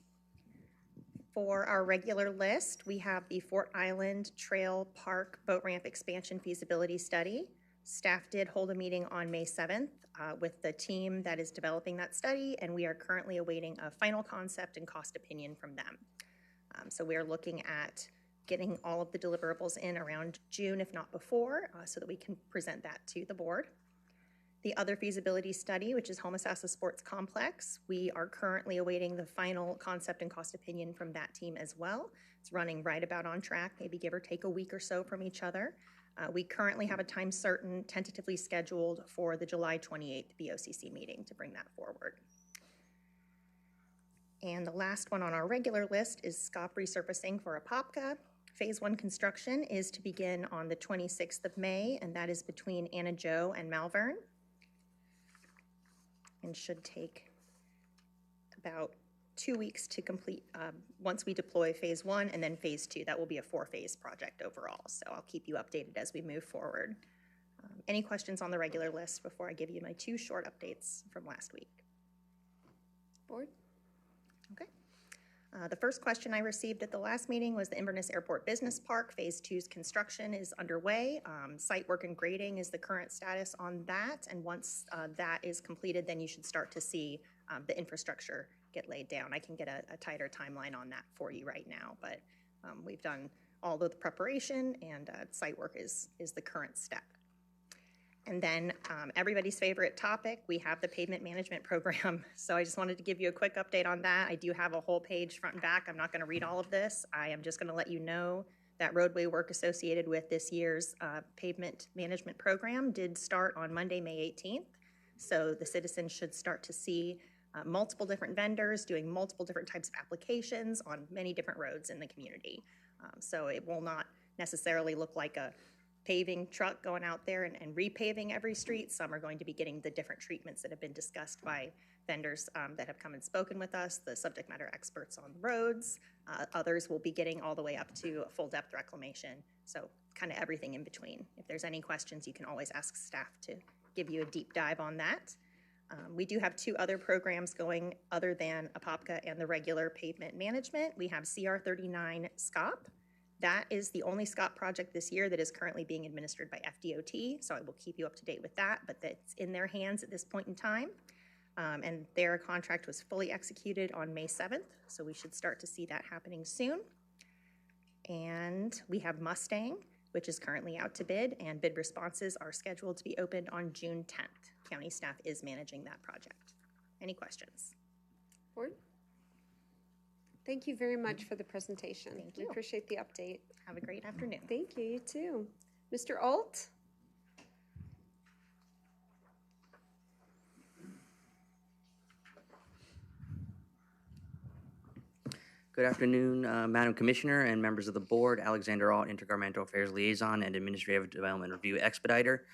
For our regular list, we have the Fort Island Trail Park Boat Ramp Expansion Feasibility Study. Staff did hold a meeting on May 7th with the team that is developing that study, and we are currently awaiting a final concept and cost opinion from them. So we are looking at getting all of the deliverables in around June, if not before, so that we can present that to the board. The other feasibility study, which is Homosassa Sports Complex, we are currently awaiting the final concept and cost opinion from that team as well. It's running right about on track, maybe give or take a week or so from each other. We currently have a time certain, tentatively scheduled for the July 28th BOCC meeting to bring that forward. And the last one on our regular list is SCOP resurfacing for Apopka. Phase 1 construction is to begin on the 26th of May, and that is between Anna Jo and Malvern. And should take about 2 weeks to complete once we deploy Phase 1 and then Phase 2. That will be a 4-phase project overall, so I'll keep you updated as we move forward. Any questions on the regular list before I give you my 2 short updates from last week? Board? Okay. The first question I received at the last meeting was the Inverness Airport Business Park. Phase 2's construction is underway. Site work and grading is the current status on that. And once that is completed, then you should start to see the infrastructure get laid down. I can get a tighter timeline on that for you right now, but we've done all of the preparation, and site work is the current step. And then everybody's favorite topic, we have the pavement management program. So I just wanted to give you a quick update on that. I do have a whole page front and back. I'm not going to read all of this. I am just going to let you know that roadway work associated with this year's pavement management program did start on Monday, May 18th. So the citizens should start to see multiple different vendors doing multiple different types of applications on many different roads in the community. So it will not necessarily look like a paving truck going out there and repaving every street. Some are going to be getting the different treatments that have been discussed by vendors that have come and spoken with us, the subject matter experts on roads. Others will be getting all the way up to a full depth reclamation. So kind of everything in between. If there's any questions, you can always ask staff to give you a deep dive on that. We do have 2 other programs going other than Apopka and the regular pavement management. We have CR39 SCOP. That is the only SCOP project this year that is currently being administered by FDOT, so I will keep you up to date with that, but that's in their hands at this point in time. And their contract was fully executed on May 7th, so we should start to see that happening soon. And we have Mustang, which is currently out to bid, and bid responses are scheduled to be opened on June 10th. County staff is managing that project. Any questions? Board? Thank you very much for the presentation. Thank We you. appreciate the update. Have a great afternoon. Thank you, you too. Mr. Alt? Good afternoon, Madam Commissioner and members of the board. Alexander Alt, Intergovernmental Affairs Liaison and Administrative Development Review Expediter.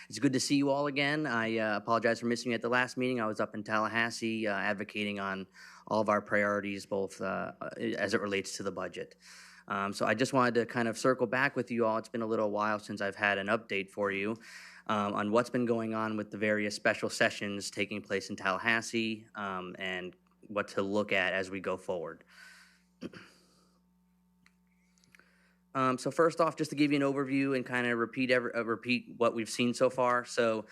It's good to see you all again. I apologize for missing you at the last meeting. I was up in Tallahassee advocating on all of our priorities, both as it relates to the budget. So I just wanted to kind of circle back with you all. It's been a little while since I've had an update for you on what's been going on with the various special sessions taking place in Tallahassee and what to look at as we go forward. So first off, just to give you an overview and kind of repeat what we've seen so far. So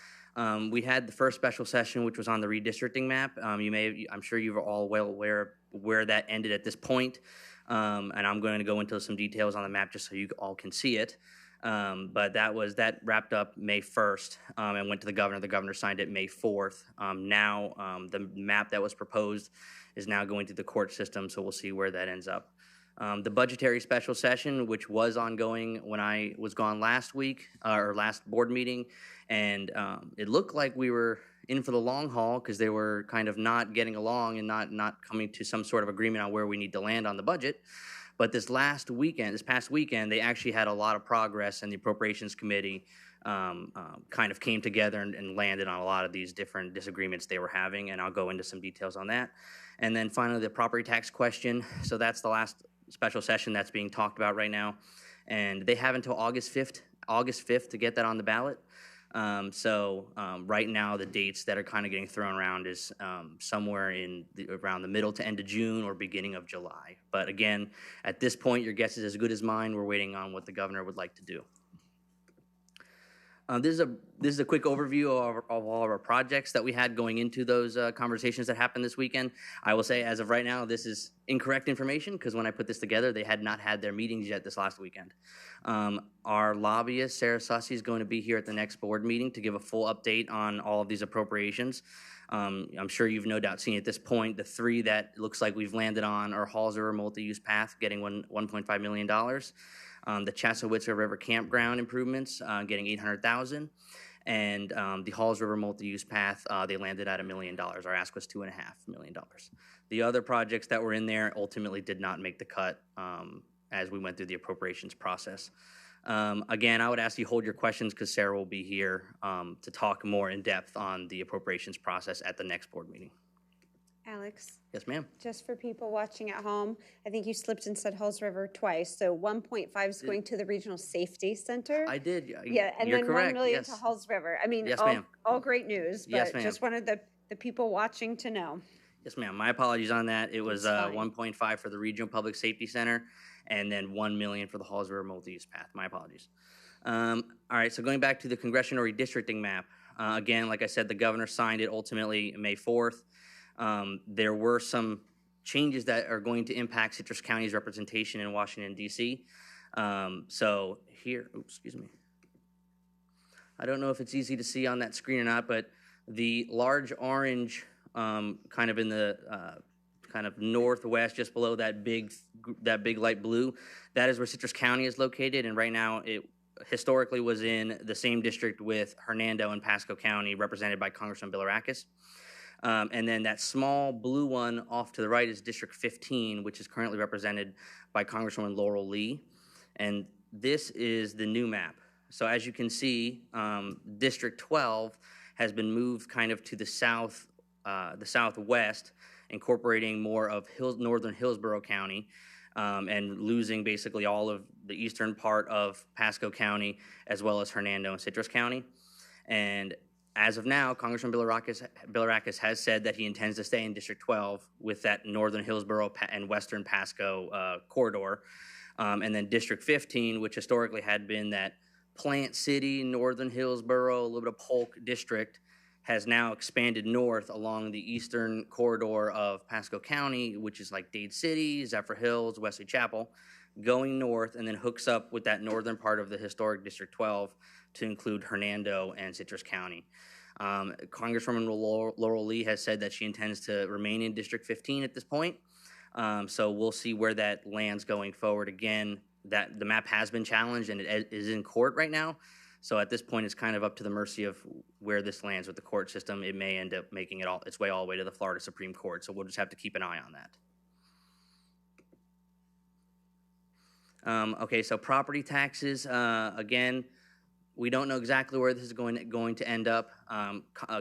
we had the first special session, which was on the redistricting map. I'm sure you're all well aware of where that ended at this point. And I'm going to go into some details on the map just so you all can see it. But that wrapped up May 1st and went to the governor. The governor signed it May 4th. Now the map that was proposed is now going through the court system, so we'll see where that ends up. The budgetary special session, which was ongoing when I was gone last week, or last board meeting, and it looked like we were in for the long haul because they were kind of not getting along and not coming to some sort of agreement on where we need to land on the budget. But this past weekend, they actually had a lot of progress, and the Appropriations Committee kind of came together and landed on a lot of these different disagreements they were having, and I'll go into some details on that. And then finally, the property tax question. So that's the last special session that's being talked about right now, and they have until August 5th to get that on the ballot. Right now, the dates that are kind of getting thrown around is somewhere around the middle to end of June or beginning of July. But again, at this point, your guess is as good as mine. We're waiting on what the governor would like to do. This is a quick overview of all of our projects that we had going into those conversations that happened this weekend. I will say, as of right now, this is incorrect information because when I put this together, they had not had their meetings yet this last weekend. Our lobbyist, Sarah Sussy, is going to be here at the next board meeting to give a full update on all of these appropriations. I'm sure you've no doubt seen at this point the three that looks like we've landed on are Halls River Multi-Use Path getting $1.5 million. The Chassowitzer River Campground improvements getting $800,000, and the Halls River Multi-Use Path, they landed at $1 million. Our ask was $2.5 million. The other projects that were in there ultimately did not make the cut as we went through the appropriations process. Again, I would ask you hold your questions because Sarah will be here to talk more in depth on the appropriations process at the next board meeting. Alex? Yes, ma'am. Just for people watching at home, I think you slipped and said Halls River twice. So 1.5 is going to the Regional Safety Center. I did. Yeah, and you're then correct. 1 million Yes. to Halls River. I mean, Yes, all, ma'am. all great news, but Yes, ma'am. just wanted the people watching to know. Yes, ma'am. My apologies on that. It was That's fine. 1.5 for the Regional Public Safety Center, and then $1 million for the Halls River Multi-Use Path. My apologies. All right. So going back to the congressional redistricting map, again, like I said, the governor signed it ultimately May 4th. There were some changes that are going to impact Citrus County's representation in Washington, D.C. So here, oops, excuse me. I don't know if it's easy to see on that screen or not, but the large orange kind of in the kind of northwest, just below that big light blue, that is where Citrus County is located. And right now it historically was in the same district with Hernando and Pasco County, represented by Congressman Bilirakis. And then that small blue one off to the right is District 15, which is currently represented by Congresswoman Laurel Lee. And this is the new map. So as you can see, District 12 has been moved kind of to the southwest, incorporating more of northern Hillsborough County, and losing basically all of the eastern part of Pasco County, as well as Hernando and Citrus County. And as of now, Congressman Bilirakis has said that he intends to stay in District 12 with that northern Hillsborough and western Pasco corridor. And then District 15, which historically had been that Plant City, northern Hillsborough, a little bit of Polk district, has now expanded north along the eastern corridor of Pasco County, which is like Dade City, Zephyr Hills, Wesley Chapel, going north and then hooks up with that northern part of the historic District 12 to include Hernando and Citrus County. Congresswoman Laurel Lee has said that she intends to remain in District 15 at this point. So we'll see where that lands going forward. Again, that the map has been challenged and it is in court right now. So at this point, it's kind of up to the mercy of where this lands with the court system. It may end up making its way all the way to the Florida Supreme Court. So we'll just have to keep an eye on that. Okay, so property taxes, again, we don't know exactly where this is going to end up.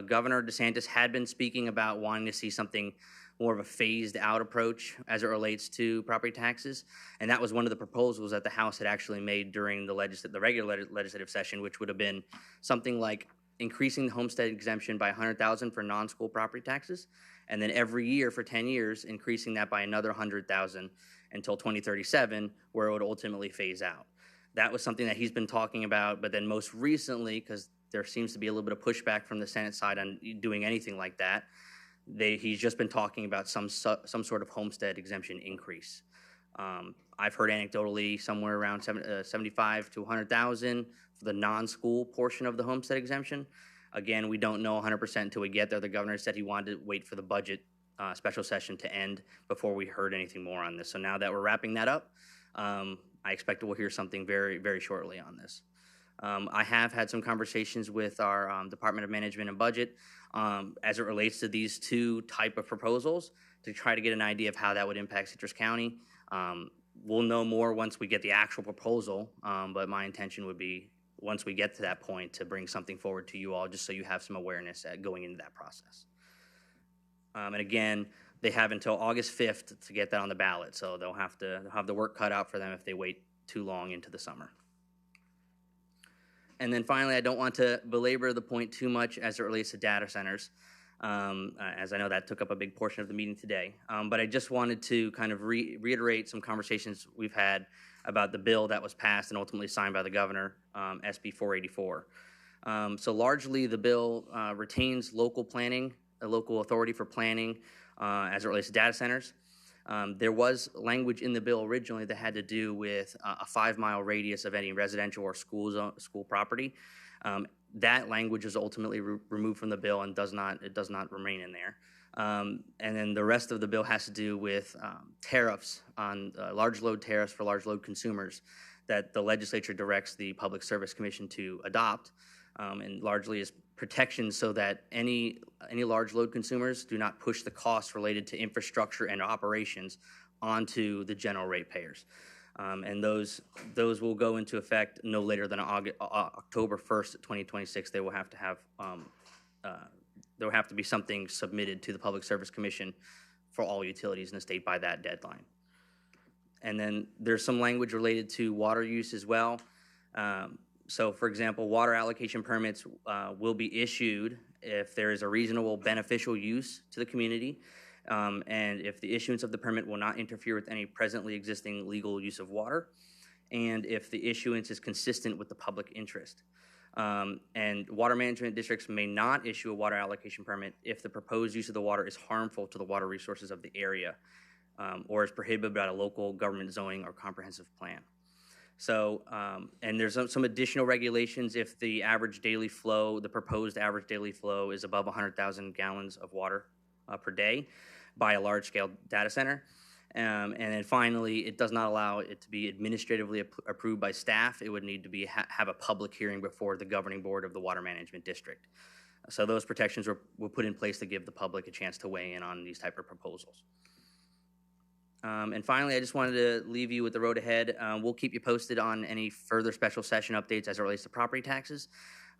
Governor DeSantis had been speaking about wanting to see something more of a phased out approach as it relates to property taxes. And that was one of the proposals that the House had actually made during the regular legislative session, which would have been something like increasing the homestead exemption by $100,000 for non-school property taxes. And then every year for 10 years, increasing that by another $100,000 until 2037, where it would ultimately phase out. That was something that he's been talking about, but then most recently, because there seems to be a little bit of pushback from the Senate side on doing anything like that, he's just been talking about some sort of homestead exemption increase. I've heard anecdotally somewhere around 75 to 100,000 for the non-school portion of the homestead exemption. Again, we don't know 100% until we get there. The governor said he wanted to wait for the budget special session to end before we heard anything more on this. So now that we're wrapping that up, I expect we'll hear something very, very shortly on this. I have had some conversations with our Department of Management and Budget as it relates to these two type of proposals to try to get an idea of how that would impact Citrus County. We'll know more once we get the actual proposal, but my intention would be, once we get to that point, to bring something forward to you all just so you have some awareness going into that process. And again, they have until August 5th to get that on the ballot, so they'll have the work cut out for them if they wait too long into the summer. And then finally, I don't want to belabor the point too much as it relates to data centers, as I know that took up a big portion of the meeting today. But I just wanted to kind of reiterate some conversations we've had about the bill that was passed and ultimately signed by the governor, SB 484. So largely, the bill retains local planning, a local authority for planning as it relates to data centers. There was language in the bill originally that had to do with a 5-mile radius of any residential or school property. That language is ultimately removed from the bill and does not remain in there. And then the rest of the bill has to do with tariffs on large load tariffs for large load consumers that the legislature directs the Public Service Commission to adopt, and largely is protections so that any large load consumers do not push the costs related to infrastructure and operations onto the general ratepayers. And those will go into effect no later than October 1st, 2026. They will have to have there will have to be something submitted to the Public Service Commission for all utilities in the state by that deadline. And then there's some language related to water use as well. So, for example, water allocation permits will be issued if there is a reasonable beneficial use to the community, and if the issuance of the permit will not interfere with any presently existing legal use of water, and if the issuance is consistent with the public interest. And water management districts may not issue a water allocation permit if the proposed use of the water is harmful to the water resources of the area, or is prohibited by a local government zoning or comprehensive plan. So, and there's some additional regulations if the average daily flow, the proposed average daily flow is above 100,000 gallons of water per day by a large-scale data center. And then finally, it does not allow it to be administratively approved by staff. It would need to be have a public hearing before the governing board of the water management district. So those protections were put in place to give the public a chance to weigh in on these type of proposals. And finally, I just wanted to leave you with the road ahead. We'll keep you posted on any further special session updates as it relates to property taxes.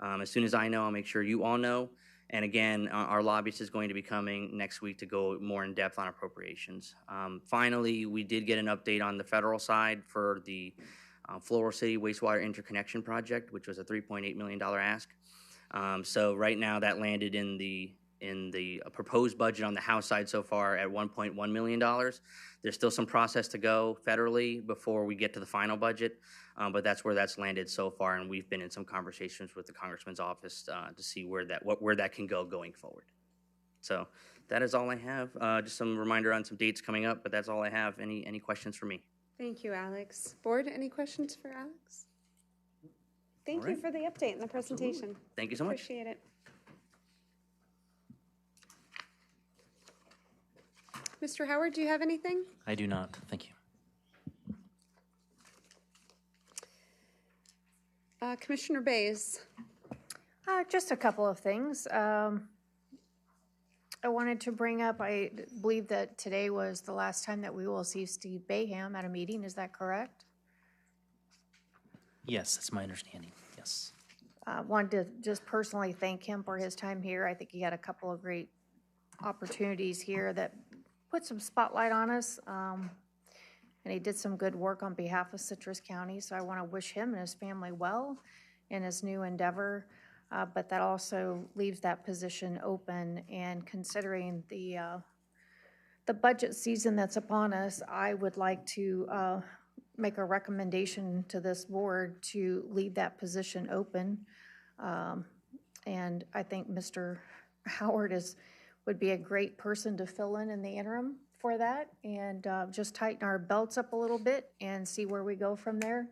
As soon as I know, I'll make sure you all know. And again, our lobbyist is going to be coming next week to go more in depth on appropriations. Finally, we did get an update on the federal side for the Floral City Wastewater Interconnection Project, which was a $3.8 million ask. So right now that landed in the proposed budget on the House side so far at $1.1 million. There's still some process to go federally before we get to the final budget, but that's where that's landed so far, and we've been in some conversations with the Congressman's office to see where that can go going forward. So that is all I have. Just some reminder on some dates coming up, but that's all I have. Any questions for me? Thank you, Alex. Board, any questions for Alex? Thank you for the update and the presentation. Absolutely. Thank you so much. Appreciate it. Mr. Howard, do you have anything? I do not. Thank you. Commissioner Bays? Just a couple of things. I wanted to bring up, I believe that today was the last time that we will see Steve Bayham at a meeting. Is that correct? Yes, that's my understanding. Yes. Wanted to just personally thank him for his time here. I think he had a couple of great opportunities here that put some spotlight on us. And he did some good work on behalf of Citrus County. So I want to wish him and his family well in his new endeavor. But that also leaves that position open. And considering the budget season that's upon us, I would like to make a recommendation to this board to leave that position open. And I think Mr. Howard would be a great person to fill in the interim for that, and just tighten our belts up a little bit and see where we go from there.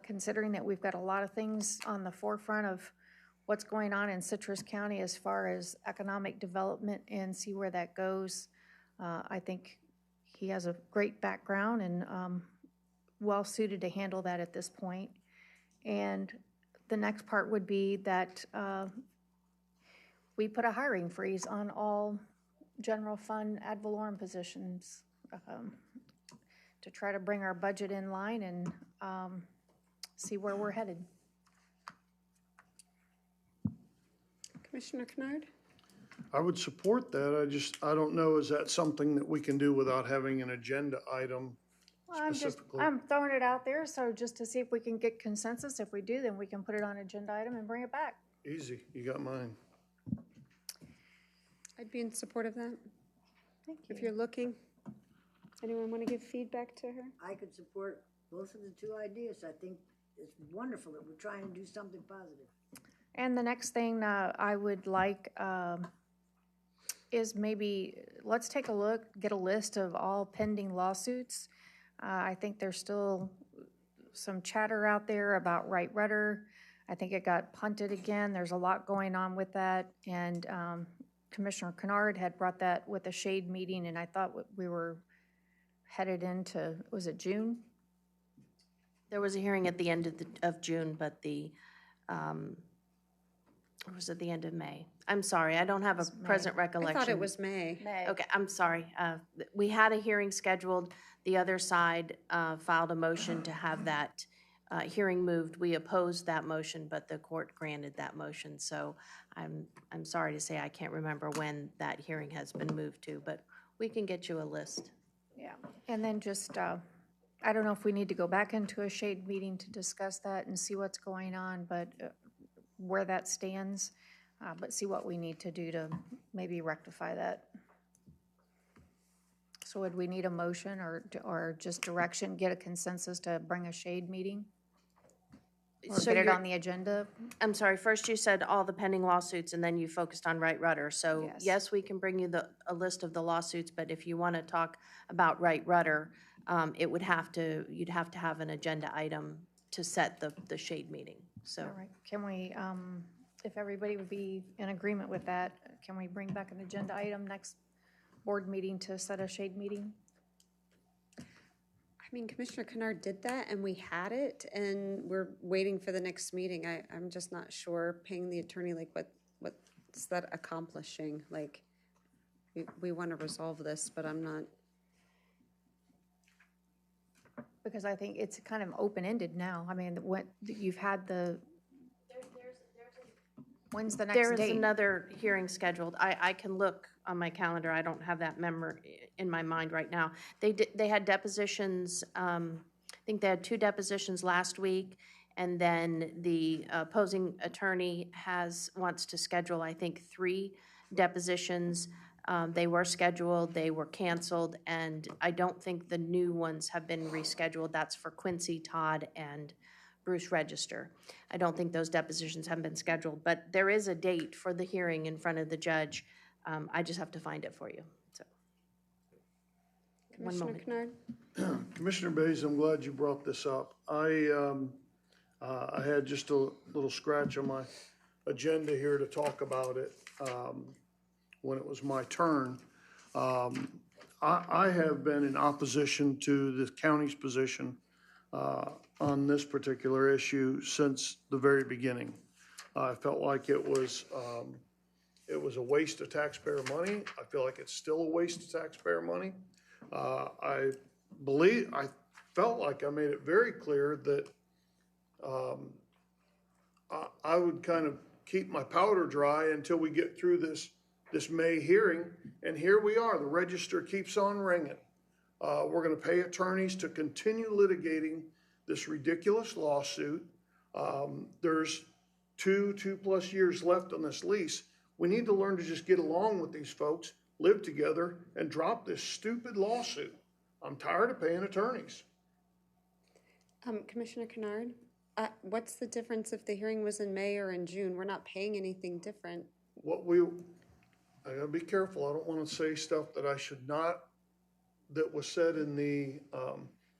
Considering that we've got a lot of things on the forefront of what's going on in Citrus County as far as economic development and see where that goes. I think he has a great background and well suited to handle that at this point. And the next part would be that we put a hiring freeze on all general fund ad valorem positions to try to bring our budget in line and see where we're headed. Commissioner Kennard? I would support that. I don't know, is that something that we can do without having an agenda item Well, specifically? I'm throwing it out there, so just to see if we can get consensus. If we do, then we can put it on agenda item and bring it back. Easy, you got mine. I'd be in support of that. Thank you. If you're looking, anyone want to give feedback to her? I could support both of the two ideas. I think it's wonderful that we're trying to do something positive. And the next thing I would like is maybe, let's take a look, get a list of all pending lawsuits. I think there's still some chatter out there about Wright Rudder. I think it got punted again. There's a lot going on with that. And Commissioner Kennard had brought that with a shade meeting, and I thought we were headed into, was it June? There was a hearing at the end of June, but or was it the end of May? I'm sorry, I don't have a present recollection. I thought it was May. Okay, I'm sorry. We had a hearing scheduled. The other side filed a motion to have that hearing moved. We opposed that motion, but the court granted that motion. So I'm sorry to say I can't remember when that hearing has been moved to, but we can get you a list. Yeah, and then just, I don't know if we need to go back into a shade meeting to discuss that and see what's going on, but where that stands, but see what we need to do to maybe rectify that. So would we need a motion or just direction, get a consensus to bring a shade meeting? Or So get it you're- on the agenda? I'm sorry, first you said all the pending lawsuits, and then you focused on Wright Rudder. So yes, we can bring you a list of the lawsuits, but if you want to talk about Wright Rudder, you'd have to have an agenda item to set the shade meeting. So. All right, can we, if everybody would be in agreement with that, can we bring back an agenda item next board meeting to set a shade meeting? I mean, Commissioner Kennard did that, and we had it, and we're waiting for the next meeting. I'm just not sure, paying the attorney, like, what's that accomplishing? Like, we want to resolve this, but I'm not. Because I think it's kind of open-ended now. I mean, what, you've had the, when's the next date? There is another hearing scheduled. I can look on my calendar. I don't have that in my mind right now. They had depositions, I think they had 2 depositions last week, and then the opposing attorney wants to schedule, I think, 3 depositions. They were scheduled, they were canceled, and I don't think the new ones have been rescheduled. That's for Quincy, Todd, and Bruce Register. I don't think those depositions have been scheduled, but there is a date for the hearing in front of the judge. I just have to find it for you. So, one moment. Kennard? Commissioner Bays, I'm glad you brought this up. I had just a little scratch on my agenda here to talk about it when it was my turn. I have been in opposition to the county's position on this particular issue since the very beginning. I felt like it was a waste of taxpayer money. I feel like it's still a waste of taxpayer money. I felt like I made it very clear that I would kind of keep my powder dry until we get through this May hearing. And here we are, the register keeps on ringing. We're gonna pay attorneys to continue litigating this ridiculous lawsuit. There's 2+ years left on this lease. We need to learn to just get along with these folks, live together, and drop this stupid lawsuit. I'm tired of paying attorneys. Commissioner Kennard, what's the difference if the hearing was in May or in June? We're not paying anything different. I gotta be careful. I don't wanna say stuff that I should not, that was said in the,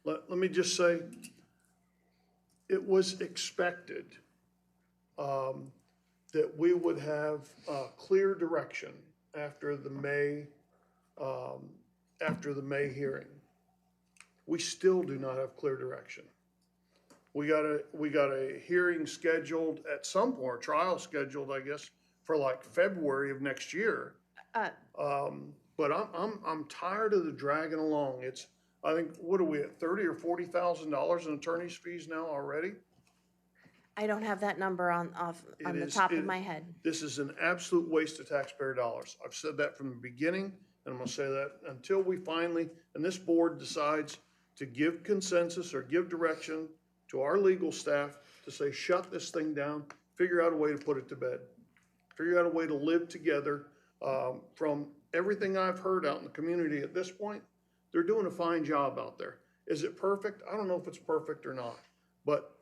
let me just say, it was expected that we would have clear direction after the May hearing. We still do not have clear direction. We got a hearing scheduled at some point, or trial scheduled, I guess, for like February of next year. But I'm tired of the dragging along. I think, what are we at, $30,000 or $40,000 in attorney's fees now already? I don't have that number on the top of my head. This is an absolute waste of taxpayer dollars. I've said that from the beginning, and I'm gonna say that until we finally, and this board decides to give consensus or give direction to our legal staff to say, shut this thing down, figure out a way to put it to bed. Figure out a way to live together. From everything I've heard out in the community at this point, they're doing a fine job out there. Is it perfect? I don't know if it's perfect or not, but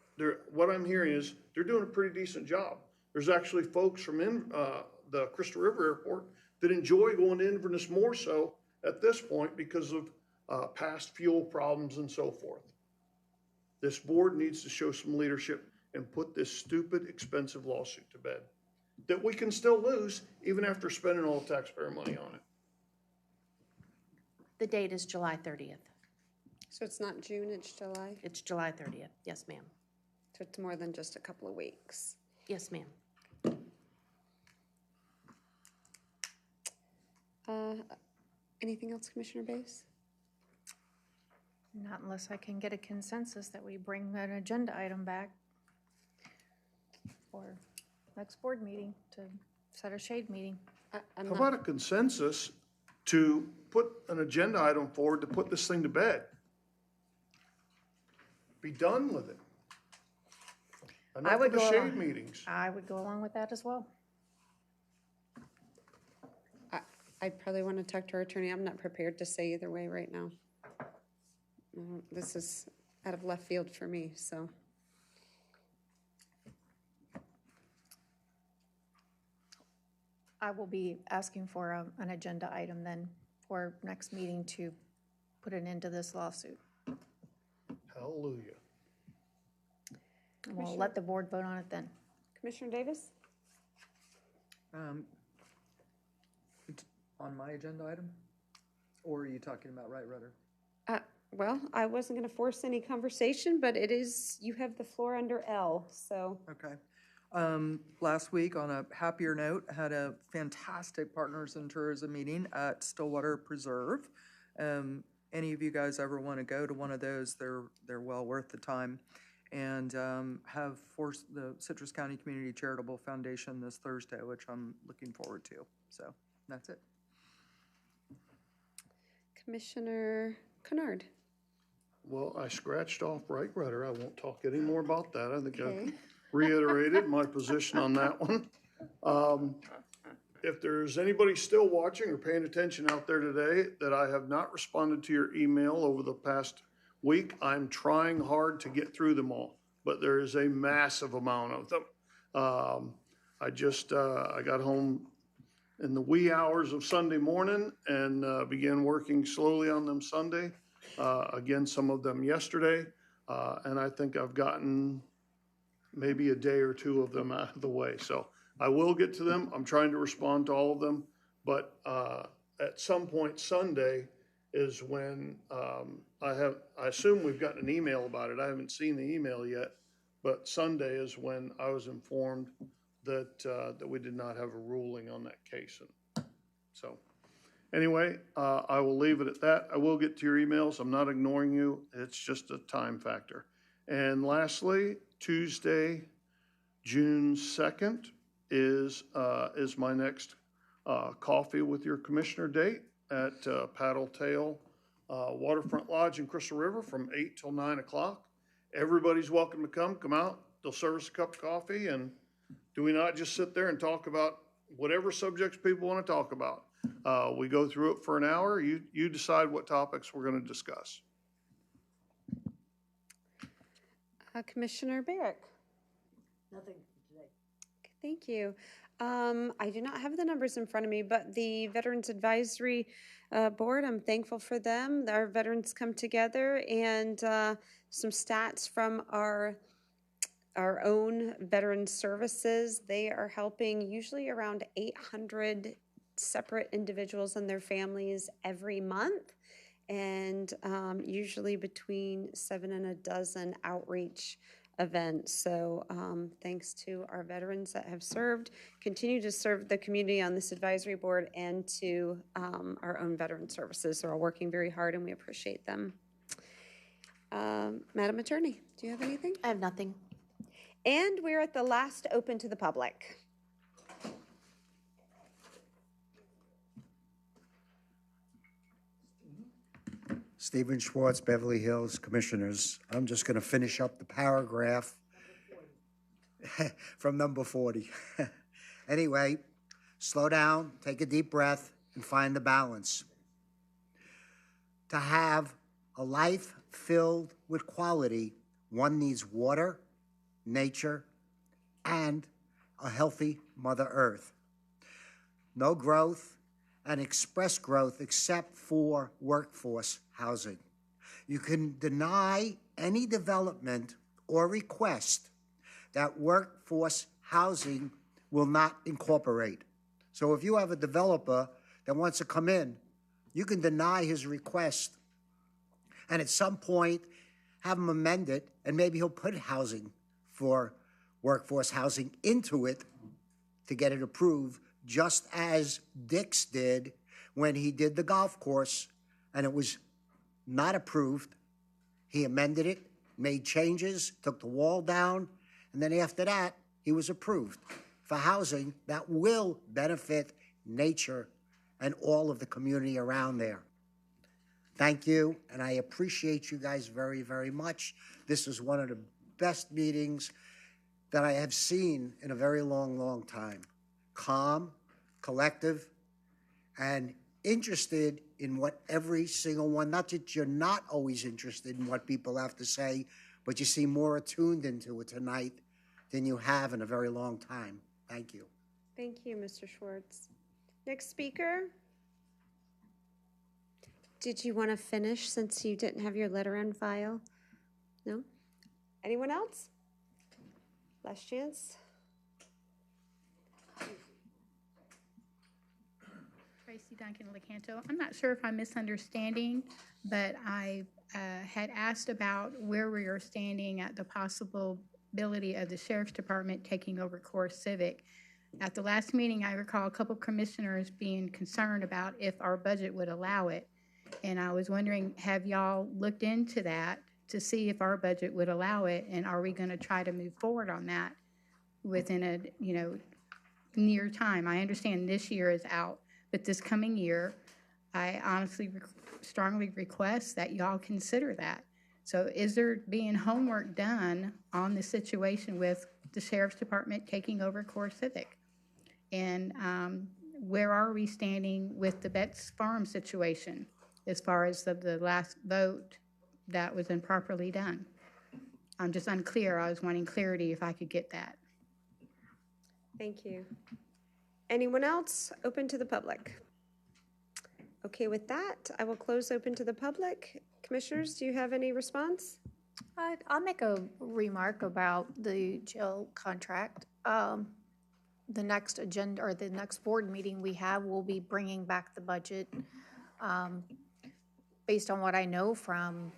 what I'm hearing is they're doing a pretty decent job. There's actually folks from the Crystal River Airport that enjoy going to Inverness more so at this point because of past fuel problems and so forth. This board needs to show some leadership and put this stupid, expensive lawsuit to bed that we can still lose even after spending all the taxpayer money on it. The date is July 30th. So it's not June, it's July? It's July 30th. Yes, ma'am. So it's more than just a couple of weeks. Yes, ma'am. Anything else, Commissioner Bass? Not unless I can get a consensus that we bring an agenda item back for next board meeting to set a shade meeting. How about a consensus to put an agenda item forward to put this thing to bed? Be done with it. Enough of the shade meetings. I would go along with that as well. I probably want to talk to our attorney. I'm not prepared to say either way right now. This is out of left field for me, so. I will be asking for an agenda item then for next meeting to put an end to this lawsuit. Hallelujah. And we'll let the board vote on it then. Commissioner Davis? It's on my agenda item? Or are you talking about Right Rudder? Well, I wasn't going to force any conversation, but it is, you have the floor under L, so. Okay. Last week, on a happier note, had a fantastic Partners in Tourism meeting at Stillwater Preserve. Any of you guys ever want to go to one of those, they're well worth the time. And have forced the Citrus County Community Charitable Foundation this Thursday, which I'm looking forward to. So that's it. Commissioner Kennard. Well, I scratched off Right Rudder. I won't talk any more about that. I think I've reiterated my position on that one. If there's anybody still watching or paying attention out there today that I have not responded to your email over the past week, I'm trying hard to get through them all, but there is a massive amount of them. I got home in the wee hours of Sunday morning and began working slowly on them Sunday. Again, some of them yesterday, and I think I've gotten maybe a day or two of them out of the way. So I will get to them. I'm trying to respond to all of them, but at some point Sunday, is when I assume we've gotten an email about it. I haven't seen the email yet, but Sunday is when I was informed that we did not have a ruling on that case. And so anyway, I will leave it at that. I will get to your emails. I'm not ignoring you. It's just a time factor. And lastly, Tuesday, June 2nd is my next coffee with your commissioner date at Paddle Tail Waterfront Lodge in Crystal River from 8 till 9 o'clock. Everybody's welcome to come out. They'll serve us a cup of coffee, and do we not just sit there and talk about whatever subjects people want to talk about? We go through it for an hour. You decide what topics we're going to discuss. Commissioner Barrick. Nothing today. Thank you. I do not have the numbers in front of me, but the Veterans Advisory Board, I'm thankful for them. Our veterans come together, and some stats from our own veteran services. They are helping usually around 800 separate individuals and their families every month, and usually between 7 and a dozen outreach events. So thanks to our veterans that have served, continue to serve the community on this advisory board, and to our own veteran services. They're all working very hard, and we appreciate them. Madam Attorney, do you have anything? I have nothing. And we're at the last open to the public. Stephen Schwartz, Beverly Hills Commissioners. I'm just going to finish up the paragraph from number 40. Anyway, slow down, take a deep breath, and find the balance. To have a life filled with quality, one needs water, nature, and a healthy Mother Earth. No growth and express growth except for workforce housing. You can deny any development or request that workforce housing will not incorporate. So if you have a developer that wants to come in, you can deny his request, and at some point have him amend it, and maybe he'll put housing for workforce housing into it to get it approved, just as Dix did when he did the golf course and it was not approved. He amended it, made changes, took the wall down, and then after that, he was approved for housing that will benefit nature and all of the community around there. Thank you, and I appreciate you guys very, very much. This is one of the best meetings that I have seen in a very long, long time. Calm, collective, and interested in what every single one, not that you're not always interested in what people have to say, but you seem more attuned into it tonight than you have in a very long time. Thank you. Thank you, Mr. Schwartz. Next speaker. Did you want to finish since you didn't have your letter on file? No? Anyone else? Last chance. Tracy Duncan Lecanto. I'm not sure if I'm misunderstanding, but I had asked about where we are standing at the possibility of the Sheriff's Department taking over Core Civic. At the last meeting, I recall a couple commissioners being concerned about if our budget would allow it. And I was wondering, have y'all looked into that to see if our budget would allow it? And are we going to try to move forward on that within a, near time? I understand this year is out, but this coming year, I honestly strongly request that y'all consider that. So is there being homework done on the situation with the Sheriff's Department taking over Core Civic? And where are we standing with the Betts Farm situation as far as the last vote that was improperly done? I'm just unclear. I was wanting clarity if I could get that. Thank you. Anyone else open to the public? Okay, with that, I will close open to the public. Commissioners, do you have any response? I'll make a remark about the jail contract. The next agenda or the next board meeting we have will be bringing back the budget. based on what I know from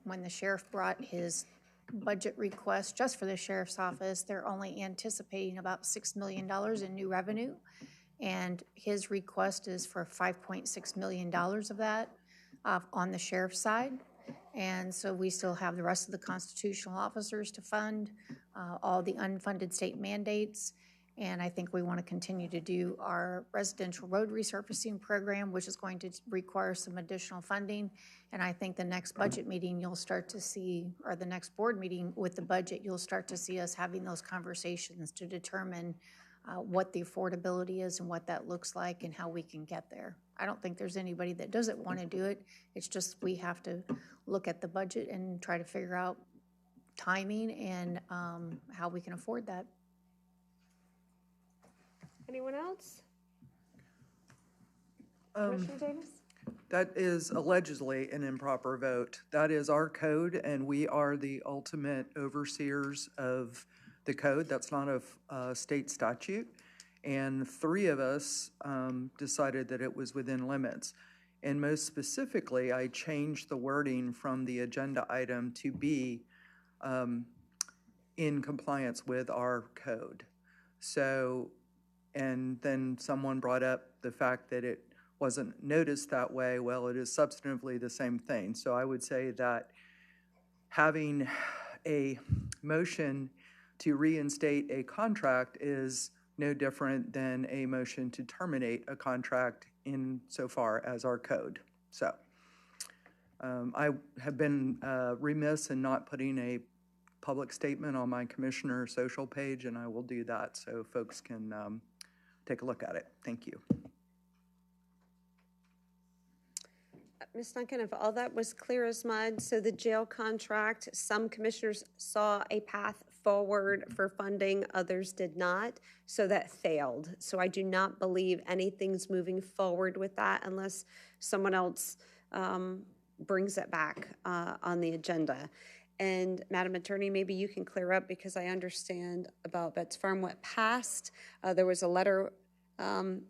when the sheriff brought his budget request just for the sheriff's office, they're only anticipating about $6 million in new revenue. And his request is for $5.6 million of that on the sheriff's side. And so we still have the rest of the constitutional officers to fund, all the unfunded state mandates. And I think we want to continue to do our residential road resurfacing program, which is going to require some additional funding. And I think the next budget meeting you'll start to see, or the next board meeting with the budget, you'll start to see us having those conversations to determine what the affordability is and what that looks like and how we can get there. I don't think there's anybody that doesn't want to do it. It's just we have to look at the budget and try to figure out timing and how we can afford that. Anyone else? Commissioner Davis? That is allegedly an improper vote. That is our code, and we are the ultimate overseers of the code. That's not a state statute. And 3 of us decided that it was within limits. And most specifically, I changed the wording from the agenda item to be in compliance with our code. So, and then someone brought up the fact that it wasn't noticed that way. Well, it is substantively the same thing. So I would say that having a motion to reinstate a contract is no different than a motion to terminate a contract insofar as our code. So I have been remiss in not putting a public statement on my commissioner social page, and I will do that so folks can take a look at it. Thank you. Ms. Duncan, if all that was clear as mud, so the jail contract, some commissioners saw a path forward for funding, others did not, so that failed. So I do not believe anything's moving forward with that unless someone else brings it back on the agenda. And Madam Attorney, maybe you can clear up, because I understand about Betts Farm what passed. There was a letter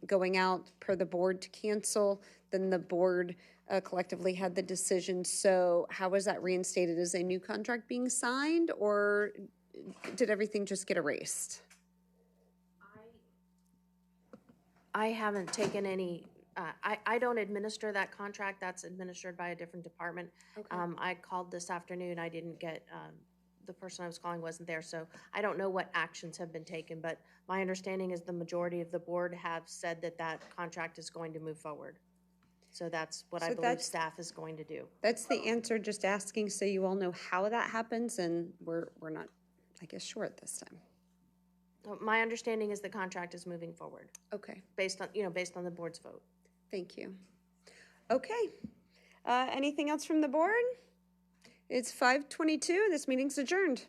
going out per the board to cancel. Then the board collectively had the decision. So how was that reinstated? Is a new contract being signed, or did everything just get erased? I haven't taken any, I don't administer that contract. That's administered by a different department. Okay. I called this afternoon. I didn't get, the person I was calling wasn't there. So I don't know what actions have been taken, but my understanding is the majority of the board have said that that contract is going to move forward. So that's what I believe staff is going to do. That's the answer, just asking so you all know how that happens, and we're not, I guess, sure at this time. My understanding is the contract is moving forward. Okay. Based on, based on the board's vote. Thank you. Okay. Anything else from the board? It's 5:22. This meeting's adjourned.